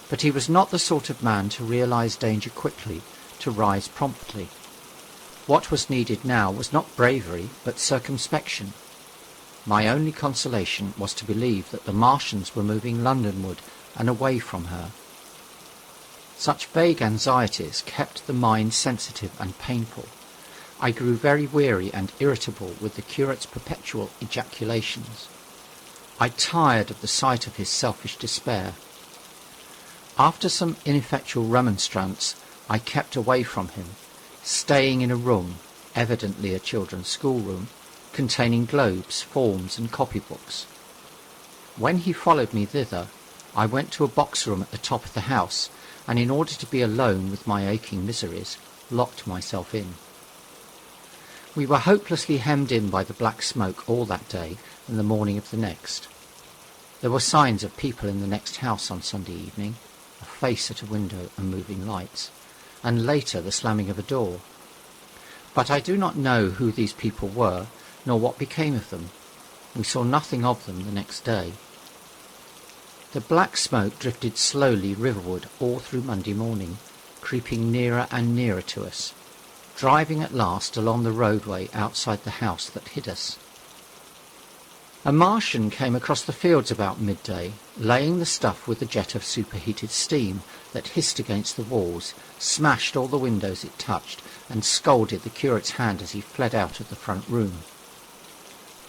but he was not the sort of man to realize danger quickly, to rise promptly. What was needed now was not bravery, but circumspection. My only consolation was to believe that the Martians were moving Londonward and away from her. Such vague anxieties kept the mind sensitive and painful. I grew very weary and irritable with the curate's perpetual ejaculations. I tired of the sight of his selfish despair. After some ineffectual remonstrance, I kept away from him, staying in a room, evidently a children's schoolroom, containing globes, forms and copybooks. When he followed me thither, I went to a box room at the top of the house, and in order to be alone with my aching miseries, locked myself in. We were hopelessly hemmed in by the black smoke all that day and the morning of the next. There were signs of people in the next house on Sunday evening, a face at a window and moving lights, and later the slamming of a door. But I do not know who these people were, nor what became of them. We saw nothing of them the next day. The black smoke drifted slowly riverward all through Monday morning, creeping nearer and nearer to us, driving at last along the roadway outside the house that hid us. A Martian came across the fields about midday, laying the stuff with a jet of superheated steam that hissed against the walls, smashed all the windows it touched, and scolded the curate's hand as he fled out of the front room.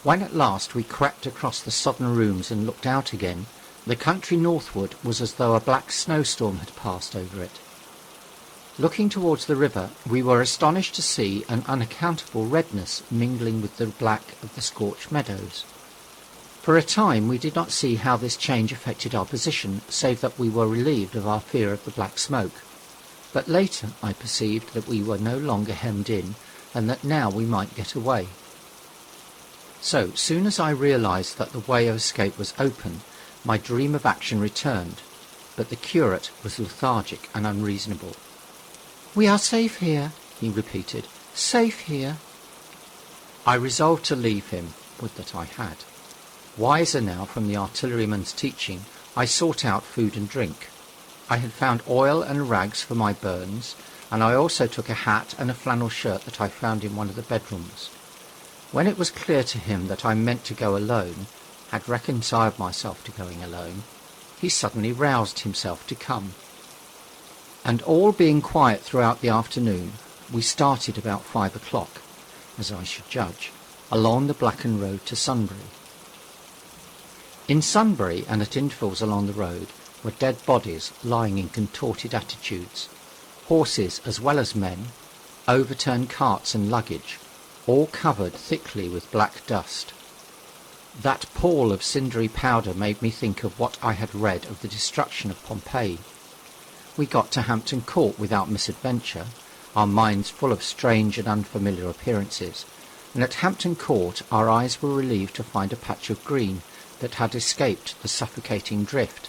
When at last we crept across the sodden rooms and looked out again, the country northward was as though a black snowstorm had passed over it. Looking towards the river, we were astonished to see an unaccountable redness mingling with the black of the scorched meadows. For a time we did not see how this change affected our position, save that we were relieved of our fear of the black smoke. But later I perceived that we were no longer hemmed in, and that now we might get away. So soon as I realized that the way of escape was open, my dream of action returned, but the curate was lethargic and unreasonable. "We are safe here," he repeated. "Safe here." I resolved to leave him. Would that I had. Wiser now from the artilleryman's teaching, I sought out food and drink. I had found oil and rags for my burns, and I also took a hat and a flannel shirt that I found in one of the bedrooms. When it was clear to him that I meant to go alone, had reconciled myself to going alone, he suddenly roused himself to come. And all being quiet throughout the afternoon, we started about 5 o'clock, as I should judge, along the blackened road to Sunbury. In Sunbury, and at intervals along the road, were dead bodies lying in contorted attitudes, horses as well as men, overturned carts and luggage, all covered thickly with black dust. That pall of cindery powder made me think of what I had read of the destruction of Pompeii. We got to Hampton Court without misadventure, our minds full of strange and unfamiliar appearances, and at Hampton Court our eyes were relieved to find a patch of green that had escaped the suffocating drift.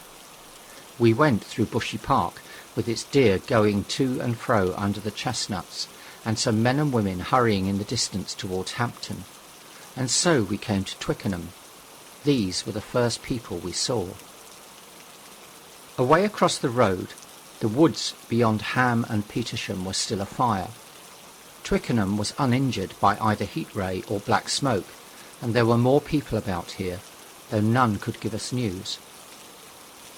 We went through Bushy Park, with its deer going to and fro under the chestnuts, and some men and women hurrying in the distance towards Hampton. And so we came to Twickenham. These were the first people we saw. Away across the road, the woods beyond Ham and Petersham were still afire. Twickenham was uninjured by either heat ray or black smoke, and there were more people about here, though none could give us news.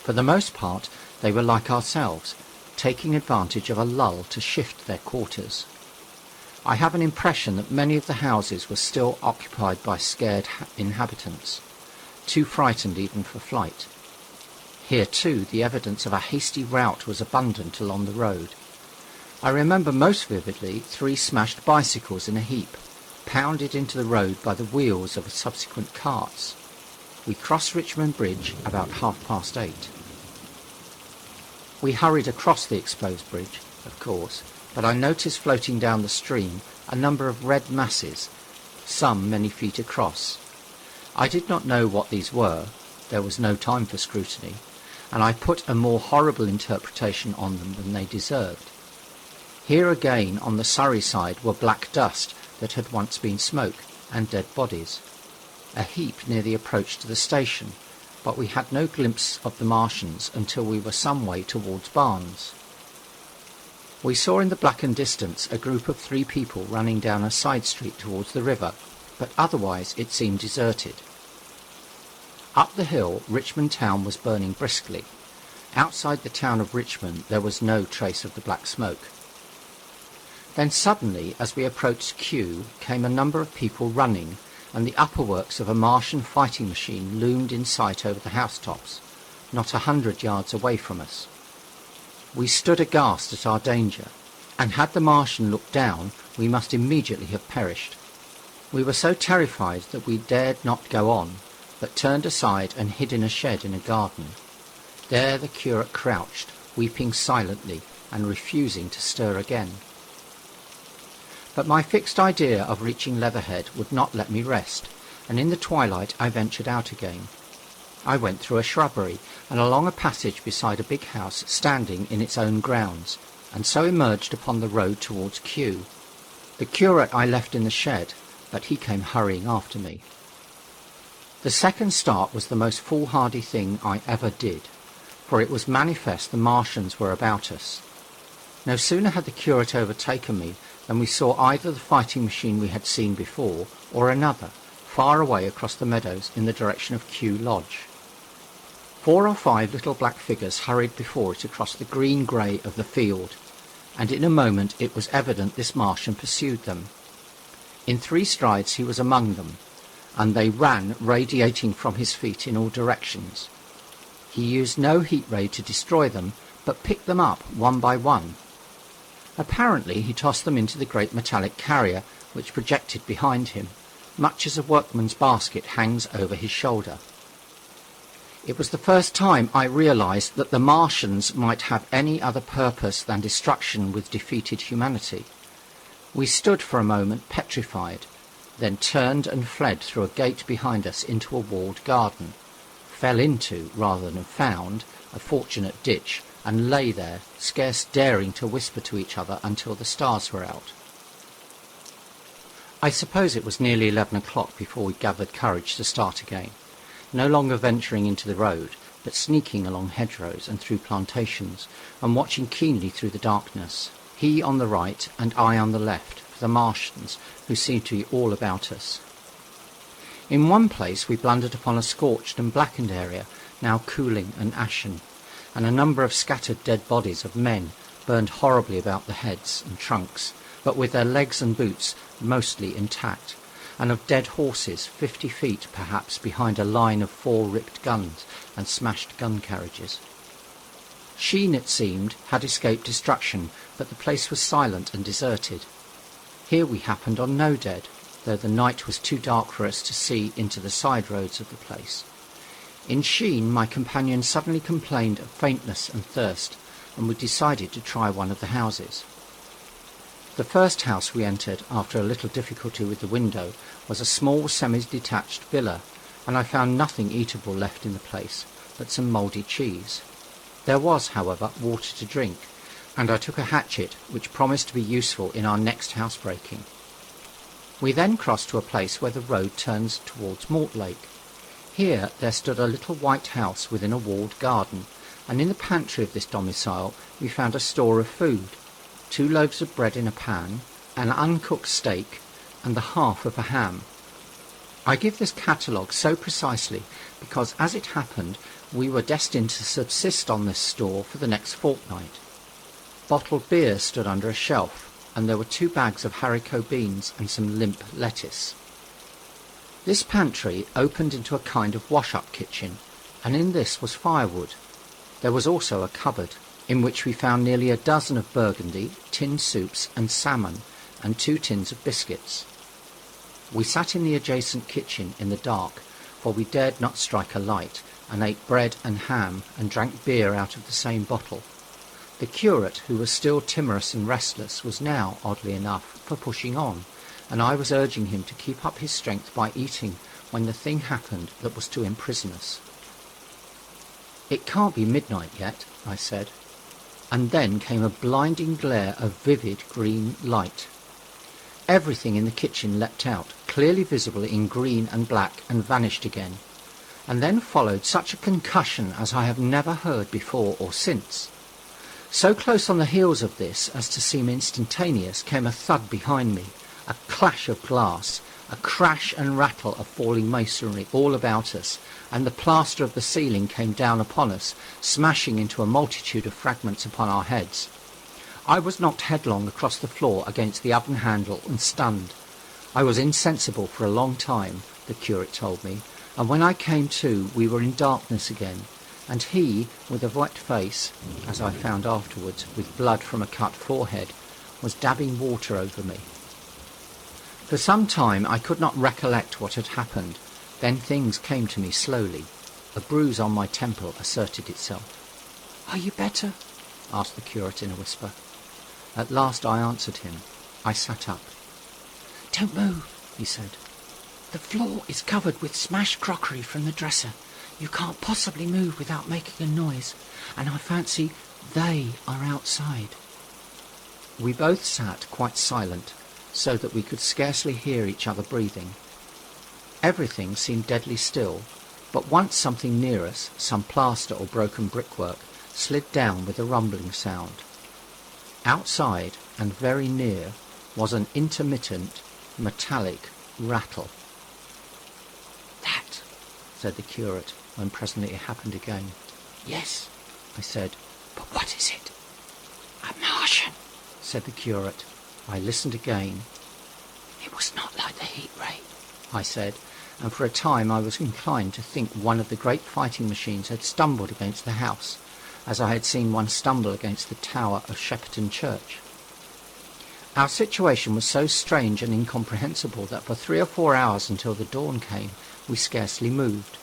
For the most part, they were like ourselves, taking advantage of a lull to shift their quarters. I have an impression that many of the houses were still occupied by scared inhabitants, too frightened even for flight. Here, too, the evidence of a hasty rout was abundant along the road. I remember most vividly 3 smashed bicycles in a heap, pounded into the road by the wheels of subsequent carts. We crossed Richmond Bridge about 8:30. We hurried across the exposed bridge, of course, but I noticed floating down the stream a number of red masses, some many feet across. I did not know what these were, there was no time for scrutiny, and I put a more horrible interpretation on them than they deserved. Here again on the Surrey side were black dust that had once been smoke, and dead bodies. A heap near the approach to the station, but we had no glimpse of the Martians until we were some way towards Barnes. We saw in the blackened distance a group of 3 people running down a side street towards the river, but otherwise it seemed deserted. Up the hill, Richmond town was burning briskly. Outside the town of Richmond there was no trace of the black smoke. Then suddenly, as we approached Kew, came a number of people running, and the upper works of a Martian fighting machine loomed in sight over the housetops, not 100 yards away from us. We stood aghast at our danger, and had the Martian looked down, we must immediately have perished. We were so terrified that we dared not go on, but turned aside and hid in a shed in a garden. There the curate crouched, weeping silently and refusing to stir again. But my fixed idea of reaching Leatherhead would not let me rest, and in the twilight I ventured out again. I went through a shrubbery and along a passage beside a big house standing in its own grounds, and so emerged upon the road towards Kew. The curate I left in the shed, but he came hurrying after me. The second start was the most foolhardy thing I ever did, for it was manifest the Martians were about us. No sooner had the curate overtaken me than we saw either the fighting machine we had seen before, or another, far away across the meadows in the direction of Kew Lodge. 4 or 5 little black figures hurried before it across the green-grey of the field, and in a moment it was evident this Martian pursued them. In 3 strides he was among them, and they ran, radiating from his feet in all directions. He used no heat ray to destroy them, but picked them up one by one. Apparently he tossed them into the great metallic carrier which projected behind him, much as a workman's basket hangs over his shoulder. It was the first time I realized that the Martians might have any other purpose than destruction with defeated humanity. We stood for a moment petrified, then turned and fled through a gate behind us into a walled garden, fell into, rather than found, a fortunate ditch, and lay there, scarce daring to whisper to each other until the stars were out. I suppose it was nearly 11 o'clock before we gathered courage to start again, no longer venturing into the road, but sneaking along hedgerows and through plantations, and watching keenly through the darkness, he on the right and I on the left, for the Martians, who seemed to be all about us. In one place we blundered upon a scorched and blackened area, now cooling and ashen, and a number of scattered dead bodies of men burned horribly about the heads and trunks, but with their legs and boots mostly intact, and of dead horses 50 feet perhaps behind a line of 4 ripped guns and smashed gun carriages. Sheen, it seemed, had escaped destruction, but the place was silent and deserted. Here we happened on no dead, though the night was too dark for us to see into the side roads of the place. In Sheen, my companion suddenly complained of faintness and thirst, and we decided to try one of the houses. The first house we entered, after a little difficulty with the window, was a small semi-detached villa, and I found nothing eatable left in the place but some mouldy cheese. There was, however, water to drink, and I took a hatchet which promised to be useful in our next housebreaking. We then crossed to a place where the road turns towards Mortlake. Here there stood a little white house within a walled garden, and in the pantry of this domicile we found a store of food: 2 loaves of bread in a pan, an uncooked steak, and the half of a ham. I give this catalogue so precisely because, as it happened, we were destined to subsist on this store for the next fortnight. Bottled beer stood under a shelf, and there were 2 bags of haricot beans and some limp lettuce. This pantry opened into a kind of wash-up kitchen, and in this was firewood. There was also a cupboard, in which we found nearly a dozen of burgundy, tinned soups and salmon, and 2 tins of biscuits. We sat in the adjacent kitchen in the dark, for we dared not strike a light, and ate bread and ham and drank beer out of the same bottle. The curate, who was still timorous and restless, was now, oddly enough, for pushing on, and I was urging him to keep up his strength by eating when the thing happened that was to imprison us. "It can't be midnight yet," I said, and then came a blinding glare of vivid green light. Everything in the kitchen leapt out, clearly visible in green and black, and vanished again, and then followed such a concussion as I have never heard before or since. So close on the heels of this as to seem instantaneous came a thud behind me, a clash of glass, a crash and rattle of falling masonry all about us, and the plaster of the ceiling came down upon us, smashing into a multitude of fragments upon our heads. I was knocked headlong across the floor against the oven handle and stunned. I was insensible for a long time, the curate told me, and when I came to we were in darkness again, and he, with a wet face, as I found afterwards, with blood from a cut forehead, was dabbing water over me. For some time I could not recollect what had happened. Then things came to me slowly. A bruise on my temple asserted itself. "Are you better?" asked the curate in a whisper. At last I answered him. I sat up. "Don't move," he said. "The floor is covered with smashed crockery from the dresser. You can't possibly move without making a noise, and I fancy they are outside." We both sat quite silent, so that we could scarcely hear each other breathing. Everything seemed deadly still, but once something near us, some plaster or broken brickwork, slid down with a rumbling sound. Outside, and very near, was an intermittent, metallic rattle. "That," said the curate, when presently it happened again. "Yes," I said, "but what is it?" "A Martian," said the curate. I listened again. "It was not like the heat ray," I said, and for a time I was inclined to think one of the great fighting machines had stumbled against the house, as I had seen one stumble against the tower of Shepperton Church. Our situation was so strange and incomprehensible that for 3 or 4 hours until the dawn came we scarcely moved,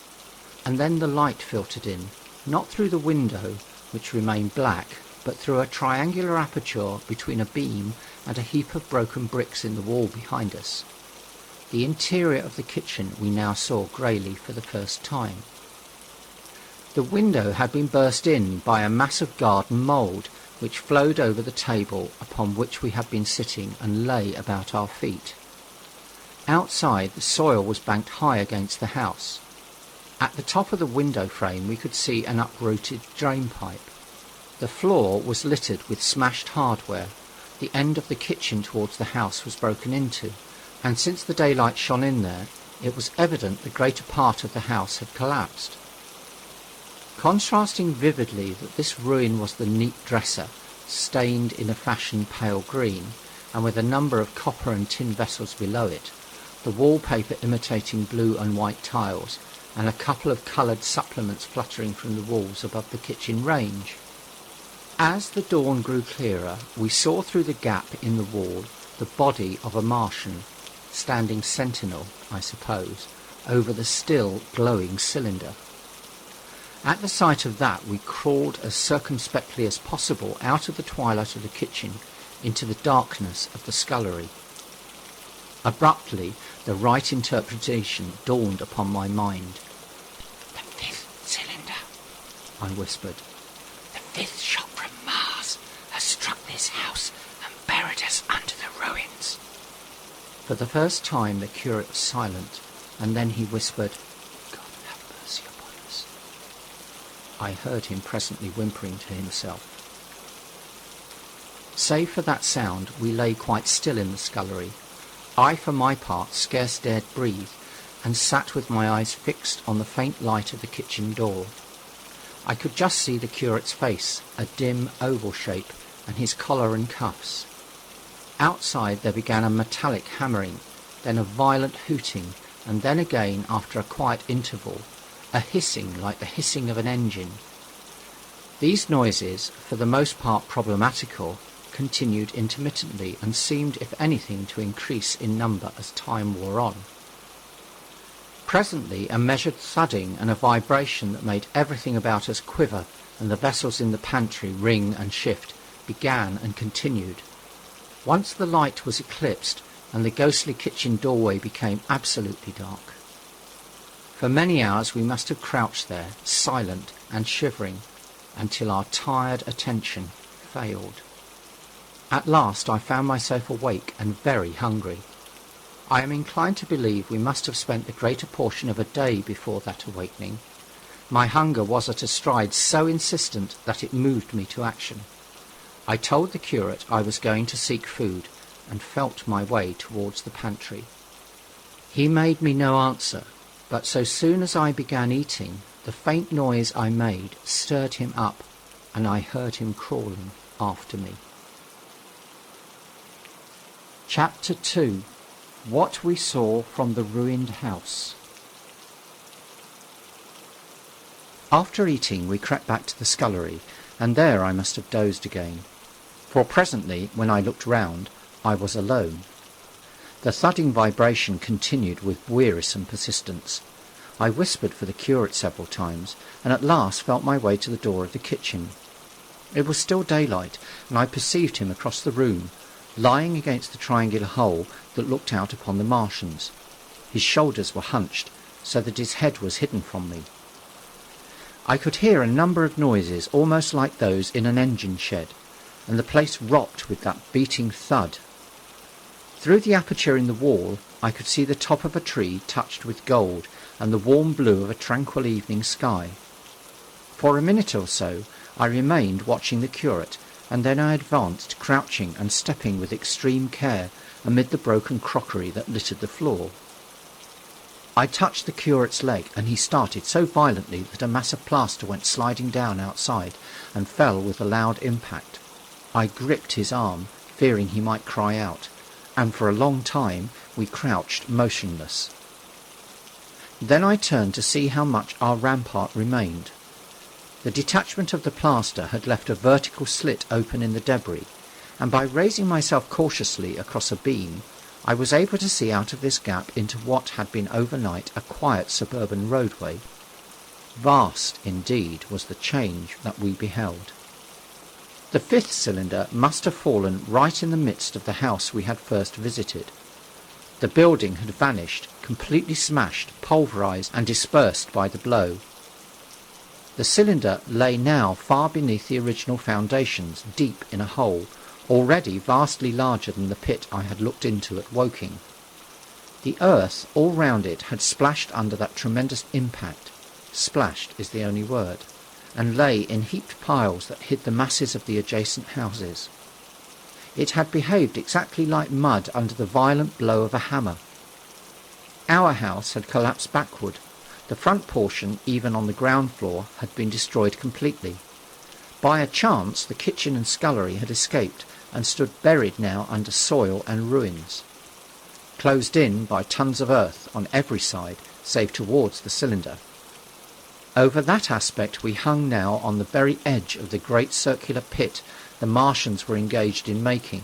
and then the light filtered in, not through the window, which remained black, but through a triangular aperture between a beam and a heap of broken bricks in the wall behind us. The interior of the kitchen we now saw greyly for the first time. The window had been burst in by a mass of garden mould, which flowed over the table upon which we had been sitting and lay about our feet. Outside, the soil was banked high against the house. At the top of the window frame we could see an uprooted drain pipe. The floor was littered with smashed hardware. The end of the kitchen towards the house was broken into, and since the daylight shone in there, it was evident the greater part of the house had collapsed. Contrasting vividly that this ruin was the neat dresser, stained in a fashion pale green, and with a number of copper and tin vessels below it, the wallpaper imitating blue and white tiles, and a couple of coloured supplements fluttering from the walls above the kitchen range. As the dawn grew clearer, we saw through the gap in the wall the body of a Martian, standing sentinel, I suppose, over the still glowing cylinder. At the sight of that we crawled as circumspectly as possible out of the twilight of the kitchen into the darkness of the scullery. Abruptly the right interpretation dawned upon my mind. "The fifth cylinder," I whispered. "The fifth shock from Mars has struck this house and buried us under the ruins." For the first time the curate was silent, and then he whispered, "God have mercy upon us." I heard him presently whimpering to himself. Save for that sound, we lay quite still in the scullery. I, for my part, scarce dared breathe, and sat with my eyes fixed on the faint light of the kitchen door. I could just see the curate's face, a dim oval shape, and his collar and cuffs. Outside there began a metallic hammering, then a violent hooting, and then again, after a quiet interval, a hissing like the hissing of an engine. These noises, for the most part problematical, continued intermittently and seemed, if anything, to increase in number as time wore on. Presently a measured thudding and a vibration that made everything about us quiver and the vessels in the pantry ring and shift began and continued. Once the light was eclipsed and the ghostly kitchen doorway became absolutely dark. For many hours we must have crouched there, silent and shivering, until our tired attention failed. At last I found myself awake and very hungry. I am inclined to believe we must have spent the greater portion of a day before that awakening. My hunger was at a stride so insistent that it moved me to action. I told the curate I was going to seek food, and felt my way towards the pantry. He made me no answer, but so soon as I began eating, the faint noise I made stirred him up, and I heard him crawling after me. Chapter 2. What we saw from the ruined house. After eating we crept back to the scullery, and there I must have dozed again, for presently, when I looked round, I was alone. The thudding vibration continued with wearisome persistence. I whispered for the curate several times, and at last felt my way to the door of the kitchen. It was still daylight, and I perceived him across the room, lying against the triangular hole that looked out upon the Martians. His shoulders were hunched, so that his head was hidden from me. I could hear a number of noises almost like those in an engine shed, and the place rocked with that beating thud. Through the aperture in the wall I could see the top of a tree touched with gold and the warm blue of a tranquil evening sky. For a minute or so I remained watching the curate, and then I advanced, crouching and stepping with extreme care amid the broken crockery that littered the floor. I touched the curate's leg, and he started so violently that a mass of plaster went sliding down outside and fell with a loud impact. I gripped his arm, fearing he might cry out, and for a long time we crouched motionless. Then I turned to see how much our rampart remained. The detachment of the plaster had left a vertical slit open in the debris, and by raising myself cautiously across a beam, I was able to see out of this gap into what had been overnight a quiet suburban roadway. Vast, indeed, was the change that we beheld. The fifth cylinder must have fallen right in the midst of the house we had first visited. The building had vanished, completely smashed, pulverized, and dispersed by the blow. The cylinder lay now far beneath the original foundations, deep in a hole, already vastly larger than the pit I had looked into at Woking. The earth all round it had splashed under that tremendous impact. Splashed is the only word, and lay in heaped piles that hid the masses of the adjacent houses. It had behaved exactly like mud under the violent blow of a hammer. Our house had collapsed backward. The front portion, even on the ground floor, had been destroyed completely. By a chance the kitchen and scullery had escaped and stood buried now under soil and ruins, closed in by tons of earth on every side, save towards the cylinder. Over that aspect we hung now on the very edge of the great circular pit the Martians were engaged in making.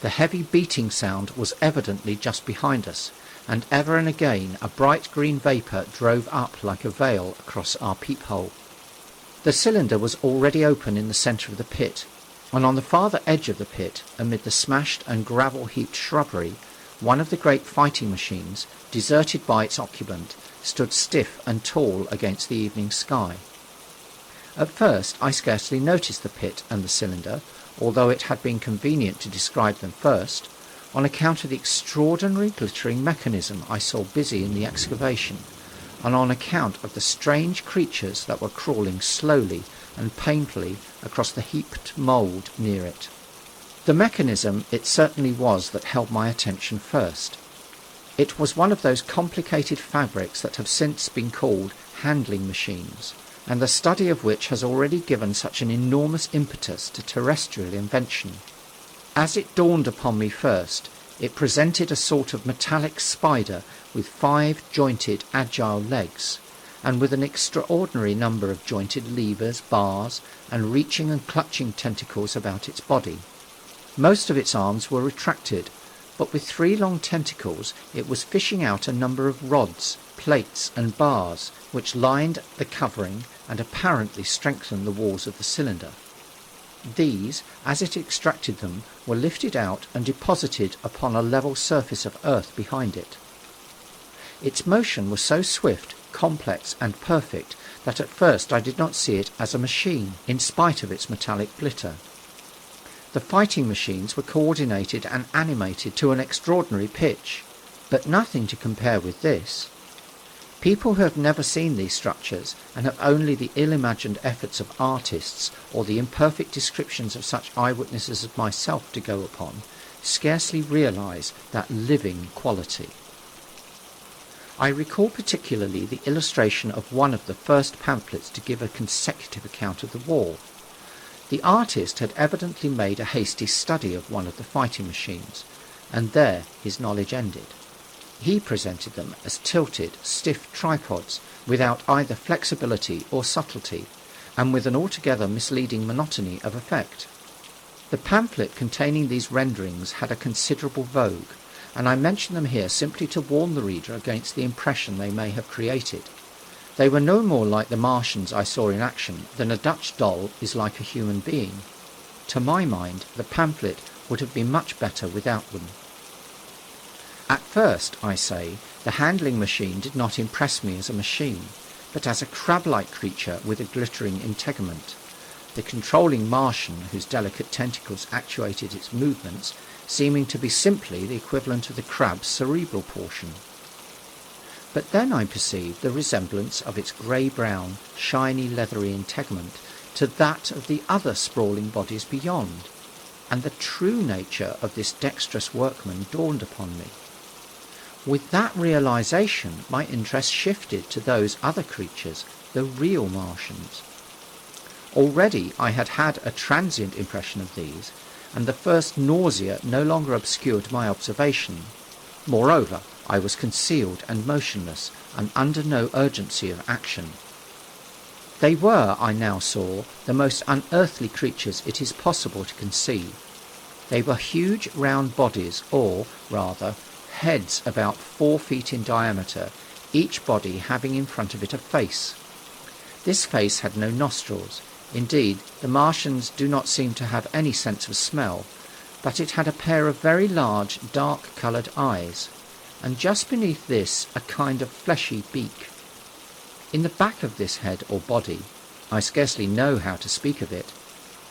The heavy beating sound was evidently just behind us, and ever and again a bright green vapour drove up like a veil across our peephole. The cylinder was already open in the centre of the pit, and on the farther edge of the pit, amid the smashed and gravel-heaped shrubbery, one of the great fighting machines, deserted by its occupant, stood stiff and tall against the evening sky. At first I scarcely noticed the pit and the cylinder, although it had been convenient to describe them first, on account of the extraordinary glittering mechanism I saw busy in the excavation, and on account of the strange creatures that were crawling slowly and painfully across the heaped mould near it. The mechanism it certainly was that held my attention first. It was one of those complicated fabrics that have since been called handling machines, and the study of which has already given such an enormous impetus to terrestrial invention. As it dawned upon me first, it presented a sort of metallic spider with 5 jointed, agile legs, and with an extraordinary number of jointed levers, bars, and reaching and clutching tentacles about its body. Most of its arms were retracted, but with 3 long tentacles it was fishing out a number of rods, plates, and bars, which lined the covering and apparently strengthened the walls of the cylinder. These, as it extracted them, were lifted out and deposited upon a level surface of earth behind it. Its motion was so swift, complex, and perfect that at first I did not see it as a machine, in spite of its metallic glitter. The fighting machines were coordinated and animated to an extraordinary pitch, but nothing to compare with this. People who have never seen these structures, and have only the ill-imagined efforts of artists or the imperfect descriptions of such eyewitnesses as myself to go upon, scarcely realise that living quality. I recall particularly the illustration of one of the first pamphlets to give a consecutive account of the war. The artist had evidently made a hasty study of one of the fighting machines, and there his knowledge ended. He presented them as tilted, stiff tripods, without either flexibility or subtlety, and with an altogether misleading monotony of effect. The pamphlet containing these renderings had a considerable vogue, and I mention them here simply to warn the reader against the impression they may have created. They were no more like the Martians I saw in action than a Dutch doll is like a human being. To my mind, the pamphlet would have been much better without them. At first, I say, the handling machine did not impress me as a machine, but as a crab-like creature with a glittering integument. The controlling Martian, whose delicate tentacles actuated its movements, seeming to be simply the equivalent of the crab's cerebral portion. But then I perceived the resemblance of its grey-brown, shiny, leathery integument to that of the other sprawling bodies beyond, and the true nature of this dexterous workman dawned upon me. With that realization, my interest shifted to those other creatures, the real Martians. Already I had had a transient impression of these, and the first nausea no longer obscured my observation. Moreover, I was concealed and motionless, and under no urgency of action. They were, I now saw, the most unearthly creatures it is possible to conceive. They were huge round bodies, or, rather, heads about 4 feet in diameter, each body having in front of it a face. This face had no nostrils. Indeed, the Martians do not seem to have any sense of smell, but it had a pair of very large, dark-coloured eyes, and just beneath this a kind of fleshy beak. In the back of this head or body, I scarcely know how to speak of it,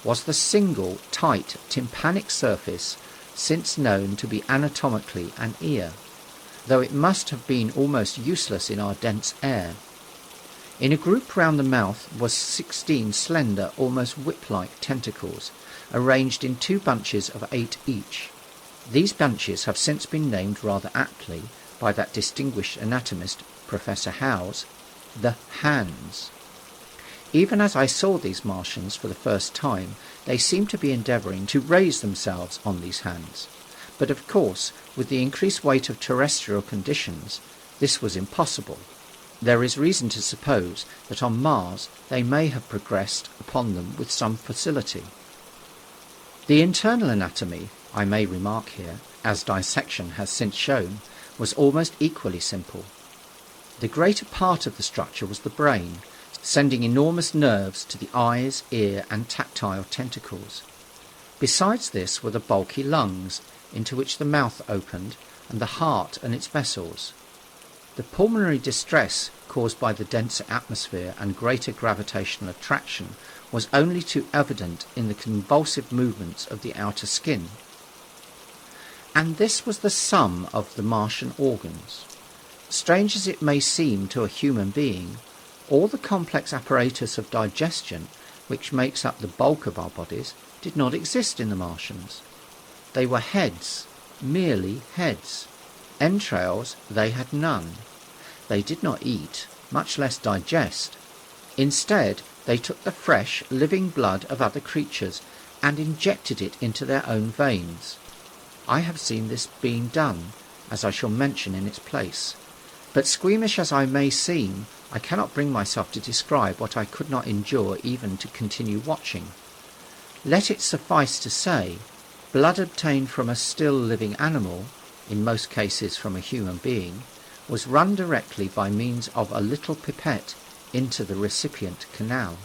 was the single, tight, tympanic surface since known to be anatomically an ear, though it must have been almost useless in our dense air. In a group round the mouth was 16 slender, almost whip-like tentacles, arranged in 2 bunches of 8 each. These bunches have since been named rather aptly, by that distinguished anatomist, Professor Howes, the hands. Even as I saw these Martians for the first time, they seemed to be endeavouring to raise themselves on these hands. But of course, with the increased weight of terrestrial conditions, this was impossible. There is reason to suppose that on Mars they may have progressed upon them with some facility. The internal anatomy, I may remark here, as dissection has since shown, was almost equally simple. The greater part of the structure was the brain, sending enormous nerves to the eyes, ear and tactile tentacles. Besides this were the bulky lungs, into which the mouth opened, and the heart and its vessels. The pulmonary distress caused by the denser atmosphere and greater gravitational attraction was only too evident in the convulsive movements of the outer skin. And this was the sum of the Martian organs. Strange as it may seem to a human being, all the complex apparatus of digestion, which makes up the bulk of our bodies, did not exist in the Martians. They were heads, merely heads. Entrails they had none. They did not eat, much less digest. Instead, they took the fresh, living blood of other creatures and injected it into their own veins. I have seen this being done, as I shall mention in its place. But squeamish as I may seem, I cannot bring myself to describe what I could not endure even to continue watching. Let it suffice to say, blood obtained from a still living animal, in most cases from a human being, was run directly by means of a little pipette into the recipient canal.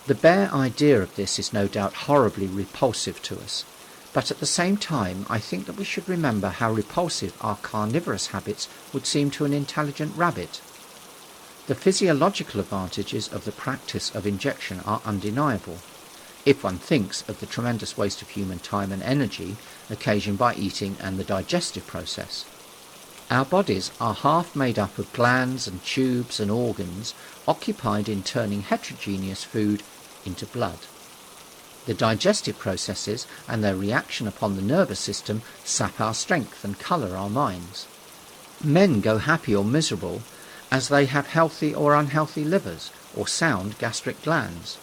The bare idea of this is no doubt horribly repulsive to us, but at the same time I think that we should remember how repulsive our carnivorous habits would seem to an intelligent rabbit. The physiological advantages of the practice of injection are undeniable, if one thinks of the tremendous waste of human time and energy occasioned by eating and the digestive process. Our bodies are half made up of glands and tubes and organs occupied in turning heterogeneous food into blood. The digestive processes and their reaction upon the nervous system sap our strength and colour our minds. Men go happy or miserable as they have healthy or unhealthy livers or sound gastric glands.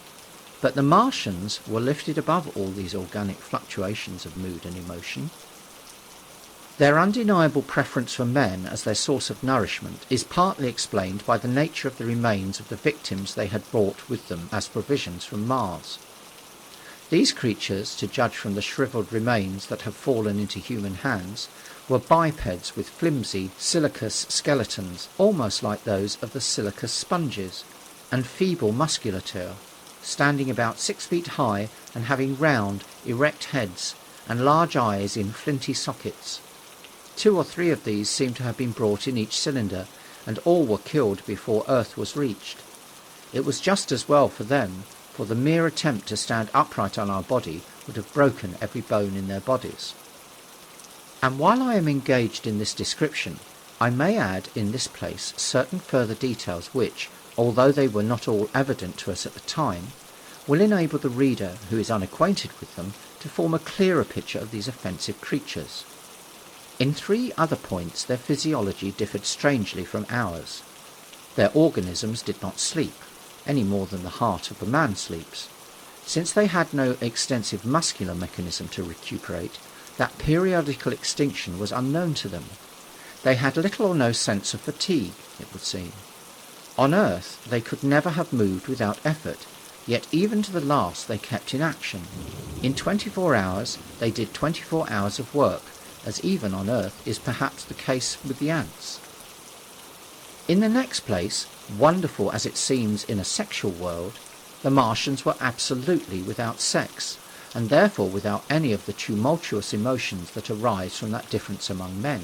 But the Martians were lifted above all these organic fluctuations of mood and emotion. Their undeniable preference for men as their source of nourishment is partly explained by the nature of the remains of the victims they had brought with them as provisions from Mars. These creatures, to judge from the shriveled remains that have fallen into human hands, were bipeds with flimsy, silicous skeletons, almost like those of the silicous sponges, and feeble musculature, standing about 6 feet high and having round, erect heads and large eyes in flinty sockets. 2 or 3 of these seem to have been brought in each cylinder, and all were killed before Earth was reached. It was just as well for them, for the mere attempt to stand upright on our body would have broken every bone in their bodies. And while I am engaged in this description, I may add in this place certain further details which, although they were not all evident to us at the time, will enable the reader who is unacquainted with them to form a clearer picture of these offensive creatures. In 3 other points their physiology differed strangely from ours. Their organisms did not sleep, any more than the heart of a man sleeps. Since they had no extensive muscular mechanism to recuperate, that periodical extinction was unknown to them. They had little or no sense of fatigue, it would seem. On Earth they could never have moved without effort, yet even to the last they kept in action. In 24 hours they did 24 hours of work, as even on Earth is perhaps the case with the ants. In the next place, wonderful as it seems in a sexual world, the Martians were absolutely without sex, and therefore without any of the tumultuous emotions that arise from that difference among men.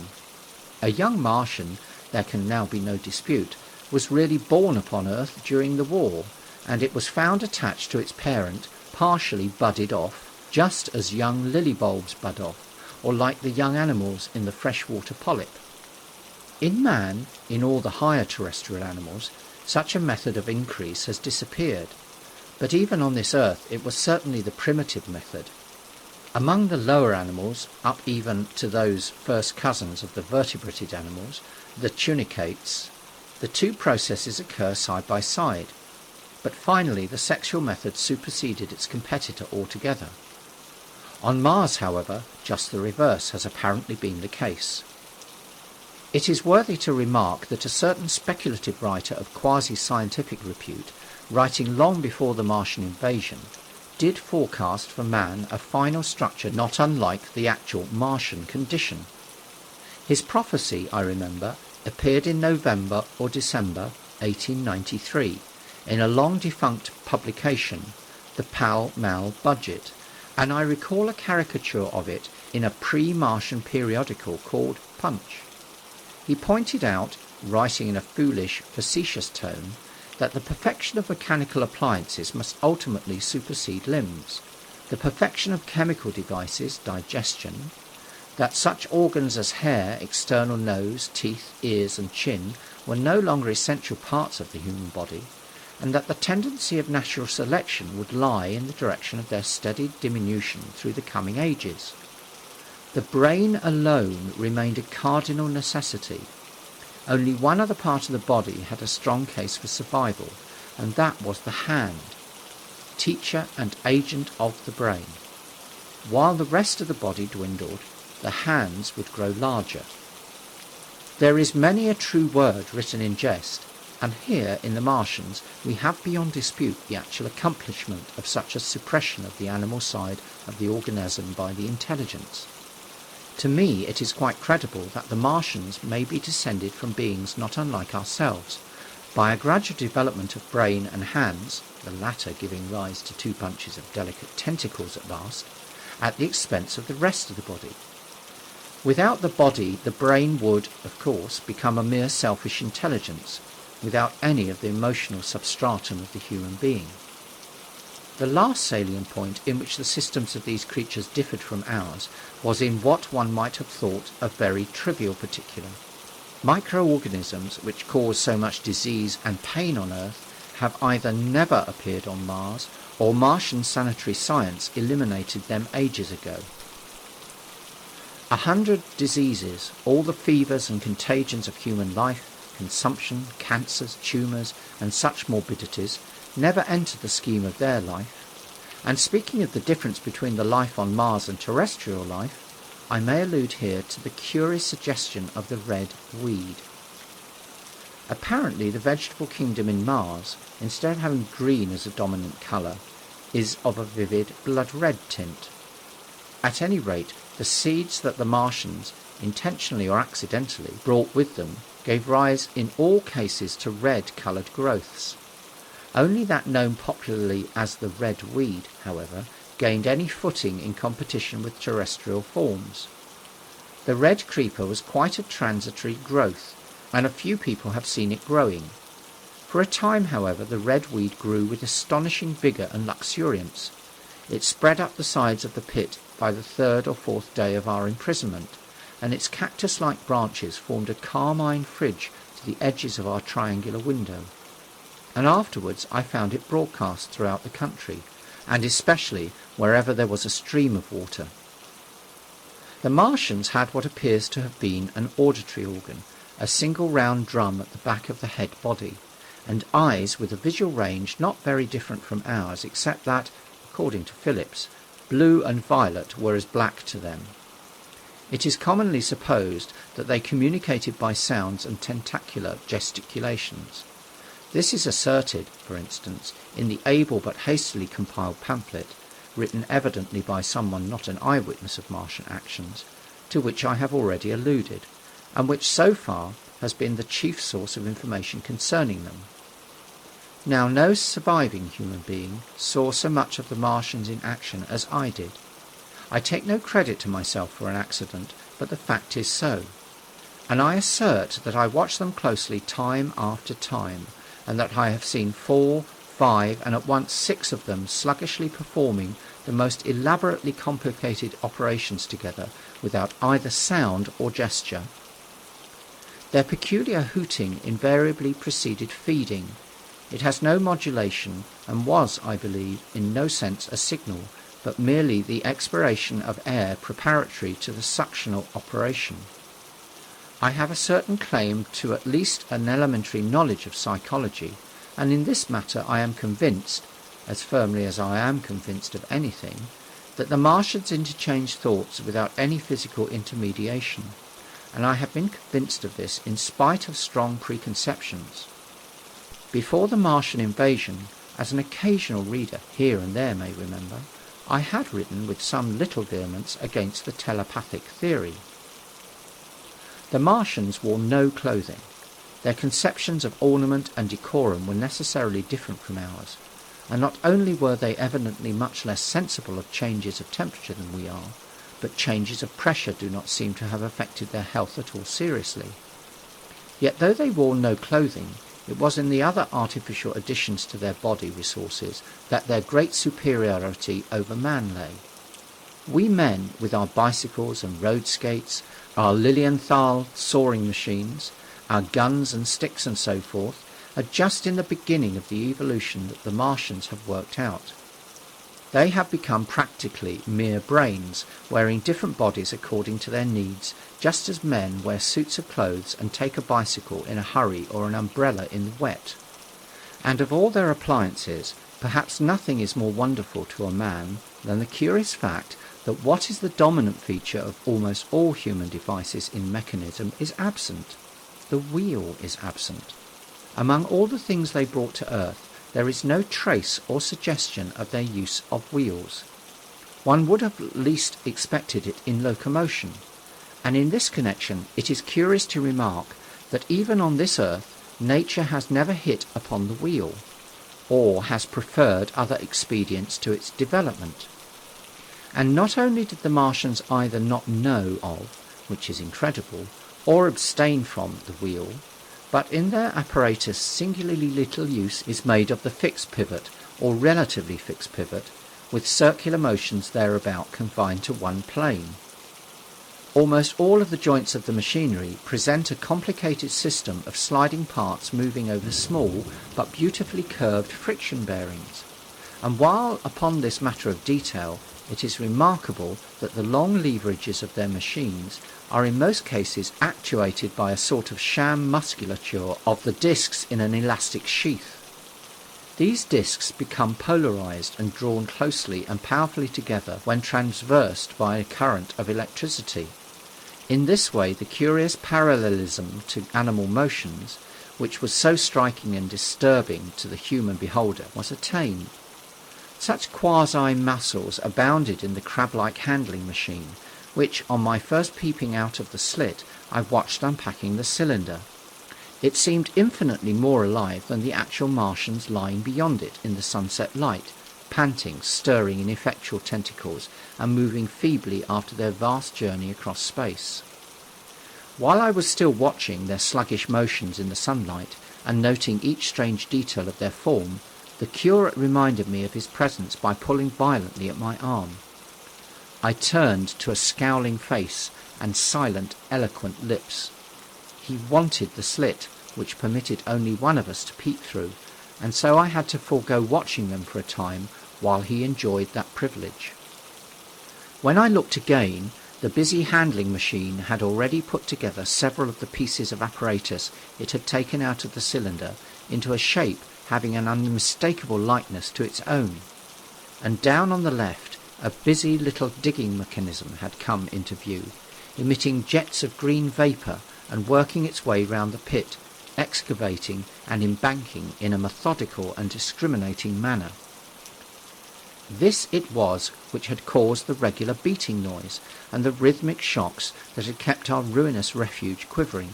A young Martian, there can now be no dispute, was really born upon Earth during the war, and it was found attached to its parent, partially budded off, just as young lily bulbs bud off, or like the young animals in the freshwater polyp. In man, in all the higher terrestrial animals, such a method of increase has disappeared, but even on this earth it was certainly the primitive method. Among the lower animals, up even to those first cousins of the vertebrated animals, the tunicates, the 2 processes occur side by side, but finally the sexual method superseded its competitor altogether. On Mars, however, just the reverse has apparently been the case. It is worthy to remark that a certain speculative writer of quasi-scientific repute, writing long before the Martian invasion, did forecast for man a final structure not unlike the actual Martian condition. His prophecy, I remember, appeared in November or December 1893 in a long-defunct publication, the Pall Mall Budget, and I recall a caricature of it in a pre-Martian periodical called Punch. He pointed out, writing in a foolish, facetious tone, that the perfection of mechanical appliances must ultimately supersede limbs, the perfection of chemical devices, digestion, that such organs as hair, external nose, teeth, ears and chin were no longer essential parts of the human body, and that the tendency of natural selection would lie in the direction of their steady diminution through the coming ages. The brain alone remained a cardinal necessity. Only one other part of the body had a strong case for survival, and that was the hand, teacher and agent of the brain. While the rest of the body dwindled, the hands would grow larger. There is many a true word written in jest, and here in the Martians we have beyond dispute the actual accomplishment of such a suppression of the animal side of the organism by the intelligence. To me it is quite credible that the Martians may be descended from beings not unlike ourselves, by a gradual development of brain and hands, the latter giving rise to 2 bunches of delicate tentacles at last, at the expense of the rest of the body. Without the body, the brain would, of course, become a mere selfish intelligence, without any of the emotional substratum of the human being. The last salient point in which the systems of these creatures differed from ours was in what one might have thought a very trivial particular. Microorganisms which cause so much disease and pain on Earth have either never appeared on Mars, or Martian sanitary science eliminated them ages ago. 100 diseases, all the fevers and contagions of human life, consumption, cancers, tumours and such morbidities, never entered the scheme of their life. And speaking of the difference between the life on Mars and terrestrial life, I may allude here to the curious suggestion of the red weed. Apparently the vegetable kingdom in Mars, instead of having green as a dominant colour, is of a vivid blood red tint. At any rate, the seeds that the Martians, intentionally or accidentally, brought with them gave rise in all cases to red-coloured growths. Only that known popularly as the red weed, however, gained any footing in competition with terrestrial forms. The red creeper was quite a transitory growth, and a few people have seen it growing. For a time, however, the red weed grew with astonishing vigour and luxuriance. It spread up the sides of the pit by the 3rd or 4th day of our imprisonment, and its cactus-like branches formed a carmine fridge to the edges of our triangular window. And afterwards I found it broadcast throughout the country, and especially wherever there was a stream of water. The Martians had what appears to have been an auditory organ, a single round drum at the back of the head body, and eyes with a visual range not very different from ours, except that, according to Phillips, blue and violet were as black to them. It is commonly supposed that they communicated by sounds and tentacular gesticulations. This is asserted, for instance, in the able but hastily compiled pamphlet, written evidently by someone not an eyewitness of Martian actions, to which I have already alluded, and which so far has been the chief source of information concerning them. Now, no surviving human being saw so much of the Martians in action as I did. I take no credit to myself for an accident, but the fact is so. And I assert that I watched them closely time after time, and that I have seen 4, 5, and at once 6 of them sluggishly performing the most elaborately complicated operations together without either sound or gesture. Their peculiar hooting invariably preceded feeding. It has no modulation, and was, I believe, in no sense a signal, but merely the expiration of air preparatory to the suctional operation. I have a certain claim to at least an elementary knowledge of psychology, and in this matter I am convinced, as firmly as I am convinced of anything, that the Martians interchange thoughts without any physical intermediation, and I have been convinced of this in spite of strong preconceptions. Before the Martian invasion, as an occasional reader here and there may remember, I had written with some little vehemence against the telepathic theory. The Martians wore no clothing. Their conceptions of ornament and decorum were necessarily different from ours, and not only were they evidently much less sensible of changes of temperature than we are, but changes of pressure do not seem to have affected their health at all seriously. Yet though they wore no clothing, it was in the other artificial additions to their body resources that their great superiority over man lay. We men, with our bicycles and road skates, our Lilienthal soaring machines, our guns and sticks and so forth, are just in the beginning of the evolution that the Martians have worked out. They have become practically mere brains, wearing different bodies according to their needs, just as men wear suits of clothes and take a bicycle in a hurry or an umbrella in the wet. And of all their appliances, perhaps nothing is more wonderful to a man than the curious fact that what is the dominant feature of almost all human devices in mechanism is absent. The wheel is absent. Among all the things they brought to earth, there is no trace or suggestion of their use of wheels. One would have at least expected it in locomotion, and in this connection it is curious to remark that even on this earth nature has never hit upon the wheel, or has preferred other expedients to its development. And not only did the Martians either not know of, which is incredible, or abstain from the wheel, but in their apparatus singularly little use is made of the fixed pivot, or relatively fixed pivot, with circular motions thereabout confined to one plane. Almost all of the joints of the machinery present a complicated system of sliding parts moving over small but beautifully curved friction bearings, and while upon this matter of detail it is remarkable that the long leverages of their machines are in most cases actuated by a sort of sham musculature of the discs in an elastic sheath. These discs become polarized and drawn closely and powerfully together when transversed by a current of electricity. In this way the curious parallelism to animal motions, which was so striking and disturbing to the human beholder, was attained. Such quasi-muscles abounded in the crab-like handling machine, which, on my first peeping out of the slit, I watched unpacking the cylinder. It seemed infinitely more alive than the actual Martians lying beyond it in the sunset light, panting, stirring ineffectual tentacles, and moving feebly after their vast journey across space. While I was still watching their sluggish motions in the sunlight, and noting each strange detail of their form, the curate reminded me of his presence by pulling violently at my arm. I turned to a scowling face and silent, eloquent lips. He wanted the slit, which permitted only one of us to peep through, and so I had to forego watching them for a time while he enjoyed that privilege. When I looked again, the busy handling machine had already put together several of the pieces of apparatus it had taken out of the cylinder into a shape having an unmistakable likeness to its own, and down on the left a busy little digging mechanism had come into view, emitting jets of green vapour and working its way round the pit, excavating and embanking in a methodical and discriminating manner. This it was which had caused the regular beating noise and the rhythmic shocks that had kept our ruinous refuge quivering.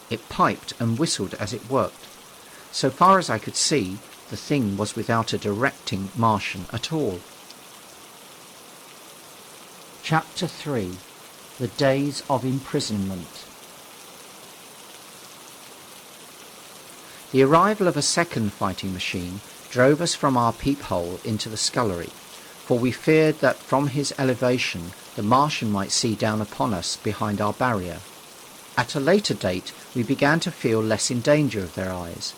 It piped and whistled as it worked. So far as I could see, the thing was without a directing Martian at all. Chapter 3. The Days of Imprisonment. The arrival of a second fighting machine drove us from our peephole into the scullery, for we feared that from his elevation the Martian might see down upon us behind our barrier. At a later date we began to feel less in danger of their eyes,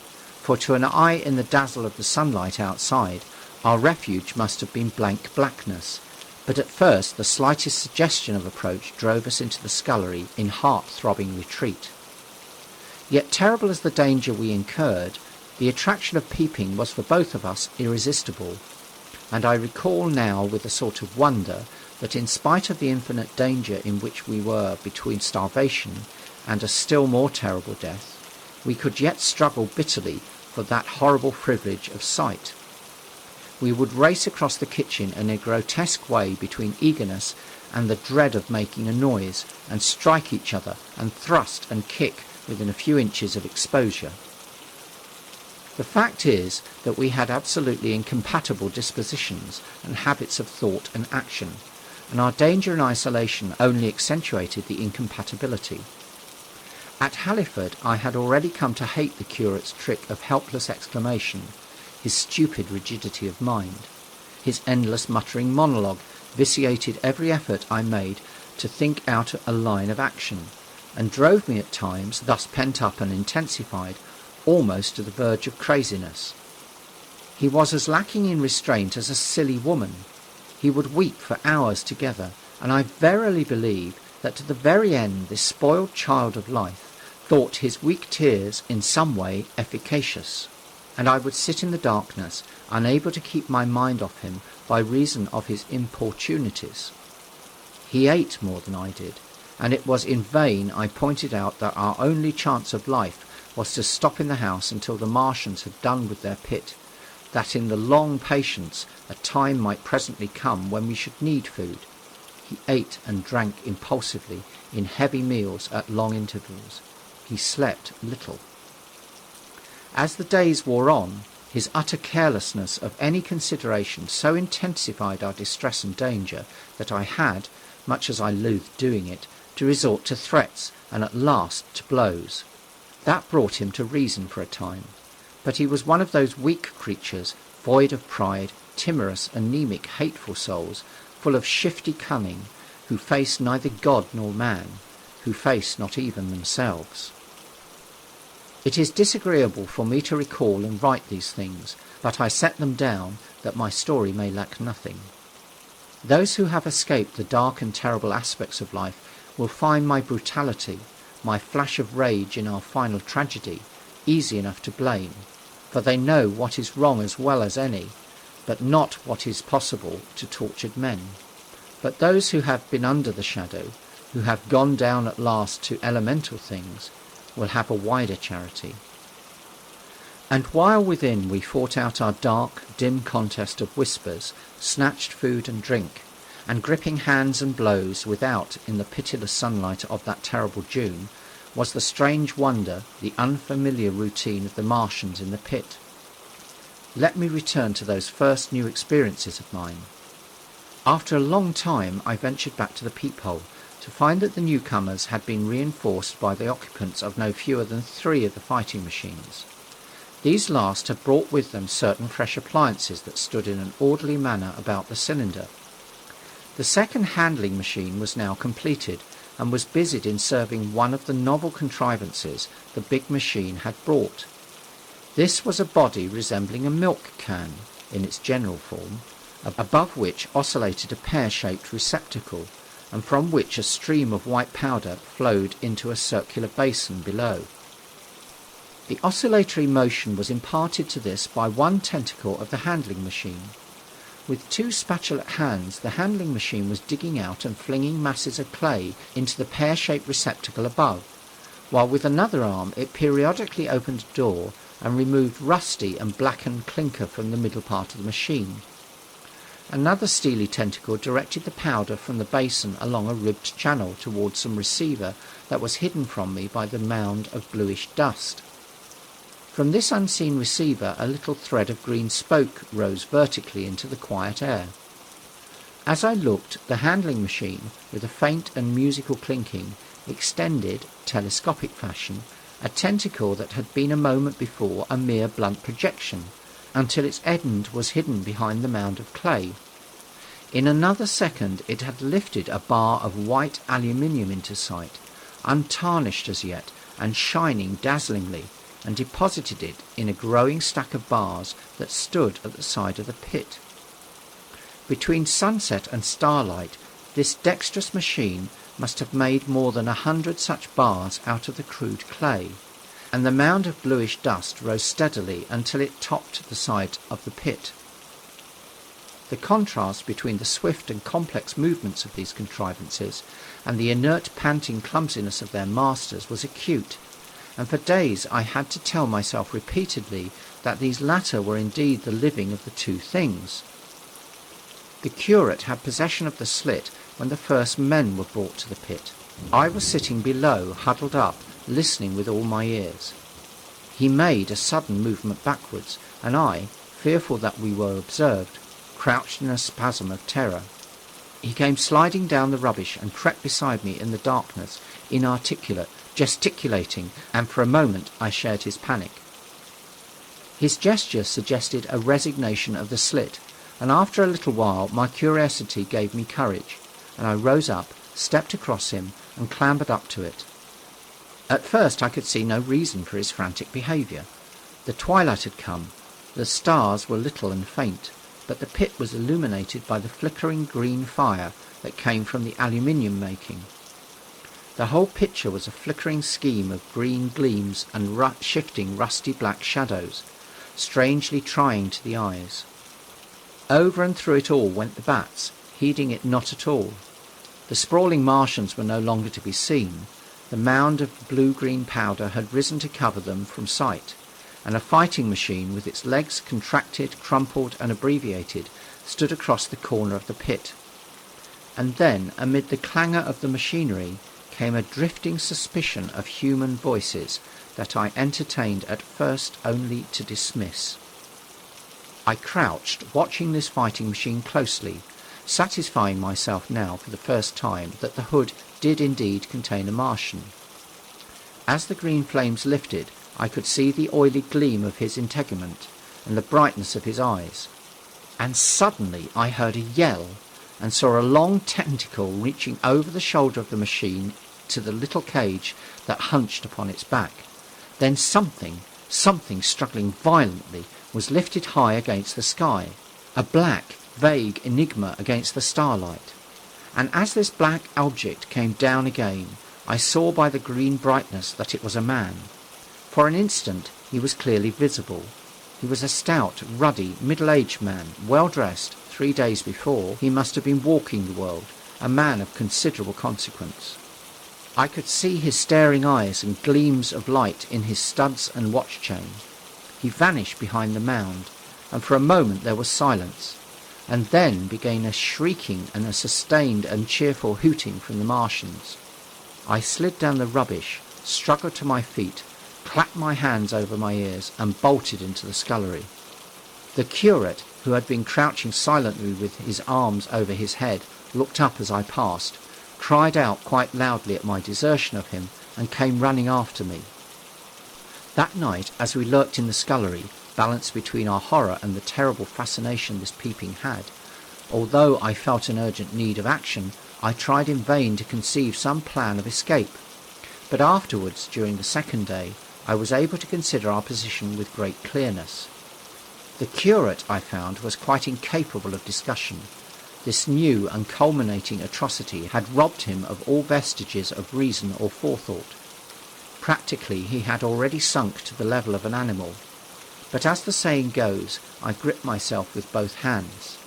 for to an eye in the dazzle of the sunlight outside, our refuge must have been blank blackness, but at first the slightest suggestion of approach drove us into the scullery in heart-throbbing retreat. Yet terrible as the danger we incurred, the attraction of peeping was for both of us irresistible, and I recall now with a sort of wonder that in spite of the infinite danger in which we were between starvation and a still more terrible death, we could yet struggle bitterly for that horrible privilege of sight. We would race across the kitchen in a grotesque way between eagerness and the dread of making a noise, and strike each other and thrust and kick within a few inches of exposure. The fact is that we had absolutely incompatible dispositions and habits of thought and action, and our danger and isolation only accentuated the incompatibility. At Halliford I had already come to hate the curate's trick of helpless exclamation, his stupid rigidity of mind. His endless muttering monologue vitiated every effort I made to think out a line of action, and drove me at times, thus pent up and intensified, almost to the verge of craziness. He was as lacking in restraint as a silly woman. He would weep for hours together, and I verily believe that to the very end this spoiled child of life thought his weak tears in some way efficacious, and I would sit in the darkness, unable to keep my mind off him by reason of his importunities. He ate more than I did, and it was in vain I pointed out that our only chance of life was to stop in the house until the Martians had done with their pit, that in the long patience a time might presently come when we should need food. He ate and drank impulsively in heavy meals at long intervals. He slept little. As the days wore on, his utter carelessness of any consideration so intensified our distress and danger that I had, much as I loathed doing it, to resort to threats and at last to blows. That brought him to reason for a time, but he was one of those weak creatures, void of pride, timorous, anemic, hateful souls, full of shifty cunning, who face neither God nor man, who face not even themselves. It is disagreeable for me to recall and write these things, but I set them down that my story may lack nothing. Those who have escaped the dark and terrible aspects of life will find my brutality, my flash of rage in our final tragedy, easy enough to blame, for they know what is wrong as well as any, but not what is possible to tortured men. But those who have been under the shadow, who have gone down at last to elemental things, will have a wider charity. And while within we fought out our dark, dim contest of whispers, snatched food and drink, and gripping hands and blows without in the pitiless sunlight of that terrible June, was the strange wonder, the unfamiliar routine of the Martians in the pit. Let me return to those first new experiences of mine. After a long time I ventured back to the peephole, to find that the newcomers had been reinforced by the occupants of no fewer than 3 of the fighting machines. These last had brought with them certain fresh appliances that stood in an orderly manner about the cylinder. The second handling machine was now completed, and was busied in serving one of the novel contrivances the big machine had brought. This was a body resembling a milk can in its general form, above which oscillated a pear-shaped receptacle, and from which a stream of white powder flowed into a circular basin below. The oscillatory motion was imparted to this by one tentacle of the handling machine. With 2 spatulate hands, the handling machine was digging out and flinging masses of clay into the pear-shaped receptacle above, while with another arm it periodically opened a door and removed rusty and blackened clinker from the middle part of the machine. Another steely tentacle directed the powder from the basin along a ribbed channel towards some receiver that was hidden from me by the mound of bluish dust. From this unseen receiver a little thread of green smoke rose vertically into the quiet air. As I looked, the handling machine, with a faint and musical clinking, extended, telescopic fashion, a tentacle that had been a moment before a mere blunt projection, until its end was hidden behind the mound of clay. In another second it had lifted a bar of white aluminium into sight, untarnished as yet, and shining dazzlingly, and deposited it in a growing stack of bars that stood at the side of the pit. Between sunset and starlight, this dexterous machine must have made more than 100 such bars out of the crude clay, and the mound of bluish dust rose steadily until it topped the side of the pit. The contrast between the swift and complex movements of these contrivances and the inert panting clumsiness of their masters was acute, and for days I had to tell myself repeatedly that these latter were indeed the living of the two things. The curate had possession of the slit when the first men were brought to the pit. I was sitting below, huddled up, listening with all my ears. He made a sudden movement backwards, and I, fearful that we were observed, crouched in a spasm of terror. He came sliding down the rubbish and crept beside me in the darkness, inarticulate, gesticulating, and for a moment I shared his panic. His gesture suggested a resignation of the slit, and after a little while my curiosity gave me courage, and I rose up, stepped across him, and clambered up to it. At first I could see no reason for his frantic behaviour. The twilight had come, the stars were little and faint, but the pit was illuminated by the flickering green fire that came from the aluminium making. The whole picture was a flickering scheme of green gleams and shifting rusty black shadows, strangely trying to the eyes. Over and through it all went the bats, heeding it not at all. The sprawling Martians were no longer to be seen. The mound of blue-green powder had risen to cover them from sight, and a fighting machine with its legs contracted, crumpled and abbreviated stood across the corner of the pit. And then, amid the clangor of the machinery, came a drifting suspicion of human voices that I entertained at first only to dismiss. I crouched, watching this fighting machine closely, satisfying myself now for the first time that the hood did indeed contain a Martian. As the green flames lifted, I could see the oily gleam of his integument and the brightness of his eyes. And suddenly I heard a yell and saw a long tentacle reaching over the shoulder of the machine to the little cage that hunched upon its back. Then something struggling violently was lifted high against the sky, a black, vague enigma against the starlight. And as this black object came down again, I saw by the green brightness that it was a man. For an instant he was clearly visible. He was a stout, ruddy, middle-aged man, well-dressed. 3 days before, he must have been walking the world, a man of considerable consequence. I could see his staring eyes and gleams of light in his studs and watch chain. He vanished behind the mound, and for a moment there was silence, and then began a shrieking and a sustained and cheerful hooting from the Martians. I slid down the rubbish, struggled to my feet, clapped my hands over my ears, and bolted into the scullery. The curate, who had been crouching silently with his arms over his head, looked up as I passed, cried out quite loudly at my desertion of him, and came running after me. That night, as we lurked in the scullery, balanced between our horror and the terrible fascination this peeping had, although I felt an urgent need of action, I tried in vain to conceive some plan of escape. But afterwards, during the second day, I was able to consider our position with great clearness. The curate, I found, was quite incapable of discussion. This new and culminating atrocity had robbed him of all vestiges of reason or forethought. Practically, he had already sunk to the level of an animal. But as the saying goes, I gripped myself with both hands.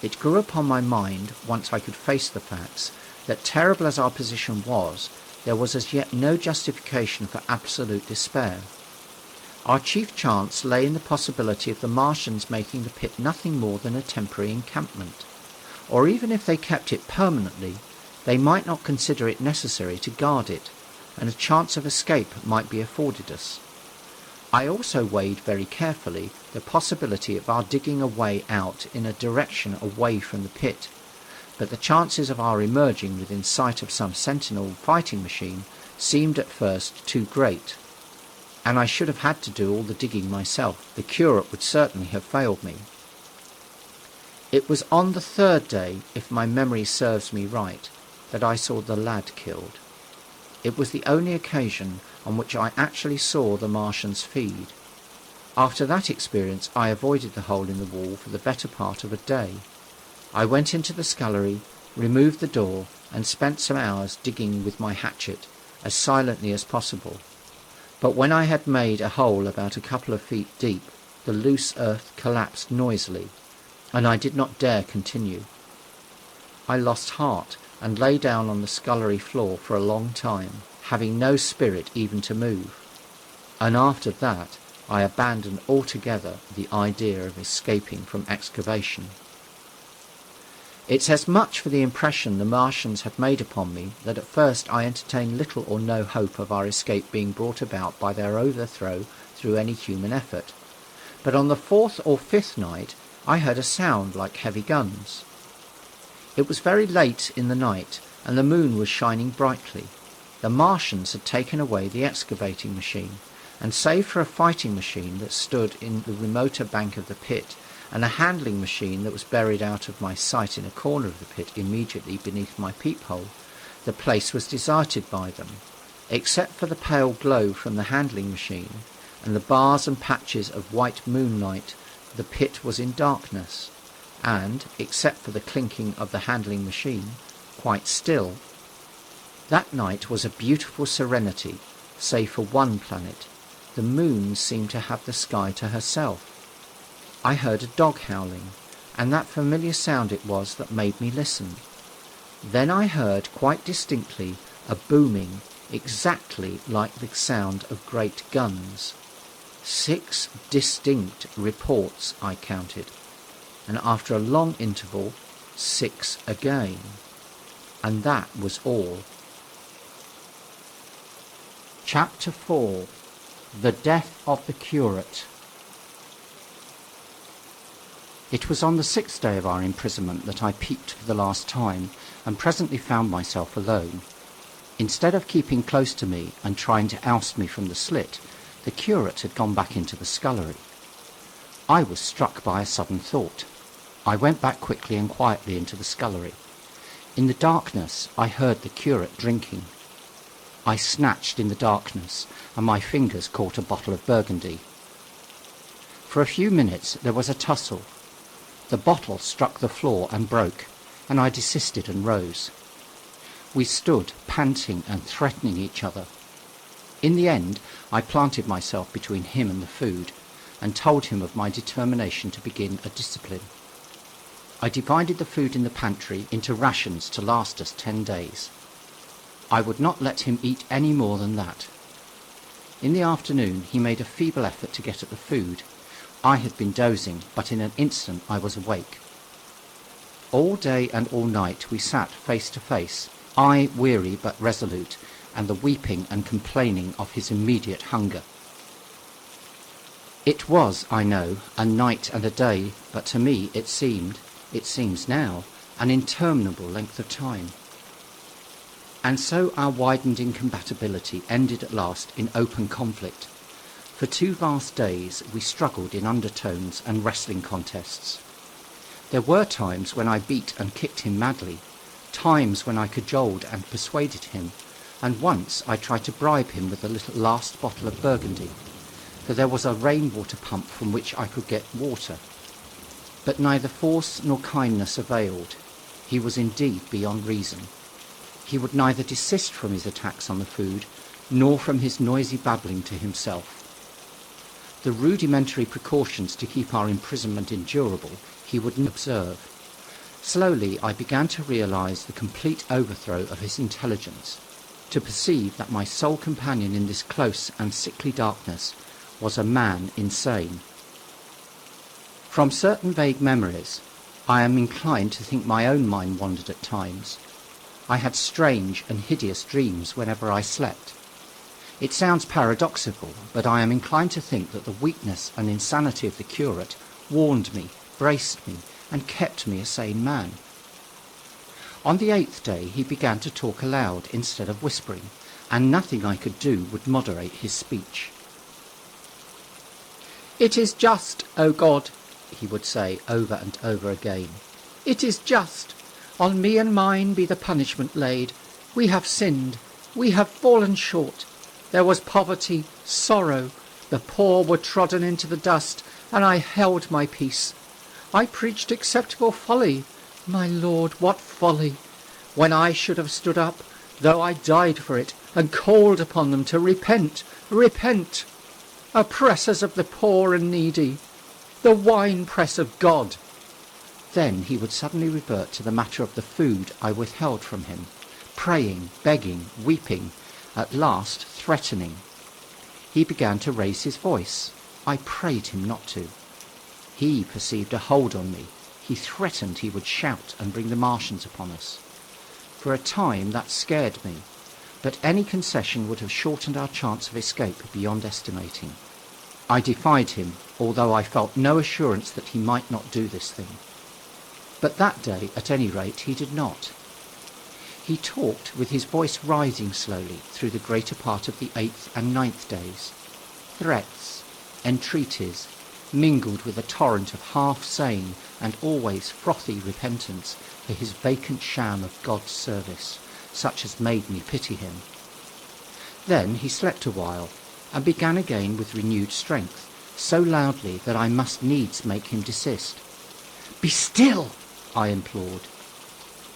It grew upon my mind, once I could face the facts, that terrible as our position was, there was as yet no justification for absolute despair. Our chief chance lay in the possibility of the Martians making the pit nothing more than a temporary encampment. Or even if they kept it permanently, they might not consider it necessary to guard it, and a chance of escape might be afforded us. I also weighed very carefully the possibility of our digging a way out in a direction away from the pit, but the chances of our emerging within sight of some sentinel fighting machine seemed at first too great, and I should have had to do all the digging myself. The curate would certainly have failed me. It was on the third day, if my memory serves me right, that I saw the lad killed. It was the only occasion on which I actually saw the Martians feed. After that experience I avoided the hole in the wall for the better part of a day. I went into the scullery, removed the door, and spent some hours digging with my hatchet, as silently as possible. But when I had made a hole about a couple of feet deep, the loose earth collapsed noisily, and I did not dare continue. I lost heart and lay down on the scullery floor for a long time, having no spirit even to move. and after that I abandoned altogether the idea of escaping from excavation. It says much for the impression the Martians had made upon me that at first I entertained little or no hope of our escape being brought about by their overthrow through any human effort. But on the fourth or fifth night I heard a sound like heavy guns. It was very late in the night, and the moon was shining brightly. The Martians had taken away the excavating machine, and save for a fighting machine that stood in the remoter bank of the pit, and a handling machine that was buried out of my sight in a corner of the pit immediately beneath my peephole, the place was deserted by them. Except for the pale glow from the handling machine, and the bars and patches of white moonlight, the pit was in darkness, and, except for the clinking of the handling machine, quite still. That night was a beautiful serenity, save for one planet. The moon seemed to have the sky to herself. I heard a dog howling, and that familiar sound it was that made me listen. Then I heard quite distinctly a booming, exactly like the sound of great guns. 6 distinct reports I counted, and after a long interval, 6 again. And that was all. Chapter 4. The Death of the Curate. It was on the 6th day of our imprisonment that I peeped for the last time, and presently found myself alone. Instead of keeping close to me and trying to oust me from the slit, the curate had gone back into the scullery. I was struck by a sudden thought. I went back quickly and quietly into the scullery. In the darkness I heard the curate drinking. I snatched in the darkness, and my fingers caught a bottle of Burgundy. For a few minutes there was a tussle. The bottle struck the floor and broke, and I desisted and rose. We stood panting and threatening each other. In the end I planted myself between him and the food, and told him of my determination to begin a discipline. I divided the food in the pantry into rations to last us 10 days. I would not let him eat any more than that. In the afternoon he made a feeble effort to get at the food. I had been dozing, but in an instant I was awake. All day and all night we sat face to face, I weary but resolute, and the weeping and complaining of his immediate hunger. It was, I know, a night and a day, but to me it seems now, an interminable length of time. And so our widened incompatibility ended at last in open conflict. For 2 vast days we struggled in undertones and wrestling contests. There were times when I beat and kicked him madly, times when I cajoled and persuaded him, and once I tried to bribe him with the last bottle of Burgundy, for there was a rainwater pump from which I could get water. But neither force nor kindness availed. He was indeed beyond reason. He would neither desist from his attacks on the food, nor from his noisy babbling to himself. The rudimentary precautions to keep our imprisonment endurable he wouldn't observe. Slowly I began to realize the complete overthrow of his intelligence, to perceive that my sole companion in this close and sickly darkness was a man insane. From certain vague memories, I am inclined to think my own mind wandered at times. I had strange and hideous dreams whenever I slept. It sounds paradoxical, but I am inclined to think that the weakness and insanity of the curate warned me, braced me, and kept me a sane man. On the 8th day he began to talk aloud instead of whispering, and nothing I could do would moderate his speech. "It is just, O God," he would say over and over again. "It is just. On me and mine be the punishment laid. We have sinned. We have fallen short. There was poverty, sorrow. The poor were trodden into the dust, and I held my peace. I preached acceptable folly. My Lord, what folly! When I should have stood up, though I died for it, and called upon them to repent, repent. Oppressors of the poor and needy, the winepress of God." Then he would suddenly revert to the matter of the food I withheld from him, praying, begging, weeping, at last threatening. He began to raise his voice. I prayed him not to. He perceived a hold on me. He threatened he would shout and bring the Martians upon us. For a time that scared me, but any concession would have shortened our chance of escape beyond estimating. I defied him, although I felt no assurance that he might not do this thing. But that day, at any rate, he did not. He talked with his voice rising slowly through the greater part of the 8th and 9th days. Threats, entreaties, mingled with a torrent of half-sane and always frothy repentance for his vacant sham of God's service, such as made me pity him. Then he slept a while, and began again with renewed strength, so loudly that I must needs make him desist. "Be still!" I implored.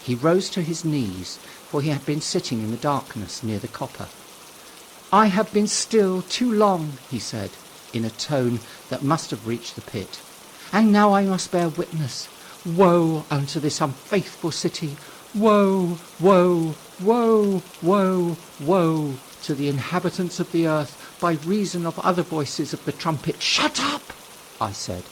He rose to his knees, for he had been sitting in the darkness near the copper. "I have been still too long," he said, in a tone that must have reached the pit, "and now I must bear witness. Woe unto this unfaithful city! Woe, woe, woe, woe, woe to the inhabitants of the earth by reason of other voices of the trumpet." "Shut up!" I said,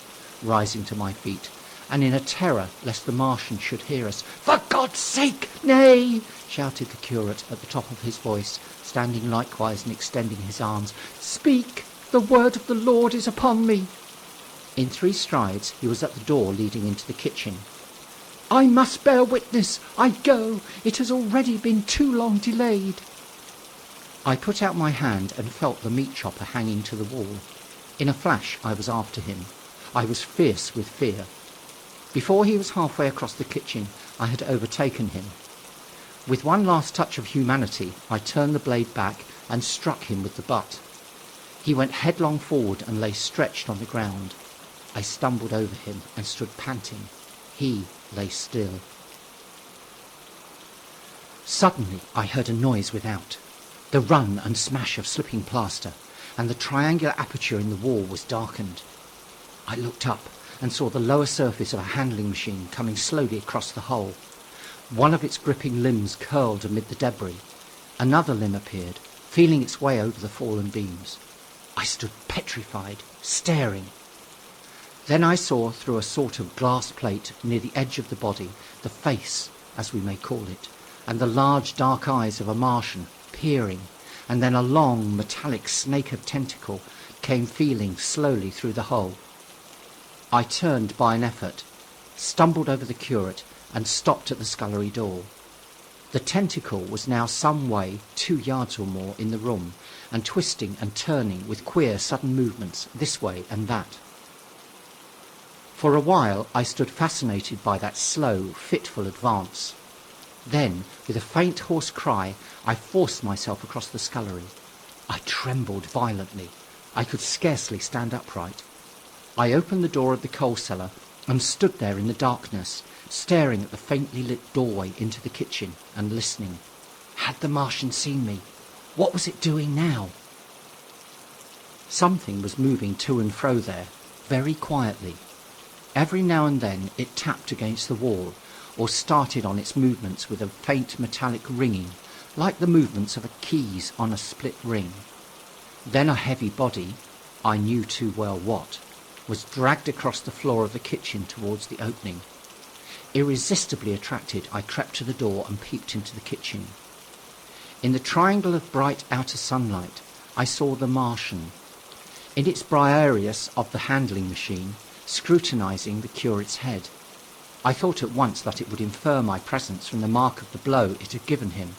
rising to my feet, and in a terror lest the Martian should hear us. "For God's sake, nay!" shouted the curate at the top of his voice, standing likewise and extending his arms. "Speak! The word of the Lord is upon me." In 3 strides he was at the door leading into the kitchen. "I must bear witness. I go. It has already been too long delayed." I put out my hand and felt the meat chopper hanging to the wall. In a flash I was after him. I was fierce with fear. Before he was halfway across the kitchen, I had overtaken him. With one last touch of humanity, I turned the blade back and struck him with the butt. He went headlong forward and lay stretched on the ground. I stumbled over him and stood panting. He lay still. Suddenly I heard a noise without, the run and smash of slipping plaster, and the triangular aperture in the wall was darkened. I looked up and saw the lower surface of a handling machine coming slowly across the hole. One of its gripping limbs curled amid the debris. Another limb appeared, feeling its way over the fallen beams. I stood petrified, staring. Then I saw through a sort of glass plate near the edge of the body the face, as we may call it, and the large dark eyes of a Martian peering, and then a long metallic snake of tentacle came feeling slowly through the hole. I turned by an effort, stumbled over the curate, and stopped at the scullery door. The tentacle was now some way, 2 yards or more, in the room, and twisting and turning with queer sudden movements this way and that. For a while I stood fascinated by that slow, fitful advance. Then, with a faint hoarse cry, I forced myself across the scullery. I trembled violently. I could scarcely stand upright. I opened the door of the coal cellar and stood there in the darkness, staring at the faintly lit doorway into the kitchen and listening. Had the Martian seen me? What was it doing now? Something was moving to and fro there, very quietly. Every now and then it tapped against the wall, or started on its movements with a faint metallic ringing, like the movements of keys on a split ring. Then a heavy body, I knew too well what, was dragged across the floor of the kitchen towards the opening. Irresistibly attracted, I crept to the door and peeped into the kitchen. In the triangle of bright outer sunlight, I saw the Martian, in its Briareus of the handling machine, scrutinizing the curate's head. I thought at once that it would infer my presence from the mark of the blow it had given him.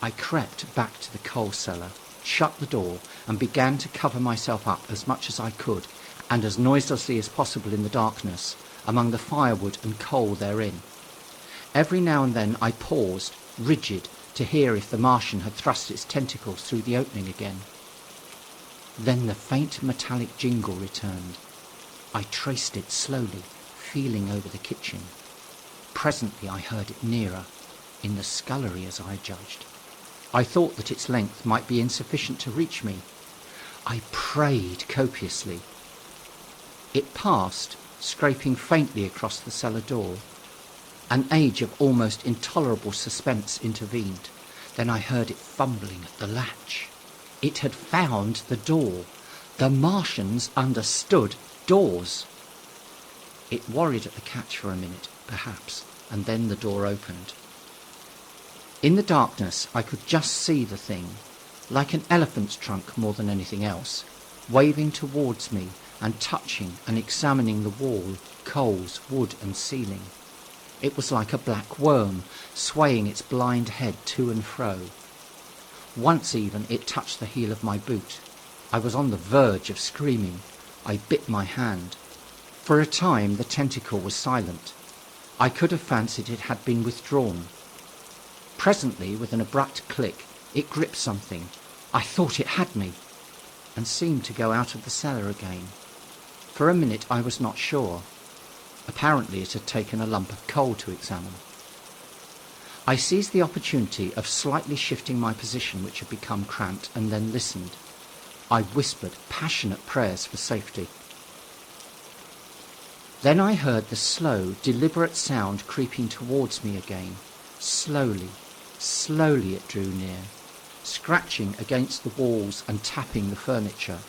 I crept back to the coal cellar, shut the door, and began to cover myself up as much as I could, and as noiselessly as possible in the darkness, among the firewood and coal therein. Every now and then I paused, rigid, to hear if the Martian had thrust its tentacles through the opening again. Then the faint metallic jingle returned. I traced it slowly, feeling over the kitchen. Presently I heard it nearer, in the scullery as I judged. I thought that its length might be insufficient to reach me. I prayed copiously. It passed, scraping faintly across the cellar door. An age of almost intolerable suspense intervened. Then I heard it fumbling at the latch. It had found the door. The Martians understood doors. It worried at the catch for a minute, perhaps, and then the door opened. In the darkness, I could just see the thing, like an elephant's trunk more than anything else, waving towards me and touching and examining the wall, coals, wood and ceiling. It was like a black worm, swaying its blind head to and fro. Once even it touched the heel of my boot. I was on the verge of screaming. I bit my hand. For a time the tentacle was silent. I could have fancied it had been withdrawn. Presently, with an abrupt click, it gripped something. I thought it had me, and seemed to go out of the cellar again. For a minute I was not sure. Apparently it had taken a lump of coal to examine. I seized the opportunity of slightly shifting my position, which had become cramped, and then listened. I whispered passionate prayers for safety. Then I heard the slow, deliberate sound creeping towards me again. Slowly, slowly it drew near, scratching against the walls and tapping the furniture.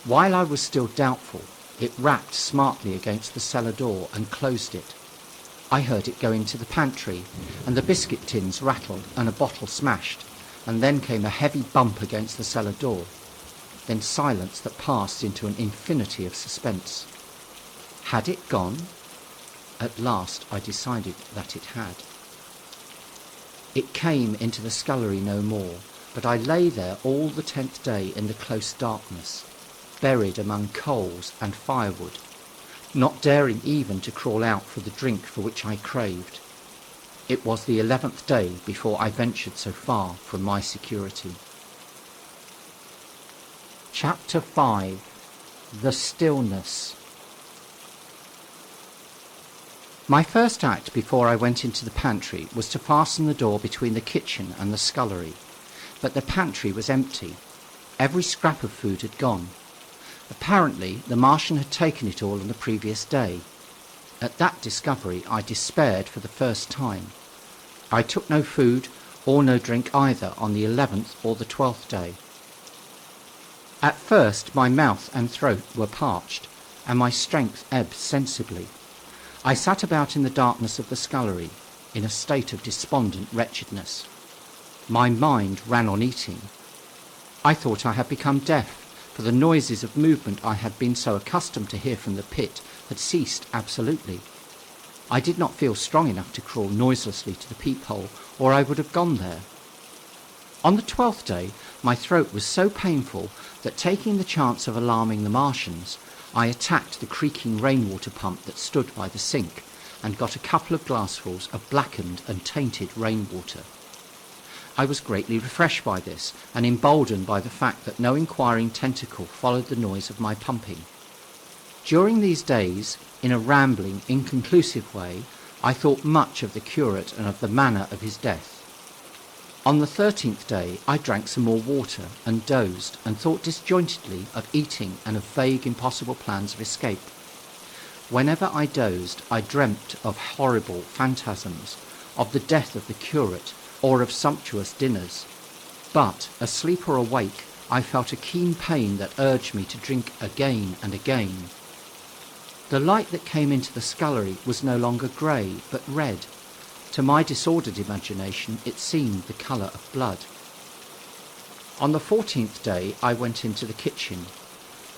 While I was still doubtful, it rapped smartly against the cellar door and closed it. I heard it go into the pantry, and the biscuit tins rattled and a bottle smashed, and then came a heavy bump against the cellar door. Then silence that passed into an infinity of suspense. Had it gone? At last I decided that it had. It came into the scullery no more, but I lay there all the 10th day in the close darkness, buried among coals and firewood, not daring even to crawl out for the drink for which I craved. It was the 11th day before I ventured so far from my security. Chapter 5. The Stillness. My first act before I went into the pantry was to fasten the door between the kitchen and the scullery. But the pantry was empty. Every scrap of food had gone. Apparently, the Martian had taken it all on the previous day. At that discovery, I despaired for the first time. I took no food or no drink either on the 11th or the 12th day. At first, my mouth and throat were parched, and my strength ebbed sensibly. I sat about in the darkness of the scullery, in a state of despondent wretchedness. My mind ran on eating. I thought I had become deaf, for the noises of movement I had been so accustomed to hear from the pit had ceased absolutely. I did not feel strong enough to crawl noiselessly to the peephole, or I would have gone there. On the 12th day, my throat was so painful that, taking the chance of alarming the Martians, I attacked the creaking rainwater pump that stood by the sink and got a couple of glassfuls of blackened and tainted rainwater. I was greatly refreshed by this and emboldened by the fact that no inquiring tentacle followed the noise of my pumping. During these days, in a rambling, inconclusive way, I thought much of the curate and of the manner of his death. On the 13th day I drank some more water and dozed and thought disjointedly of eating and of vague impossible plans of escape. Whenever I dozed I dreamt of horrible phantasms, of the death of the curate or of sumptuous dinners. But, asleep or awake, I felt a keen pain that urged me to drink again and again. The light that came into the scullery was no longer grey but red. To my disordered imagination it seemed the colour of blood. On the 14th day I went into the kitchen,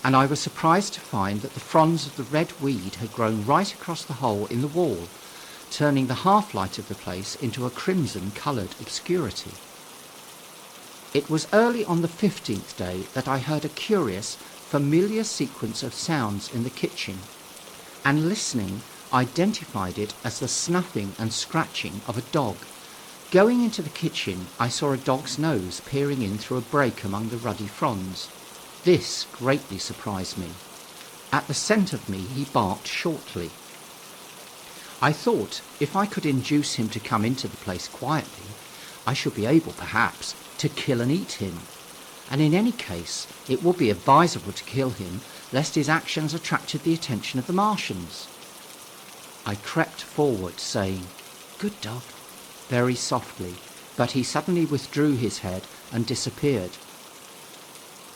and I was surprised to find that the fronds of the red weed had grown right across the hole in the wall, turning the half-light of the place into a crimson-coloured obscurity. It was early on the 15th day that I heard a curious, familiar sequence of sounds in the kitchen, and listening, identified it as the snuffing and scratching of a dog. Going into the kitchen, I saw a dog's nose peering in through a break among the ruddy fronds. This greatly surprised me. At the scent of me, he barked shortly. I thought if I could induce him to come into the place quietly, I should be able, perhaps, to kill and eat him. And in any case, it would be advisable to kill him, lest his actions attracted the attention of the Martians. I crept forward, saying, "Good dog," very softly, but he suddenly withdrew his head and disappeared.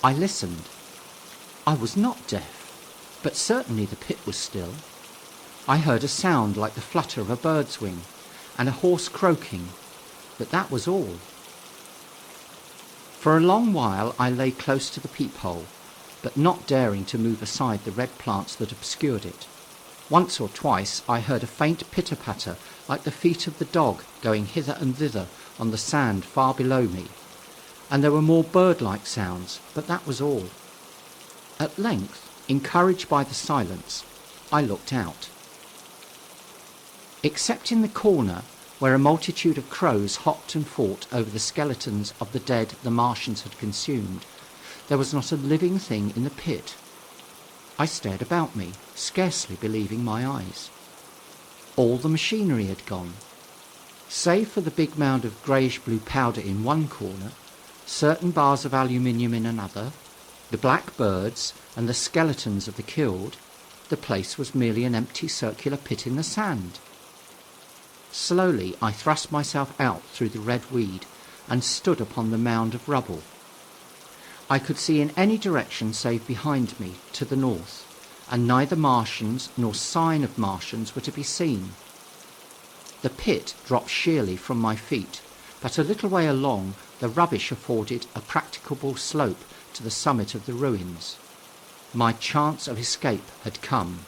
I listened. I was not deaf, but certainly the pit was still. I heard a sound like the flutter of a bird's wing and a horse croaking, but that was all. For a long while I lay close to the peephole, but not daring to move aside the red plants that obscured it. Once or twice I heard a faint pitter-patter like the feet of the dog going hither and thither on the sand far below me, and there were more bird-like sounds, but that was all. At length, encouraged by the silence, I looked out. Except in the corner, where a multitude of crows hopped and fought over the skeletons of the dead the Martians had consumed, there was not a living thing in the pit. I stared about me, scarcely believing my eyes. All the machinery had gone. Save for the big mound of greyish-blue powder in one corner, certain bars of aluminium in another, the black birds and the skeletons of the killed, the place was merely an empty circular pit in the sand. Slowly I thrust myself out through the red weed and stood upon the mound of rubble. I could see in any direction save behind me, to the north, and neither Martians nor sign of Martians were to be seen. The pit dropped sheerly from my feet, but a little way along the rubbish afforded a practicable slope to the summit of the ruins. My chance of escape had come.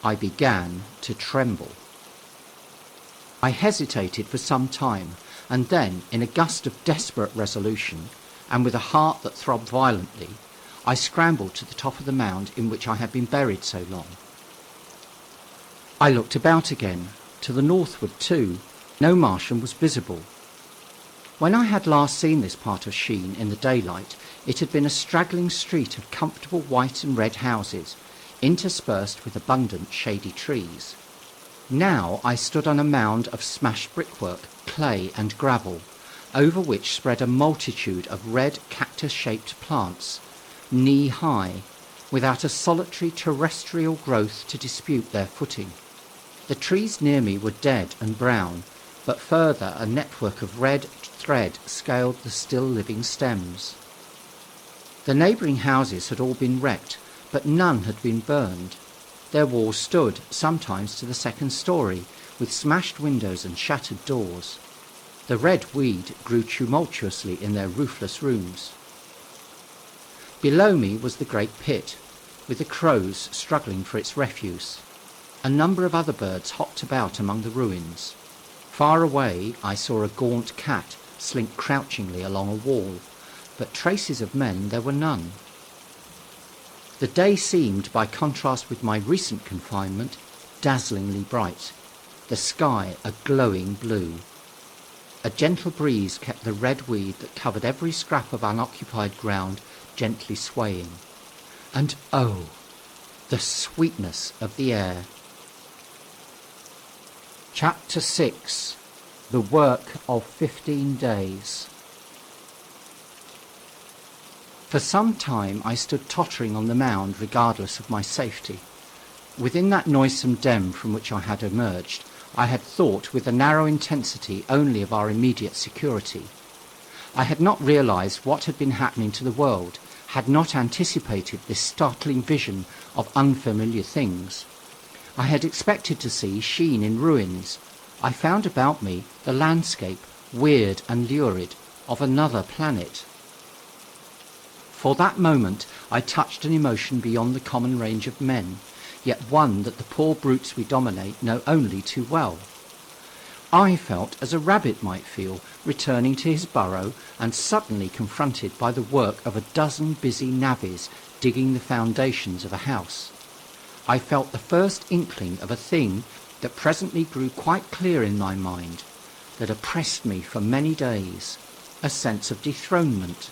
I began to tremble. I hesitated for some time, and then, in a gust of desperate resolution, and with a heart that throbbed violently, I scrambled to the top of the mound in which I had been buried so long. I looked about again, to the northward too. No Martian was visible. When I had last seen this part of Sheen in the daylight, it had been a straggling street of comfortable white and red houses, interspersed with abundant shady trees. Now I stood on a mound of smashed brickwork, clay and gravel, over which spread a multitude of red cactus-shaped plants, knee-high, without a solitary terrestrial growth to dispute their footing. The trees near me were dead and brown, but further a network of red thread scaled the still living stems. The neighbouring houses had all been wrecked, but none had been burned. Their walls stood, sometimes to the second story, with smashed windows and shattered doors. The red weed grew tumultuously in their roofless rooms. Below me was the great pit, with the crows struggling for its refuse. A number of other birds hopped about among the ruins. Far away I saw a gaunt cat slink crouchingly along a wall, but traces of men there were none. The day seemed, by contrast with my recent confinement, dazzlingly bright, the sky a glowing blue. A gentle breeze kept the red weed that covered every scrap of unoccupied ground gently swaying. And oh, the sweetness of the air! Chapter 6. The Work of 15 Days. For some time I stood tottering on the mound, regardless of my safety. Within that noisome den from which I had emerged, I had thought with a narrow intensity only of our immediate security. I had not realized what had been happening to the world, had not anticipated this startling vision of unfamiliar things. I had expected to see Sheen in ruins. I found about me the landscape, weird and lurid, of another planet. For that moment I touched an emotion beyond the common range of men, yet one that the poor brutes we dominate know only too well. I felt as a rabbit might feel returning to his burrow and suddenly confronted by the work of a dozen busy navvies digging the foundations of a house. I felt the first inkling of a thing that presently grew quite clear in my mind, that oppressed me for many days, a sense of dethronement,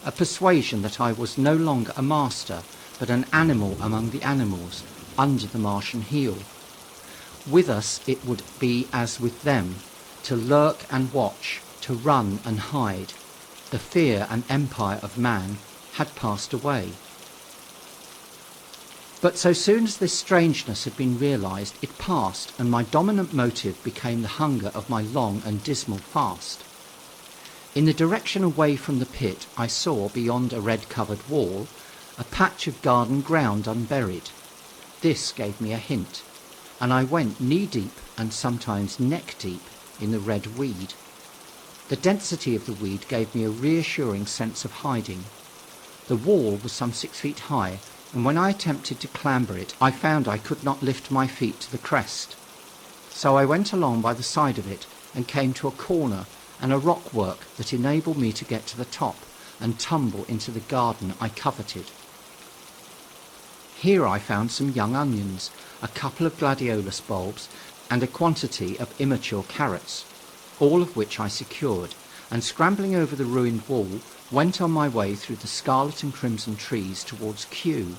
a persuasion that I was no longer a master, but an animal among the animals, under the Martian heel. With us it would be as with them, to lurk and watch, to run and hide. The fear and empire of man had passed away. But so soon as this strangeness had been realized, it passed, and my dominant motive became the hunger of my long and dismal fast. In the direction away from the pit, I saw, beyond a red-covered wall, a patch of garden ground unburied. This gave me a hint, and I went knee-deep and sometimes neck-deep in the red weed. The density of the weed gave me a reassuring sense of hiding. The wall was some 6 feet high, and when I attempted to clamber it, I found I could not lift my feet to the crest. So I went along by the side of it and came to a corner and a rock work that enabled me to get to the top and tumble into the garden I coveted. Here I found some young onions, a couple of gladiolus bulbs, and a quantity of immature carrots, all of which I secured, and scrambling over the ruined wall, went on my way through the scarlet and crimson trees towards Kew.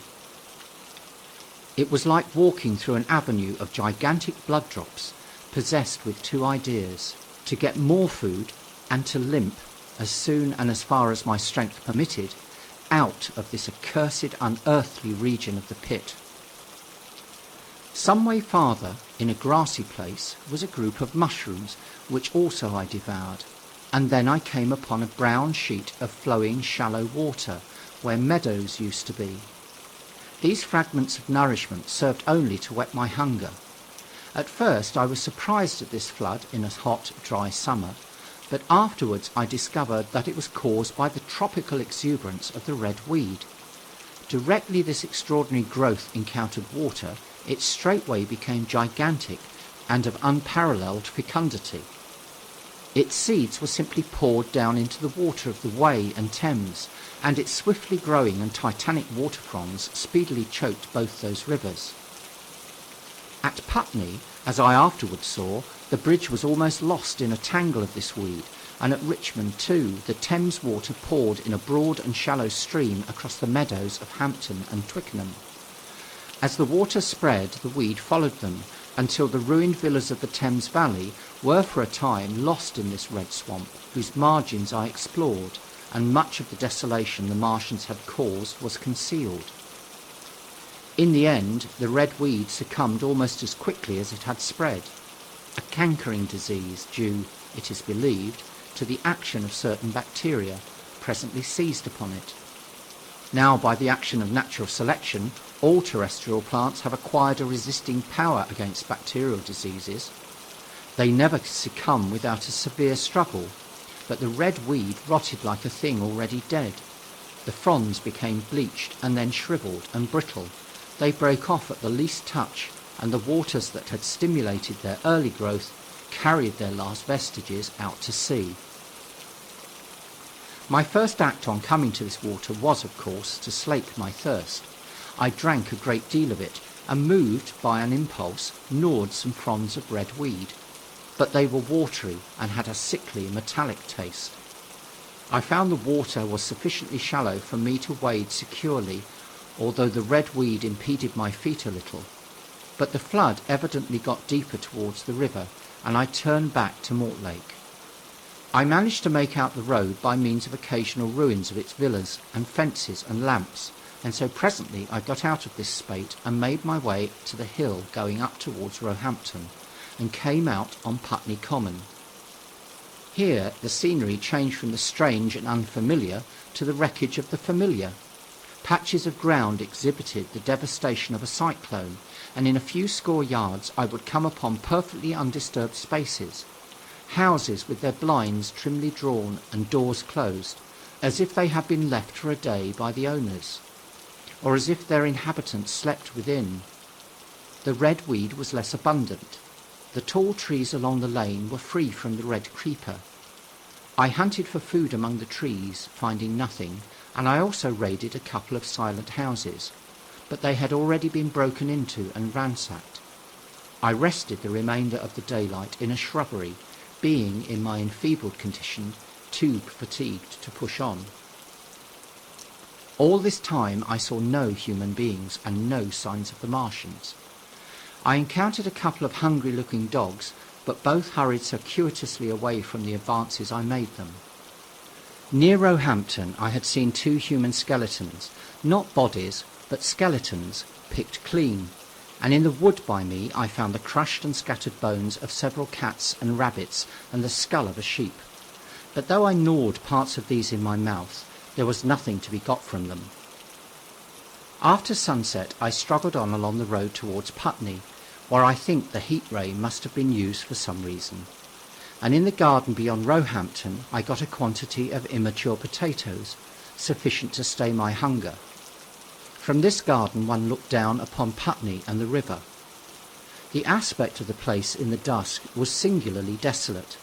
It was like walking through an avenue of gigantic blood drops, possessed with two ideas: to get more food and to limp, as soon and as far as my strength permitted, out of this accursed unearthly region of the pit. Some way farther, in a grassy place, was a group of mushrooms, which also I devoured, and then I came upon a brown sheet of flowing shallow water, where meadows used to be. These fragments of nourishment served only to whet my hunger. At first I was surprised at this flood in a hot, dry summer, but afterwards I discovered that it was caused by the tropical exuberance of the red weed. Directly this extraordinary growth encountered water, it straightway became gigantic and of unparalleled fecundity. Its seeds were simply poured down into the water of the Wey and Thames, and its swiftly growing and titanic water fronds speedily choked both those rivers. At Putney, as I afterwards saw, the bridge was almost lost in a tangle of this weed, and at Richmond too the Thames water poured in a broad and shallow stream across the meadows of Hampton and Twickenham. As the water spread, the weed followed them, until the ruined villas of the Thames Valley were for a time lost in this red swamp, whose margins I explored, and much of the desolation the Martians had caused was concealed. In the end, the red weed succumbed almost as quickly as it had spread, a cankering disease due, it is believed, to the action of certain bacteria presently seized upon it. Now, by the action of natural selection, all terrestrial plants have acquired a resisting power against bacterial diseases. They never succumb without a severe struggle, but the red weed rotted like a thing already dead. The fronds became bleached and then shriveled and brittle. They broke off at the least touch, and the waters that had stimulated their early growth carried their last vestiges out to sea. My first act on coming to this water was, of course, to slake my thirst. I drank a great deal of it, and moved by an impulse, gnawed some fronds of red weed. But they were watery and had a sickly, metallic taste. I found the water was sufficiently shallow for me to wade securely, although the red weed impeded my feet a little. But the flood evidently got deeper towards the river, and I turned back to Mortlake. I managed to make out the road by means of occasional ruins of its villas and fences and lamps, and so presently I got out of this spate and made my way to the hill going up towards Roehampton, and came out on Putney Common. Here the scenery changed from the strange and unfamiliar to the wreckage of the familiar. Patches of ground exhibited the devastation of a cyclone, and in a few score yards I would come upon perfectly undisturbed spaces, houses with their blinds trimly drawn and doors closed, as if they had been left for a day by the owners, or as if their inhabitants slept within. The red weed was less abundant. The tall trees along the lane were free from the red creeper. I hunted for food among the trees, finding nothing, and I also raided a couple of silent houses, but they had already been broken into and ransacked. I rested the remainder of the daylight in a shrubbery, being, in my enfeebled condition, too fatigued to push on. All this time I saw no human beings and no signs of the Martians. I encountered a couple of hungry-looking dogs, but both hurried circuitously away from the advances I made them. Near Roehampton I had seen 2 human skeletons, not bodies, but skeletons, picked clean, and in the wood by me I found the crushed and scattered bones of several cats and rabbits and the skull of a sheep. but though I gnawed parts of these in my mouth, there was nothing to be got from them. After sunset, I struggled on along the road towards Putney, where I think the heat ray must have been used for some reason. And in the garden beyond Roehampton, I got a quantity of immature potatoes, sufficient to stay my hunger. From this garden one looked down upon Putney and the river. The aspect of the place in the dusk was singularly desolate.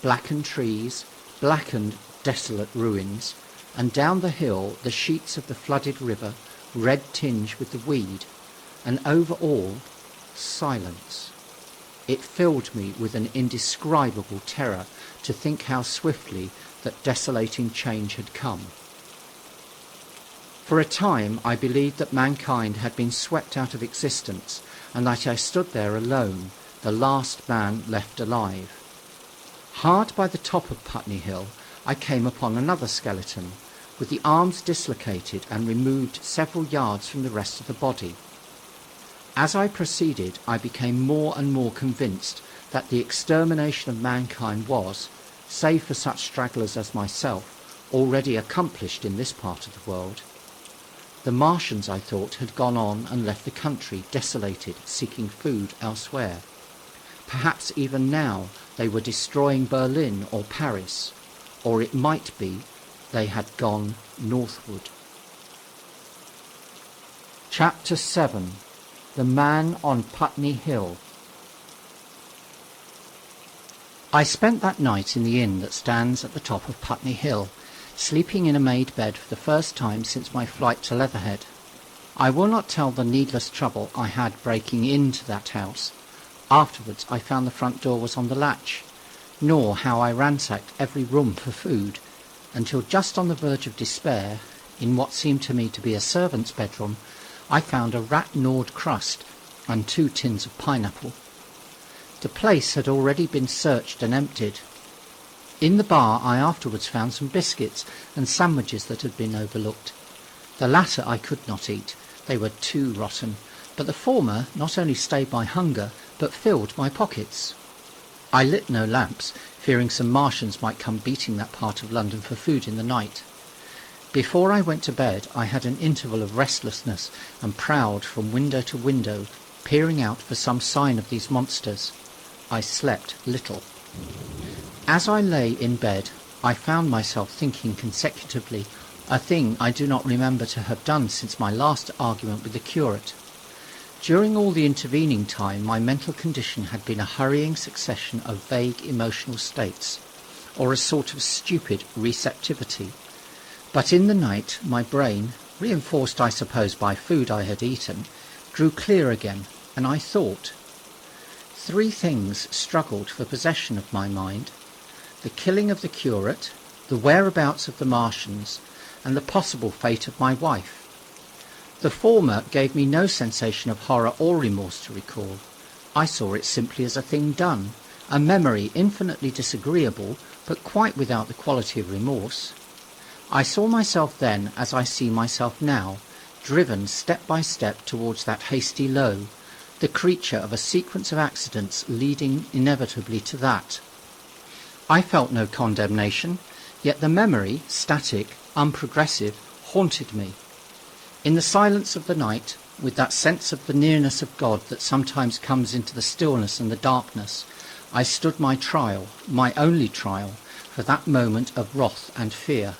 Blackened trees, blackened, desolate ruins, and down the hill the sheets of the flooded river, red tinged with the weed, and over all, silence. It filled me with an indescribable terror to think how swiftly that desolating change had come. For a time I believed that mankind had been swept out of existence, and that I stood there alone, the last man left alive. Hard by the top of Putney Hill I came upon another skeleton, with the arms dislocated and removed several yards from the rest of the body. As I proceeded, I became more and more convinced that the extermination of mankind was, save for such stragglers as myself, already accomplished in this part of the world. The Martians, I thought, had gone on and left the country desolated, seeking food elsewhere. Perhaps even now they were destroying Berlin or Paris, or it might be they had gone northward. Chapter 7. The Man on Putney Hill. I spent that night in the inn that stands at the top of Putney Hill, sleeping in a made bed for the first time since my flight to Leatherhead. I will not tell the needless trouble I had breaking into that house. Afterwards I found the front door was on the latch, nor how I ransacked every room for food, until just on the verge of despair, in what seemed to me to be a servant's bedroom, I found a rat-gnawed crust and 2 tins of pineapple. The place had already been searched and emptied. In the bar I afterwards found some biscuits and sandwiches that had been overlooked. The latter I could not eat, they were too rotten, but the former not only stayed my hunger, but filled my pockets. I lit no lamps, fearing some Martians might come beating that part of London for food in the night. Before I went to bed I had an interval of restlessness and prowled from window to window, peering out for some sign of these monsters. I slept little. As I lay in bed, I found myself thinking consecutively, a thing I do not remember to have done since my last argument with the curate. During all the intervening time my mental condition had been a hurrying succession of vague emotional states, or a sort of stupid receptivity. But in the night my brain, reinforced I suppose by food I had eaten, grew clear again, and I thought. 3 things struggled for possession of my mind: the killing of the curate, the whereabouts of the Martians, and the possible fate of my wife. The former gave me no sensation of horror or remorse to recall. I saw it simply as a thing done, a memory infinitely disagreeable, but quite without the quality of remorse. I saw myself then as I see myself now, driven step by step towards that hasty low, the creature of a sequence of accidents leading inevitably to that. I felt no condemnation, yet the memory, static, unprogressive, haunted me. In the silence of the night, with that sense of the nearness of God that sometimes comes into the stillness and the darkness, I stood my trial, my only trial, for that moment of wrath and fear.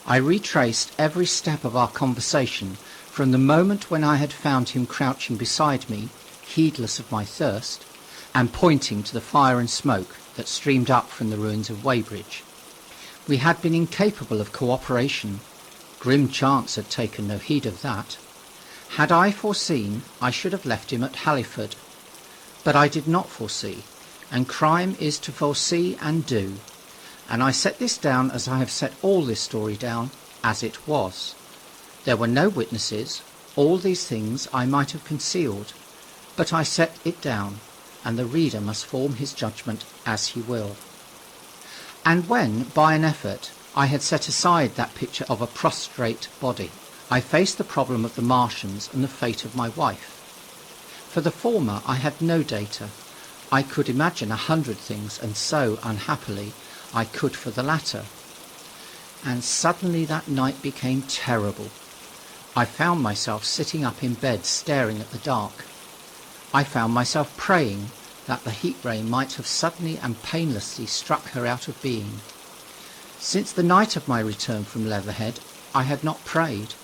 I retraced every step of our conversation from the moment when I had found him crouching beside me, heedless of my thirst, and pointing to the fire and smoke that streamed up from the ruins of Weybridge. We had been incapable of cooperation. Grim chance had taken no heed of that. Had I foreseen, I should have left him at Halliford. But I did not foresee, and crime is to foresee and do. And I set this down as I have set all this story down, as it was. There were no witnesses. All these things I might have concealed, but I set it down, and the reader must form his judgment as he will. And when, by an effort, I had set aside that picture of a prostrate body, I faced the problem of the Martians and the fate of my wife. For the former I had no data. I could imagine 100 things, and so, unhappily, I could for the latter. And suddenly that night became terrible. I found myself sitting up in bed staring at the dark. I found myself praying that the heat ray might have suddenly and painlessly struck her out of being. Since the night of my return from Leatherhead, I had not prayed.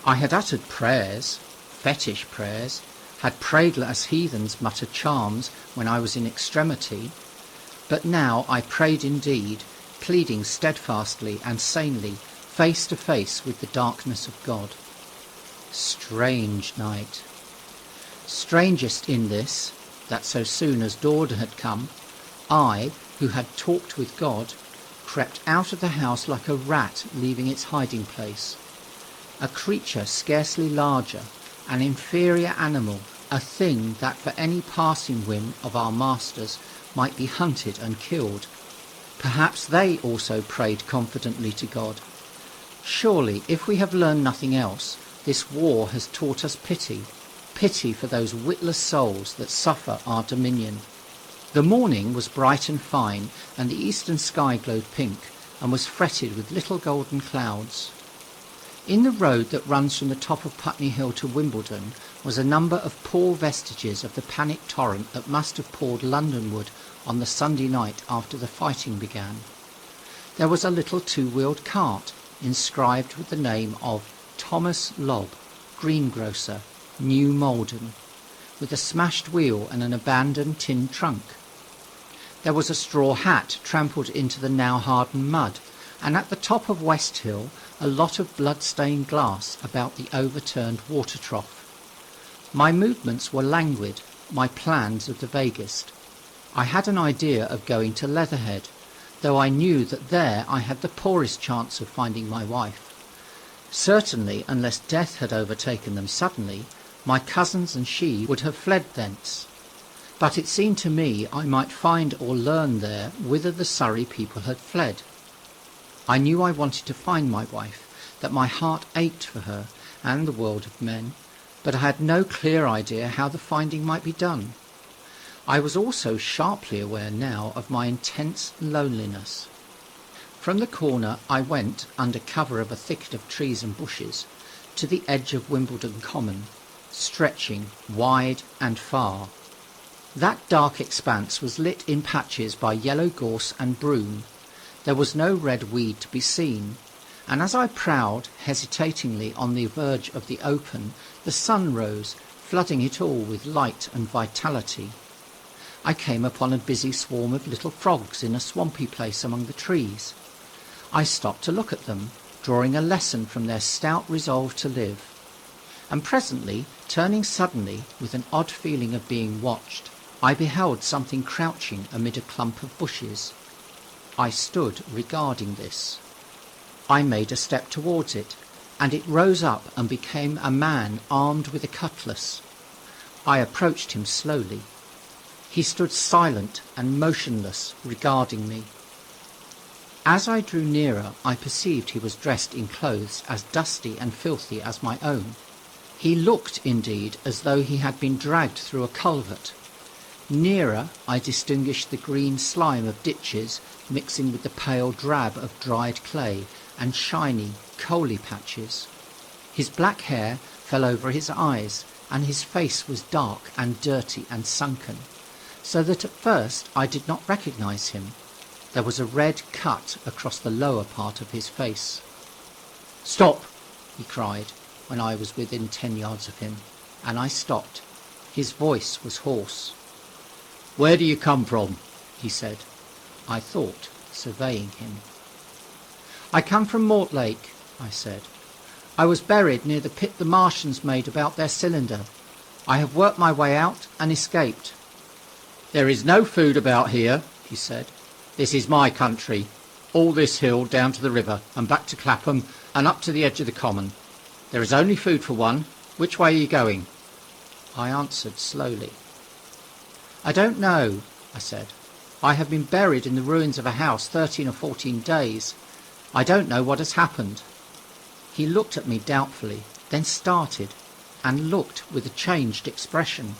I had uttered prayers, fetish prayers, had prayed as heathens mutter charms when I was in extremity, but now I prayed indeed, pleading steadfastly and sanely, face to face with the darkness of God. Strange night. Strangest in this, that so soon as dawn had come, I, who had talked with God, crept out of the house like a rat leaving its hiding place. A creature scarcely larger, an inferior animal, a thing that for any passing whim of our masters might be hunted and killed. Perhaps they also prayed confidently to God. Surely, if we have learned nothing else, this war has taught us pity, pity for those witless souls that suffer our dominion. The morning was bright and fine, and the eastern sky glowed pink, and was fretted with little golden clouds. In the road that runs from the top of Putney Hill to Wimbledon was a number of poor vestiges of the panicked torrent that must have poured Londonward on the Sunday night after the fighting began. There was a little two-wheeled cart, inscribed with the name of Thomas Lobb, greengrocer, New Malden, with a smashed wheel and an abandoned tin trunk. There was a straw hat trampled into the now hardened mud, and at the top of West Hill a lot of blood-stained glass about the overturned water trough. My movements were languid, my plans of the vaguest. I had an idea of going to Leatherhead, though I knew that there I had the poorest chance of finding my wife. Certainly, unless death had overtaken them suddenly, my cousins and she would have fled thence. But it seemed to me I might find or learn there whither the Surrey people had fled. I knew I wanted to find my wife, that my heart ached for her and the world of men, but I had no clear idea how the finding might be done. I was also sharply aware now of my intense loneliness. From the corner I went, under cover of a thicket of trees and bushes, to the edge of Wimbledon Common, stretching wide and far. That dark expanse was lit in patches by yellow gorse and broom. There was no red weed to be seen, and as I prowled hesitatingly on the verge of the open, the sun rose, flooding it all with light and vitality. I came upon a busy swarm of little frogs in a swampy place among the trees. I stopped to look at them, drawing a lesson from their stout resolve to live. And presently, turning suddenly with an odd feeling of being watched, I beheld something crouching amid a clump of bushes. I stood regarding this. I made a step towards it, and it rose up and became a man armed with a cutlass. I approached him slowly. He stood silent and motionless, regarding me. As I drew nearer, I perceived he was dressed in clothes as dusty and filthy as my own. He looked, indeed, as though he had been dragged through a culvert. Nearer, I distinguished the green slime of ditches mixing with the pale drab of dried clay and shiny, coaly patches. His black hair fell over his eyes, and his face was dark and dirty and sunken, so that at first I did not recognize him. There was a red cut across the lower part of his face. "Stop!" he cried, when I was within 10 yards of him, and I stopped. His voice was hoarse. "Where do you come from?" he said. I thought, surveying him. "I come from Mortlake," I said. "I was buried near the pit the Martians made about their cylinder. I have worked my way out and escaped." "There is no food about here," he said. "This is my country. All this hill down to the river and back to Clapham and up to the edge of the common. There is only food for one. Which way are you going?" I answered slowly. "I don't know," I said. "I have been buried in the ruins of a house 13 or 14 days. I don't know what has happened." He looked at me doubtfully, then started, and looked with a changed expression.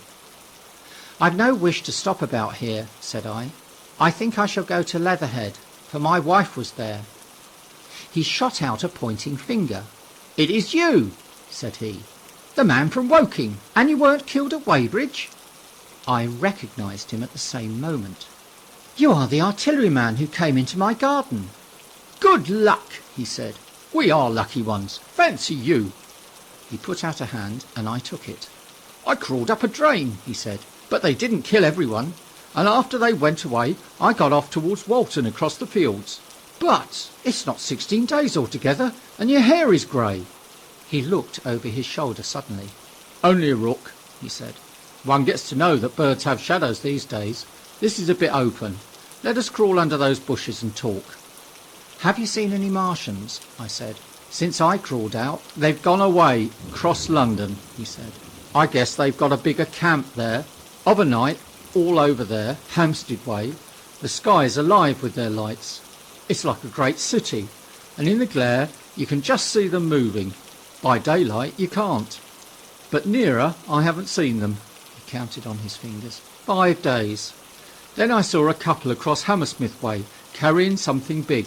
"I've no wish to stop about here," said I. "I think I shall go to Leatherhead. for my wife was there. He shot out a pointing finger. "It is you," said he, "the man from Woking, and you weren't killed at Weybridge?" I recognised him at the same moment. "You are the artilleryman who came into my garden." "Good luck," he said. "We are lucky ones. Fancy you." He put out a hand and I took it. "I crawled up a drain," he said, "but they didn't kill everyone. And after they went away, I got off towards Walton across the fields. But it's not 16 days altogether, and your hair is grey." He looked over his shoulder suddenly. "Only a rook," he said. "One gets to know that birds have shadows these days. This is a bit open. Let us crawl under those bushes and talk." "Have you seen any Martians?" I said. "Since I crawled out, they've gone away, across London," he said. "I guess they've got a bigger camp there. Of a night, all over there, Hampstead way, the sky's alive with their lights. It's like a great city, and in the glare you can just see them moving. By daylight you can't. But nearer I haven't seen them." He counted on his fingers. 5 days. Then I saw a couple across Hammersmith way, carrying something big.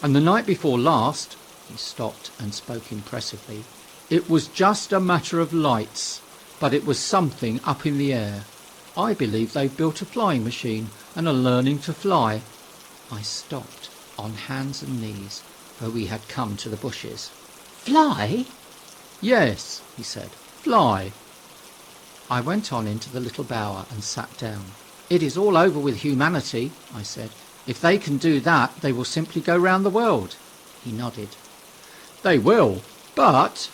And the night before last," he stopped and spoke impressively, "it was just a matter of lights, but it was something up in the air. I believe they've built a flying machine and are learning to fly." I stopped on hands and knees where we had come to the bushes. "Fly?" "Yes," he said, "fly." I went on into the little bower and sat down. "It is all over with humanity," I said. "If they can do that, they will simply go round the world." He nodded. "They will, but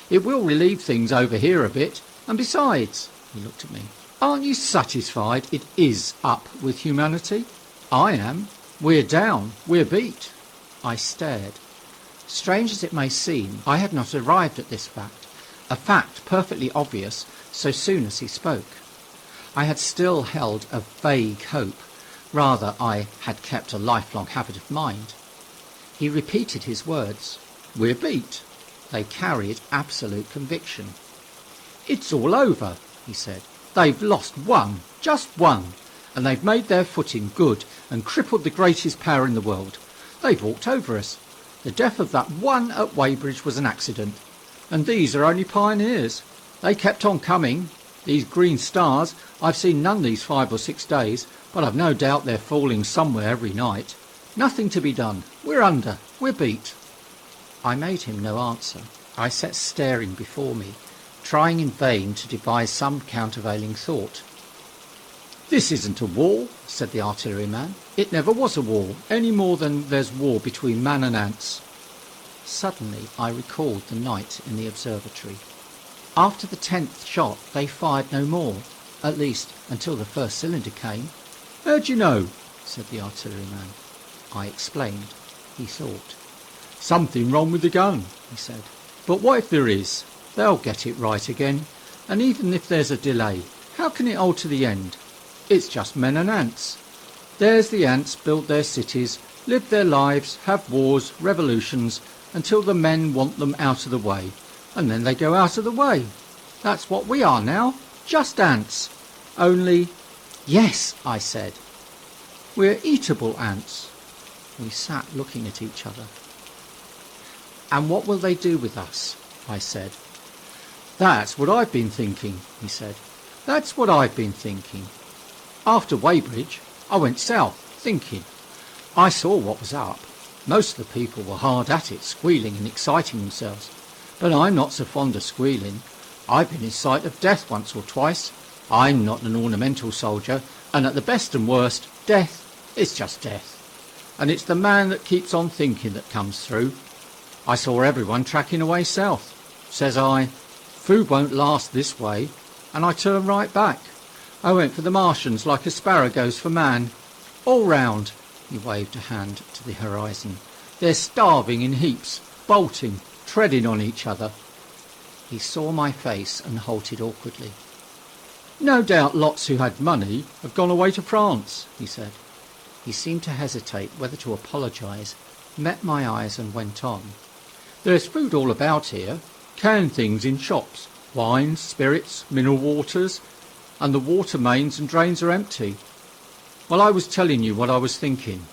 it will relieve things over here a bit. And besides," he looked at me, "aren't you satisfied it is up with humanity? I am. We're down. We're beat." I stared. Strange as it may seem, I had not arrived at this fact, a fact perfectly obvious so soon as he spoke. I had still held a vague hope. Rather, I had kept a lifelong habit of mind. He repeated his words. "We're beat." They carried absolute conviction. "It's all over," he said. "They've lost one, just one, and they've made their footing good and crippled the greatest power in the world. They've walked over us. The death of that one at Weybridge was an accident, and these are only pioneers. They kept on coming. These green stars, I've seen none these 5 or 6 days, but I've no doubt they're falling somewhere every night. Nothing to be done. We're under. We're beat." I made him no answer. I sat staring before me, trying in vain to devise some countervailing thought. "This isn't a war," said the artilleryman. "It never was a war, any more than there's war between man and ants." Suddenly I recalled the night in the observatory. After the 10th shot they fired no more, at least until the first cylinder came. "How do you know?" said the artilleryman. I explained. He thought. "Something wrong with the gun," he said. "But what if there is? They'll get it right again. And even if there's a delay, how can it alter the end? It's just men and ants. There's the ants build their cities, live their lives, have wars, revolutions, until the men want them out of the way. And then they go out of the way. That's what we are now, just ants. Only—" "Yes," I said. "We're eatable ants." We sat looking at each other. "And what will they do with us?" I said. "That's what I've been thinking," he said. "That's what I've been thinking. After Weybridge, I went south, thinking. I saw what was up. Most of the people were hard at it, squealing and exciting themselves. But I'm not so fond of squealing. I've been in sight of death once or twice. I'm not an ornamental soldier, and at the best and worst, death is just death. And it's the man that keeps on thinking that comes through. I saw everyone tracking away south. Says I, food won't last this way, and I turned right back. I went for the Martians like a sparrow goes for man. All round." He waved a hand to the horizon. "They're starving in heaps, bolting, treading on each other." He saw my face and halted awkwardly. "No doubt lots who had money have gone away to France," he said. He seemed to hesitate whether to apologise, met my eyes and went on. "There's food all about here, canned things in shops, wines, spirits, mineral waters, and the water mains and drains are empty. Well, I was telling you what I was thinking.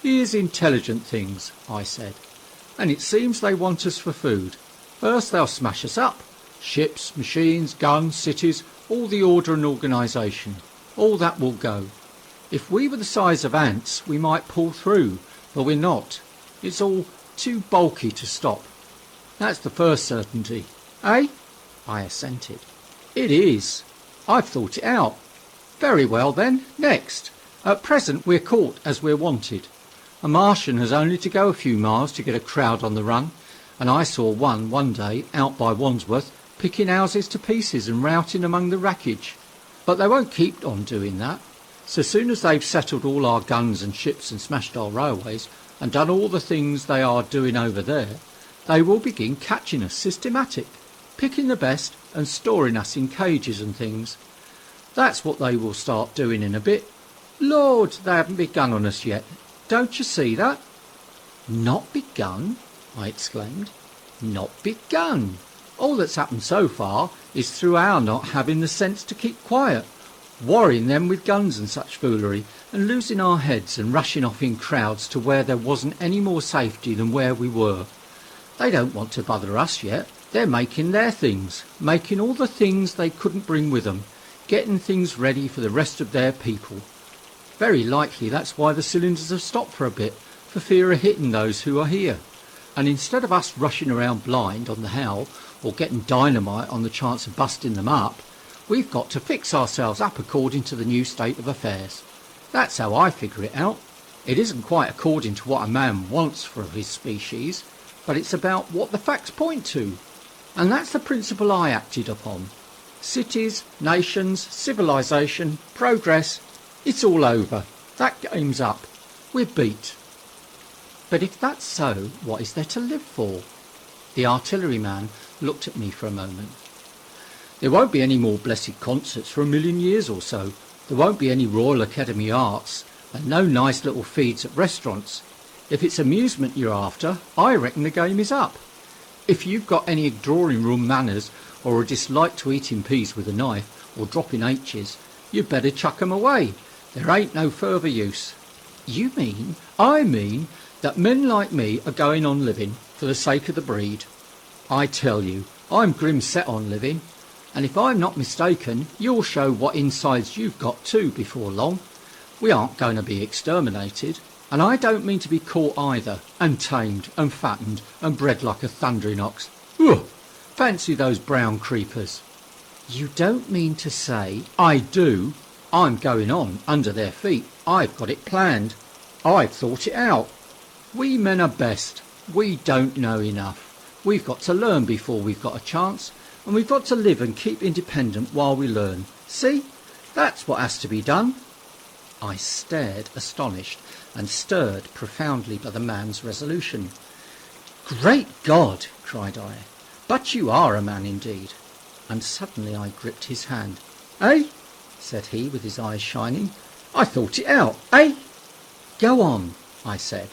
Here's intelligent things, I said, and it seems they want us for food. First they'll smash us up. Ships, machines, guns, cities, all the order and organisation. All that will go. If we were the size of ants, we might pull through, but we're not. It's all too bulky to stop. That's the first certainty. Eh? I assented. It is. I've thought it out. Very well then, next. At present we're caught as we're wanted. A Martian has only to go a few miles to get a crowd on the run, and I saw one day out by Wandsworth picking houses to pieces and routing among the wreckage. But they won't keep on doing that. So soon as they've settled all our guns and ships and smashed our railways and done all the things they are doing over there, they will begin catching us systematic, picking the best and storing us in cages and things. That's what they will start doing in a bit. Lord, they haven't begun on us yet. Don't you see that? Not begun? I exclaimed. Not begun. All that's happened so far is through our not having the sense to keep quiet, worrying them with guns and such foolery, and losing our heads and rushing off in crowds to where there wasn't any more safety than where we were. They don't want to bother us yet. They're making their things, making all the things they couldn't bring with them, getting things ready for the rest of their people. Very likely that's why the cylinders have stopped for a bit, for fear of hitting those who are here. And instead of us rushing around blind on the howl, or getting dynamite on the chance of busting them up, we've got to fix ourselves up according to the new state of affairs. That's how I figure it out. It isn't quite according to what a man wants for his species, but it's about what the facts point to. And that's the principle I acted upon. Cities, nations, civilization, progress, it's all over. That game's up. We're beat. But if that's so, what is there to live for? The artilleryman looked at me for a moment. There won't be any more blessed concerts for 1,000,000 years or so. There won't be any Royal Academy Arts, and no nice little feeds at restaurants. If it's amusement you're after, I reckon the game is up. If you've got any drawing room manners, or a dislike to eating peas with a knife, or dropping H's, you'd better chuck 'em away. There ain't no further use. You mean? I mean that men like me are going on living for the sake of the breed. I tell you, I'm grim set on living, and if I'm not mistaken, you'll show what insides you've got too before long. We aren't going to be exterminated, and I don't mean to be caught either, and tamed, and fattened, and bred like a thundering ox. Ugh! Fancy those brown creepers. You don't mean to say... I do. I'm going on, under their feet. I've got it planned. I've thought it out. We men are best. We don't know enough. We've got to learn before we've got a chance, and we've got to live and keep independent while we learn. See? That's what has to be done. I stared astonished and stirred profoundly by the man's resolution. Great God! Cried I. But you are a man indeed. And suddenly I gripped his hand. Eh? Said he with his eyes shining. I thought it out. Eh? Go on, I said.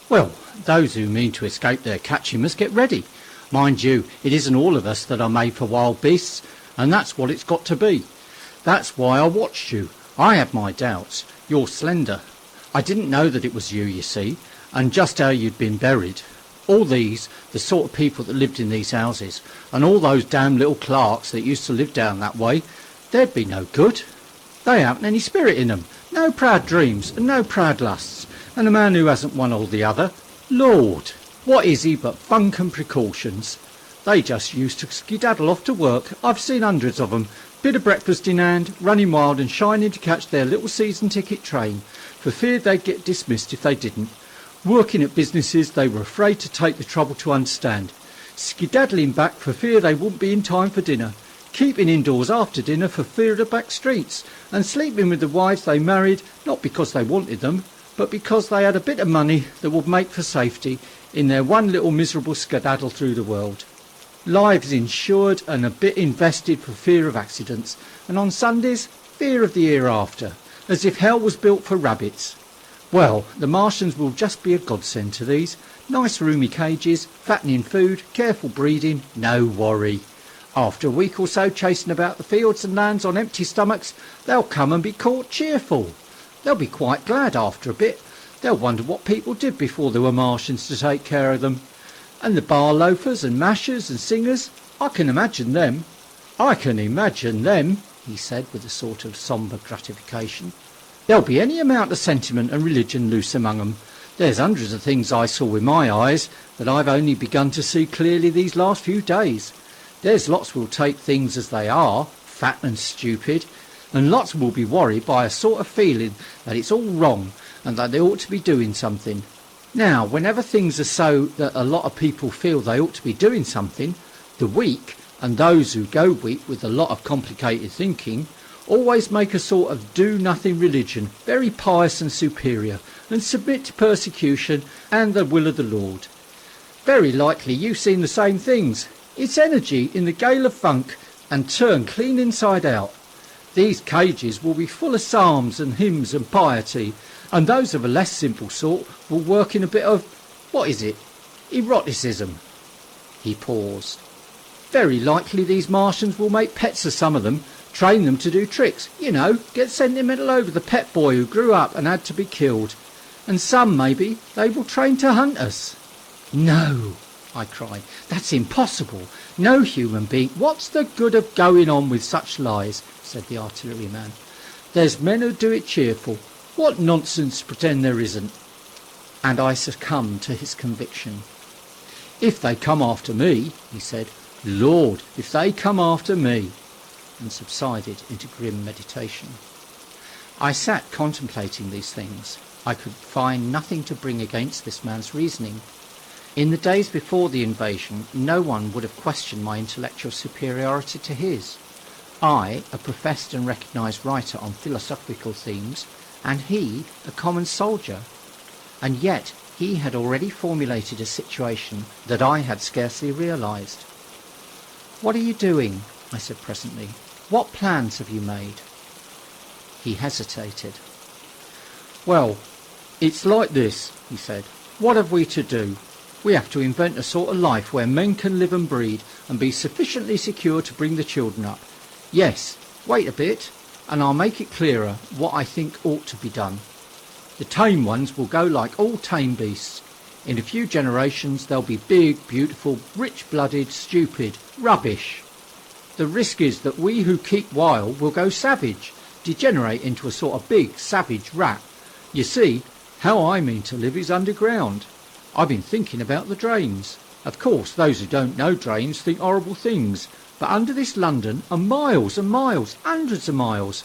Well, those who mean to escape their catching must get ready. Mind you, it isn't all of us that are made for wild beasts, and that's what it's got to be. That's why I watched you. I had my doubts. You're slender. I didn't know that it was you see, and just how you'd been buried. All these, the sort of people that lived in these houses, and all those damn little clerks that used to live down that way, they'd be no good. They haven't any spirit in them, no proud dreams and no proud lusts, and a man who hasn't one or the other, Lord, what is he but funk and precautions? They just used to skedaddle off to work. I've seen hundreds of 'em, bit of breakfast in hand, running wild and shining to catch their little season ticket train, for fear they'd get dismissed if they didn't. Working at businesses they were afraid to take the trouble to understand, skedaddling back for fear they wouldn't be in time for dinner, keeping indoors after dinner for fear of the back streets, and sleeping with the wives they married not because they wanted them, but because they had a bit of money that would make for safety in their one little miserable skedaddle through the world. Lives insured and a bit invested for fear of accidents, and on Sundays fear of the hereafter, as if hell was built for rabbits. Well, the Martians will just be a godsend to these. Nice roomy cages, fattening food, careful breeding, no worry. After a week or so chasing about the fields and lands on empty stomachs, they'll come and be caught cheerful. They'll be quite glad after a bit. They'll wonder what people did before there were Martians to take care of them. And the bar loafers and mashers and singers, I can imagine them. I can imagine them, he said with a sort of sombre gratification. There'll be any amount of sentiment and religion loose among 'em. There's hundreds of things I saw with my eyes that I've only begun to see clearly these last few days. There's lots will take things as they are, fat and stupid, and lots will be worried by a sort of feeling that it's all wrong and that they ought to be doing something. Now, whenever things are so that a lot of people feel they ought to be doing something, the weak, and those who go weak with a lot of complicated thinking, always make a sort of do-nothing religion, very pious and superior, and submit to persecution and the will of the Lord. Very likely you've seen the same things. It's energy in the gale of funk and turned clean inside out. These cages will be full of psalms and hymns and piety, and those of a less simple sort will work in a bit of, what is it, eroticism. He paused. Very likely these Martians will make pets of some of them, train them to do tricks, you know, get sentimental over the pet boy who grew up and had to be killed. And some, maybe, they will train to hunt us. No, I cried, that's impossible. No human being. What's the good of going on with such lies, said the artilleryman. There's men who do it cheerful. What nonsense to pretend there isn't. And I succumbed to his conviction. If they come after me, he said, Lord, if they come after me, and subsided into grim meditation. I sat contemplating these things. I could find nothing to bring against this man's reasoning. In the days before the invasion, no one would have questioned my intellectual superiority to his. I, a professed and recognised writer on philosophical themes, and he, a common soldier. And yet he had already formulated a situation that I had scarcely realised. What are you doing? I said presently. What plans have you made? He hesitated. Well, it's like this, he said. What have we to do? We have to invent a sort of life where men can live and breed and be sufficiently secure to bring the children up. Yes, wait a bit, and I'll make it clearer what I think ought to be done. The tame ones will go like all tame beasts. In a few generations they'll be big, beautiful, rich-blooded, stupid, rubbish. The risk is that we who keep wild will go savage, degenerate into a sort of big, savage rat. You see, how I mean to live is underground. I've been thinking about the drains. Of course, those who don't know drains think horrible things, but under this London are miles and miles, hundreds of miles,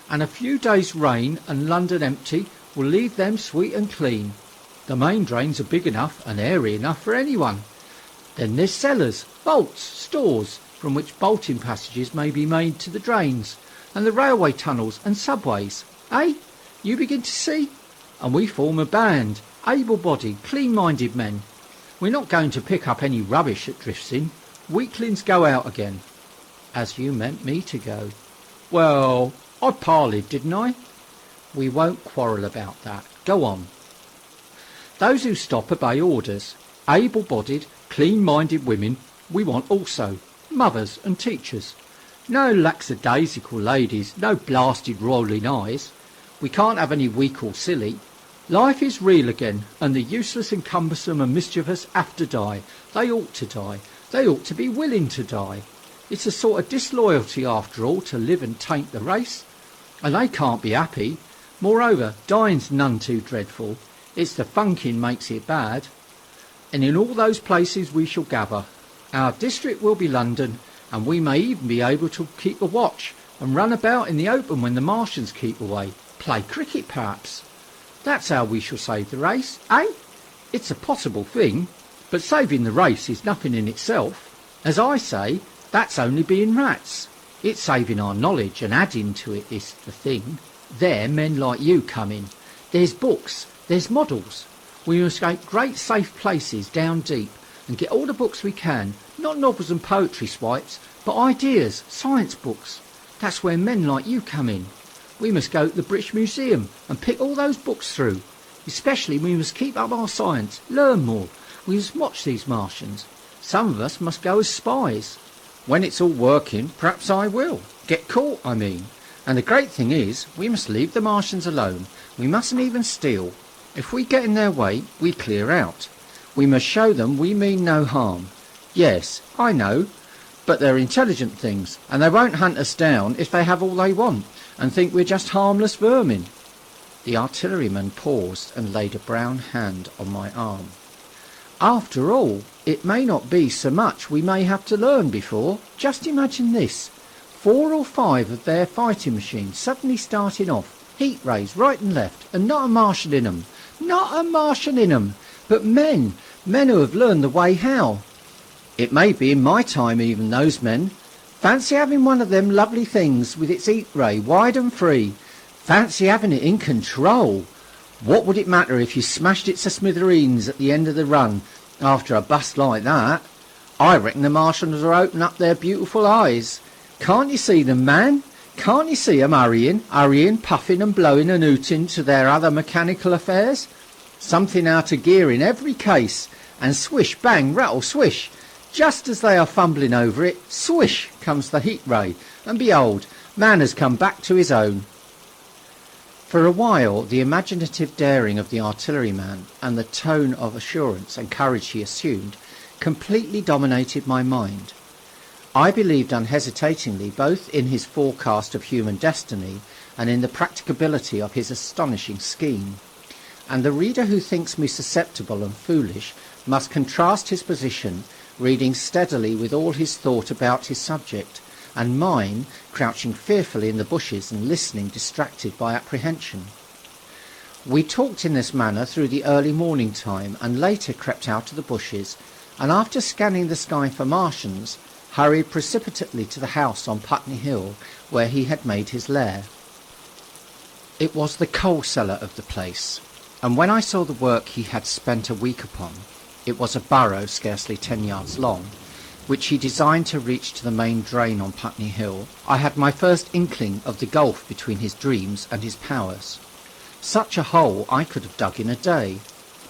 and a few days' rain and London empty will leave them sweet and clean. The main drains are big enough and airy enough for anyone. Then there's cellars, vaults, stores, from which bolting passages may be made to the drains, and the railway tunnels and subways. Eh? You begin to see? And we form a band, able-bodied, clean-minded men. We're not going to pick up any rubbish that drifts in. Weaklings go out again. As you meant me to go. Well, I parleyed, didn't I? We won't quarrel about that. Go on. Those who stop obey orders. Able-bodied, clean-minded women we want also. Mothers and teachers. No lackadaisical ladies, no blasted rolling eyes. We can't have any weak or silly. Life is real again, and the useless and cumbersome and mischievous have to die. They ought to die. They ought to be willing to die. It's a sort of disloyalty, after all, to live and taint the race. And they can't be happy. Moreover, dying's none too dreadful. It's the funking makes it bad. And in all those places we shall gather. Our district will be London, and we may even be able to keep a watch and run about in the open when the Martians keep away. Play cricket, perhaps. That's how we shall save the race, eh? It's a possible thing, but saving the race is nothing in itself. As I say, that's only being rats. It's saving our knowledge and adding to it is the thing. There men like you come in. There's books, there's models. We must make great safe places down deep and get all the books we can, not novels and poetry swipes, but ideas, science books. That's where men like you come in. We must go to the British Museum and pick all those books through. Especially we must keep up our science, learn more. We must watch these Martians. Some of us must go as spies. When it's all working, perhaps I will. Get caught, I mean. And the great thing is, we must leave the Martians alone. We mustn't even steal. If we get in their way, we clear out. We must show them we mean no harm. Yes, I know, but they're intelligent things, and they won't hunt us down if they have all they want, and think we're just harmless vermin." The artilleryman paused and laid a brown hand on my arm. "After all, it may not be so much we may have to learn before. Just imagine this. 4 or 5 of their fighting machines suddenly starting off, heat rays right and left, and not a Martian in 'em. Not a Martian in 'em, but men who have learned the way how. It may be in my time even, those men. Fancy having one of them lovely things with its heat ray wide and free. Fancy having it in control. What would it matter if you smashed it to smithereens at the end of the run after a bust like that? I reckon the Martians will open up their beautiful eyes. Can't you see them, man? Can't you see 'em hurrying, puffing and blowing and hooting to their other mechanical affairs? Something out of gear in every case, and swish, bang, rattle, swish. Just as they are fumbling over it, swish comes the heat ray, and behold, man has come back to his own." For a while, the imaginative daring of the artilleryman and the tone of assurance and courage he assumed completely dominated my mind. I believed unhesitatingly both in his forecast of human destiny and in the practicability of his astonishing scheme. And the reader who thinks me susceptible and foolish must contrast his position, reading steadily with all his thought about his subject, and mine crouching fearfully in the bushes and listening distracted by apprehension. We talked in this manner through the early morning time, and later crept out of the bushes, and after scanning the sky for Martians, hurried precipitately to the house on Putney Hill where he had made his lair. It was the coal cellar of the place, and when I saw the work he had spent a week upon, it was a burrow scarcely 10 yards long, which he designed to reach to the main drain on Putney Hill, I had my first inkling of the gulf between his dreams and his powers. Such a hole I could have dug in a day,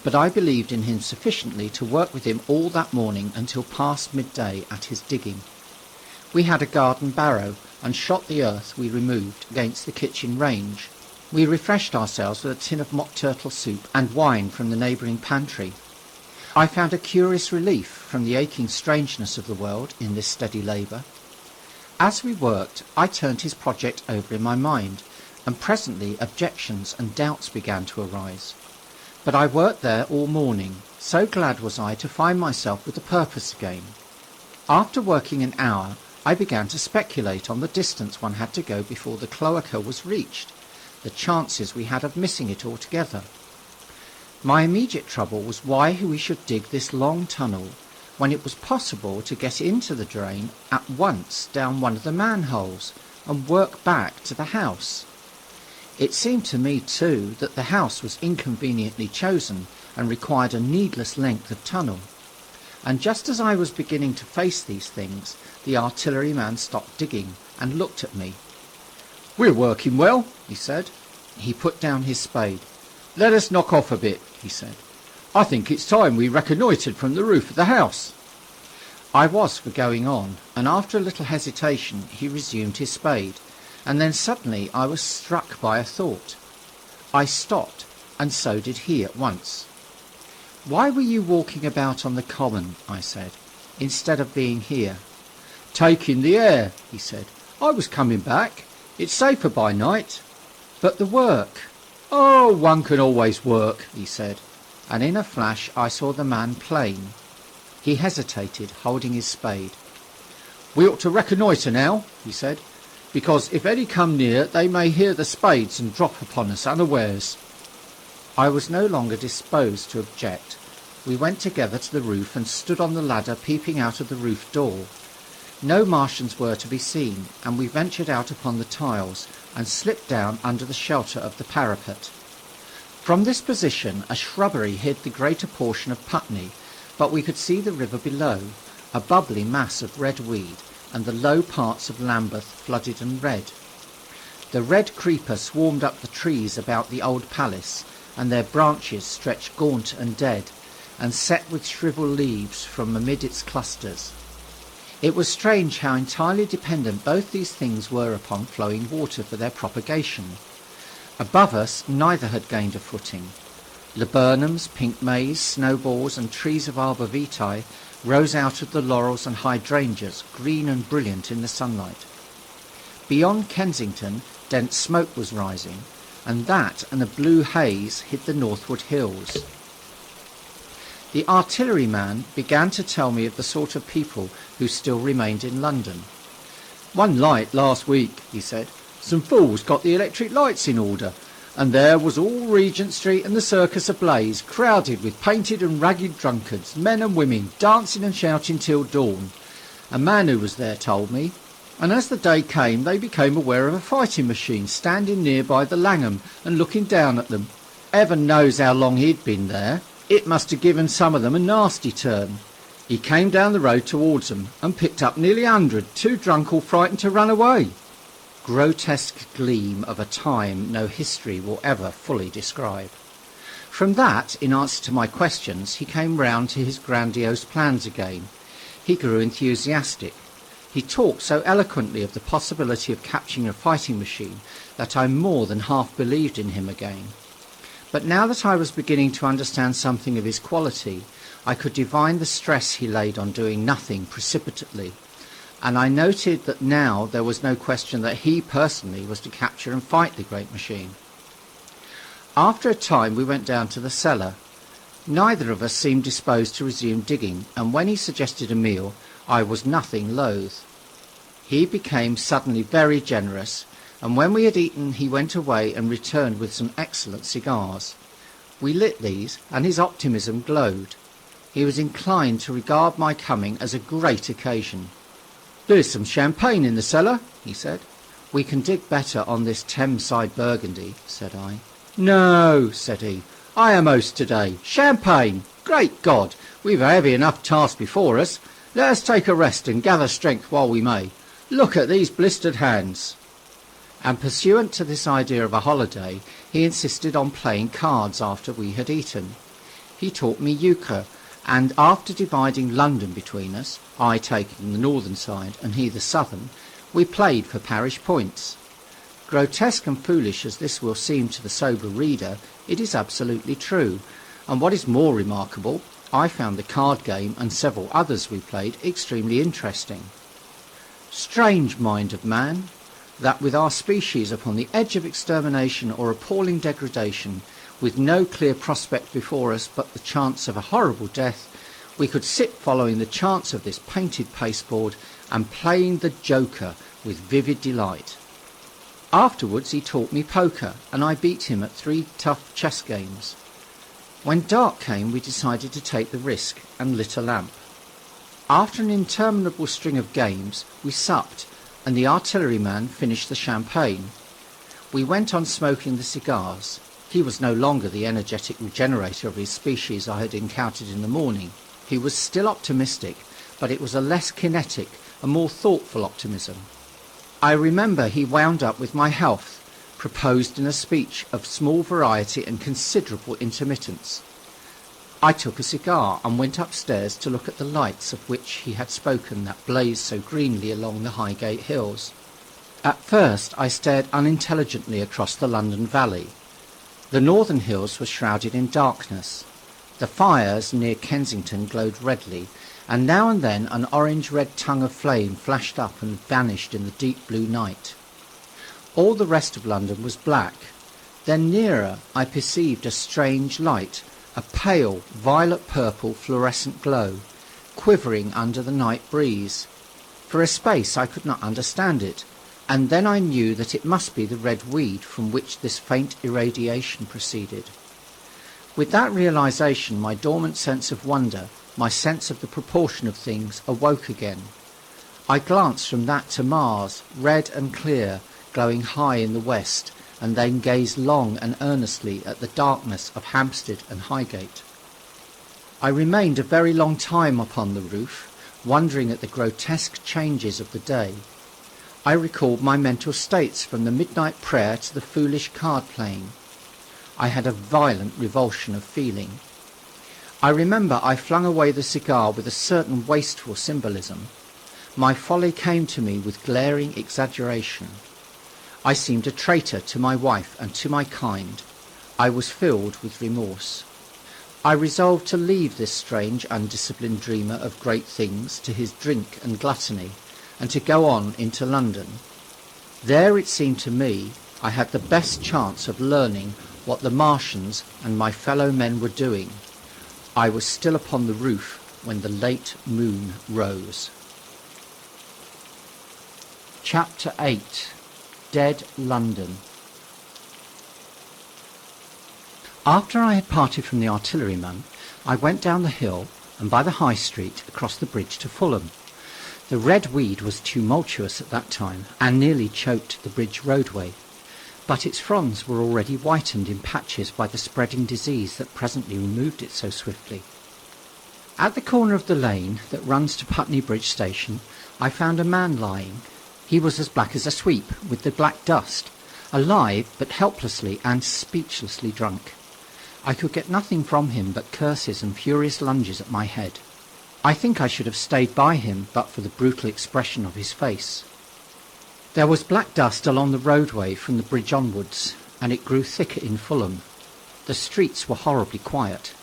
but I believed in him sufficiently to work with him all that morning until past midday at his digging. We had a garden barrow, and shot the earth we removed against the kitchen range. We refreshed ourselves with a tin of mock turtle soup and wine from the neighbouring pantry. I found a curious relief from the aching strangeness of the world in this steady labour. As we worked, I turned his project over in my mind, and presently objections and doubts began to arise. But I worked there all morning, so glad was I to find myself with a purpose again. After working an hour, I began to speculate on the distance one had to go before the cloaca was reached, the chances we had of missing it altogether. My immediate trouble was why we should dig this long tunnel, when it was possible to get into the drain at once down one of the manholes, and work back to the house. It seemed to me, too, that the house was inconveniently chosen and required a needless length of tunnel. And just as I was beginning to face these things, the artilleryman stopped digging and looked at me. "We're working well," he said. He put down his spade. "Let us knock off a bit," he said. "I think it's time we reconnoitred from the roof of the house." I was for going on, and after a little hesitation he resumed his spade. And then suddenly I was struck by a thought. I stopped, and so did he at once. "Why were you walking about on the common," I said, "instead of being here?" "Taking the air," he said. "I was coming back. It's safer by night." "But the work?" "Oh, one can always work," he said, and in a flash I saw the man plain. He hesitated, holding his spade. "We ought to reconnoitre now," he said, "because if any come near they may hear the spades and drop upon us unawares." I was no longer disposed to object. We went together to the roof and stood on the ladder peeping out of the roof door. No Martians were to be seen, and we ventured out upon the tiles and slipped down under the shelter of the parapet. From this position a shrubbery hid the greater portion of Putney, but we could see the river below, a bubbly mass of red weed, and the low parts of Lambeth flooded and red. The red creeper swarmed up the trees about the old palace, and their branches stretched gaunt and dead, and set with shrivelled leaves from amid its clusters. It was strange how entirely dependent both these things were upon flowing water for their propagation. Above us neither had gained a footing. Laburnums, pink maize, snowballs and trees of arbor vitae rose out of the laurels and hydrangeas, green and brilliant in the sunlight. Beyond Kensington, dense smoke was rising, and that and a blue haze hid the northward hills. The artilleryman began to tell me of the sort of people who still remained in London. "One light last week," he said. "Some fools got the electric lights in order, and there was all Regent Street and the circus ablaze, crowded with painted and ragged drunkards, men and women, dancing and shouting till dawn. A man who was there told me, and as the day came they became aware of a fighting machine standing near by the Langham and looking down at them. Heaven knows how long he'd been there. It must have given some of them a nasty turn. He came down the road towards them and picked up nearly 100, too drunk or frightened to run away." Grotesque gleam of a time no history will ever fully describe. From that, in answer to my questions, he came round to his grandiose plans again. He grew enthusiastic. He talked so eloquently of the possibility of capturing a fighting machine that I more than half believed in him again. But now that I was beginning to understand something of his quality, I could divine the stress he laid on doing nothing precipitately, and I noted that now there was no question that he personally was to capture and fight the great machine. After a time we went down to the cellar. Neither of us seemed disposed to resume digging, and when he suggested a meal, I was nothing loath. He became suddenly very generous, and when we had eaten he went away and returned with some excellent cigars. We lit these, and his optimism glowed. He was inclined to regard my coming as a great occasion. "There's some champagne in the cellar," he said. "We can dig better on this Thames-side Burgundy," said I. "No," said he, "I am host today. Champagne! Great God! We've a heavy enough task before us. Let us take a rest and gather strength while we may. Look at these blistered hands." And pursuant to this idea of a holiday, he insisted on playing cards after we had eaten. He taught me euchre, and after dividing London between us, I taking the northern side and he the southern, we played for parish points. Grotesque and foolish as this will seem to the sober reader, it is absolutely true, and what is more remarkable, I found the card game and several others we played extremely interesting. Strange mind of man, that with our species upon the edge of extermination or appalling degradation, with no clear prospect before us but the chance of a horrible death, we could sit following the chance of this painted pasteboard and playing the joker with vivid delight. Afterwards he taught me poker, and I beat him at 3 tough chess games. When dark came we decided to take the risk and lit a lamp. After an interminable string of games we supped, and the artilleryman finished the champagne. We went on smoking the cigars. He was no longer the energetic regenerator of his species I had encountered in the morning. He was still optimistic, but it was a less kinetic, a more thoughtful optimism. I remember he wound up with my health, proposed in a speech of small variety and considerable intermittence. I took a cigar and went upstairs to look at the lights of which he had spoken that blazed so greenly along the Highgate hills. At first I stared unintelligently across the London valley. The northern hills were shrouded in darkness. The fires near Kensington glowed redly, and now and then an orange-red tongue of flame flashed up and vanished in the deep blue night. All the rest of London was black. Then nearer I perceived a strange light, a pale, violet-purple fluorescent glow, quivering under the night breeze. For a space I could not understand it, and then I knew that it must be the red weed from which this faint irradiation proceeded. With that realization, my dormant sense of wonder, my sense of the proportion of things, awoke again. I glanced from that to Mars, red and clear, glowing high in the west, and then gazed long and earnestly at the darkness of Hampstead and Highgate. I remained a very long time upon the roof, wondering at the grotesque changes of the day. I recalled my mental states from the midnight prayer to the foolish card-playing. I had a violent revulsion of feeling. I remember I flung away the cigar with a certain wasteful symbolism. My folly came to me with glaring exaggeration. I seemed a traitor to my wife and to my kind. I was filled with remorse. I resolved to leave this strange, undisciplined dreamer of great things to his drink and gluttony, and to go on into London. There, it seemed to me, I had the best chance of learning what the Martians and my fellow men were doing. I was still upon the roof when the late moon rose. Chapter 8. Dead London. After I had parted from the artilleryman, I went down the hill and by the High Street across the bridge to Fulham. The red weed was tumultuous at that time and nearly choked the bridge roadway, but its fronds were already whitened in patches by the spreading disease that presently removed it so swiftly. At the corner of the lane that runs to Putney Bridge Station, I found a man lying. He was as black as a sweep, with the black dust, alive but helplessly and speechlessly drunk. I could get nothing from him but curses and furious lunges at my head. I think I should have stayed by him but for the brutal expression of his face. There was black dust along the roadway from the bridge onwards, and it grew thicker in Fulham. The streets were horribly quiet.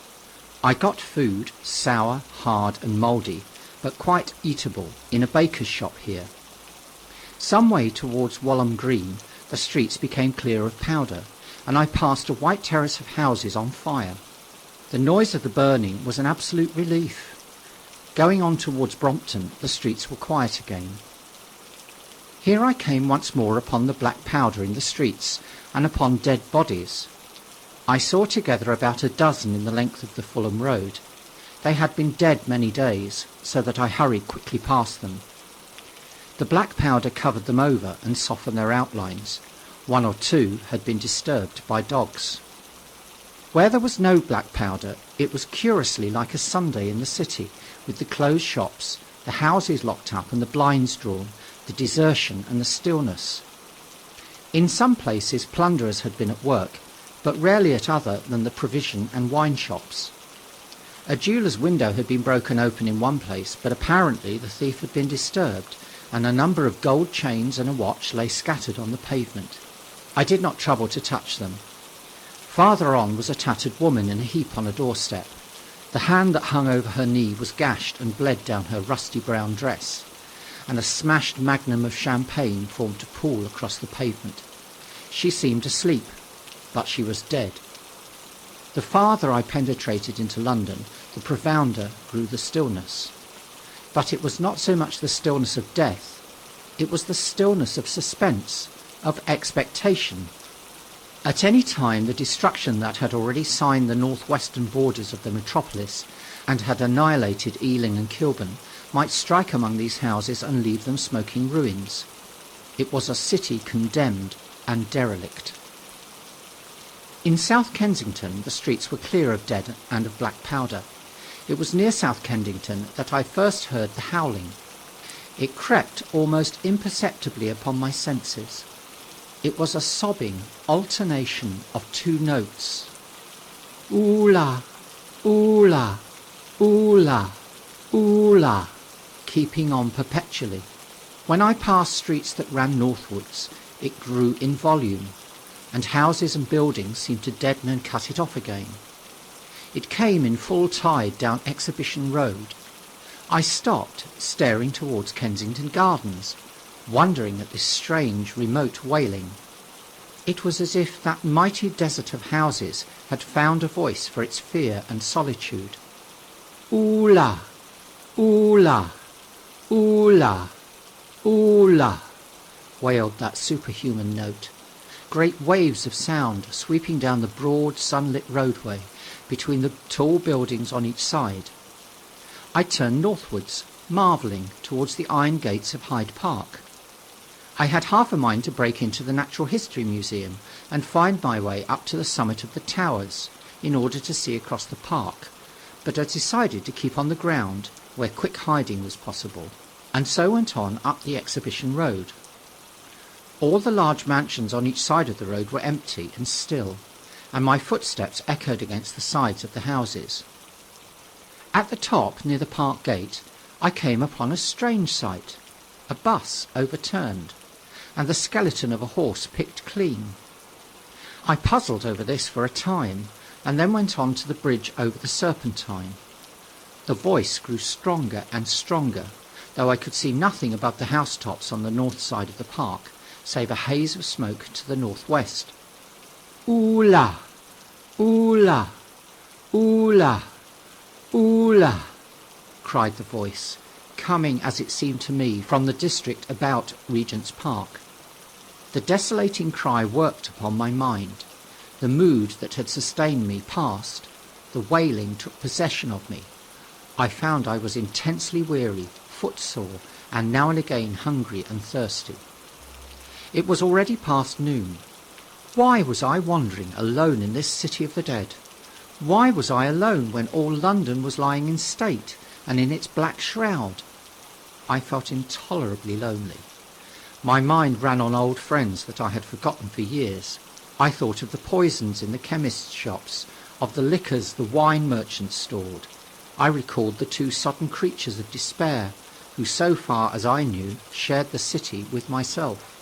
I got food, sour, hard and mouldy, but quite eatable, in a baker's shop here. Some way towards Walham Green, the streets became clear of powder, and I passed a white terrace of houses on fire. The noise of the burning was an absolute relief. Going on towards Brompton, the streets were quiet again. Here I came once more upon the black powder in the streets, and upon dead bodies. I saw together about a dozen in the length of the Fulham Road. They had been dead many days, so that I hurried quickly past them. The black powder covered them over and softened their outlines. One or two had been disturbed by dogs. Where there was no black powder, it was curiously like a Sunday in the city, with the closed shops, the houses locked up and the blinds drawn, the desertion and the stillness. In some places plunderers had been at work, but rarely at other than the provision and wine shops. A jeweller's window had been broken open in one place, but apparently the thief had been disturbed, and a number of gold chains and a watch lay scattered on the pavement. I did not trouble to touch them. Farther on was a tattered woman in a heap on a doorstep. The hand that hung over her knee was gashed and bled down her rusty brown dress, and a smashed magnum of champagne formed a pool across the pavement. She seemed asleep, but she was dead. The farther I penetrated into London, the profounder grew the stillness. But it was not so much the stillness of death, it was the stillness of suspense, of expectation. At any time the destruction that had already signed the northwestern borders of the metropolis and had annihilated Ealing and Kilburn might strike among these houses and leave them smoking ruins. It was a city condemned and derelict. In South Kensington the streets were clear of dead and of black powder. It was near South Kensington that I first heard the howling. It crept almost imperceptibly upon my senses. It was a sobbing alternation of two notes. Ooh-la, ooh-la, ooh-la, ooh-la, keeping on perpetually. When I passed streets that ran northwards, it grew in volume, and houses and buildings seemed to deaden and cut it off again. It came in full tide down Exhibition Road. I stopped, staring towards Kensington Gardens, wondering at this strange, remote wailing. It was as if that mighty desert of houses had found a voice for its fear and solitude. Ooh-la, ooh-la, ooh-la, ooh-la, wailed that superhuman note. Great waves of sound sweeping down the broad, sunlit roadway between the tall buildings on each side. I turned northwards, marvelling, towards the iron gates of Hyde Park. I had half a mind to break into the Natural History Museum and find my way up to the summit of the towers in order to see across the park, but I decided to keep on the ground where quick hiding was possible, and so went on up the Exhibition Road. All the large mansions on each side of the road were empty and still, and my footsteps echoed against the sides of the houses. At the top, near the park gate, I came upon a strange sight. A bus overturned, and the skeleton of a horse picked clean. I puzzled over this for a time, and then went on to the bridge over the Serpentine. The voice grew stronger and stronger, though I could see nothing above the housetops on the north side of the park, save a haze of smoke to the northwest. "Ooh-la! Ooh-la! Ooh-la! Ooh-la!" cried the voice, coming, as it seemed to me, from the district about Regent's Park. The desolating cry worked upon my mind. The mood that had sustained me passed. The wailing took possession of me. I found I was intensely weary, footsore, and now and again hungry and thirsty. It was already past noon. Why was I wandering alone in this city of the dead? Why was I alone when all London was lying in state and in its black shroud? I felt intolerably lonely. My mind ran on old friends that I had forgotten for years. I thought of the poisons in the chemists' shops, of the liquors the wine merchants stored. I recalled the two sodden creatures of despair, who so far as I knew shared the city with myself.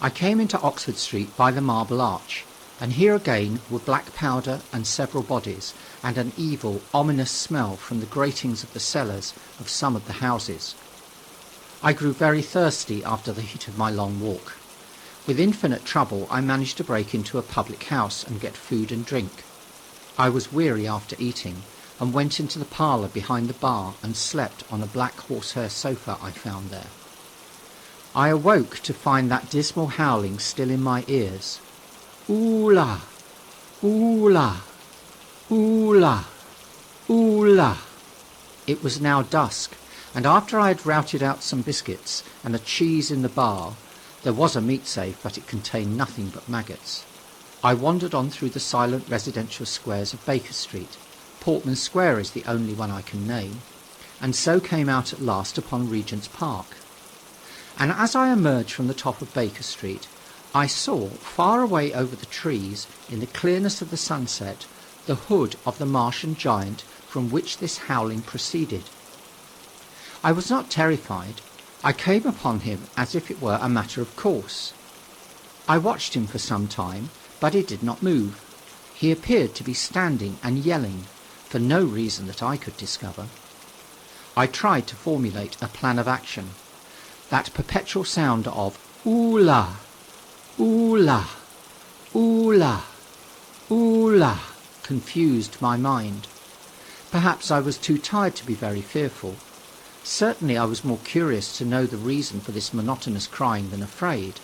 I came into Oxford Street by the Marble Arch, and here again were black powder and several bodies, and an evil, ominous smell from the gratings of the cellars of some of the houses. I grew very thirsty after the heat of my long walk. With infinite trouble I managed to break into a public house and get food and drink. I was weary after eating, and went into the parlour behind the bar and slept on a black horsehair sofa I found there. I awoke to find that dismal howling still in my ears. Ooh-la! Ooh-la! Ooh-la! Ooh-la! It was now dusk, and after I had routed out some biscuits and a cheese in the bar, there was a meat safe, but it contained nothing but maggots. I wandered on through the silent residential squares of Baker Street. Portman Square is the only one I can name, and so came out at last upon Regent's Park. And as I emerged from the top of Baker Street, I saw, far away over the trees, in the clearness of the sunset, the hood of the Martian giant from which this howling proceeded. I was not terrified. I came upon him as if it were a matter of course. I watched him for some time, but he did not move. He appeared to be standing and yelling, for no reason that I could discover. I tried to formulate a plan of action. That perpetual sound of ooh-la, ooh-la, ooh-la, ooh-la confused my mind. Perhaps I was too tired to be very fearful. Certainly I was more curious to know the reason for this monotonous crying than afraid.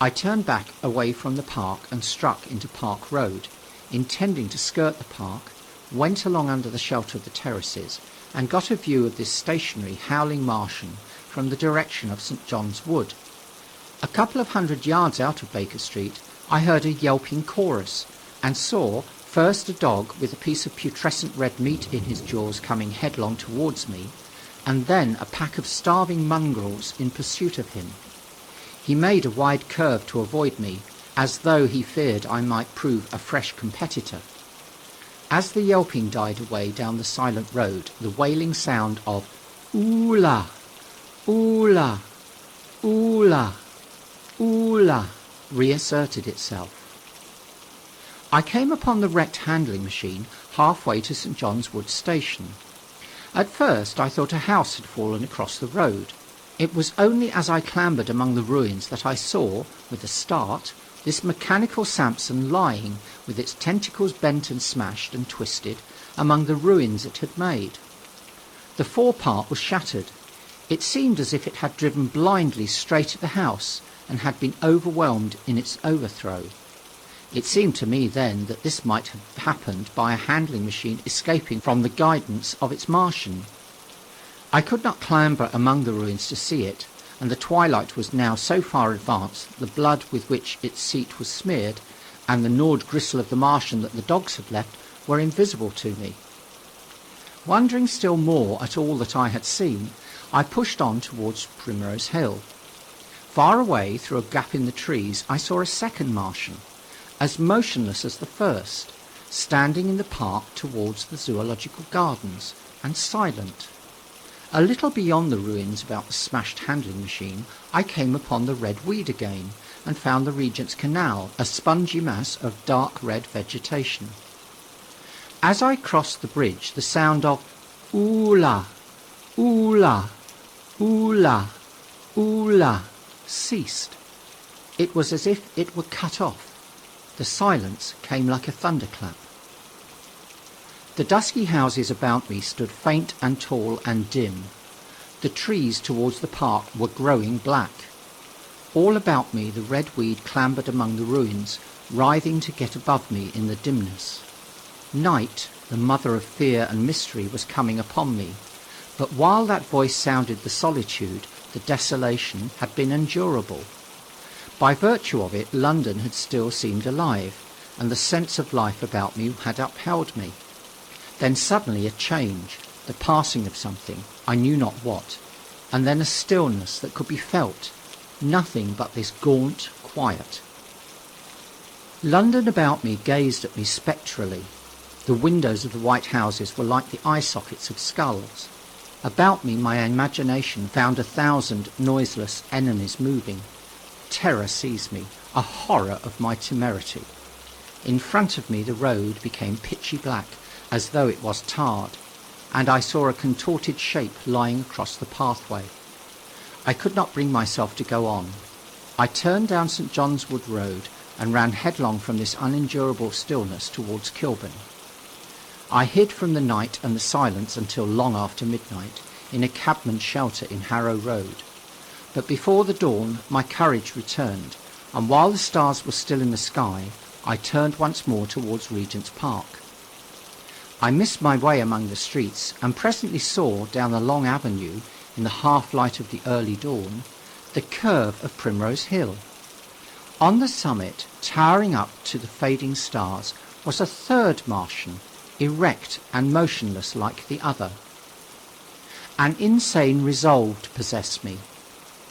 I turned back away from the park and struck into Park Road, intending to skirt the park, went along under the shelter of the terraces, and got a view of this stationary, howling Martian from the direction of St. John's Wood. A couple of 100 yards out of Baker Street, I heard a yelping chorus, and saw first a dog with a piece of putrescent red meat in his jaws coming headlong towards me, and then a pack of starving mongrels in pursuit of him. He made a wide curve to avoid me, as though he feared I might prove a fresh competitor. As the yelping died away down the silent road, the wailing sound of ooh-la, ooh-la, ooh-la, ooh-la reasserted itself. I came upon the wrecked handling machine halfway to St. John's Wood station. At first I thought a house had fallen across the road. It was only as I clambered among the ruins that I saw, with a start, this mechanical Samson lying, with its tentacles bent and smashed and twisted, among the ruins it had made. The forepart was shattered. It seemed as if it had driven blindly straight at the house and had been overwhelmed in its overthrow. It seemed to me then that this might have happened by a handling machine escaping from the guidance of its Martian. I could not clamber among the ruins to see it, and the twilight was now so far advanced, the blood with which its seat was smeared, and the gnawed gristle of the Martian that the dogs had left, were invisible to me. Wondering still more at all that I had seen, I pushed on towards Primrose Hill. Far away, through a gap in the trees, I saw a second Martian, as motionless as the first, standing in the park towards the zoological gardens, and silent. A little beyond the ruins about the smashed handling machine, I came upon the red weed again and found the Regent's Canal, a spongy mass of dark red vegetation. As I crossed the bridge, the sound of ooh-la, ooh-la, ooh-la, ooh-la ceased. It was as if it were cut off. The silence came like a thunderclap. The dusky houses about me stood faint and tall and dim. The trees towards the park were growing black. All about me the red weed clambered among the ruins, writhing to get above me in the dimness. Night, the mother of fear and mystery, was coming upon me, but while that voice sounded the solitude, the desolation had been endurable. By virtue of it, London had still seemed alive, and the sense of life about me had upheld me. Then suddenly a change, the passing of something, I knew not what, and then a stillness that could be felt, nothing but this gaunt quiet. London about me gazed at me spectrally. The windows of the white houses were like the eye sockets of skulls. About me my imagination found 1,000 noiseless enemies moving. Terror seized me, a horror of my temerity. In front of me the road became pitchy black, as though it was tarred, and I saw a contorted shape lying across the pathway. I could not bring myself to go on. I turned down St. John's Wood Road and ran headlong from this unendurable stillness towards Kilburn. I hid from the night and the silence until long after midnight in a cabman's shelter in Harrow Road. But before the dawn my courage returned, and while the stars were still in the sky, I turned once more towards Regent's Park. I missed my way among the streets and presently saw down the long avenue, in the half-light of the early dawn, the curve of Primrose Hill. On the summit, towering up to the fading stars, was a third Martian, erect and motionless like the other. An insane resolve possessed me.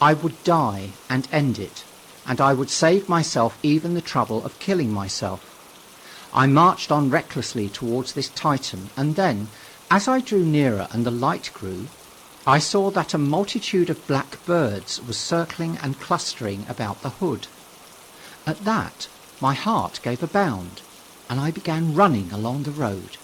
I would die and end it, and I would save myself even the trouble of killing myself. I marched on recklessly towards this Titan, and then, as I drew nearer and the light grew, I saw that a multitude of black birds was circling and clustering about the hood. At that, my heart gave a bound, and I began running along the road.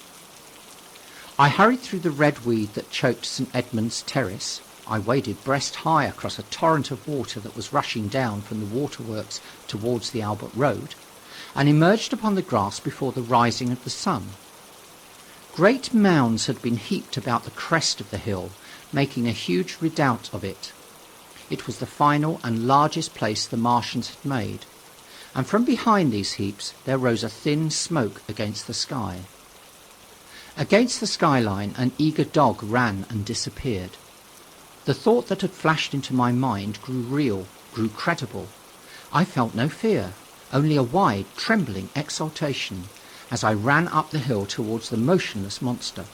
I hurried through the red weed that choked St. Edmund's Terrace. I waded breast high across a torrent of water that was rushing down from the waterworks towards the Albert Road, and emerged upon the grass before the rising of the sun. Great mounds had been heaped about the crest of the hill, making a huge redoubt of it. It was the final and largest place the Martians had made, and from behind these heaps there rose a thin smoke against the sky. Against the skyline an eager dog ran and disappeared. The thought that had flashed into my mind grew real, grew credible. I felt no fear, only a wide, trembling exultation, as I ran up the hill towards the motionless monster.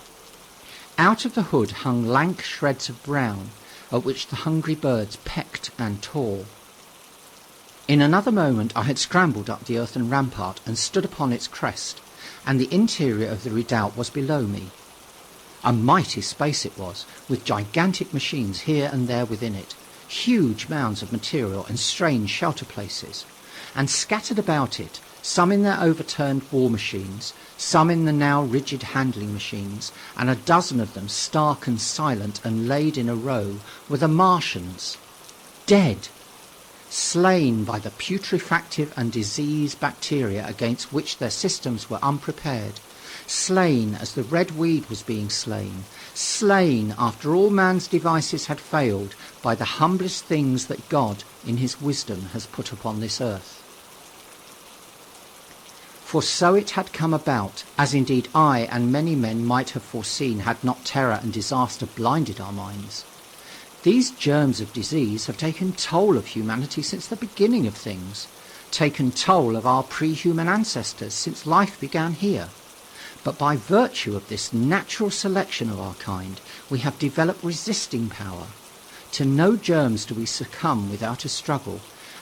Out of the hood hung lank shreds of brown, at which the hungry birds pecked and tore. In another moment I had scrambled up the earthen rampart and stood upon its crest, and the interior of the redoubt was below me. A mighty space it was, with gigantic machines here and there within it, huge mounds of material and strange shelter places, and scattered about it, some in their overturned war machines, some in the now rigid handling machines, and a dozen of them stark and silent and laid in a row, were the Martians, dead, slain by the putrefactive and disease bacteria against which their systems were unprepared, slain as the red weed was being slain, slain after all man's devices had failed by the humblest things that God in his wisdom has put upon this earth. For so it had come about, as indeed I and many men might have foreseen had not terror and disaster blinded our minds. These germs of disease have taken toll of humanity since the beginning of things, taken toll of our pre-human ancestors since life began here. But by virtue of this natural selection of our kind, we have developed resisting power. To no germs do we succumb without a struggle,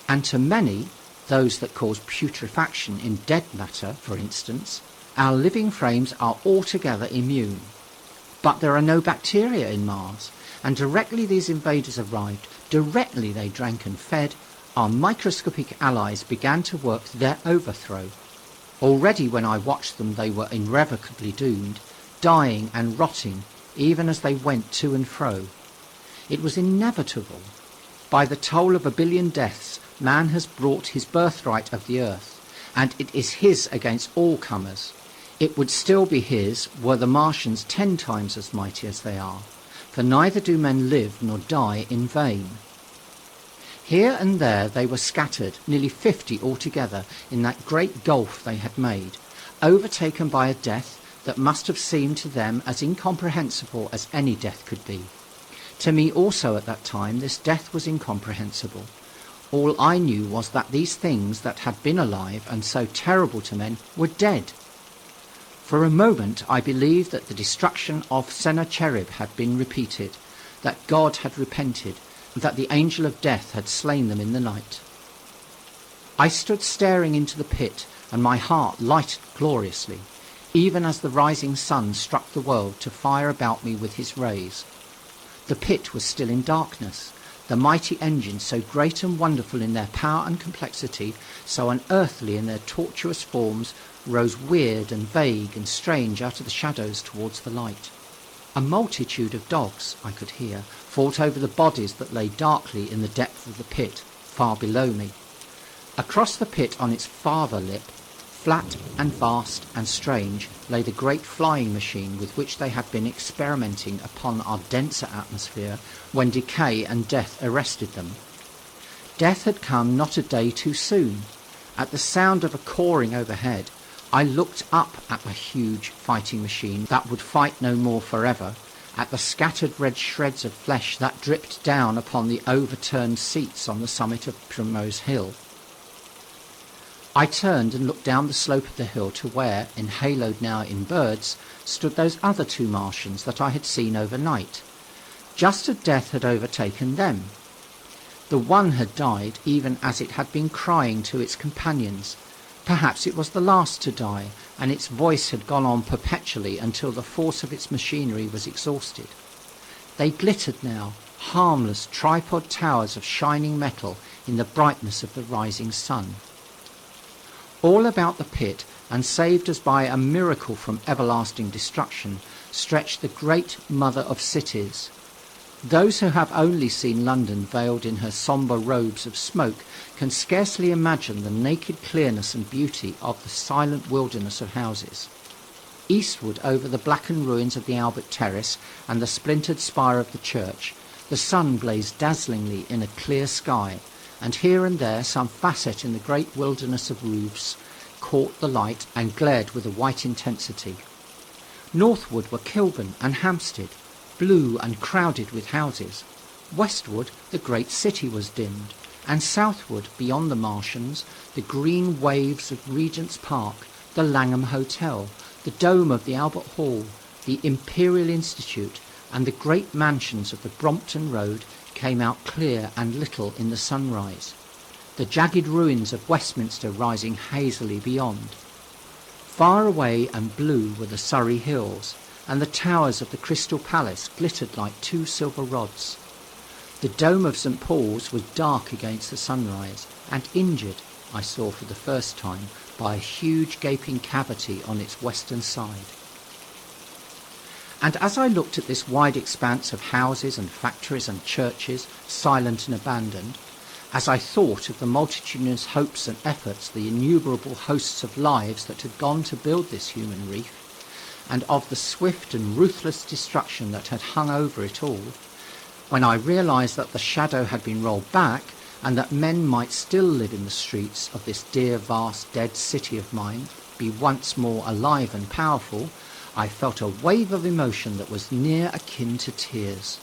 and to many, those that cause putrefaction in dead matter, for instance, our living frames are altogether immune. But there are no bacteria in Mars, and directly these invaders arrived, directly they drank and fed, our microscopic allies began to work their overthrow. Already when I watched them they were irrevocably doomed, dying and rotting even as they went to and fro. It was inevitable. By the toll of 1 billion deaths, man has brought his birthright of the earth, and it is his against all comers. It would still be his were the Martians 10 times as mighty as they are, for neither do men live nor die in vain. Here and there they were scattered, nearly 50 altogether, in that great gulf they had made, overtaken by a death that must have seemed to them as incomprehensible as any death could be. To me also at that time this death was incomprehensible. All I knew was that these things that had been alive and so terrible to men were dead. For a moment I believed that the destruction of Sennacherib had been repeated, that God had repented, that the angel of death had slain them in the night. I stood staring into the pit, and my heart lighted gloriously, even as the rising sun struck the world to fire about me with his rays. The pit was still in darkness. The mighty engines, so great and wonderful in their power and complexity, so unearthly in their tortuous forms, rose weird and vague and strange out of the shadows towards the light. A multitude of dogs, I could hear, fought over the bodies that lay darkly in the depth of the pit, far below me. Across the pit on its farther lip, flat and vast and strange, lay the great flying machine with which they had been experimenting upon our denser atmosphere when decay and death arrested them. Death had come not a day too soon. At the sound of a cawing overhead, I looked up at the huge fighting machine that would fight no more forever, at the scattered red shreds of flesh that dripped down upon the overturned seats on the summit of Primrose Hill. I turned and looked down the slope of the hill to where, enhaloed now in birds, stood those other 2 Martians that I had seen overnight. Just as death had overtaken them. The one had died even as it had been crying to its companions. Perhaps it was the last to die, and its voice had gone on perpetually until the force of its machinery was exhausted. They glittered now, harmless tripod towers of shining metal in the brightness of the rising sun. All about the pit, and saved as by a miracle from everlasting destruction, stretched the great mother of cities. Those who have only seen London veiled in her sombre robes of smoke can scarcely imagine the naked clearness and beauty of the silent wilderness of houses. Eastward over the blackened ruins of the Albert Terrace and the splintered spire of the church, the sun blazed dazzlingly in a clear sky, and here and there some facet in the great wilderness of roofs caught the light and glared with a white intensity. Northward were Kilburn and Hampstead, blue and crowded with houses. Westward the great city was dimmed, and southward, beyond the Martians, the green waves of Regent's Park, the Langham Hotel, the dome of the Albert Hall, the Imperial Institute, and the great mansions of the Brompton Road came out clear and little in the sunrise, the jagged ruins of Westminster rising hazily beyond. Far away and blue were the Surrey hills, and the towers of the Crystal Palace glittered like 2 silver rods. The dome of St. Paul's was dark against the sunrise, and injured, I saw for the first time, by a huge gaping cavity on its western side. And as I looked at this wide expanse of houses and factories and churches, silent and abandoned, as I thought of the multitudinous hopes and efforts, the innumerable hosts of lives that had gone to build this human reef, and of the swift and ruthless destruction that had hung over it all, when I realized that the shadow had been rolled back and that men might still live in the streets of this dear, vast, dead city of mine, be once more alive and powerful, I felt a wave of emotion that was near akin to tears.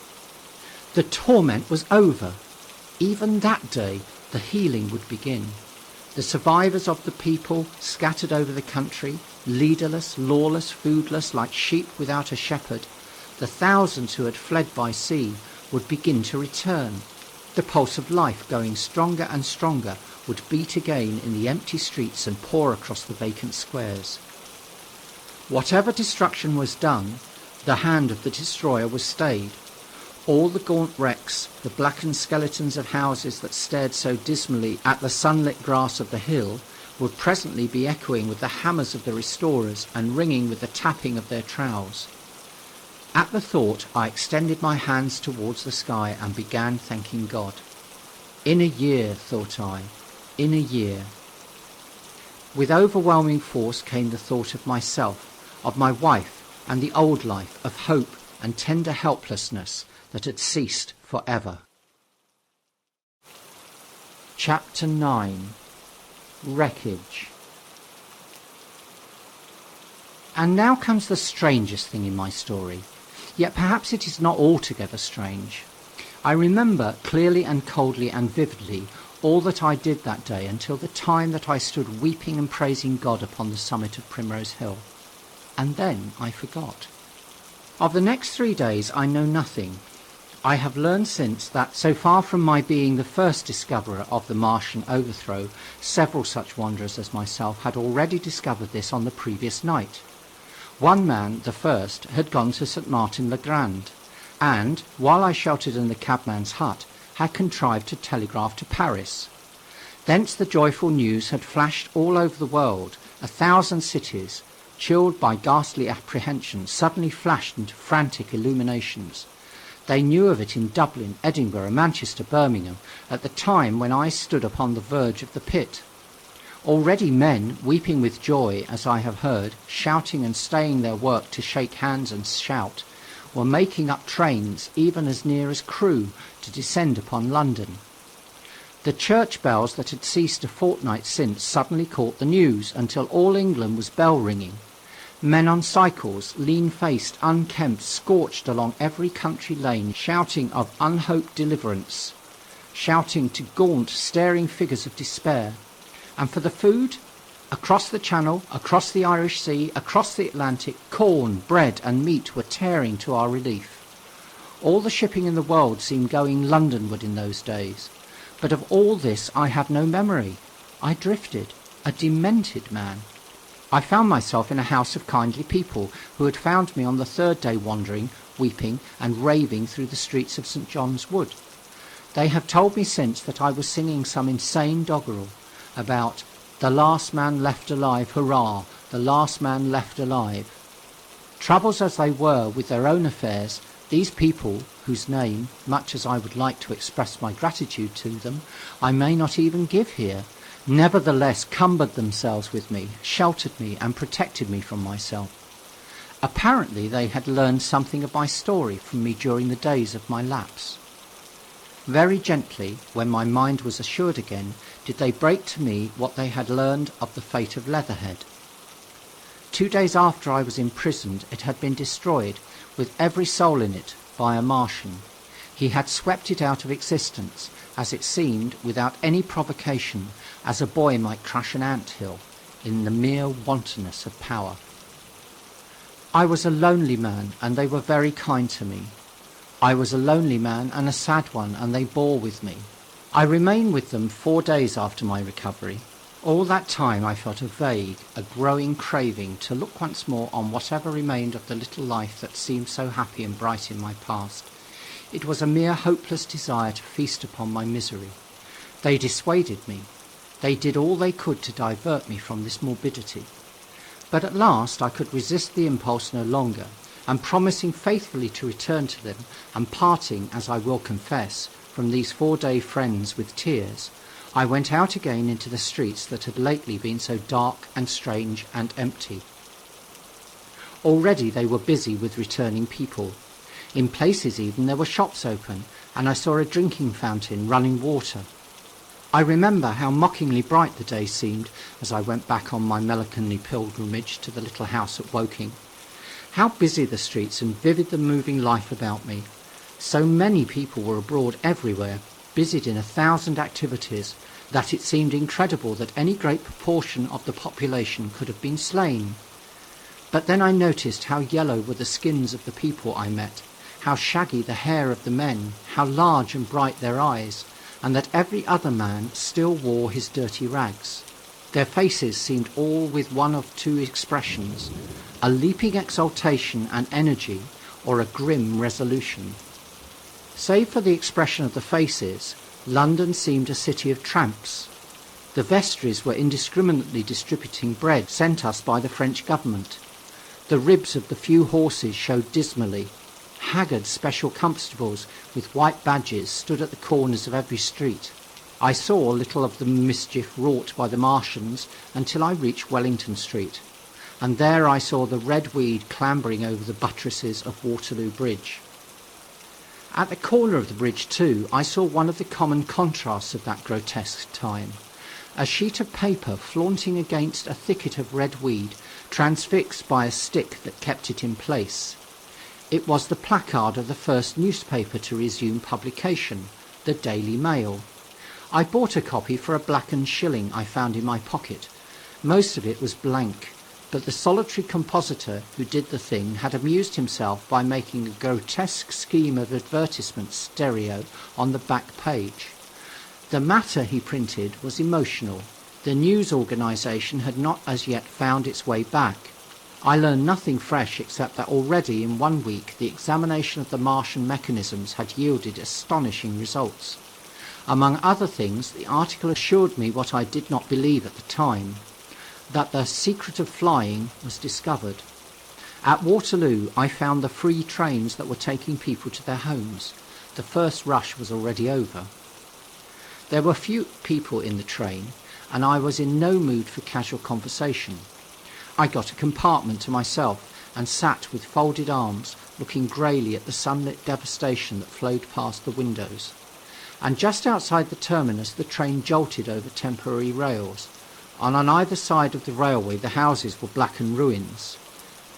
The torment was over. Even that day, the healing would begin. The survivors of the people, scattered over the country, leaderless, lawless, foodless, like sheep without a shepherd, the thousands who had fled by sea, would begin to return. The pulse of life, going stronger and stronger, would beat again in the empty streets and pour across the vacant squares. Whatever destruction was done, the hand of the destroyer was stayed. All the gaunt wrecks, the blackened skeletons of houses that stared so dismally at the sunlit grass of the hill, would presently be echoing with the hammers of the restorers and ringing with the tapping of their trowels. At the thought, I extended my hands towards the sky and began thanking God. In a year, thought I, in a year. With overwhelming force came the thought of myself, of my wife and the old life, of hope and tender helplessness that had ceased forever. Chapter 9. Wreckage. And now comes the strangest thing in my story, yet perhaps it is not altogether strange. I remember clearly and coldly and vividly all that I did that day until the time that I stood weeping and praising God upon the summit of Primrose Hill. And then I forgot. Of the next 3 days I know nothing. I have learned since that, so far from my being the first discoverer of the Martian overthrow, several such wanderers as myself had already discovered this on the previous night. One man, the first, had gone to St. Martin-le-Grand, and, while I sheltered in the cabman's hut, had contrived to telegraph to Paris. Thence the joyful news had flashed all over the world. 1,000 cities, chilled by ghastly apprehension, suddenly flashed into frantic illuminations. They knew of it in Dublin, Edinburgh, Manchester, Birmingham, at the time when I stood upon the verge of the pit. Already men, weeping with joy, as I have heard, shouting and staying their work to shake hands and shout, were making up trains, even as near as Crewe, to descend upon London. The church bells that had ceased a fortnight since suddenly caught the news, until all England was bell-ringing. Men on cycles, lean-faced, unkempt, scorched along every country lane, shouting of unhoped deliverance, shouting to gaunt, staring figures of despair. And for the food? Across the Channel, across the Irish Sea, across the Atlantic, corn, bread and meat were tearing to our relief. All the shipping in the world seemed going Londonward in those days. But of all this I have no memory. I drifted, a demented man. I found myself in a house of kindly people who had found me on the 3rd day wandering, weeping and raving through the streets of St. John's Wood. They have told me since that I was singing some insane doggerel about "the last man left alive, hurrah, the last man left alive." Troubles as they were with their own affairs, these people, whose name, much as I would like to express my gratitude to them, I may not even give here, nevertheless cumbered themselves with me, sheltered me and protected me from myself. Apparently they had learned something of my story from me during the days of my lapse. Very gently, when my mind was assured again, did they break to me what they had learned of the fate of Leatherhead. 2 days after I was imprisoned, it had been destroyed, with every soul in it, by a Martian. He had swept it out of existence, as it seemed, without any provocation, as a boy might crush an ant-hill, in the mere wantonness of power. I was a lonely man, and they were very kind to me. I was a lonely man and a sad one, and they bore with me. I remained with them 4 days after my recovery. All that time I felt a vague, a growing craving to look once more on whatever remained of the little life that seemed so happy and bright in my past. It was a mere hopeless desire to feast upon my misery. They dissuaded me. They did all they could to divert me from this morbidity. But at last I could resist the impulse no longer, and promising faithfully to return to them, and parting, as I will confess, from these 4-day friends with tears, I went out again into the streets that had lately been so dark and strange and empty. Already they were busy with returning people. In places even there were shops open, and I saw a drinking fountain running water. I remember how mockingly bright the day seemed as I went back on my melancholy pilgrimage to the little house at Woking. How busy the streets and vivid the moving life about me. So many people were abroad everywhere, busied in 1,000 activities, that it seemed incredible that any great proportion of the population could have been slain. But then I noticed how yellow were the skins of the people I met, how shaggy the hair of the men, how large and bright their eyes, and that every other man still wore his dirty rags. Their faces seemed all with one of two expressions, a leaping exultation and energy, or a grim resolution. Save for the expression of the faces, London seemed a city of tramps. The vestries were indiscriminately distributing bread sent us by the French government. The ribs of the few horses showed dismally. Haggard special constables with white badges stood at the corners of every street. I saw little of the mischief wrought by the Martians until I reached Wellington Street, and there I saw the red weed clambering over the buttresses of Waterloo Bridge. At the corner of the bridge, too, I saw one of the common contrasts of that grotesque time. A sheet of paper flaunting against a thicket of red weed, transfixed by a stick that kept it in place. It was the placard of the first newspaper to resume publication, the Daily Mail. I bought a copy for a blackened shilling I found in my pocket. Most of it was blank, but the solitary compositor who did the thing had amused himself by making a grotesque scheme of advertisement stereo on the back page. The matter he printed was emotional. The news organisation had not as yet found its way back. I learned nothing fresh except that already in 1 week the examination of the Martian mechanisms had yielded astonishing results. Among other things, the article assured me what I did not believe at the time, that the secret of flying was discovered. At Waterloo I found the free trains that were taking people to their homes. The first rush was already over. There were few people in the train, and I was in no mood for casual conversation. I got a compartment to myself and sat with folded arms, looking greyly at the sunlit devastation that flowed past the windows. And just outside the terminus the train jolted over temporary rails, and on either side of the railway the houses were blackened ruins.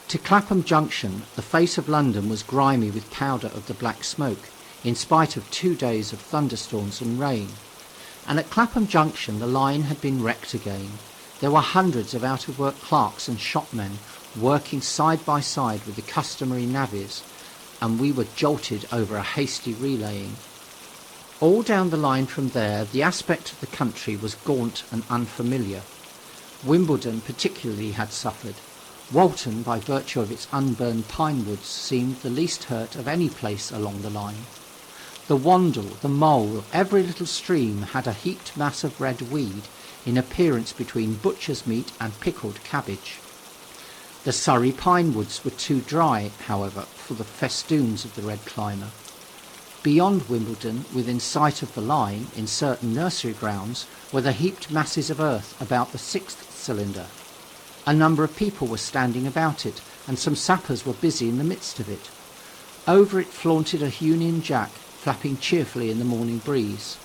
To Clapham Junction the face of London was grimy with powder of the black smoke, in spite of 2 days of thunderstorms and rain. And at Clapham Junction the line had been wrecked again. There were hundreds of out-of-work clerks and shopmen working side by side with the customary navvies, and we were jolted over a hasty relaying. All down the line from there the aspect of the country was gaunt and unfamiliar. Wimbledon particularly had suffered. Walton, by virtue of its unburned pine woods, seemed the least hurt of any place along the line. The Wandle, the Mole, every little stream had a heaped mass of red weed, in appearance between butcher's meat and pickled cabbage. The Surrey pine woods were too dry, however, for the festoons of the red climber. Beyond Wimbledon, within sight of the line, in certain nursery grounds, were the heaped masses of earth about the 6th cylinder. A number of people were standing about it, and some sappers were busy in the midst of it. Over it flaunted a Union Jack, flapping cheerfully in the morning breeze.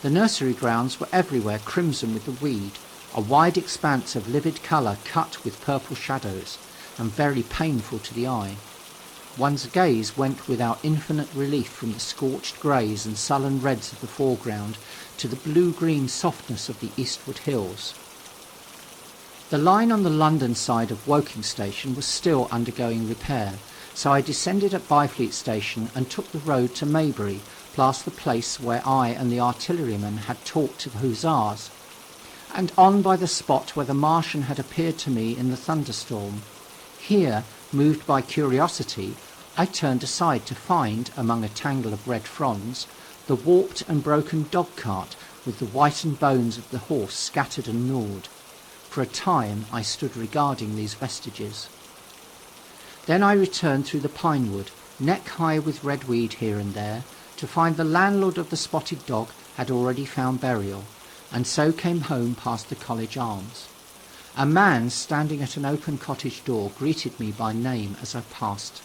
The nursery grounds were everywhere crimson with the weed, a wide expanse of livid colour cut with purple shadows, and very painful to the eye. One's gaze went without infinite relief from the scorched greys and sullen reds of the foreground to the blue-green softness of the eastward hills. The line on the London side of Woking Station was still undergoing repair, so I descended at Byfleet Station and took the road to Maybury, past the place where I and the artilleryman had talked to the hussars, and on by the spot where the Martian had appeared to me in the thunderstorm. Here, moved by curiosity, I turned aside to find, among a tangle of red fronds, the warped and broken dog-cart with the whitened bones of the horse scattered and gnawed. For a time I stood regarding these vestiges. Then I returned through the pine wood, neck-high with red weed here and there, to find the landlord of the Spotted Dog had already found burial, and so came home past the College Arms. A man standing at an open cottage door greeted me by name as I passed.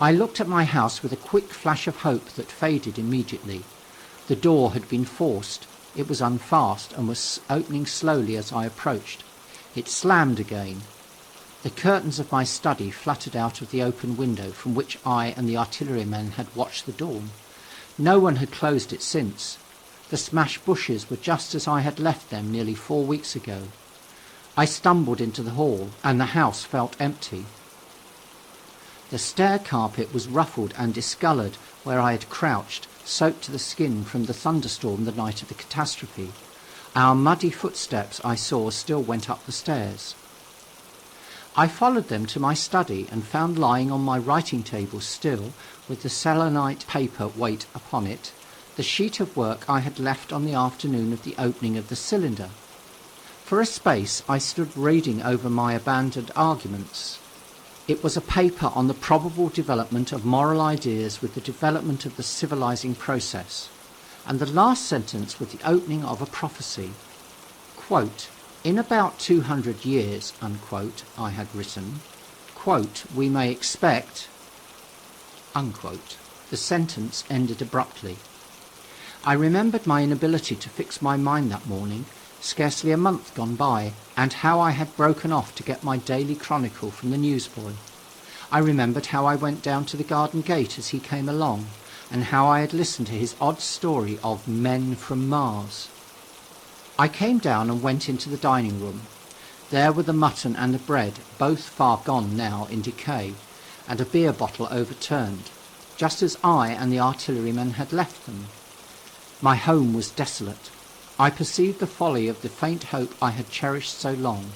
I looked at my house with a quick flash of hope that faded immediately. The door had been forced. It was unfast and was opening slowly as I approached. It slammed again. The curtains of my study fluttered out of the open window from which I and the artillerymen had watched the dawn. No one had closed it since. The smashed bushes were just as I had left them nearly 4 weeks ago. I stumbled into the hall, and the house felt empty. The stair carpet was ruffled and discoloured where I had crouched, soaked to the skin from the thunderstorm the night of the catastrophe. Our muddy footsteps, I saw, still went up the stairs. I followed them to my study and found lying on my writing table still, with the selenite paper weight upon it, the sheet of work I had left on the afternoon of the opening of the cylinder. For a space I stood reading over my abandoned arguments. It was a paper on the probable development of moral ideas with the development of the civilizing process, and the last sentence was the opening of a prophecy. Quote, "In about 200 years," unquote, I had written, quote, "we may expect," unquote. The sentence ended abruptly. I remembered my inability to fix my mind that morning, scarcely a month gone by, and how I had broken off to get my daily chronicle from the newsboy. I remembered how I went down to the garden gate as he came along, and how I had listened to his odd story of men from Mars. I came down and went into the dining room. There were the mutton and the bread, both far gone now in decay, and a beer bottle overturned, just as I and the artilleryman had left them. My home was desolate. I perceived the folly of the faint hope I had cherished so long,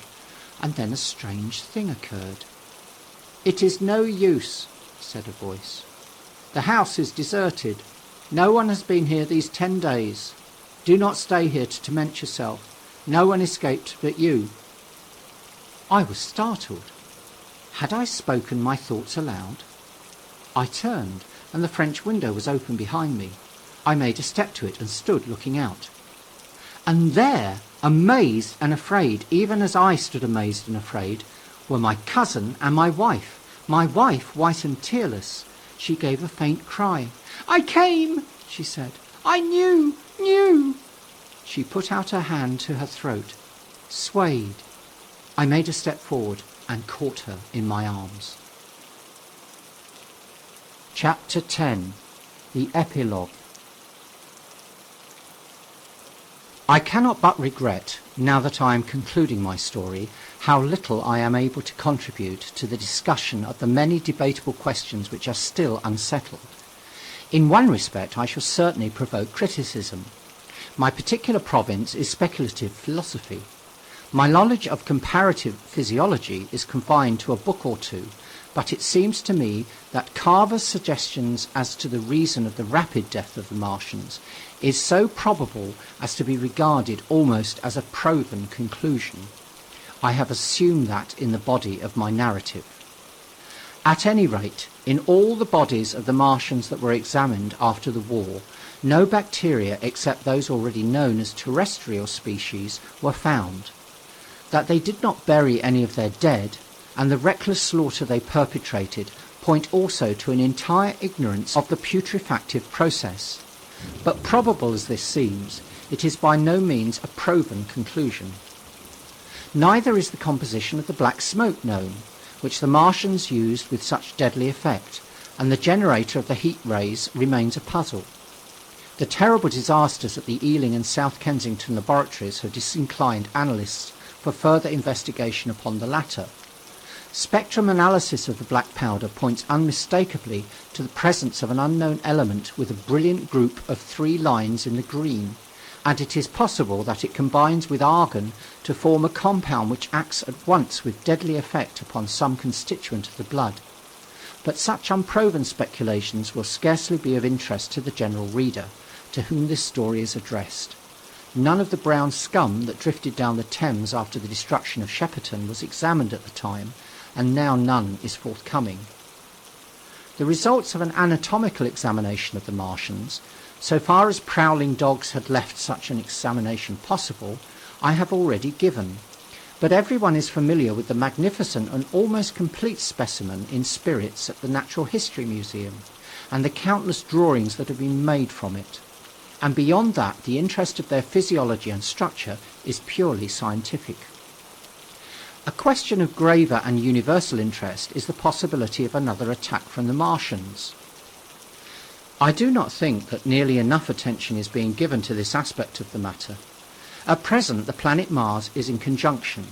and then a strange thing occurred. "It is no use," said a voice. "The house is deserted. No one has been here these 10 days. Do not stay here to torment yourself. No one escaped but you." I was startled. Had I spoken my thoughts aloud? I turned, and the French window was open behind me. I made a step to it and stood looking out. And there, amazed and afraid, even as I stood amazed and afraid, were my cousin and my wife. My wife, white and tearless. She gave a faint cry. "I came," she said. "I knew. She put out her hand to her throat, swayed. I made a step forward and caught her in my arms. Chapter 10. The Epilogue. I cannot but regret, now that I am concluding my story, how little I am able to contribute to the discussion of the many debatable questions which are still unsettled. In one respect I shall certainly provoke criticism. My particular province is speculative philosophy. My knowledge of comparative physiology is confined to a book or two, but it seems to me that Carver's suggestions as to the reason of the rapid death of the Martians is so probable as to be regarded almost as a proven conclusion. I have assumed that in the body of my narrative. At any rate, in all the bodies of the Martians that were examined after the war, no bacteria except those already known as terrestrial species were found. That they did not bury any of their dead, and the reckless slaughter they perpetrated, point also to an entire ignorance of the putrefactive process. But probable as this seems, it is by no means a proven conclusion. Neither is the composition of the black smoke known, which the Martians used with such deadly effect, and the generator of the heat rays remains a puzzle. The terrible disasters at the Ealing and South Kensington laboratories have disinclined analysts for further investigation upon the latter. Spectrum analysis of the black powder points unmistakably to the presence of an unknown element with a brilliant group of 3 lines in the green, and it is possible that it combines with argon to form a compound which acts at once with deadly effect upon some constituent of the blood. But such unproven speculations will scarcely be of interest to the general reader, to whom this story is addressed. None of the brown scum that drifted down the Thames after the destruction of Shepperton was examined at the time, and now none is forthcoming. The results of an anatomical examination of the Martians, so far as prowling dogs had left such an examination possible, I have already given. But everyone is familiar with the magnificent and almost complete specimen in spirits at the Natural History Museum, and the countless drawings that have been made from it. And beyond that, the interest of their physiology and structure is purely scientific. A question of graver and universal interest is the possibility of another attack from the Martians. I do not think that nearly enough attention is being given to this aspect of the matter. At present, the planet Mars is in conjunction,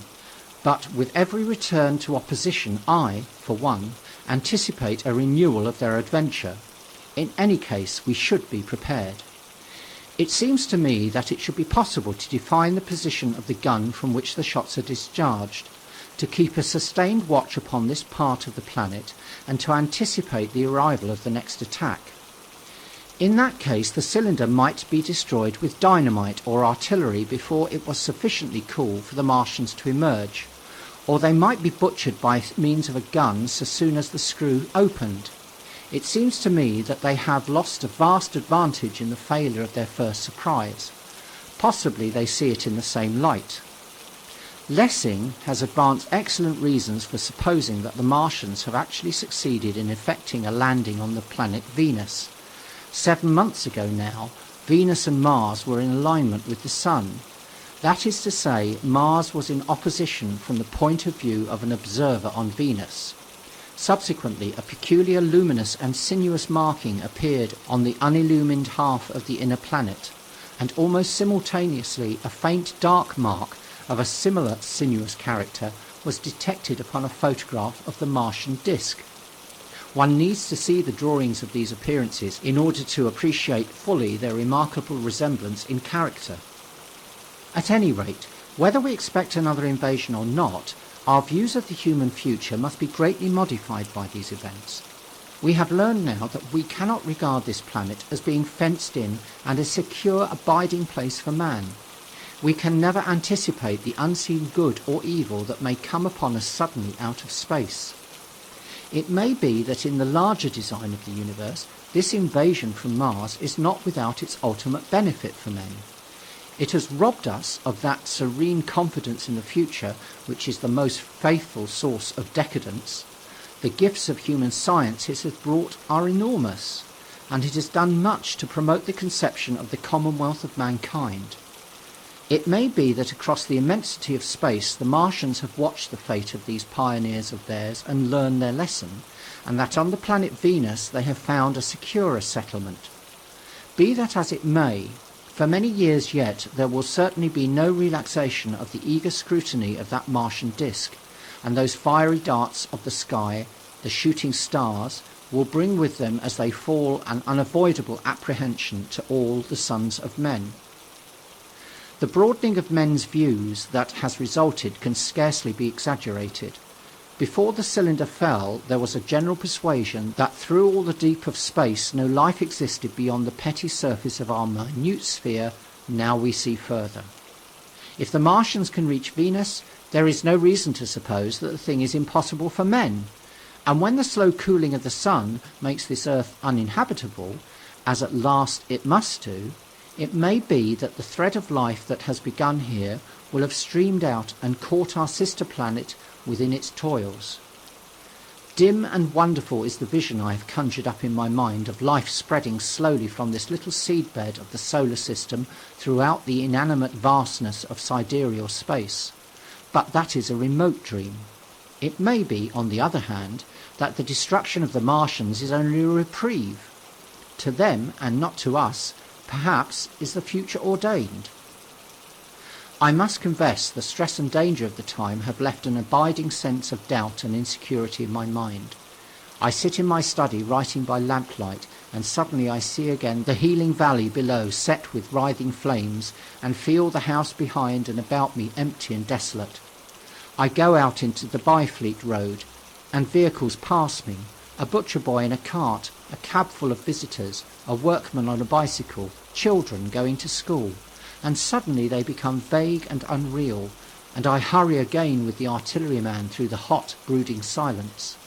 but with every return to opposition, I, for one, anticipate a renewal of their adventure. In any case, we should be prepared. It seems to me that it should be possible to define the position of the gun from which the shots are discharged. to keep a sustained watch upon this part of the planet and to anticipate the arrival of the next attack. In that case, the cylinder might be destroyed with dynamite or artillery before it was sufficiently cool for the Martians to emerge, or they might be butchered by means of a gun so soon as the screw opened. It seems to me that they have lost a vast advantage in the failure of their first surprise. Possibly they see it in the same light. Lessing has advanced excellent reasons for supposing that the Martians have actually succeeded in effecting a landing on the planet Venus. 7 months ago now, Venus and Mars were in alignment with the Sun. That is to say, Mars was in opposition from the point of view of an observer on Venus. Subsequently, a peculiar luminous and sinuous marking appeared on the unillumined half of the inner planet, and almost simultaneously a faint dark mark of a similar sinuous character was detected upon a photograph of the Martian disk. One needs to see the drawings of these appearances in order to appreciate fully their remarkable resemblance in character. At any rate, whether we expect another invasion or not, our views of the human future must be greatly modified by these events. We have learned now that we cannot regard this planet as being fenced in and a secure abiding place for man. We can never anticipate the unseen good or evil that may come upon us suddenly out of space. It may be that in the larger design of the universe, this invasion from Mars is not without its ultimate benefit for men. It has robbed us of that serene confidence in the future which is the most faithful source of decadence. The gifts of human science it has brought are enormous, and it has done much to promote the conception of the commonwealth of mankind. It may be that across the immensity of space the Martians have watched the fate of these pioneers of theirs and learned their lesson, and that on the planet Venus they have found a securer settlement. Be that as it may, for many years yet there will certainly be no relaxation of the eager scrutiny of that Martian disk, and those fiery darts of the sky, the shooting stars, will bring with them as they fall an unavoidable apprehension to all the sons of men. The broadening of men's views that has resulted can scarcely be exaggerated. Before the cylinder fell, there was a general persuasion that through all the deep of space no life existed beyond the petty surface of our minute sphere. Now we see further. If the Martians can reach Venus, there is no reason to suppose that the thing is impossible for men. And when the slow cooling of the sun makes this earth uninhabitable, as at last it must do, it may be that the thread of life that has begun here will have streamed out and caught our sister planet within its toils. Dim and wonderful is the vision I have conjured up in my mind of life spreading slowly from this little seedbed of the solar system throughout the inanimate vastness of sidereal space. But that is a remote dream. It may be, on the other hand, that the destruction of the Martians is only a reprieve. To them, and not to us, perhaps, is the future ordained. I must confess the stress and danger of the time have left an abiding sense of doubt and insecurity in my mind. I sit in my study writing by lamplight, and suddenly I see again the healing valley below set with writhing flames, and feel the house behind and about me empty and desolate. I go out into the Byfleet road, and vehicles pass me, a butcher boy in a cart, a cab full of visitors, a workman on a bicycle, children going to school, and suddenly they become vague and unreal, and I hurry again with the artilleryman through the hot, brooding silence.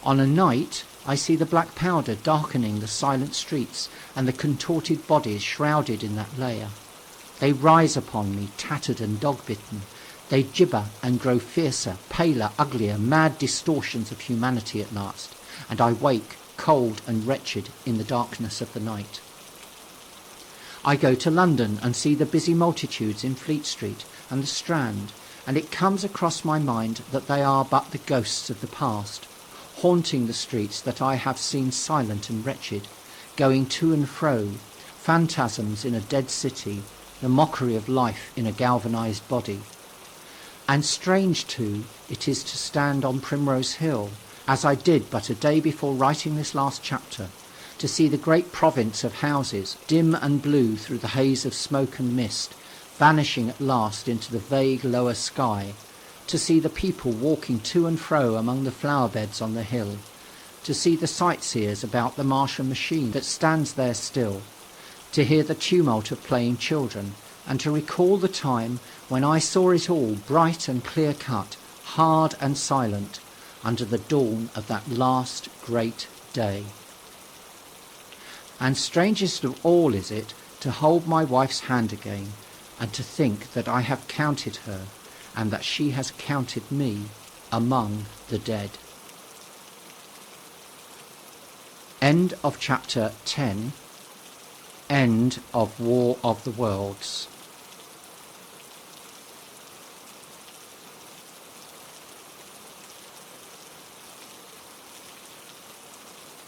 On a night, I see the black powder darkening the silent streets, and the contorted bodies shrouded in that layer. They rise upon me, tattered and dog-bitten. They gibber and grow fiercer, paler, uglier, mad distortions of humanity at last, and I wake, cold and wretched, in the darkness of the night. I go to London and see the busy multitudes in Fleet Street and the Strand, and it comes across my mind that they are but the ghosts of the past, haunting the streets that I have seen silent and wretched, going to and fro, phantasms in a dead city, the mockery of life in a galvanized body. And strange, too, it is to stand on Primrose Hill, as I did but a day before writing this last chapter, to see the great province of houses, dim and blue through the haze of smoke and mist, vanishing at last into the vague lower sky, to see the people walking to and fro among the flower beds on the hill, to see the sightseers about the Martian machine that stands there still, to hear the tumult of playing children, and to recall the time when I saw it all bright and clear-cut, hard and silent, under the dawn of that last great day. And strangest of all is it to hold my wife's hand again, and to think that I have counted her, and that she has counted me among the dead. End of chapter 10. End of War of the Worlds.